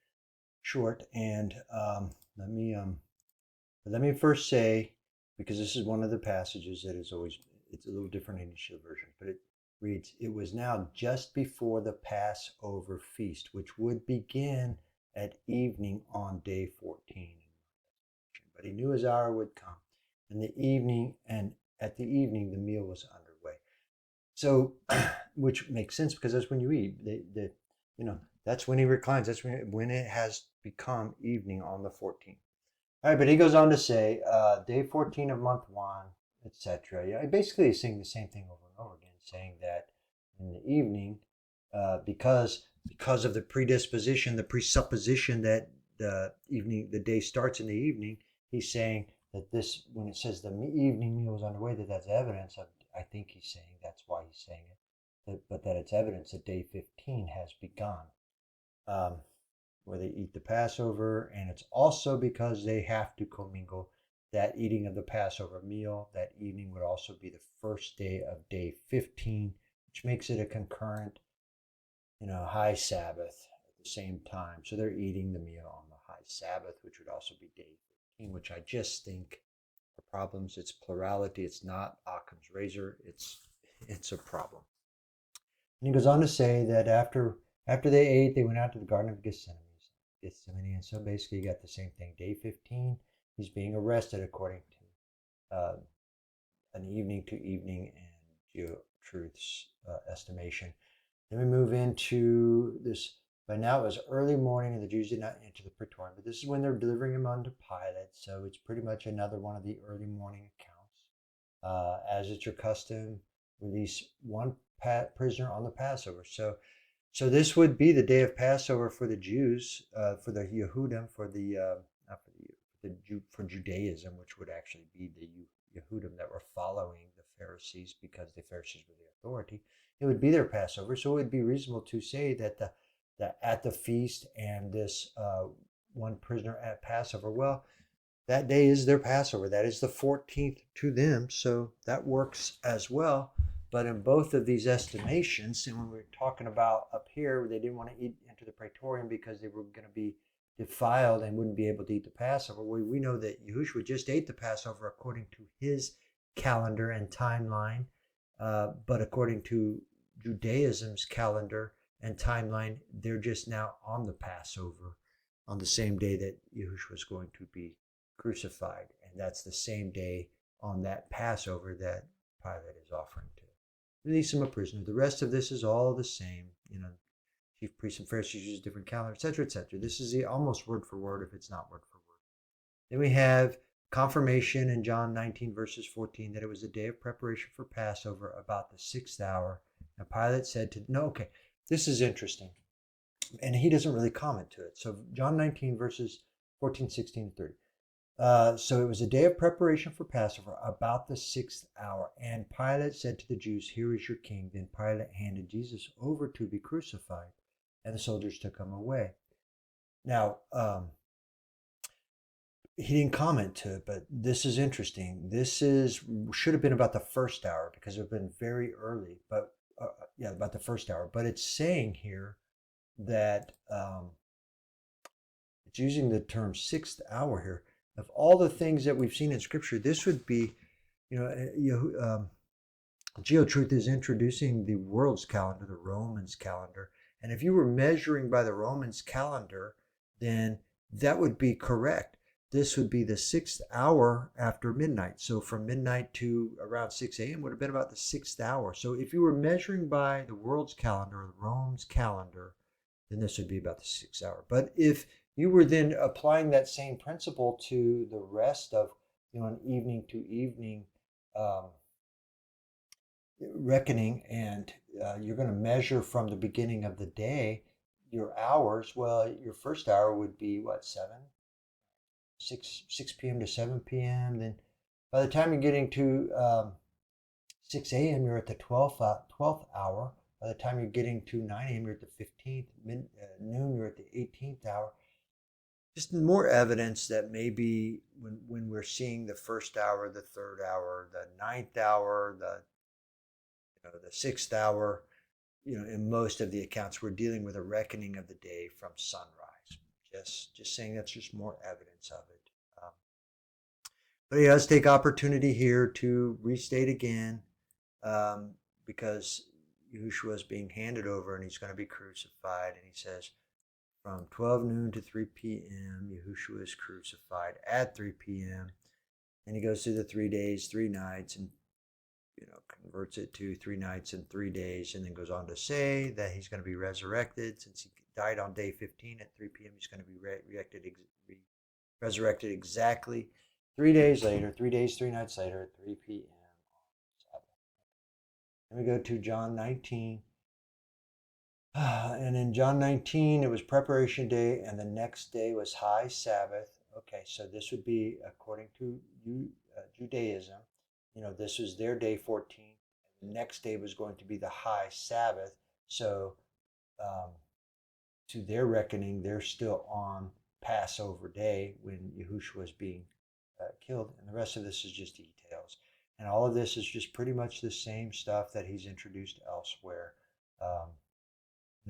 short, and let me first say, because this is one of the passages that is always, it's a little different in each version, but it reads, "It was now just before the Passover feast, which would begin at evening on day 14. But he knew his hour would come. And at the evening, the meal was underway." So, which makes sense because that's when you eat. That's when he reclines. That's when it has become evening on the 14th. All right, but he goes on to say, day 14 of month 1, etc. Yeah, basically he's saying the same thing over and over again, saying that in the evening, because of the predisposition, the presupposition that the day starts in the evening, he's saying that this, when it says the evening meal was underway, that's evidence of, I think he's saying that's why he's saying it, but that it's evidence that day 15 has begun, where they eat the Passover, and it's also because they have to commingle. That eating of the Passover meal that evening would also be the first day of day 15, which makes it a concurrent, high Sabbath at the same time. So they're eating the meal on the high Sabbath, which would also be day 15, which I just think are problems. It's plurality. It's not Occam's razor. It's a problem. And he goes on to say that after they ate, they went out to the Garden of Gethsemane. And so basically you got the same thing. Day 15, he's being arrested according to an evening to evening and GeoTruth's estimation. Then we move into this, But now it was early morning, and the Jews did not enter the praetorium. But this is when they're delivering him unto Pilate, so it's pretty much another one of the early morning accounts. As it's your custom, release one prisoner on the Passover. So this would be the day of Passover for the Jews, for the Yehudim, not for Judaism, which would actually be the Yehudim that were following the Pharisees because the Pharisees were the authority. It would be their Passover, so it would be reasonable to say that at the feast and this one prisoner at Passover, well, that day is their Passover. That is the 14th to them, so that works as well. But in both of these estimations, and when we're talking about up here, they didn't want to enter the praetorium because they were going to be defiled and wouldn't be able to eat the Passover. We know that Yahushua just ate the Passover according to his calendar and timeline, but according to Judaism's calendar and timeline, they're just now on the Passover on the same day that Yahushua was going to be crucified. And that's the same day on that Passover that Pilate is offering to release him a prisoner. The rest of this is all the same. Chief priests and Pharisees use different calendars, etc., etc. This is the almost word for word if it's not word for word. Then we have confirmation in John 19, verses 14, that it was the day of preparation for Passover about the 6th hour. And Pilate said to, no, okay, this is interesting. And he doesn't really comment to it. So John 19, verses 14, 16, 30. So it was a day of preparation for Passover, about the 6th hour. And Pilate said to the Jews, here is your king. Then Pilate handed Jesus over to be crucified, and the soldiers took him away. Now, he didn't comment to it, but this is interesting. Should have been about the 1st hour because it would have been very early, but about the 1st hour. But it's saying here that it's using the term 6th hour here. Of all the things that we've seen in Scripture, this would be, GeoTruth is introducing the world's calendar, the Romans calendar. And if you were measuring by the Romans calendar, then that would be correct. This would be the 6th hour after midnight. So from midnight to around 6 a.m. would have been about the 6th hour. So if you were measuring by the world's calendar, or the Rome's calendar, then this would be about the 6th hour. But if you were then applying that same principle to the rest of, an evening to evening reckoning, and you're going to measure from the beginning of the day your hours. Well, your first hour would be what, 6 p.m. to 7 p.m. Then by the time you're getting to 6 a.m., you're at the 12th hour. By the time you're getting to 9 a.m., you're at the 15th. Noon, you're at the 18th hour. Just more evidence that maybe when we're seeing the 1st hour, the 3rd hour, the 9th hour, the 6th hour, in most of the accounts, we're dealing with a reckoning of the day from sunrise. Just saying that's just more evidence of it. But he does take opportunity here to restate again, because Yahushua is being handed over and he's going to be crucified. And he says, from 12 noon to 3 p.m., Yahushua is crucified at 3 p.m. And he goes through the 3 days, 3 nights, and converts it to 3 nights and 3 days, and then goes on to say that he's going to be resurrected. Since he died on day 15 at 3 p.m., he's going to be resurrected exactly 3 days later, 3 days, 3 nights later, at 3 p.m. on Sabbath. Then we go to John 19. And in John 19, it was preparation day, and the next day was high Sabbath. Okay, so this would be according to Judaism. This was their day 14. The next day was going to be the high Sabbath. So to their reckoning, they're still on Passover day when Yahushua was being killed. And the rest of this is just details. And all of this is just pretty much the same stuff that he's introduced elsewhere.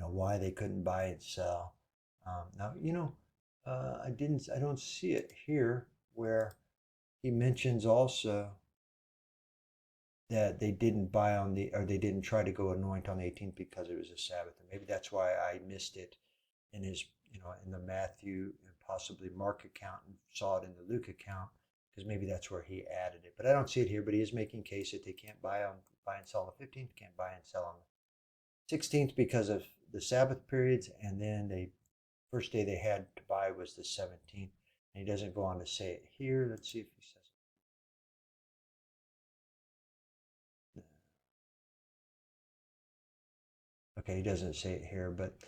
Why they couldn't buy and sell. Now, I don't see it here where he mentions also that they didn't they didn't try to go anoint on the 18th because it was a Sabbath. And maybe that's why I missed it in his, in the Matthew and possibly Mark account, and saw it in the Luke account, because maybe that's where he added it. But I don't see it here, but he is making case that they can't buy and sell on the 15th, can't buy and sell on the 16th because of the Sabbath periods, and then the first day they had to buy was the 17th. And he doesn't go on to say it here. Let's see if he says it. Okay, he doesn't say it here, but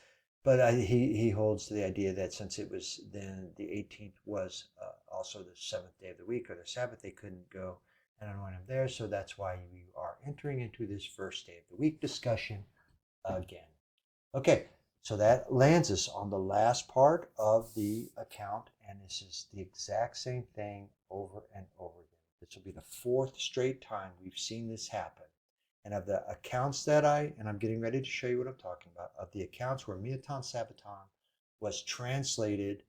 he holds to the idea that since it was then the 18th was also the seventh day of the week or the Sabbath, they couldn't go and anoint him there. So that's why we are entering into this first day of the week discussion again. Okay, so that lands us on the last part of the account, and this is the exact same thing over and over again. This will be the fourth straight time we've seen this happen. And of the accounts that and I'm getting ready to show you what I'm talking about, of the accounts where Miatan Sabbaton was translated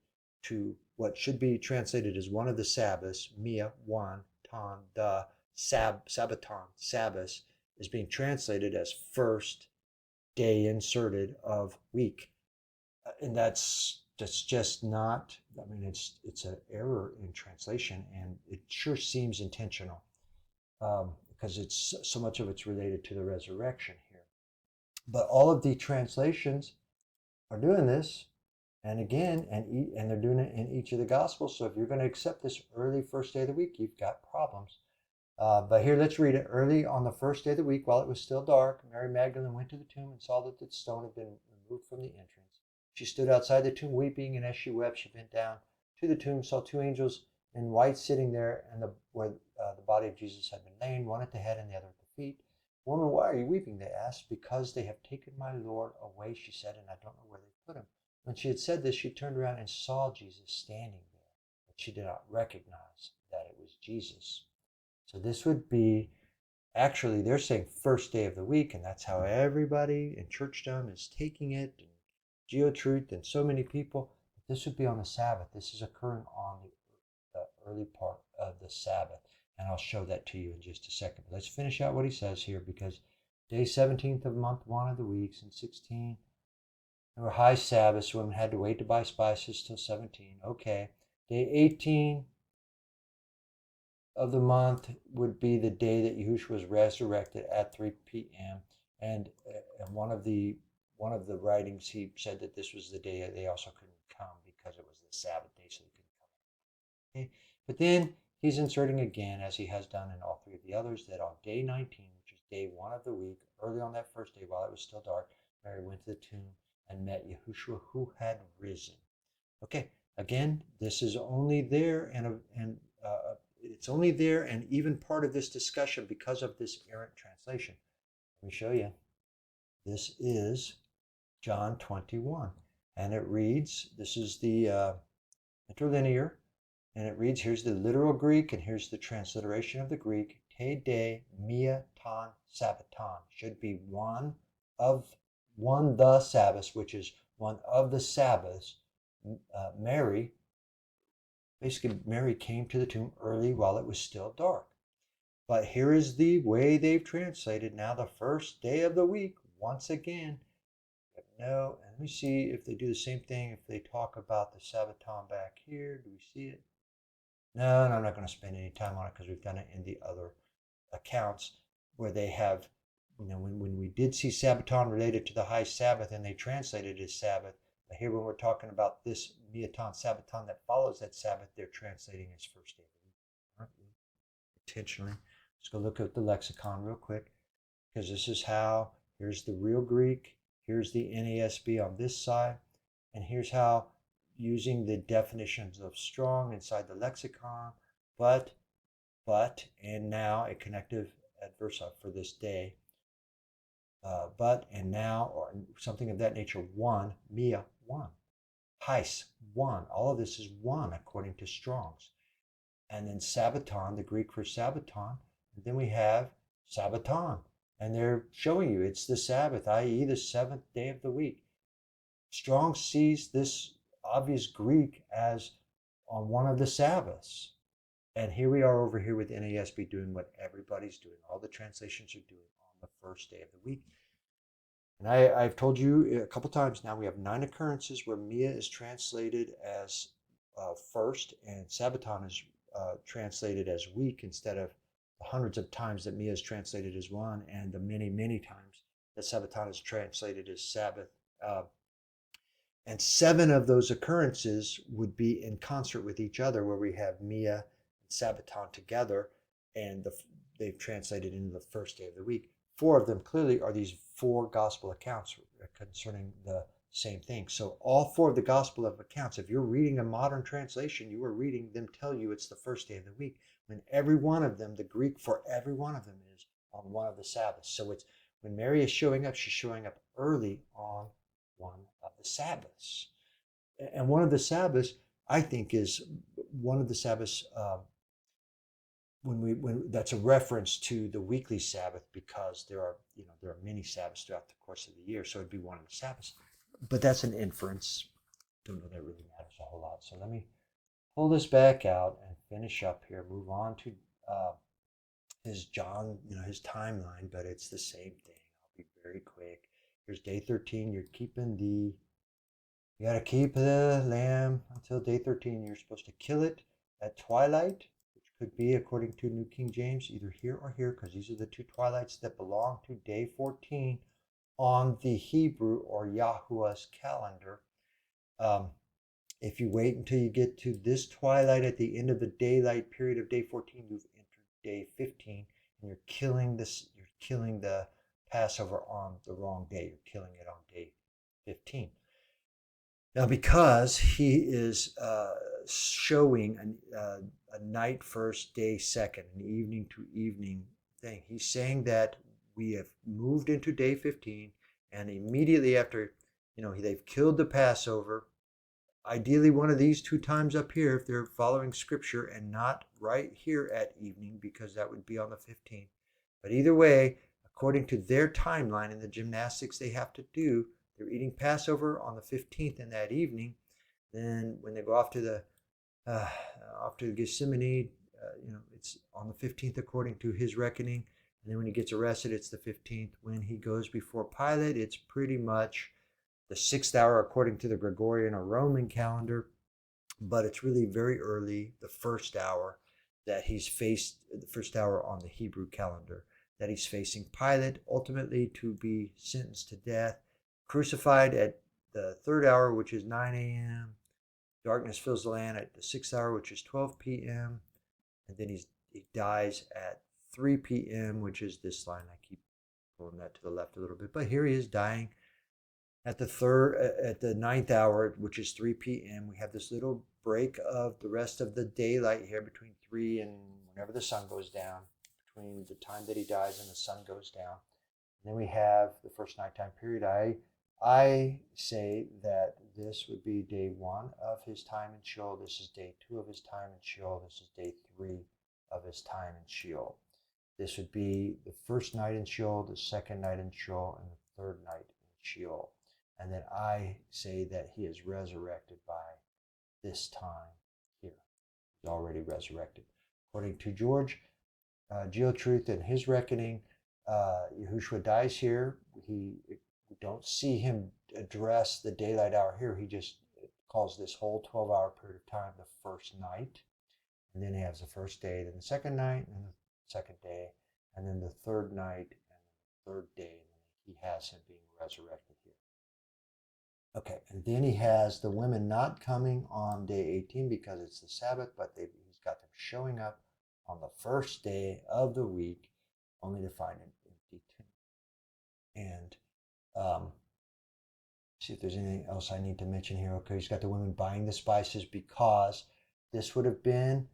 to what should be translated as one of the Sabbaths, Mia, one, Ton, the, Sabbaton, Sabbath, is being translated as first day inserted of week. And that's just not, I mean, it's an error in translation, and it sure seems intentional. Because it's so much of it's related to the resurrection here. But all of the translations are doing this, and again, and they're doing it in each of the Gospels. So if you're going to accept this early first day of the week, you've got problems. But here, let's read it. Early on the first day of the week, while it was still dark, Mary Magdalene went to the tomb and saw that the stone had been removed from the entrance. She stood outside the tomb weeping, and as she wept, she bent down to the tomb, saw two angels in white sitting there, and where the body of Jesus had been laid, one at the head and the other at the feet. Woman, why are you weeping? They asked. Because they have taken my Lord away, she said, and I don't know where they put him. When she had said this, she turned around and saw Jesus standing there, but she did not recognize that it was Jesus. So this would be, actually, they're saying first day of the week, and that's how everybody in churchdom is taking it, and GeoTruth, and so many people. But this would be on the Sabbath. This is occurring on the early part of the Sabbath, and I'll show that to you in just a second. But let's finish out what he says here, because day 17th of month 1 of the weeks, and 16, there were high Sabbaths. Women had to wait to buy spices till 17. Okay. Day 18 of the month would be the day that Yahushua was resurrected at 3 p.m. And one of the writings, he said that this was the day they also couldn't come because it was the Sabbath day, so they couldn't come. Okay, but then he's inserting again, as he has done in all three of the others, that on day 19, which is day 1 of the week, early on that first day, while it was still dark, Mary went to the tomb and met Yahushua, who had risen. Okay, again, this is only there, and it's only there and even part of this discussion because of this errant translation. Let me show you. This is John 21, and it reads, this is the interlinear, and it reads, here's the literal Greek, and here's the transliteration of the Greek. Te de mia ton sabbaton should be one the Sabbath, which is one of the Sabbaths. Mary came to the tomb early while it was still dark. But here is the way they've translated now the first day of the week. Once again, no, and let me see if they do the same thing. If they talk about the Sabbaton back here, do we see it? No, I'm not going to spend any time on it because we've done it in the other accounts where they have, when we did see Sabbaton related to the high Sabbath and they translated it as Sabbath. But here when we're talking about this Miatan Sabbaton that follows that Sabbath, they're translating as first day of the week. Intentionally. Let's go look at the lexicon real quick, because this is how, here's the real Greek, here's the NASB on this side, and here's how, using the definitions of strong inside the lexicon, but, and now, a connective adversarial for this day, but, and now, or something of that nature, one, mia, one, heis, one, all of this is one according to Strong's. And then Sabbaton, the Greek for Sabbaton, and then we have Sabbaton, and they're showing you it's the Sabbath, i.e. the seventh day of the week. Strong sees this obvious Greek as on one of the Sabbaths. And here we are over here with NASB doing what everybody's doing. All the translations are doing on the first day of the week. And I've told you a couple times now, we have 9 occurrences where Mia is translated as first, and Sabbaton is translated as week instead of the hundreds of times that Mia is translated as one, and the many, many times that Sabbaton is translated as Sabbath Uh, and 7 of those occurrences would be in concert with each other, where we have Mia and Sabbaton together, and they've translated into the first day of the week. 4 of them clearly are these 4 gospel accounts concerning the same thing. So all 4 of the gospel of accounts, if you're reading a modern translation, you are reading them tell you it's the first day of the week, when every one of them, the Greek for every one of them, is on one of the Sabbaths. So it's when Mary is showing up, she's showing up early on one of the Sabbaths. And one of the Sabbaths, I think, is one of the Sabbaths when that's a reference to the weekly Sabbath, because there are many Sabbaths throughout the course of the year, so it'd be one of the Sabbaths. But that's an inference. Don't know that really matters a whole lot. So let me pull this back out and finish up here. Move on to his John, his timeline, but it's the same thing. I'll be very quick. Here's day 13. You got to keep the lamb until day 13. You're supposed to kill it at twilight, which could be, according to New King James, either here or here, because these are the 2 twilights that belong to day 14 on the Hebrew or Yahuwah's calendar. If you wait until you get to this twilight at the end of the daylight period of day 14, you've entered day 15, and you're killing the Passover on the wrong day. You're killing it on day 15. Now, because he is showing a night first, day second, an evening to evening thing, he's saying that we have moved into day 15, and immediately after, they've killed the Passover. Ideally, one of these 2 times up here, if they're following scripture, and not right here at evening, because that would be on the 15th. But either way, according to their timeline and the gymnastics they have to do, they're eating Passover on the 15th in that evening. Then when they go off to the Gethsemane, it's on the 15th according to his reckoning. And then when he gets arrested, it's the 15th. When he goes before Pilate, it's pretty much the 6th hour according to the Gregorian or Roman calendar, but it's really very early, the 1st hour that he's faced, the 1st hour on the Hebrew calendar, that he's facing Pilate, ultimately to be sentenced to death, crucified at the 3rd hour, which is 9 a.m. Darkness fills the land at the 6th hour, which is 12 p.m. And then he dies at 3 p.m., which is this line. I keep pulling that to the left a little bit, but here he is dying at the 9th hour, which is 3 p.m. We have this little break of the rest of the daylight here between 3 and whenever the sun goes down, between the time that he dies and the sun goes down. And then we have the first nighttime period. I say that this would be day 1 of his time in Sheol. This is day 2 of his time in Sheol. This is day 3 of his time in Sheol. This would be the first night in Sheol, the second night in Sheol, and the third night in Sheol. And then I say that he is resurrected by this time here. He's already resurrected. According to George, GeoTruth and his reckoning, Yahushua dies here. We don't see him address the daylight hour here. He just calls this whole 12-hour period of time the first night. And then he has the first day, then the second night, and the second day, and then the third night, and the third day. And then he has him being resurrected here. Okay, and then he has the women not coming on day 18 because it's the Sabbath, but he's got them showing up on the first day of the week, only to find an empty tomb. And see if there's anything else I need to mention here. Okay, he's got the women buying the spices because this would have been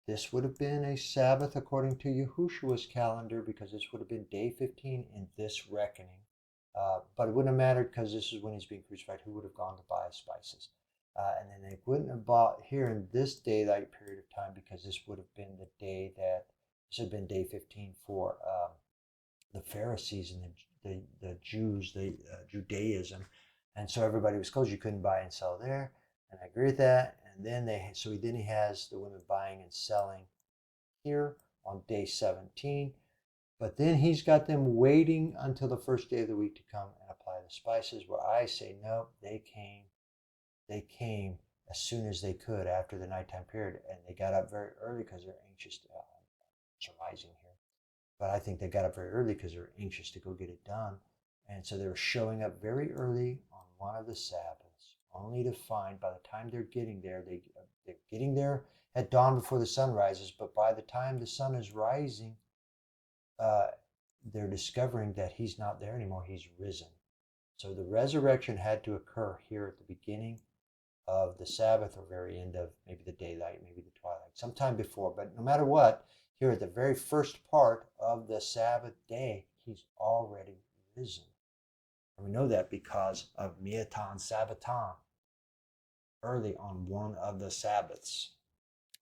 a Sabbath according to Yahushua's calendar, because this would have been day 15 in this reckoning. But it wouldn't have mattered because this is when he's being crucified. Who would have gone to buy spices? And then they wouldn't have bought here in this daylight period of time, because this would have been the day that this had been day 15 for the Pharisees and the Jews, the Judaism. And so everybody was closed. You couldn't buy and sell there. And I agree with that. And then he has the women buying and selling here on day 17. But then he's got them waiting until the first day of the week to come and apply the spices, where I say, no, they came as soon as they could after the nighttime period. And they got up very early because they're anxious to, surmising here. But I think they got up very early because they're anxious to go get it done. And so they were showing up very early on one of the Sabbaths, only to find by the time they're getting there, they're getting there at dawn before the sun rises, but by the time the sun is rising, uh, they're discovering that he's not there anymore. He's risen. So the resurrection had to occur here at the beginning of the Sabbath or very end of maybe the daylight, maybe the twilight, sometime before. But no matter what, here at the very first part of the Sabbath day, he's already risen. And we know that because of Miatan Sabbaton, early on one of the Sabbaths.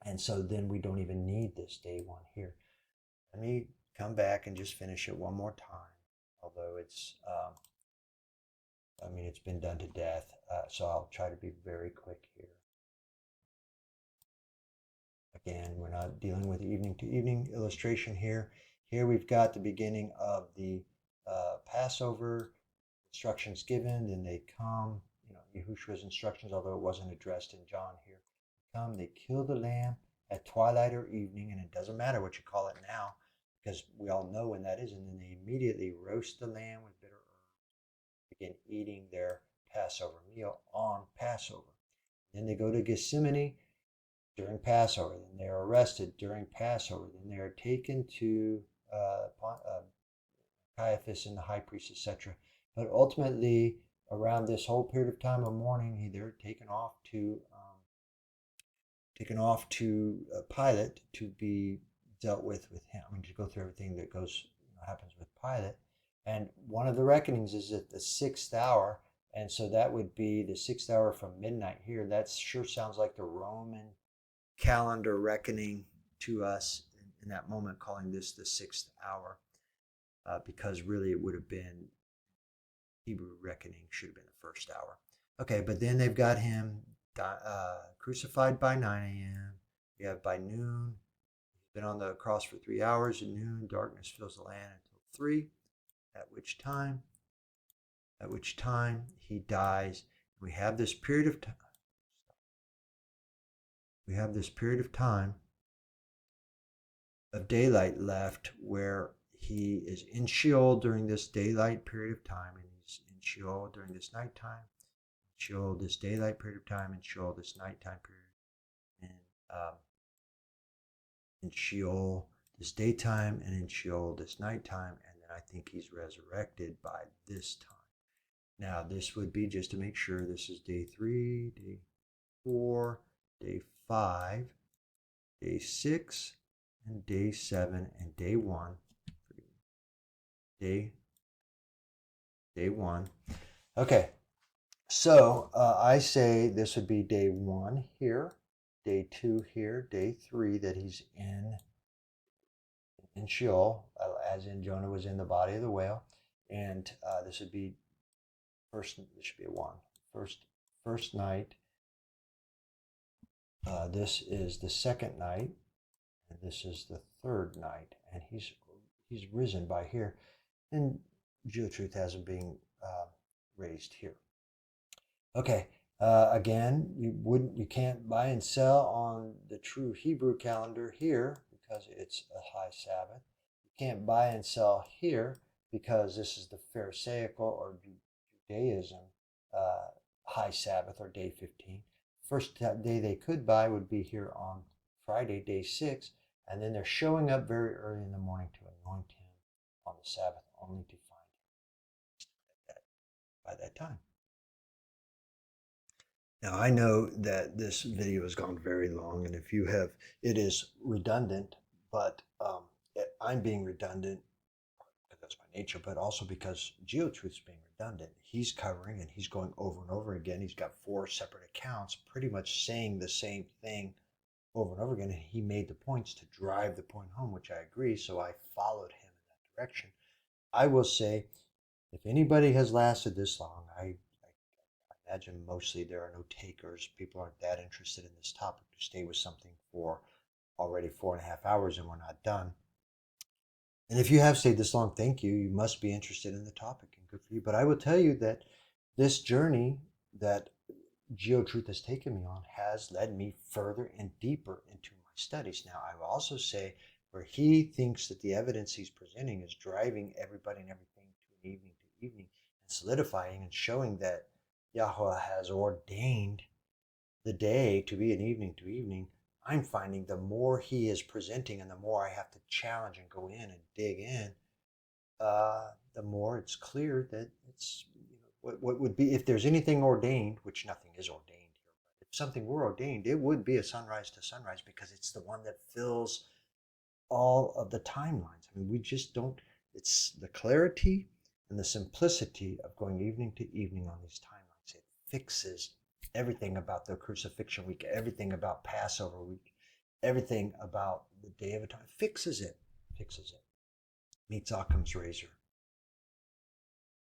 And so then we don't even need this day one here. Let me come back and just finish it one more time, although it's it's been done to death, so I'll try to be very quick here. Again, we're not dealing with evening to evening illustration here. Here we've got the beginning of the Passover instructions given, then they come, Yahushua's instructions, although it wasn't addressed in John here. Come, they kill the lamb at twilight or evening, and it doesn't matter what you call it now, because we all know when that is, and then they immediately roast the lamb with bitter herbs, begin eating their Passover meal on Passover. Then they go to Gethsemane during Passover, then they are arrested during Passover, then they are taken to Caiaphas and the high priest, etc. But ultimately, around this whole period of time of mourning, they're taken off to Pilate to be dealt with him. I mean, to go through everything that happens with Pilate. And one of the reckonings is at the 6th hour, and so that would be the 6th hour from midnight here. That sure sounds like the Roman calendar reckoning to us in that moment, calling this the 6th hour, because really it would have been Hebrew reckoning, should have been the 1st hour. Okay, but then they've got him crucified by 9 a.m. We have by noon. He's been on the cross for 3 hours. At noon, darkness fills the land until 3, at which time he dies. We have this period of time. We have this period of time of daylight left where he is in Sheol during this daylight period of time, and he's in Sheol during this nighttime, Sheol this daylight period of time, and Sheol this nighttime period, and in Sheol this daytime, and in Sheol this nighttime, and then I think he's resurrected by this time. Now this would be, just to make sure, this is day 3, day 4, day 5, day 6, and day 7, and day 1. Day 1. Okay, so I say this would be day 1 here, day 2 here, day 3 that he's in Sheol, as in Jonah was in the body of the whale, and this would be first. This should be a 1. First night. This is the 2nd night, and this is the 3rd night, and he's risen by here, and GeoTruth has him being raised here. Okay, again, you can't buy and sell on the true Hebrew calendar here because it's a high Sabbath. You can't buy and sell here because this is the Pharisaical or Judaism high Sabbath, or day 15. First day they could buy would be here on Friday, day 6, and then they're showing up very early in the morning to anoint him on the Sabbath, only to find him by that time. Now I know that this video has gone very long, and if you have, it is redundant, but I'm being redundant because that's my nature, but also because GeoTruth's being redundant. He's covering and he's going over and over again. He's got 4 separate accounts pretty much saying the same thing over and over again, and he made the points to drive the point home, which I agree, so I followed him in that direction. I will say, if anybody has lasted this long, I imagine mostly there are no takers. People aren't that interested in this topic to stay with something for already 4.5 hours and we're not done. And if you have stayed this long, thank you. You must be interested in the topic, and good for you. But I will tell you that this journey that GeoTruth has taken me on has led me further and deeper into my studies. Now, I will also say, where he thinks that the evidence he's presenting is driving everybody and everything to an evening to evening and solidifying and showing that Yahweh has ordained the day to be an evening to evening, I'm finding the more he is presenting and the more I have to challenge and go in and dig in, the more it's clear that it's, what would be, if there's anything ordained, which nothing is ordained here, but if something were ordained, it would be a sunrise to sunrise because it's the one that fills all of the timelines. I mean, we just don't, it's the clarity and the simplicity of going evening to evening on these timelines. It fixes everything about the crucifixion week, everything about Passover week, everything about the Day of Atonement. Fixes it. Meets Occam's razor.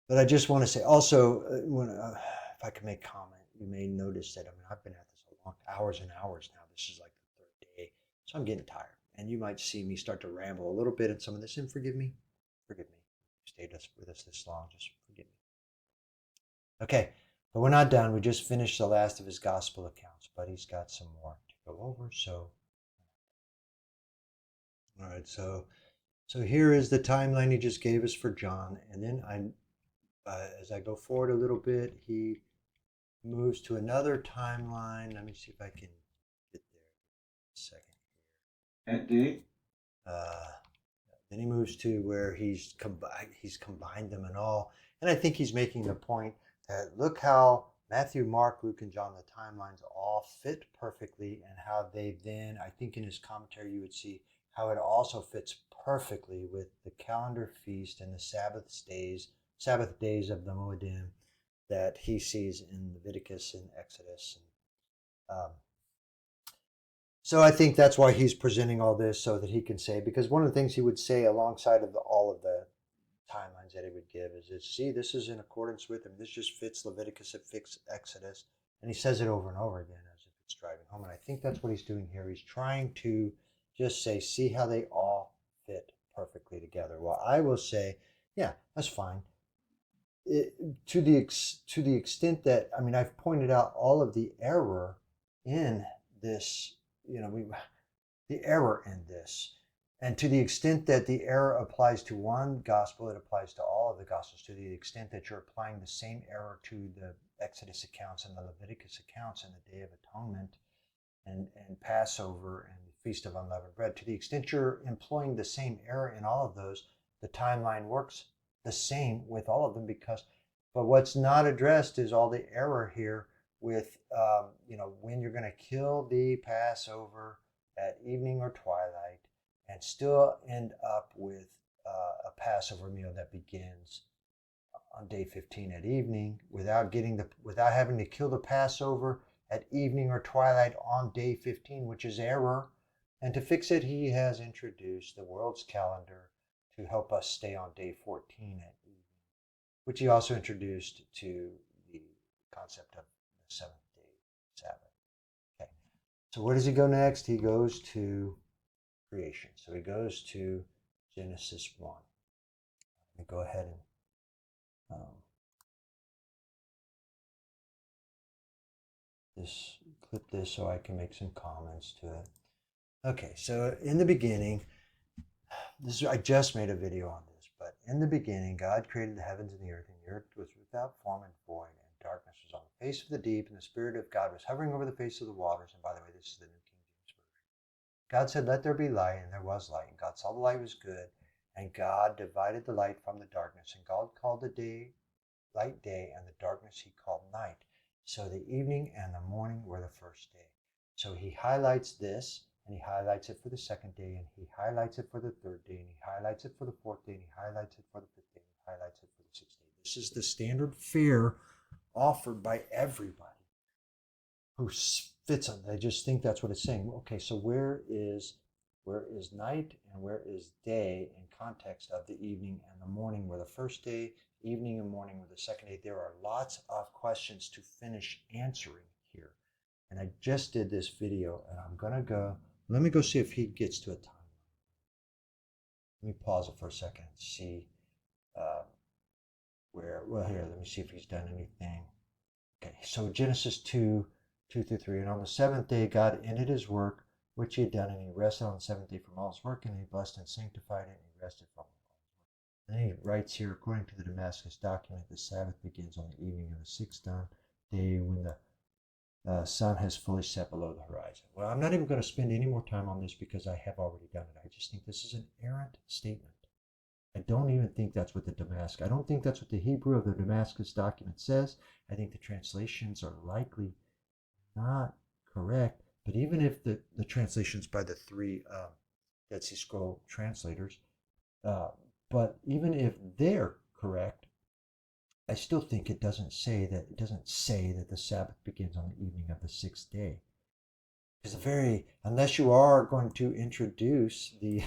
But I just want to say also, if I can make comment, you may notice that, I mean, I've been at this a long, hours and hours now. This is like the third day. So I'm getting tired. And you might see me start to ramble a little bit in some of this, and forgive me. Forgive me. You stayed with us this long. Just forgive me. Okay, but we're not done. We just finished the last of his gospel accounts, but he's got some more to go over. So, all right. So here is the timeline he just gave us for John, and then as I go forward a little bit, he moves to another timeline. Let me see if I can get there. A second. At day, Uh, then he moves to where he's combined them and all. And I think he's making the point that look how Matthew, Mark, Luke, and John, the timelines all fit perfectly, and how they then, I think in his commentary, you would see how it also fits perfectly with the calendar feast and the Sabbath days of the Moedim that he sees in Leviticus and Exodus. And so I think that's why he's presenting all this, so that he can say, because one of the things he would say alongside of all of the timelines that he would give is see, this is in accordance with, and this just fits Leviticus, it fits Exodus. And he says it over and over again as if it's driving home. And I think that's what he's doing here. He's trying to just say, see how they all fit perfectly together. Well, I will say, yeah, that's fine. To the extent that, I mean, I've pointed out all of the error in this, the error in this. And to the extent that the error applies to one gospel, it applies to all of the gospels. To the extent that you're applying the same error to the Exodus accounts and the Leviticus accounts and the Day of Atonement and Passover and the Feast of Unleavened Bread, to the extent you're employing the same error in all of those, the timeline works the same with all of them, but what's not addressed is all the error here with, when you're going to kill the Passover at evening or twilight and still end up with a Passover meal that begins on day 15 at evening without having to kill the Passover at evening or twilight on day 15, which is error. And to fix it, he has introduced the world's calendar to help us stay on day 14 at evening, which he also introduced to the concept of the seventh day Sabbath. Okay, so where does he go next? He goes to creation. So he goes to Genesis 1. Let me go ahead and clip this so I can make some comments to it. Okay, so in the beginning, I just made a video on this, but in the beginning, God created the heavens and the earth was without form and void, and darkness was on the face of the deep, and the Spirit of God was hovering over the face of the waters. And by the way, this is the New King James Version. God said, "Let there be light," and there was light. And God saw the light was good, and God divided the light from the darkness. And God called the day light day, and the darkness he called night. So the evening and the morning were the first day. So he highlights this, and he highlights it for the second day, and he highlights it for the third day, and he highlights it for the fourth day, and he highlights it for the fifth day, and he highlights it for the sixth day. This is the standard fare offered by everybody who fits on. They just think that's what it's saying. Okay, so where is night and where is day in context of the evening and the morning were the first day, evening and morning were the second day? There are lots of questions to finish answering here. And I just did this video, and I'm going to go, let me go see if he gets to a time. Let me pause it for a second and see here, let me see if he's done anything. Okay, so Genesis 2:2-3. And on the seventh day, God ended his work, which he had done, and he rested on the seventh day from all his work, and he blessed and sanctified it, and he rested from all his work. And then he writes here, according to the Damascus document, the Sabbath begins on the evening of the sixth dawn. day when the sun has fully set below the horizon. Well, I'm not even going to spend any more time on this because I have already done it. I just think this is an errant statement. I don't even think that's what I don't think that's what the Hebrew of the Damascus document says. I think the translations are likely not correct. But even if the translations by the three Dead Sea Scroll translators, uh, but even if they're correct, I still think it doesn't say that the Sabbath begins on the evening of the sixth day. Because unless you are going to introduce the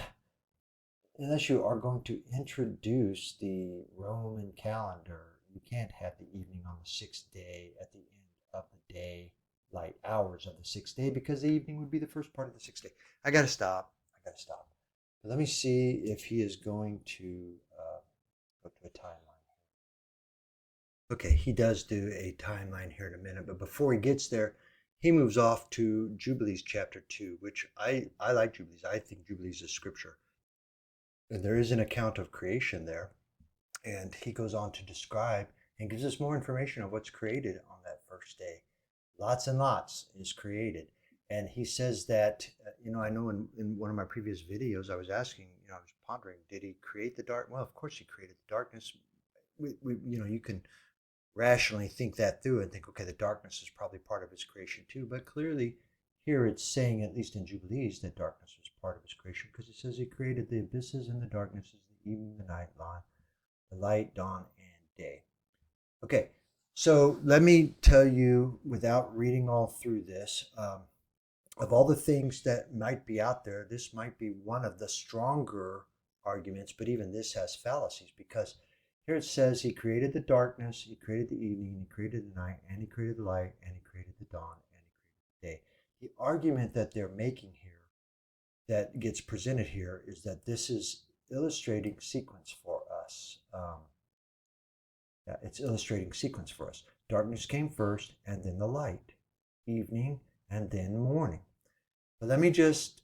Roman calendar, you can't have the evening on the sixth day at the end of the day, light hours of the sixth day, because the evening would be the first part of the sixth day. I gotta stop. But let me see if he is going to go to a timeline. Okay, he does do a timeline here in a minute, but before he gets there, he moves off to Jubilees chapter 2, which I like Jubilees. I think Jubilees is scripture. And there is an account of creation there. And he goes on to describe and gives us more information on what's created on that first day. Lots and lots is created. And he says that, I know in one of my previous videos, I was asking, I was pondering, did he create the dark? Well, of course he created the darkness. You can rationally think that through and think, okay, the darkness is probably part of his creation too. But clearly, here it's saying, at least in Jubilees, that darkness was part of his creation because it says he created the abysses and the darknesses, the evening, the night, the light, dawn, and day. Okay, so let me tell you, without reading all through this, of all the things that might be out there, this might be one of the stronger arguments, but even this has fallacies because here it says he created the darkness, he created the evening, he created the night, and he created the light, and he created the dawn, and he created the day. The argument that they're making here, that gets presented here, is that this is illustrating sequence for us. It's illustrating sequence for us. Darkness came first, and then the light, evening, and then morning. But let me just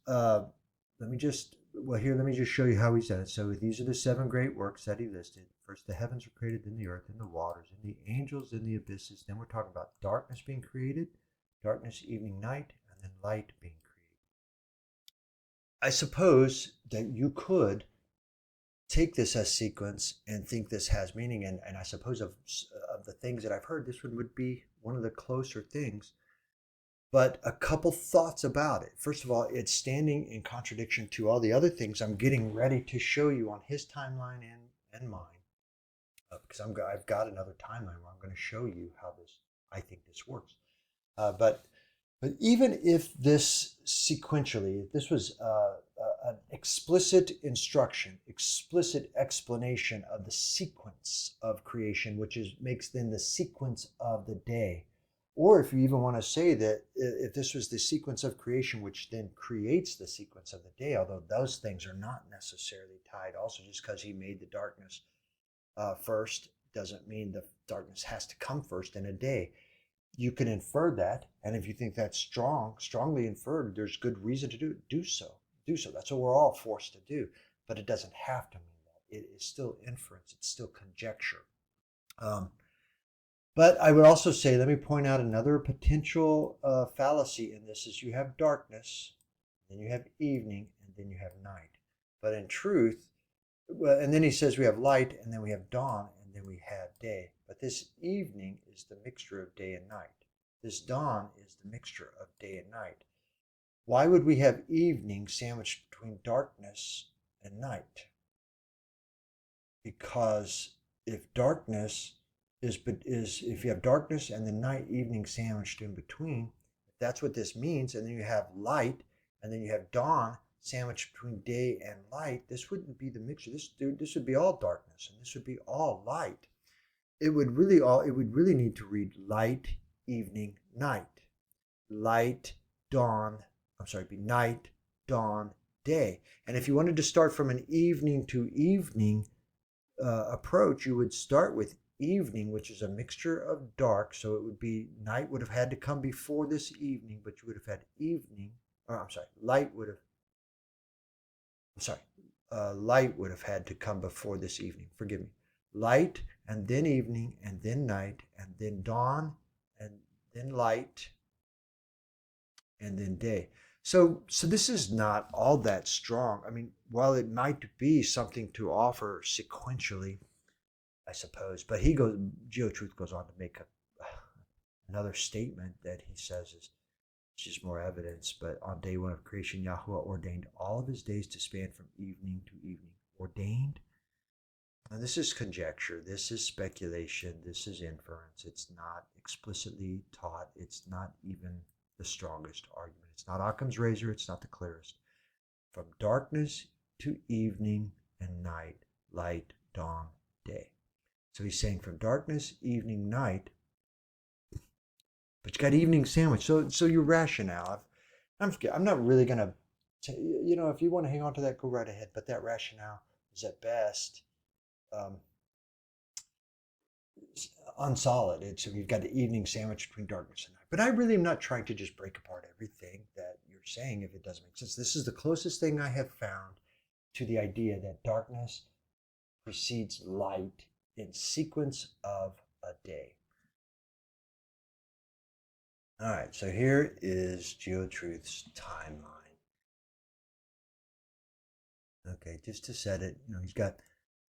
show you how he said it. So these are the seven great works that he listed. First, the heavens were created, then the earth, then the waters, then the angels, then the abysses. Then we're talking about darkness being created, darkness, evening, night, and then light being created. I suppose that you could take this as sequence and think this has meaning. And I suppose of the things that I've heard, this one would be one of the closer things. But a couple thoughts about it. First of all, it's standing in contradiction to all the other things I'm getting ready to show you on his timeline and mine. Because I've got another timeline where I'm going to show you how I think this works. But even if this sequentially, if this was an explicit instruction, explicit explanation of the sequence of creation, which makes then the sequence of the day, or if you even want to say that if this was the sequence of creation, which then creates the sequence of the day, although those things are not necessarily tied. Also, just because he made the darkness first doesn't mean the darkness has to come first in a day. You can infer that, and if you think that's strongly inferred, there's good reason to do so. That's what we're all forced to do, but it doesn't have to mean that. It is still inference. It's still conjecture. But I would also say, let me point out another potential fallacy in this is you have darkness, then you have evening, and then you have night. But in truth, and then he says we have light, and then we have dawn, and then we have day. But this evening is the mixture of day and night. This dawn is the mixture of day and night. Why would we have evening sandwiched between darkness and night? Because if you have darkness and the night, evening sandwiched in between, if that's what this means, and then you have light, and then you have dawn sandwiched between day and light, this wouldn't be the mixture. This would be all darkness, and this would be all light. It would really need to read light, evening, night. Light, dawn, be night, dawn, day. And if you wanted to start from an evening to evening approach, you would start with evening, which is a mixture of dark. So it would be night would have had to come before this evening, but you would have had light would have had to come before this evening. Forgive me. Light, and then evening, and then night, and then dawn, and then light, and then day. So this is not all that strong. I mean, while it might be something to offer sequentially, I suppose, but GeoTruth goes on to make another statement that he says is just more evidence. But on day one of creation, Yahweh ordained all of his days to span from evening to evening. Ordained? Now, this is conjecture, this is speculation, this is inference. It's not explicitly taught. It's not even the strongest argument. It's not Occam's razor. It's not the clearest. From darkness to evening and night, light, dawn, day. So he's saying from darkness, evening, night, but you got evening sandwich. So your rationale. I'm not really gonna, if you want to hang on to that, go right ahead. But that rationale is at best um, unsolid. So you've got the evening sandwich between darkness and night. But I really am not trying to just break apart everything that you're saying if it doesn't make sense. This is the closest thing I have found to the idea that darkness precedes light in sequence of a day. All right, so here is GeoTruth's timeline. Okay, just to set it, he's got,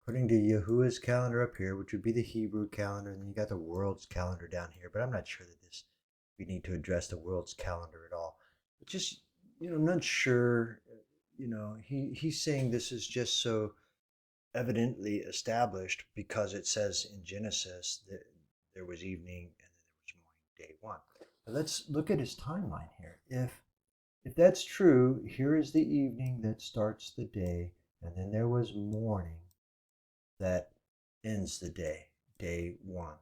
according to Yahuwah's calendar up here, which would be the Hebrew calendar, and then you got the world's calendar down here. But I'm not sure that we need to address the world's calendar at all. But just, I'm not sure, he's saying this is just so evidently established because it says in Genesis that there was evening and then there was morning, day one. But let's look at his timeline here. If that's true, here is the evening that starts the day, and then there was morning that ends the day, day one.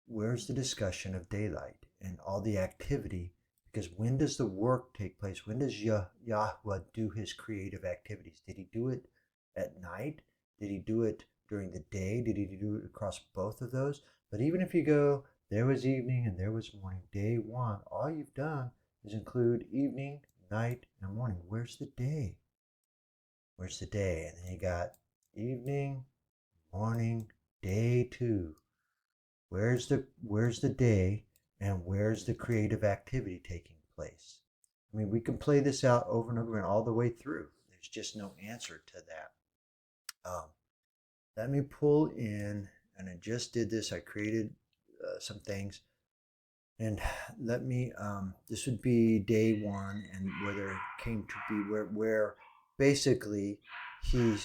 Where's the discussion of daylight and all the activity? Because when does the work take place? When does Yahweh do his creative activities? Did he do it at night? Did he do it during the day? Did he do it across both of those? But even if you go, there was evening and there was morning, day one, all you've done is include evening, night, and morning. Where's the day? Where's the day? And then you got evening, morning, day two. Where's the day and where's the creative activity taking place? I mean, we can play this out over and over and all the way through. There's just no answer to that. Let me pull in, and I just did this. I created some things. And let me, this would be day one, and where there came to be, where basically he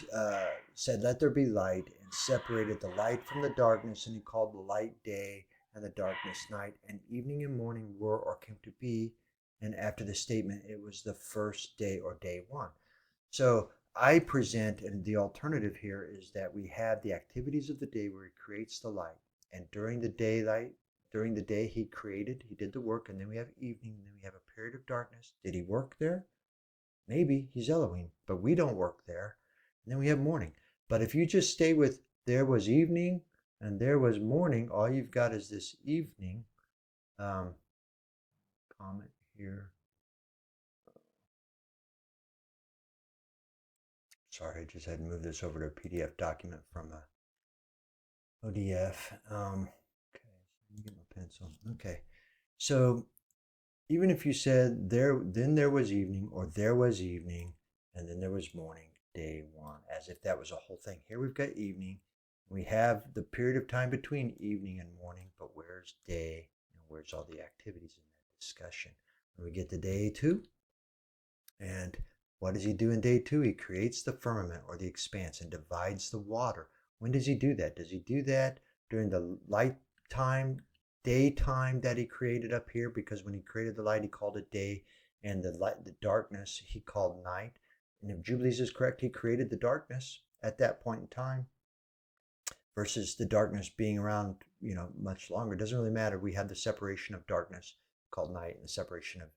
said, let there be light, and separated the light from the darkness, and he called the light day and the darkness night, and evening and morning were or came to be. And after the statement, it was the first day or day one. So I present, and the alternative here is that we have the activities of the day where he creates the light, and during the day he created, he did the work, and then we have evening, and then we have a period of darkness. Did he work there? Maybe, he's Elohim, but we don't work there. And then we have morning. But if you just stay with there was evening and there was morning, all you've got is this evening. Comment here. Sorry, I just had to move this over to a PDF document from a ODF. Okay, let me get my pencil. Okay, so even if you said then there was evening, or there was evening, and then there was morning, day one, as if that was a whole thing. Here we've got evening. We have the period of time between evening and morning, but where's day? And where's all the activities in that discussion? When we get to day two, and what does he do in day two? He creates the firmament or the expanse and divides the water. When does he do that? Does he do that during the light time, daytime that he created up here? Because when he created the light, he called it day, and the darkness he called night. And if Jubilees is correct, he created the darkness at that point in time, versus the darkness being around, much longer. It doesn't really matter. We have the separation of darkness called night and the separation of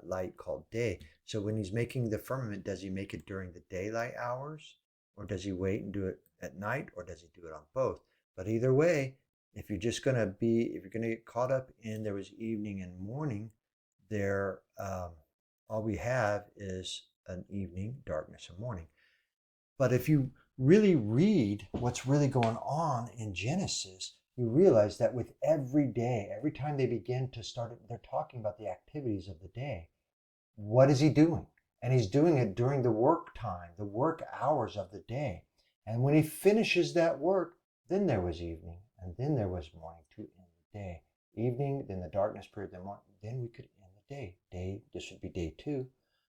light called day. So when he's making the firmament, does he make it during the daylight hours, or does he wait and do it at night, or does he do it on both? But either way, if you're going to get caught up in there was evening and morning, there, all we have is an evening, darkness, and morning. But if you really read what's really going on in Genesis, you realize that with every day, every time they begin to start, they're talking about the activities of the day. What is he doing? And he's doing it during the work time, the work hours of the day. And when he finishes that work, then there was evening, and then there was morning to end the day. Evening, then the darkness period, then morning, then we could end the day. This would be day 2.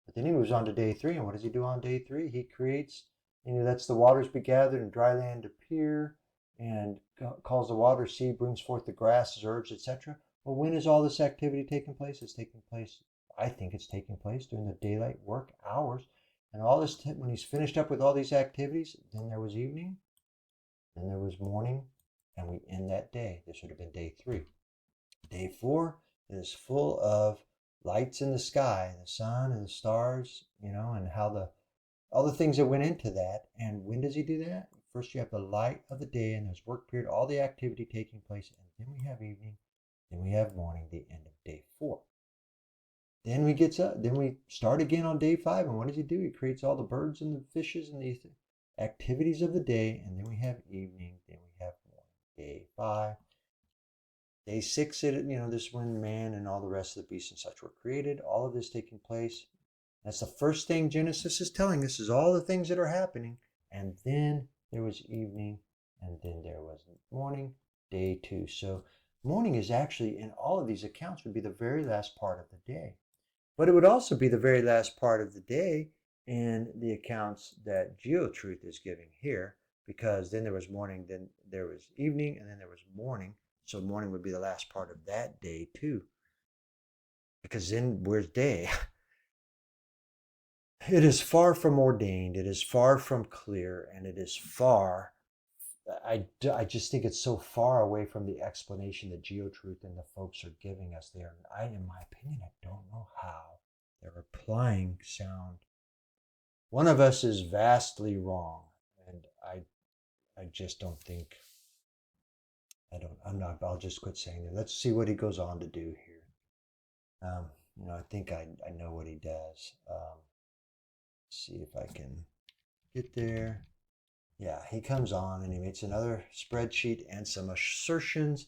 But then he moves on to day 3, and what does he do on day 3? He creates, lets the waters be gathered and dry land appear, and calls the water sea, brings forth the grasses, herbs, etc. Well, when is all this activity taking place? It's taking place, I think it's taking place during the daylight work hours. And all this, when he's finished up with all these activities, then there was evening, then there was morning, and we end that day. This would have been day 3. Day 4 is full of lights in the sky, the sun and the stars, and how all the things that went into that. And when does he do that? First, you have the light of the day and his work period, all the activity taking place, and then we have evening, then we have morning, the end of day 4. Then we gets up. Then we start again on day 5. And what does he do? He creates all the birds and the fishes and the activities of the day. And then we have evening. Then we have morning. Day 5. Day 6. This is when man and all the rest of the beasts and such were created. All of this taking place. That's the first thing Genesis is telling us. Is all the things that are happening. And then there was evening. And then there was morning. Day 2. So morning is actually, in all of these accounts, would be the very last part of the day. But it would also be the very last part of the day in the accounts that GeoTruth is giving here, because then there was morning, then there was evening, and then there was morning. So morning would be the last part of that day too. Because then where's day? It is far from ordained, it is far from clear, and it is far, I just think it's so far away from the explanation that GeoTruth and the folks are giving us there. And in my opinion, I don't know how their replying sound. One of us is vastly wrong, and I just don't think, I'll just quit saying that. Let's see what he goes on to do here. I think I know what he does. See if I can get there. Yeah, he comes on and he makes another spreadsheet and some assertions.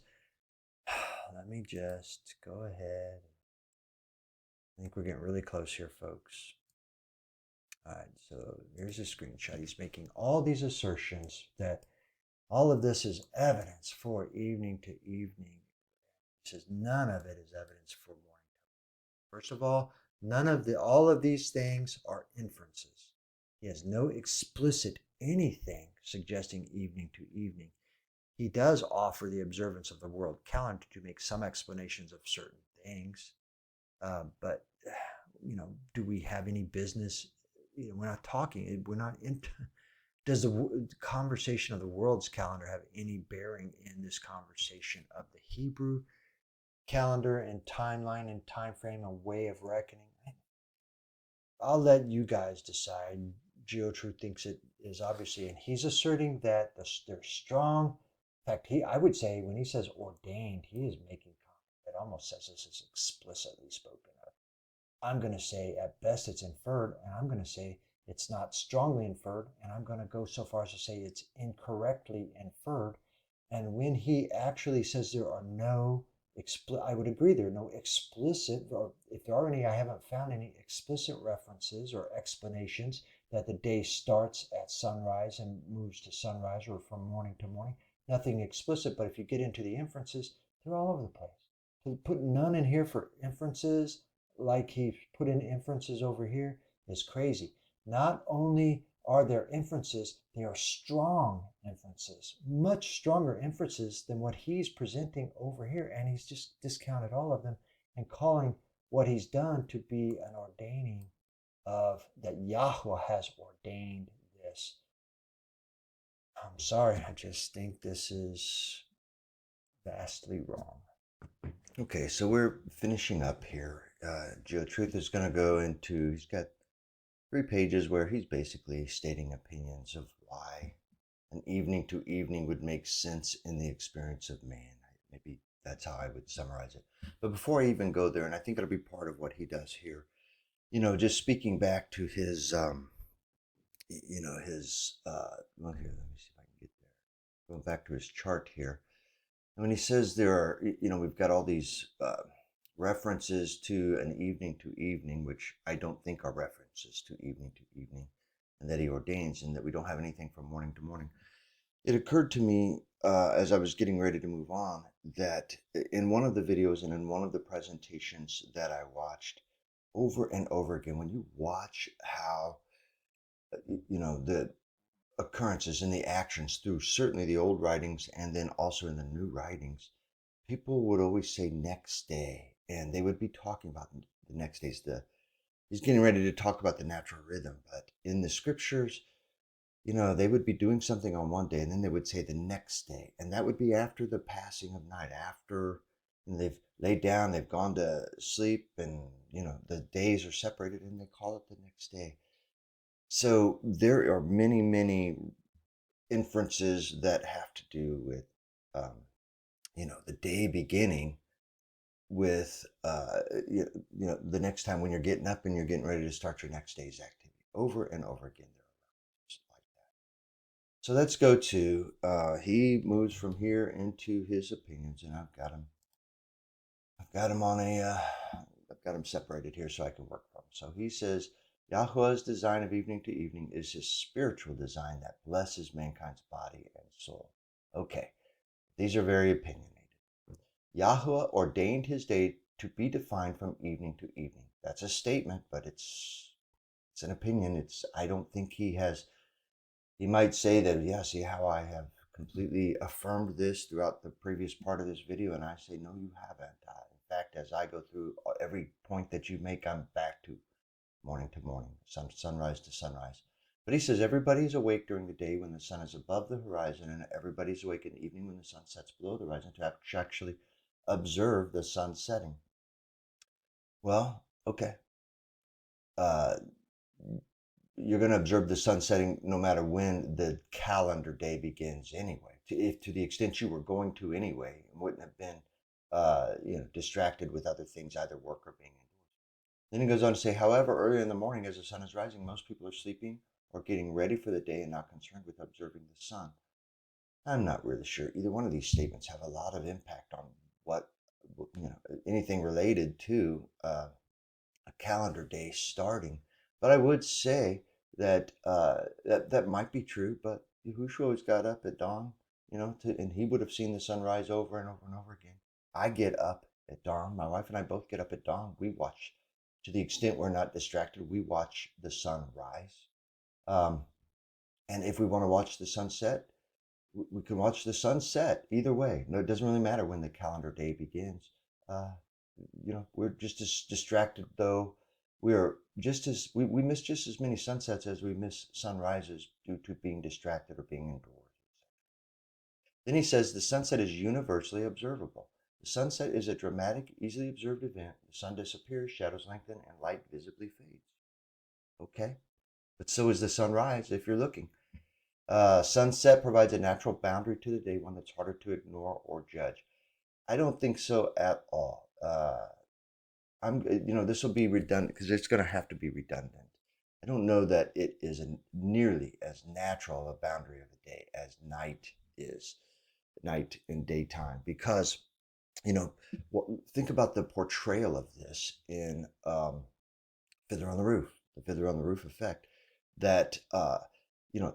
Let me just go ahead. I think we're getting really close here, folks. All right, so here's a screenshot. He's making all these assertions that all of this is evidence for evening to evening. He says none of it is evidence for morning. First of all, all of these things are inferences. He has no explicit anything suggesting evening to evening. He does offer the observance of the world calendar to make some explanations of certain things, but do we have any business? We're not talking. We're not into. Does the conversation of the world's calendar have any bearing in this conversation of the Hebrew calendar and timeline and time frame and way of reckoning? I'll let you guys decide. GeoTruth thinks it is, obviously, and he's asserting that they're strong. In fact, I would say when he says ordained, he is making comment that almost says this is explicitly spoken of. I'm going to say at best it's inferred, and I'm going to say it's not strongly inferred, and I'm going to go so far as to say it's incorrectly inferred. And when he actually says there are no I would agree there are no explicit, or if there are any, I haven't found any explicit references or explanations that the day starts at sunrise and moves to sunrise or from morning to morning. Nothing explicit, but if you get into the inferences, they're all over the place. To put none in here for inferences, like he put in inferences over here, is crazy. Not only are there inferences, they are strong inferences, much stronger inferences than what he's presenting over here. And he's just discounted all of them and calling what he's done to be an ordaining of that Yahweh has ordained this. I'm sorry, I just think this is vastly wrong. Okay, so we're finishing up here. GeoTruth is going to go into, he's got 3 pages where he's basically stating opinions of why an evening to evening would make sense in the experience of man. Maybe that's how I would summarize it. But before I even go there, and I think it'll be part of what he does here, just speaking back to his, well, here, let me see if I can get there. Going back to his chart here. And when he says there are, we've got all these references to an evening to evening, which I don't think are references to evening, and that he ordains, and that we don't have anything from morning to morning. It occurred to me as I was getting ready to move on that in one of the videos and in one of the presentations that I watched over and over again, when you watch how, the occurrences and the actions through certainly the old writings and then also in the new writings, people would always say next day, and they would be talking about the next days. He's getting ready to talk about the natural rhythm, but in the scriptures, they would be doing something on one day and then they would say the next day. And that would be after the passing of night, after they've laid down, they've gone to sleep, and, the days are separated and they call it the next day. So there are many, many inferences that have to do with, the day beginning with, the next time when you're getting up and you're getting ready to start your next day's activity. Over and over again, there are references like that. So let's go to, he moves from here into his opinions, and I've got him on I've got him separated here so I can work from him. So he says, Yahweh's design of evening to evening is his spiritual design that blesses mankind's body and soul. Okay, these are very opinionated. Yahweh ordained his day to be defined from evening to evening. That's a statement, but it's an opinion. I don't think he might say that, yeah, see how I have completely affirmed this throughout the previous part of this video, and I say, no, you haven't. In fact, as I go through every point that you make, I'm back to morning, sunrise to sunrise. But he says everybody's awake during the day when the sun is above the horizon, and everybody's awake in the evening when the sun sets below the horizon to actually observe the sun setting. Well, okay. Uh, you're going to observe the sun setting no matter when the calendar day begins anyway. If to the extent you were going to anyway, wouldn't have been, distracted with other things, either work or being indoors. Then he goes on to say, however, early in the morning as the sun is rising, most people are sleeping or getting ready for the day and not concerned with observing the sun. I'm not really sure. Either one of these statements have a lot of impact on what, anything related to a calendar day starting. But I would say that that might be true. But Yahushua always got up at dawn, and he would have seen the sunrise over and over and over again. I get up at dawn. My wife and I both get up at dawn. We watch, to the extent we're not distracted, we watch the sun rise. Um, and if we want to watch the sunset, we can watch the sunset either way. No, it doesn't really matter when the calendar day begins. Uh, we're just as distracted, though. We miss just as many sunsets as we miss sunrises due to being distracted or being indoors. Then he says the sunset is universally observable. The sunset is a dramatic, easily observed event. The sun disappears, shadows lengthen, and light visibly fades. Okay, but so is the sunrise if you're looking. Sunset provides a natural boundary to the day, one that's harder to ignore or judge. I don't think so at all. This will be redundant because it's going to have to be redundant. I don't know that it is nearly as natural a boundary of a day as night is, night and daytime, because, you know, think about the portrayal of this in Fiddler on the Roof, the Fiddler on the Roof effect, that,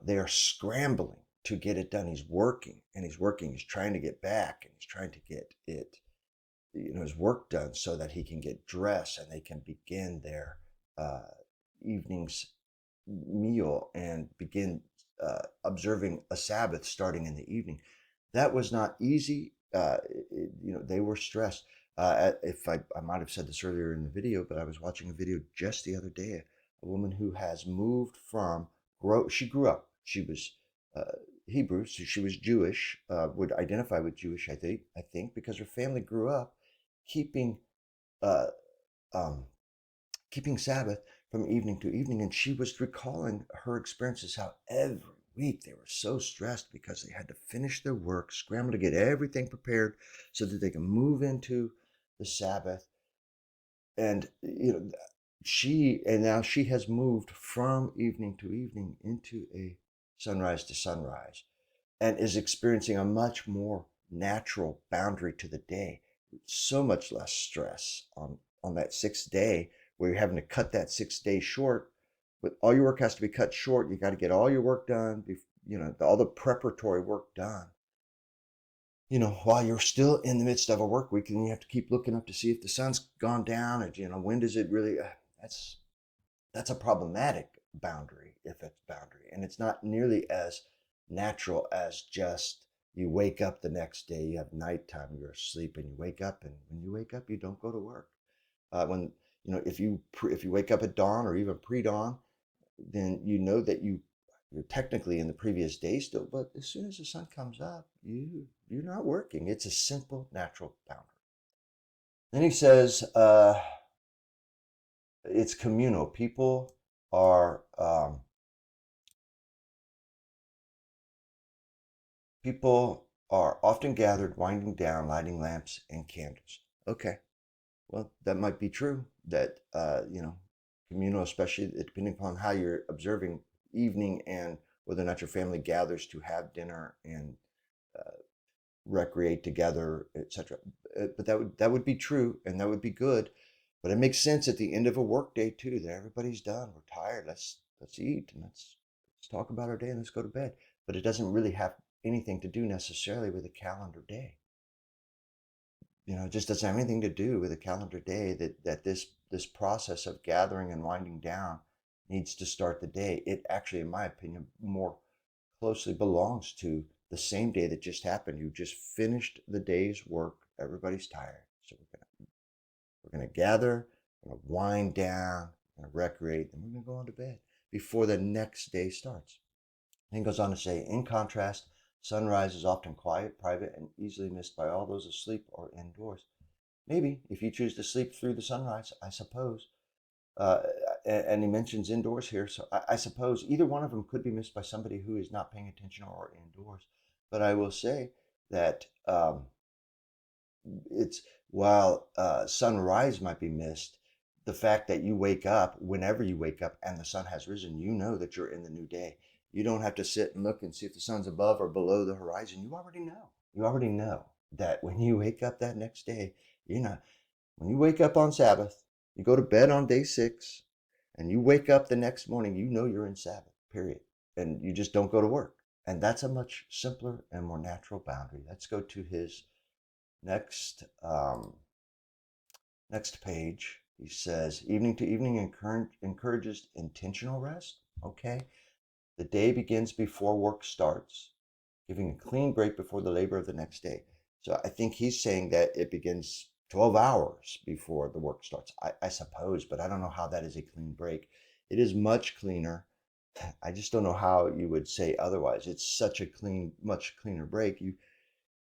they are scrambling to get it done. He's working and he's working. He's trying to get back and he's trying to get it, his work done so that he can get dressed and they can begin their uh, evening's meal and begin observing a Sabbath starting in the evening. That was not easy. They were stressed. If I might have said this earlier in the video, but I was watching a video just the other day. A woman who has moved from she grew up. She was Hebrew, so she was Jewish. Would identify with Jewish, I think, because her family grew up keeping uh, um, keeping Sabbath from evening to evening, and she was recalling her experiences how every week they were so stressed because they had to finish their work, scramble to get everything prepared so that they can move into the Sabbath. And now she has moved from evening to evening into a sunrise to sunrise and is experiencing a much more natural boundary to the day. So much less stress on that 6th day where you're having to cut that 6 days short. But all your work has to be cut short. You got to get all your work done, all the preparatory work done. While you're still in the midst of a work week, and you have to keep looking up to see if the sun's gone down, and when does it really? That's a problematic boundary, if it's boundary, and it's not nearly as natural as just you wake up the next day, you have nighttime, you're asleep, and you wake up, and when you wake up, you don't go to work. When if you wake up at dawn or even pre-dawn, then you know that you're technically in the previous day still, but as soon as the sun comes up, you're not working. It's a simple natural boundary. Then he says it's communal. People are often gathered, winding down, lighting lamps and candles. Okay, well, that might be true. That communal, especially depending upon how you're observing evening and whether or not your family gathers to have dinner and uh, recreate together, etc. But that would be true, and that would be good. But it makes sense at the end of a work day too, that everybody's done. We're tired. Let's eat and let's talk about our day and let's go to bed. But it doesn't really have anything to do necessarily with a calendar day. It just doesn't have anything to do with a calendar day that this process of gathering and winding down needs to start the day. It actually, in my opinion, more closely belongs to the same day that just happened. You just finished the day's work. Everybody's tired. So we're gonna gather, we're gonna wind down, we're gonna recreate, and we're gonna go on to bed before the next day starts. Then goes on to say, in contrast, sunrise is often quiet, private, and easily missed by all those asleep or indoors. Maybe if you choose to sleep through the sunrise, I suppose. Uh, and he mentions indoors here, so I suppose either one of them could be missed by somebody who is not paying attention or indoors. But I will say that it's while sunrise might be missed, the fact that you wake up whenever you wake up and the sun has risen, you know that you're in the new day. You don't have to sit and look and see if the sun's above or below the horizon. You already know. You already know that when you wake up that next day, you're not. When you wake up on Sabbath, you go to bed on day 6, and you wake up the next morning, you know you're in Sabbath, period. And you just don't go to work. And that's a much simpler and more natural boundary. Let's go to his next next page. He says, evening to evening encourages intentional rest. Okay. The day begins before work starts, giving a clean break before the labor of the next day. So I think he's saying that it begins 12 hours before the work starts, I suppose, but I don't know how that is a clean break. It is much cleaner. I just don't know how you would say otherwise. It's such a much cleaner break.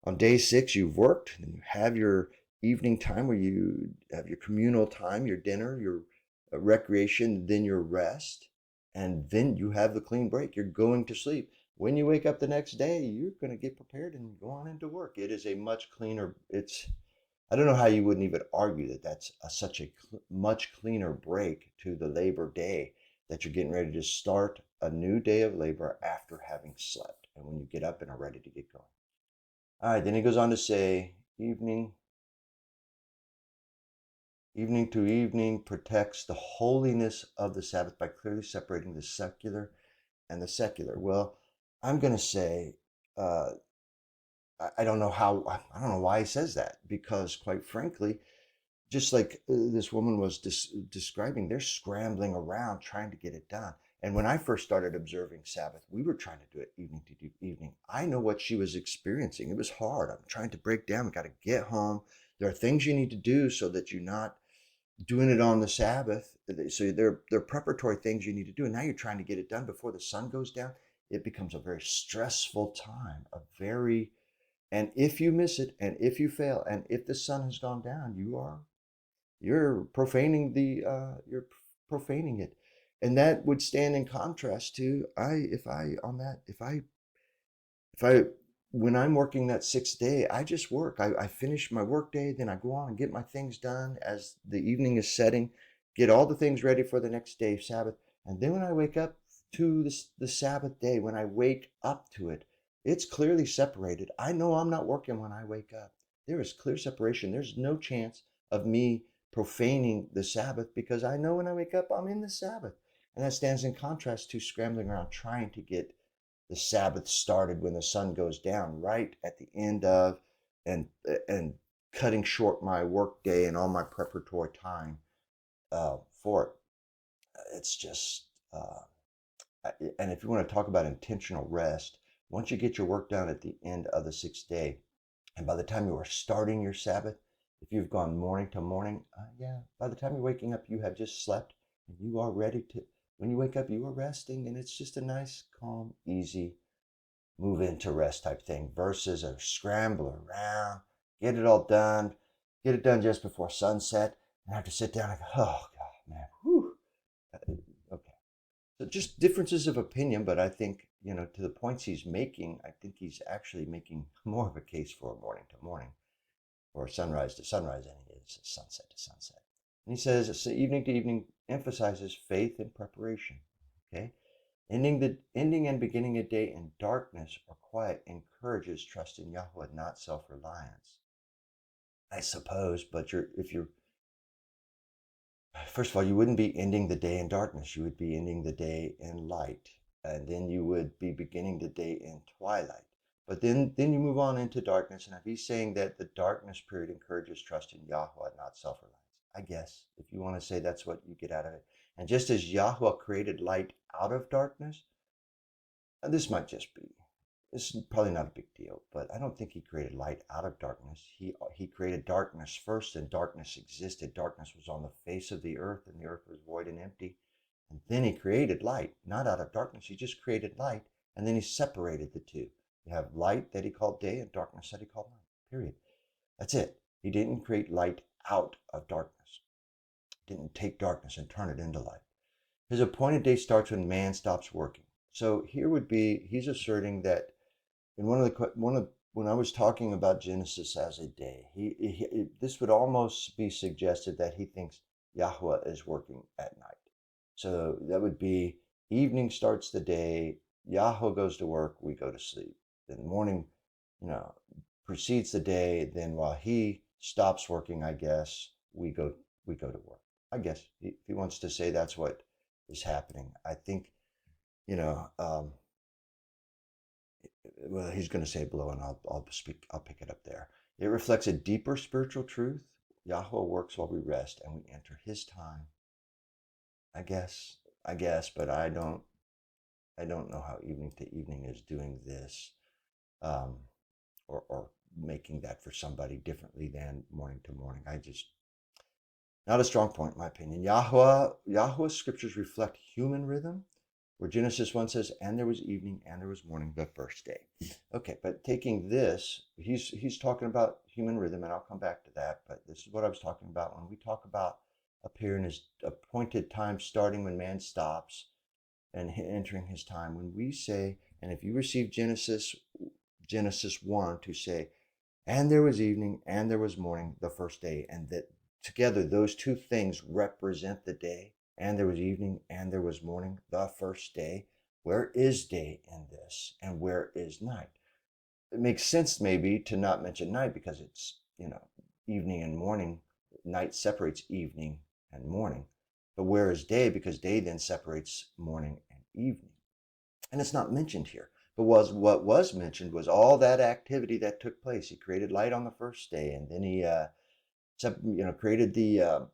On day 6, you've worked, and you have your evening time where you have your communal time, your dinner, your recreation, then your rest, and then you have the clean break. You're going to sleep. When you wake up the next day, you're going to get prepared and go on into work. It is a much cleaner. I don't know how you wouldn't even argue that that's such a much cleaner break to the labor day, that you're getting ready to start a new day of labor after having slept, and when you get up and are ready to get going. All right, then he goes on to say, evening to evening protects the holiness of the Sabbath by clearly separating the secular and the secular. Well, I'm going to say, I don't know I don't know why he says that, because quite frankly, just like this woman was describing, they're scrambling around trying to get it done. And when I first started observing Sabbath, we were trying to do it evening to evening. I know what she was experiencing. It was hard. I'm trying to break down. We got to get home. There are things you need to do so that you're not doing it on the Sabbath. So there are preparatory things you need to do. And now you're trying to get it done before the sun goes down. It becomes a very stressful time, and if you miss it, and if you fail, and if the sun has gone down, you're profaning you're profaning it. And that would stand in contrast to if I when I'm working that 6th day, I just work. I finish my work day, then I go on and get my things done as the evening is setting, get all the things ready for the next day, Sabbath. And then when I wake up to the Sabbath day, when I wake up to it, It's clearly separated. I know I'm not working when I wake up. There is clear separation. There's no chance of me profaning the Sabbath because I know when I wake up, I'm in the Sabbath. And that stands in contrast to scrambling around trying to get the Sabbath started when the sun goes down, right at the end of, and and cutting short my work day and all my preparatory time for it. It's just, and if you want to talk about intentional rest, once you get your work done at the end of the sixth day, and by the time you are starting your Sabbath, if you've gone morning to morning, yeah, by the time you're waking up, you have just slept and you are ready to, when you wake up, you are resting, and it's just a nice, calm, easy move into rest type thing versus a scramble around, get it all done, get it done just before sunset, and have to sit down and go, oh, God, man, whew. Okay. So just differences of opinion, but I think, to the points he's making, I think he's actually making more of a case for morning to morning, or sunrise to sunrise, and it is sunset to sunset. And he says evening to evening emphasizes faith and preparation. Okay, ending and beginning a day in darkness or quiet encourages trust in Yahweh, not self-reliance. I suppose, but if you're first of all, you wouldn't be ending the day in darkness. You would be ending the day in light. And then you would be beginning the day in twilight. But then you move on into darkness. And if he's saying that the darkness period encourages trust in Yahweh, not self-reliance, I guess, if you want to say that's what you get out of it. And just as Yahweh created light out of darkness, this might just be, this is probably not a big deal, but I don't think he created light out of darkness. He created darkness first, and darkness existed. Darkness was on the face of the earth, and the earth was void and empty. And then he created light, not out of darkness. He just created light, and then he separated the two. You have light that he called day and darkness that he called night, period. That's it. He didn't create light out of darkness. He didn't take darkness and turn it into light. His appointed day starts when man stops working. So here would be, he's asserting that in when I was talking about Genesis as a day, this would almost be suggested that he thinks Yahweh is working at night. So that would be evening starts the day, Yahweh goes to work, we go to sleep. Then the morning, you know, precedes the day. Then while he stops working, I guess we go to work. I guess if he wants to say that's what is happening. I think you know. Well, he's going to say below, and I'll pick it up there. It reflects a deeper spiritual truth. Yahweh works while we rest, and we enter His time. I guess, but I don't know how evening to evening is doing this, um, or making that for somebody differently than morning to morning. Not a strong point, in my opinion. Yahweh's scriptures reflect human rhythm, where Genesis 1 says, and there was evening and there was morning the first day. Okay, but taking this, he's talking about human rhythm, and I'll come back to that, but this is what I was talking about when we talk about up here in his appointed time starting when man stops and entering his time. When we say, and if you receive Genesis 1 to say, and there was evening and there was morning the first day, and that together those two things represent the day, and there was evening and there was morning the first day. Where is day in this, and where is night? It makes sense maybe to not mention night because it's, evening and morning. Night separates evening and morning. But where is day? Because day then separates morning and evening. And it's not mentioned here. But what was mentioned was all that activity that took place. He created light on the first day, and then he created the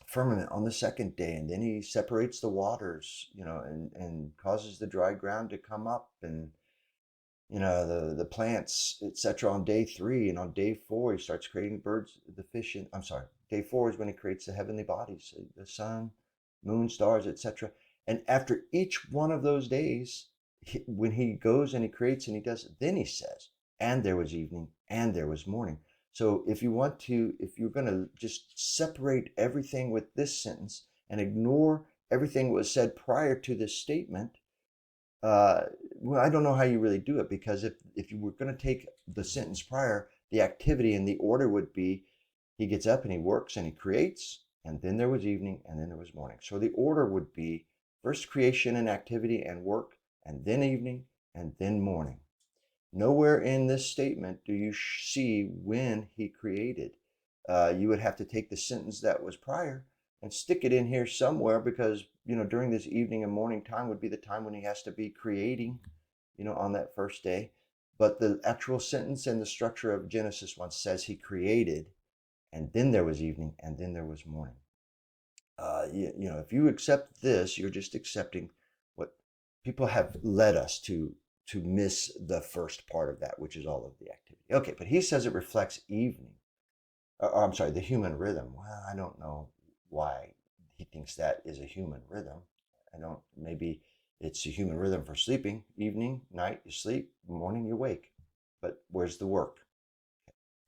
firmament on the second day, and then he separates the waters, and causes the dry ground to come up, and the plants, etc. on day 3, and on day 4 he starts creating birds, the fish. I'm sorry, day 4 is when he creates the heavenly bodies, the sun, moon, stars, etc. And after each one of those days, when he goes and he creates and he does, then he says, and there was evening and there was morning. So if you're going to just separate everything with this sentence and ignore everything that was said prior to this statement, well, I don't know how you really do it, because if you were going to take the sentence prior, the activity and the order would be, he gets up and he works and he creates, and then there was evening and then there was morning. So the order would be first creation and activity and work, and then evening, and then morning. Nowhere in this statement do you see when he created. You would have to take the sentence that was prior and stick it in here somewhere, because during this evening and morning time would be the time when he has to be creating, on that first day. But the actual sentence and the structure of Genesis 1 says he created, and then there was evening, and then there was morning. If you accept this, you're just accepting what people have led us to miss the first part of that, which is all of the activity. Okay, but he says it reflects evening. I'm sorry, the human rhythm. Well, I don't know why he thinks that is a human rhythm. Maybe it's a human rhythm for sleeping. Evening, night, you sleep, morning, you wake. But where's the work?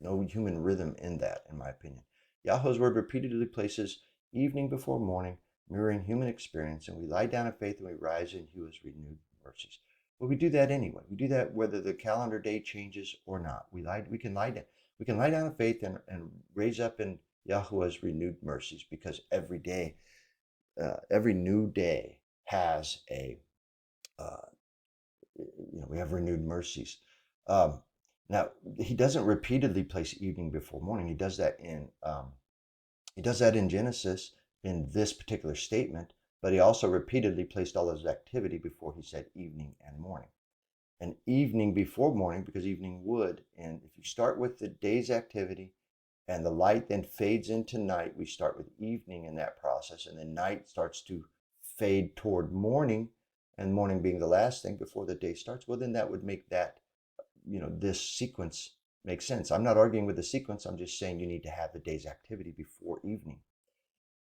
No human rhythm in that, in my opinion. Yahweh's word repeatedly places evening before morning, mirroring human experience, and we lie down in faith and we rise in His renewed mercies. But we do that anyway. We do that whether the calendar day changes or not. We can lie down. We can lie down in faith and raise up in Yahweh's renewed mercies, because every day, every new day has we have renewed mercies. Um, Now, he doesn't repeatedly place evening before morning. He does that in Genesis in this particular statement, but he also repeatedly placed all his activity before he said evening and morning. And evening before morning, because evening would, and if you start with the day's activity and the light then fades into night, we start with evening in that process, and then night starts to fade toward morning, and morning being the last thing before the day starts. Well, then that would make that this sequence makes sense. I'm not arguing with the sequence. I'm just saying you need to have the day's activity before evening.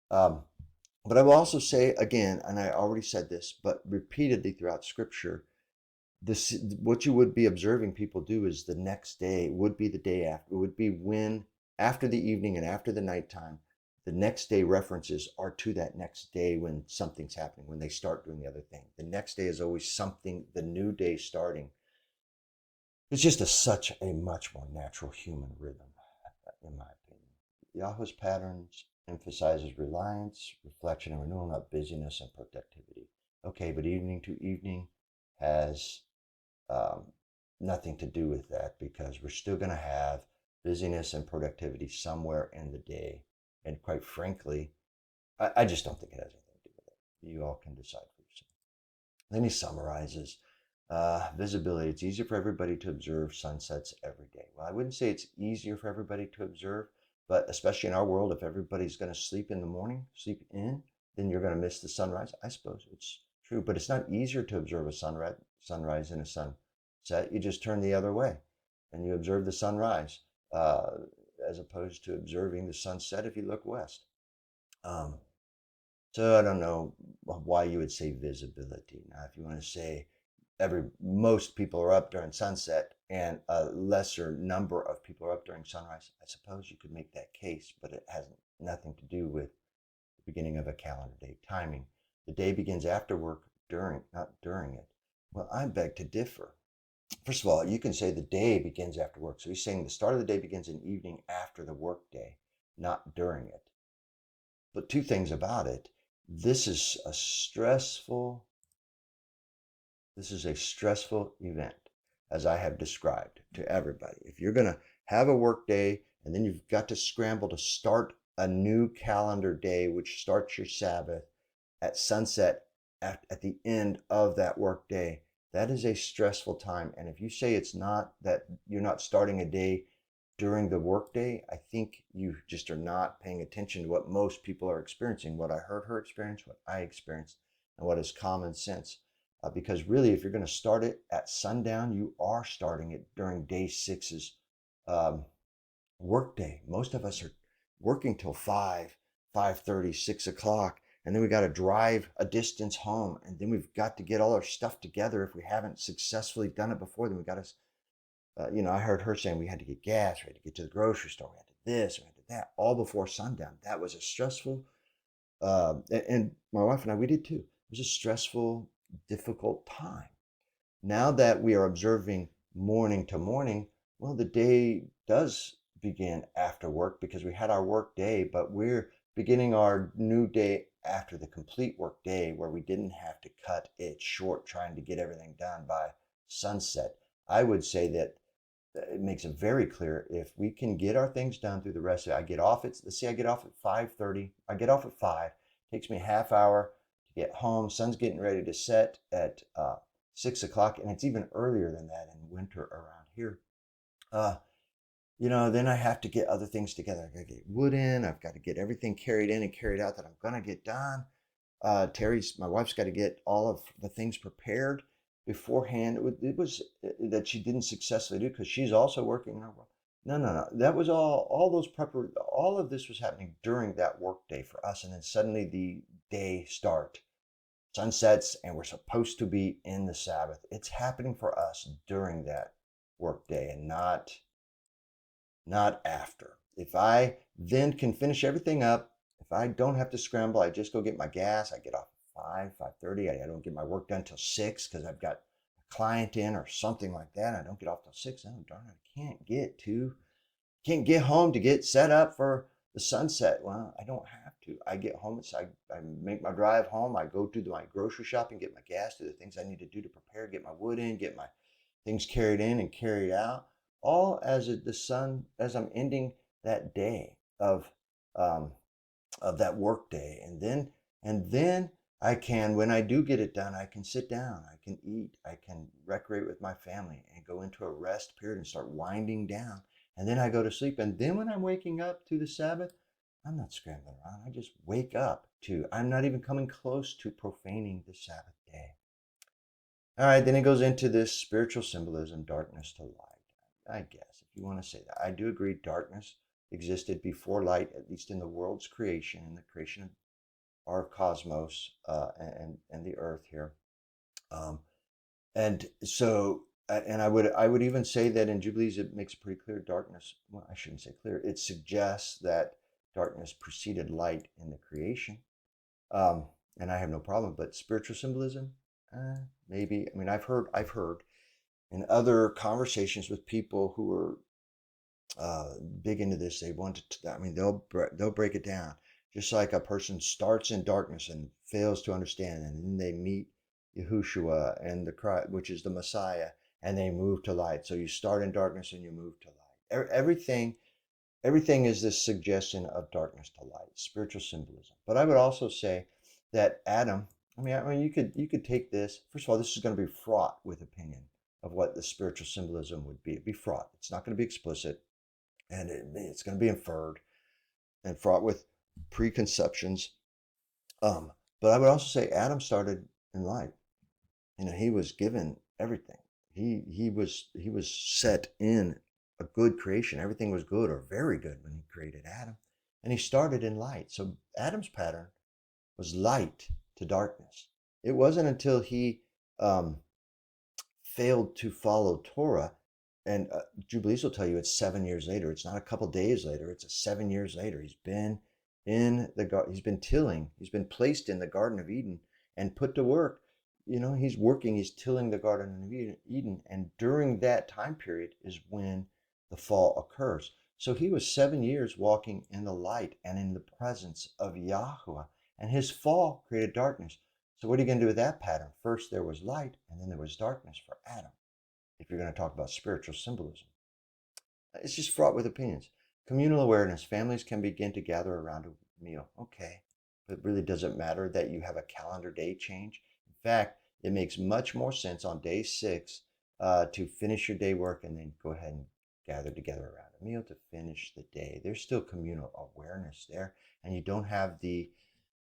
But I will also say again, and I already said this, but repeatedly throughout Scripture, what you would be observing people do is the next day would be the day after. It would be when, after the evening and after the nighttime, the next day references are to that next day when something's happening, when they start doing the other thing. The next day is always something, the new day starting. It's just such a much more natural human rhythm, in my opinion. Yahweh's patterns emphasizes reliance, reflection, and renewal, not busyness and productivity. Okay, but evening to evening has nothing to do with that, because we're still going to have busyness and productivity somewhere in the day. And quite frankly, I just don't think it has anything to do with it. You all can decide for yourself. Then he summarizes visibility. It's easier for everybody to observe sunsets every day. Well, I wouldn't say it's easier for everybody to observe, but especially in our world, if everybody's going to sleep in the morning, sleep in, then you're going to miss the sunrise. I suppose it's true, but it's not easier to observe a sunrise and a sunset. You just turn the other way and you observe the sunrise, as opposed to observing the sunset if you look west. So I don't know why you would say visibility. Now, if you want to say most people are up during sunset and a lesser number of people are up during sunrise, I suppose you could make that case, but it has nothing to do with the beginning of a calendar day timing. The day begins after work, not during it. Well, I beg to differ. First of all, you can say the day begins after work. So he's saying the start of the day begins in evening after the work day, not during it. But two things about it. This is a stressful event, as I have described to everybody. If you're going to have a work day and then you've got to scramble to start a new calendar day, which starts your Sabbath at sunset at the end of that work day, that is a stressful time. And if you say it's not, that you're not starting a day during the workday, I think you just are not paying attention to what most people are experiencing, what I heard her experience, what I experienced, and what is common sense. Because really, if you're going to start it at sundown, you are starting it during day six's workday. Most of us are working till 5:30, 6 o'clock, and then we got to drive a distance home, and then we've got to get all our stuff together. If we haven't successfully done it before, then we got to I heard her saying we had to get gas, we had to get to the grocery store, we had to this, we had to that, all before sundown. That was a stressful, and my wife and I, we did too. It was a stressful, difficult time. Now that we are observing morning to morning, well, the day does begin after work because we had our work day, but we're beginning our new day after the complete work day, where we didn't have to cut it short trying to get everything done by sunset. I would say that it makes it very clear if we can get our things done through the rest of it. I get off at, let's say I get off at 5:30. I get off at 5. Takes me a half hour to get home. Sun's getting ready to set at 6 o'clock, and it's even earlier than that in winter around here. Uh, then I have to get other things together. I got to get wood in. I've got to get everything carried in and carried out that I'm going to get done. My wife's got to get all of the things prepared beforehand. It was that she didn't successfully do because she's also working in her work. No, no, no. That was all of this was happening during that work day for us. And then suddenly the day sunsets, and we're supposed to be in the Sabbath. It's happening for us during that work day and not after. If I then can finish everything up, if I don't have to scramble, I just go get my gas. I get off at 5:30. I don't get my work done till 6 because I've got a client in or something like that. I don't get off till 6. Oh, darn it, I can't get home to get set up for the sunset. Well, I don't have to. I get home. I make my drive home. I go to my grocery shopping, get my gas, do the things I need to do to prepare, get my wood in, get my things carried in and carried out, all as I'm ending that day um, of that work day, and then I can, when I do get it done, I can sit down, I can eat, I can recreate with my family, and go into a rest period and start winding down, and then I go to sleep, and then when I'm waking up to the Sabbath, I'm not scrambling around. I just wake up to. I'm not even coming close to profaning the Sabbath day. All right, then it goes into this spiritual symbolism, darkness to light. I guess, if you want to say that. I do agree darkness existed before light, at least in the world's creation, in the creation of our cosmos and the earth here. Um, and so, and I would even say that in Jubilees, it makes it pretty clear darkness, well, I shouldn't say clear, it suggests that darkness preceded light in the creation. Um, and I have no problem, but spiritual symbolism, maybe. I mean, I've heard in other conversations with people who are big into this. They want to. I mean, they'll break it down. Just like a person starts in darkness and fails to understand, and then they meet Yahushua and the Christ, which is the Messiah, and they move to light. So you start in darkness and you move to light. Everything is this suggestion of darkness to light, spiritual symbolism. But I would also say that Adam, I mean, you could take this. First of all, this is going to be fraught with opinion of what the spiritual symbolism would be. It'd be fraught. It's not going to be explicit, and it's going to be inferred and fraught with preconceptions. But I would also say Adam started in light. He was given everything. He was set in a good creation. Everything was good or very good when he created Adam, and he started in light. So Adam's pattern was light to darkness. It wasn't until he um, failed to follow Torah, and Jubilees will tell you it's 7 years later. It's not a couple days later. It's 7 years later. He's been in the garden. He's been tilling. He's been placed in the Garden of Eden and put to work. He's working. He's tilling the Garden of Eden, and during that time period is when the fall occurs. So he was 7 years walking in the light and in the presence of Yahuwah, and his fall created darkness. So what are you going to do with that pattern? First there was light, and then there was darkness for Adam, if you're going to talk about spiritual symbolism. It's just fraught with opinions. Communal awareness. Families can begin to gather around a meal. Okay. But really, does it matter that you have a calendar day change? In fact, it makes much more sense on day 6 to finish your day work and then go ahead and gather together around a meal to finish the day. There's still communal awareness there, and you don't have the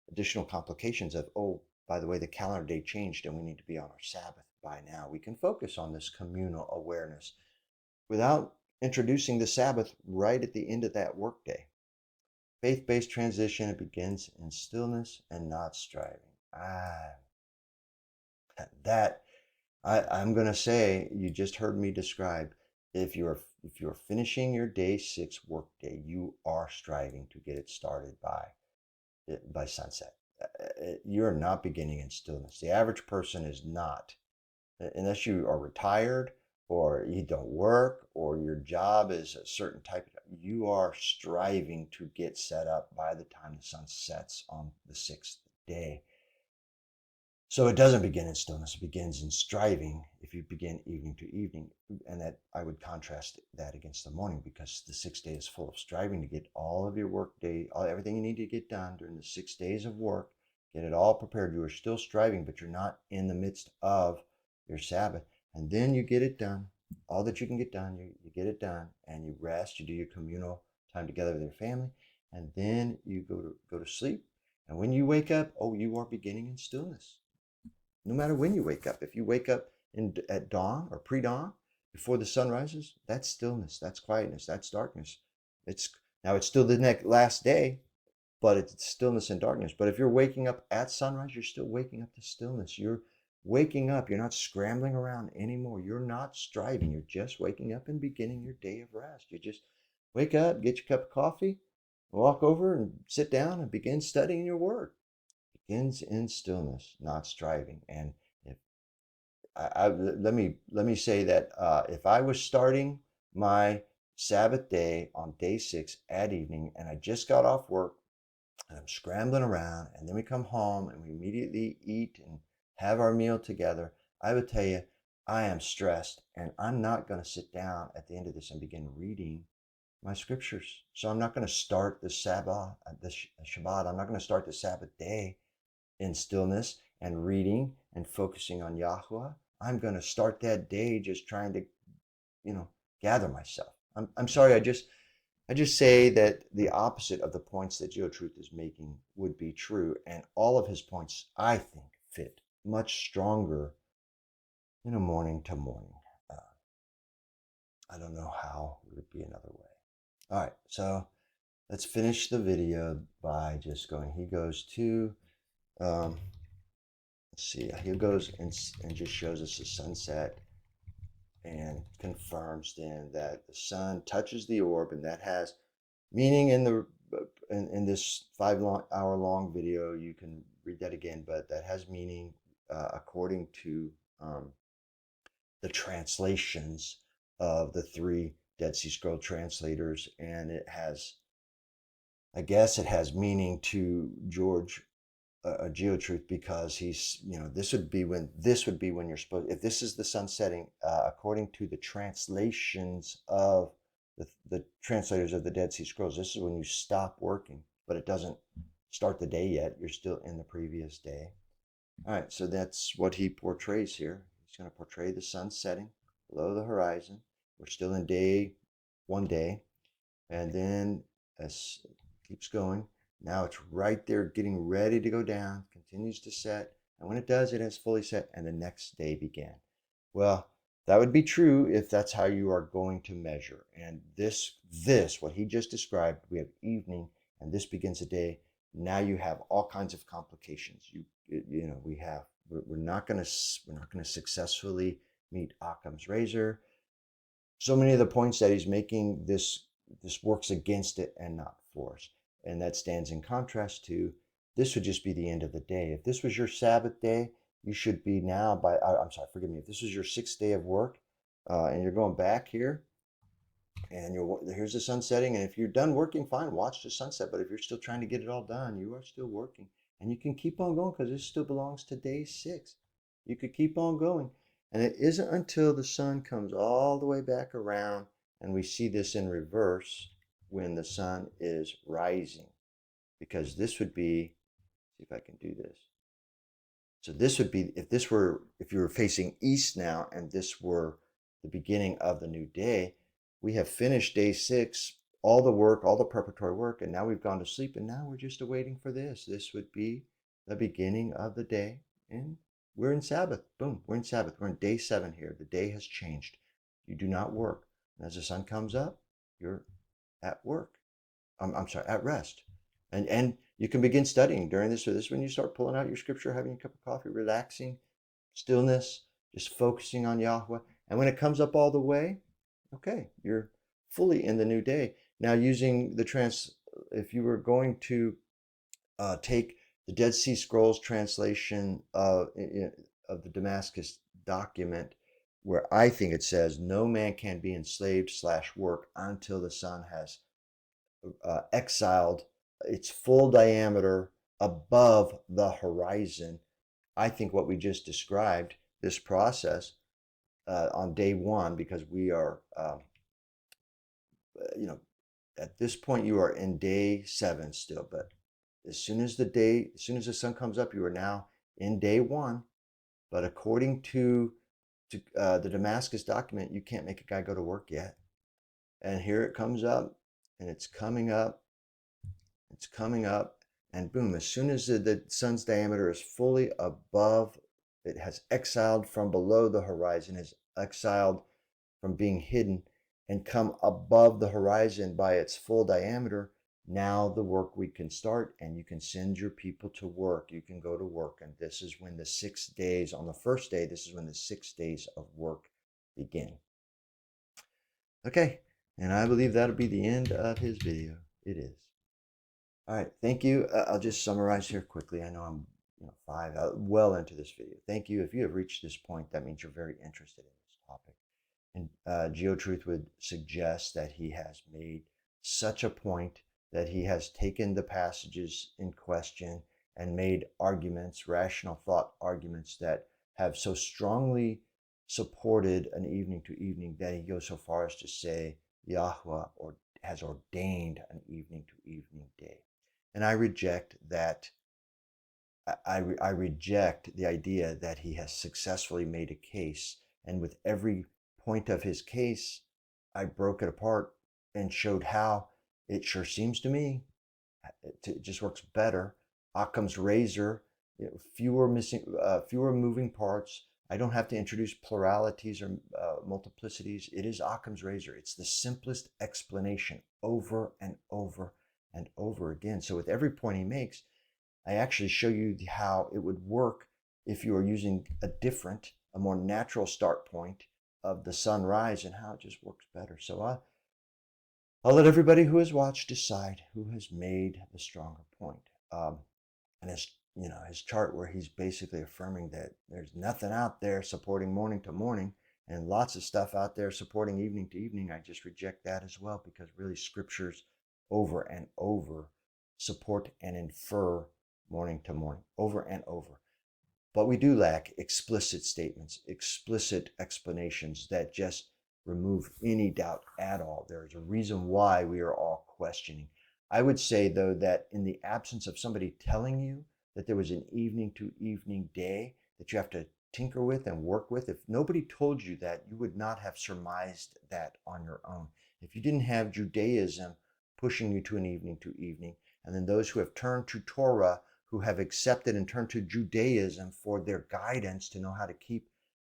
additional complications of, oh, by the way, the calendar day changed and we need to be on our Sabbath by now. We can focus on this communal awareness without introducing the Sabbath right at the end of that workday. Faith-based transition, it begins in stillness and not striving. I'm going to say, you just heard me describe, if you're finishing your day 6 workday, you are striving to get it started by sunset. You're not beginning in stillness. The average person is not, unless you are retired or you don't work or your job is a certain type of, you are striving to get set up by the time the sun sets on the 6th day. So it doesn't begin in stillness, it begins in striving if you begin evening to evening. And that I would contrast that against the morning, because the 6th day is full of striving to get all of your work day, everything you need to get done during the 6 days of work, get it all prepared. You are still striving, but you're not in the midst of your Sabbath. And then you get it done. All that you can get done, you get it done, and you rest, you do your communal time together with your family, and then you go to sleep. And when you wake up, oh, you are beginning in stillness. No matter when you wake up. If you wake up at dawn or pre-dawn, before the sun rises, that's stillness, that's quietness, that's darkness. It's still the last day, but it's stillness and darkness. But if you're waking up at sunrise, you're still waking up to stillness. You're waking up. You're not scrambling around anymore. You're not striving. You're just waking up and beginning your day of rest. You just wake up, get your cup of coffee, walk over and sit down and begin studying your word. Begins in stillness, not striving. And if let me say that if I was starting my Sabbath day on day 6 at evening, and I just got off work and I'm scrambling around, and then we come home and we immediately eat and have our meal together, I would tell you I am stressed, and I'm not going to sit down at the end of this and begin reading my scriptures. So I'm not going to start the Sabbath, the Shabbat. I'm not going to start the Sabbath day in stillness and reading and focusing on Yahweh. I'm going to start that day just trying to, gather myself. I'm sorry. I just say that the opposite of the points that GeoTruth is making would be true, and all of his points, I think, fit much stronger in a morning to morning. Uh, I don't know how it would be another way. All right, so let's finish the video by just going. He goes to let's see, he goes and just shows us the sunset and confirms then that the sun touches the orb, and that has meaning in this 5 hour long video. You can read that again, but that has meaning according to the translations of the 3 Dead Sea Scroll translators, and I guess it has meaning to George a GeoTruth, because he's, this would be when you're supposed, if this is the sun setting, according to the translations of the translators of the Dead Sea Scrolls, this is when you stop working, but it doesn't start the day yet. You're still in the previous day. All right, so that's what he portrays here. He's going to portray the sun setting below the horizon. We're still in one day, and then as it keeps going, now it's right there getting ready to go down, continues to set, and when it does, it has fully set, and the next day began. Well, that would be true if that's how you are going to measure. And what he just described, we have evening, and this begins a day. Now you have all kinds of complications. We're not going to successfully meet Occam's razor. So many of the points that he's making, this works against it and not for us. And that stands in contrast to, this would just be the end of the day. If this was your Sabbath day, you should be now I'm sorry, forgive me. If this was your 6th day of work, and you're going back here, and here's the sun setting, and if you're done working, fine, watch the sunset. But if you're still trying to get it all done, you are still working. And you can keep on going, because this still belongs to day 6. You could keep on going. And it isn't until the sun comes all the way back around, and we see this in reverse when the sun is rising. Because this would be, see if I can do this. So this would be, if you were facing east now, and this were the beginning of the new day, we have finished day 6, all the work, all the preparatory work, and now we've gone to sleep, and now we're just awaiting for this. This would be the beginning of the day, and we're in Sabbath. Boom, we're in Sabbath. We're in day 7 here. The day has changed. You do not work. And as the sun comes up, you're at work. I'm sorry, at rest. And you can begin studying during this. So this is when you start pulling out your scripture, having a cup of coffee, relaxing, stillness, just focusing on Yahweh. And when it comes up all the way, okay, you're fully in the new day. Now, using if you were going to take the Dead Sea Scrolls translation of the Damascus document, where I think it says, no man can be enslaved/work until the sun has exiled its full diameter above the horizon. I think what we just described, this process on day one, because we are, at this point you are in day 7 still, but as soon as the sun comes up, you are now in day 1. But according to the Damascus document, you can't make a guy go to work yet. And here it comes up, and it's coming up, and boom, as soon as the sun's diameter is fully above, it has exiled from below the horizon, is exiled from being hidden, and come above the horizon by its full diameter. Now the work week can start, and you can send your people to work. You can go to work, and this is when the 6 days, on the first day, this is when the 6 days of work begin. Okay, and I believe that'll be the end of his video. It is. All right, thank you. I'll just summarize here quickly. I know I'm well into this video. Thank you. If you have reached this point, that means you're very interested in this topic. And GeoTruth would suggest that he has made such a point that he has taken the passages in question and made arguments, rational thought arguments, that have so strongly supported an evening to evening that he goes so far as to say Yahweh has ordained an evening to evening day. And I reject that. I reject the idea that he has successfully made a case, and with every point of his case, I broke it apart and showed how it sure seems to me it just works better. Occam's razor, fewer moving parts. I don't have to introduce pluralities or multiplicities. It is Occam's razor. It's the simplest explanation over and over and over again. So with every point he makes, I actually show you how it would work if you are using a more natural start point of the sunrise, and how it just works better. So I'll let everybody who has watched decide who has made the stronger point. And his chart where he's basically affirming that there's nothing out there supporting morning to morning, and lots of stuff out there supporting evening to evening. I just reject that as well, because really scriptures over and over support and infer morning to morning, over and over. But we do lack explicit statements, explicit explanations that just remove any doubt at all. There is a reason why we are all questioning. I would say, though, that in the absence of somebody telling you that there was an evening to evening day that you have to tinker with and work with, if nobody told you that, you would not have surmised that on your own. If you didn't have Judaism pushing you to an evening to evening, and then those who have turned to Torah, who have accepted and turned to Judaism for their guidance to know how to keep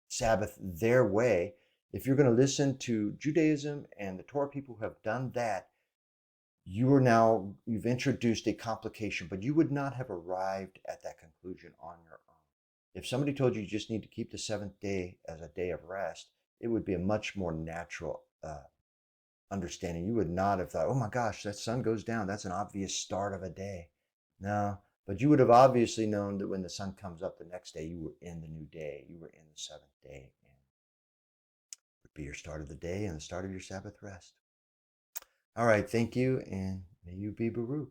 Sabbath their way, if you're going to listen to Judaism and the Torah people who have done that, you've introduced a complication, but you would not have arrived at that conclusion on your own. If somebody told you just need to keep the 7th day as a day of rest, it would be a much more natural understanding. You would not have thought, oh my gosh, that sun goes down. That's an obvious start of a day. No, but you would have obviously known that when the sun comes up the next day, you were in the new day. You were in the 7th day, and it would be your start of the day and the start of your Sabbath rest. All right, thank you, and may you be Baruch.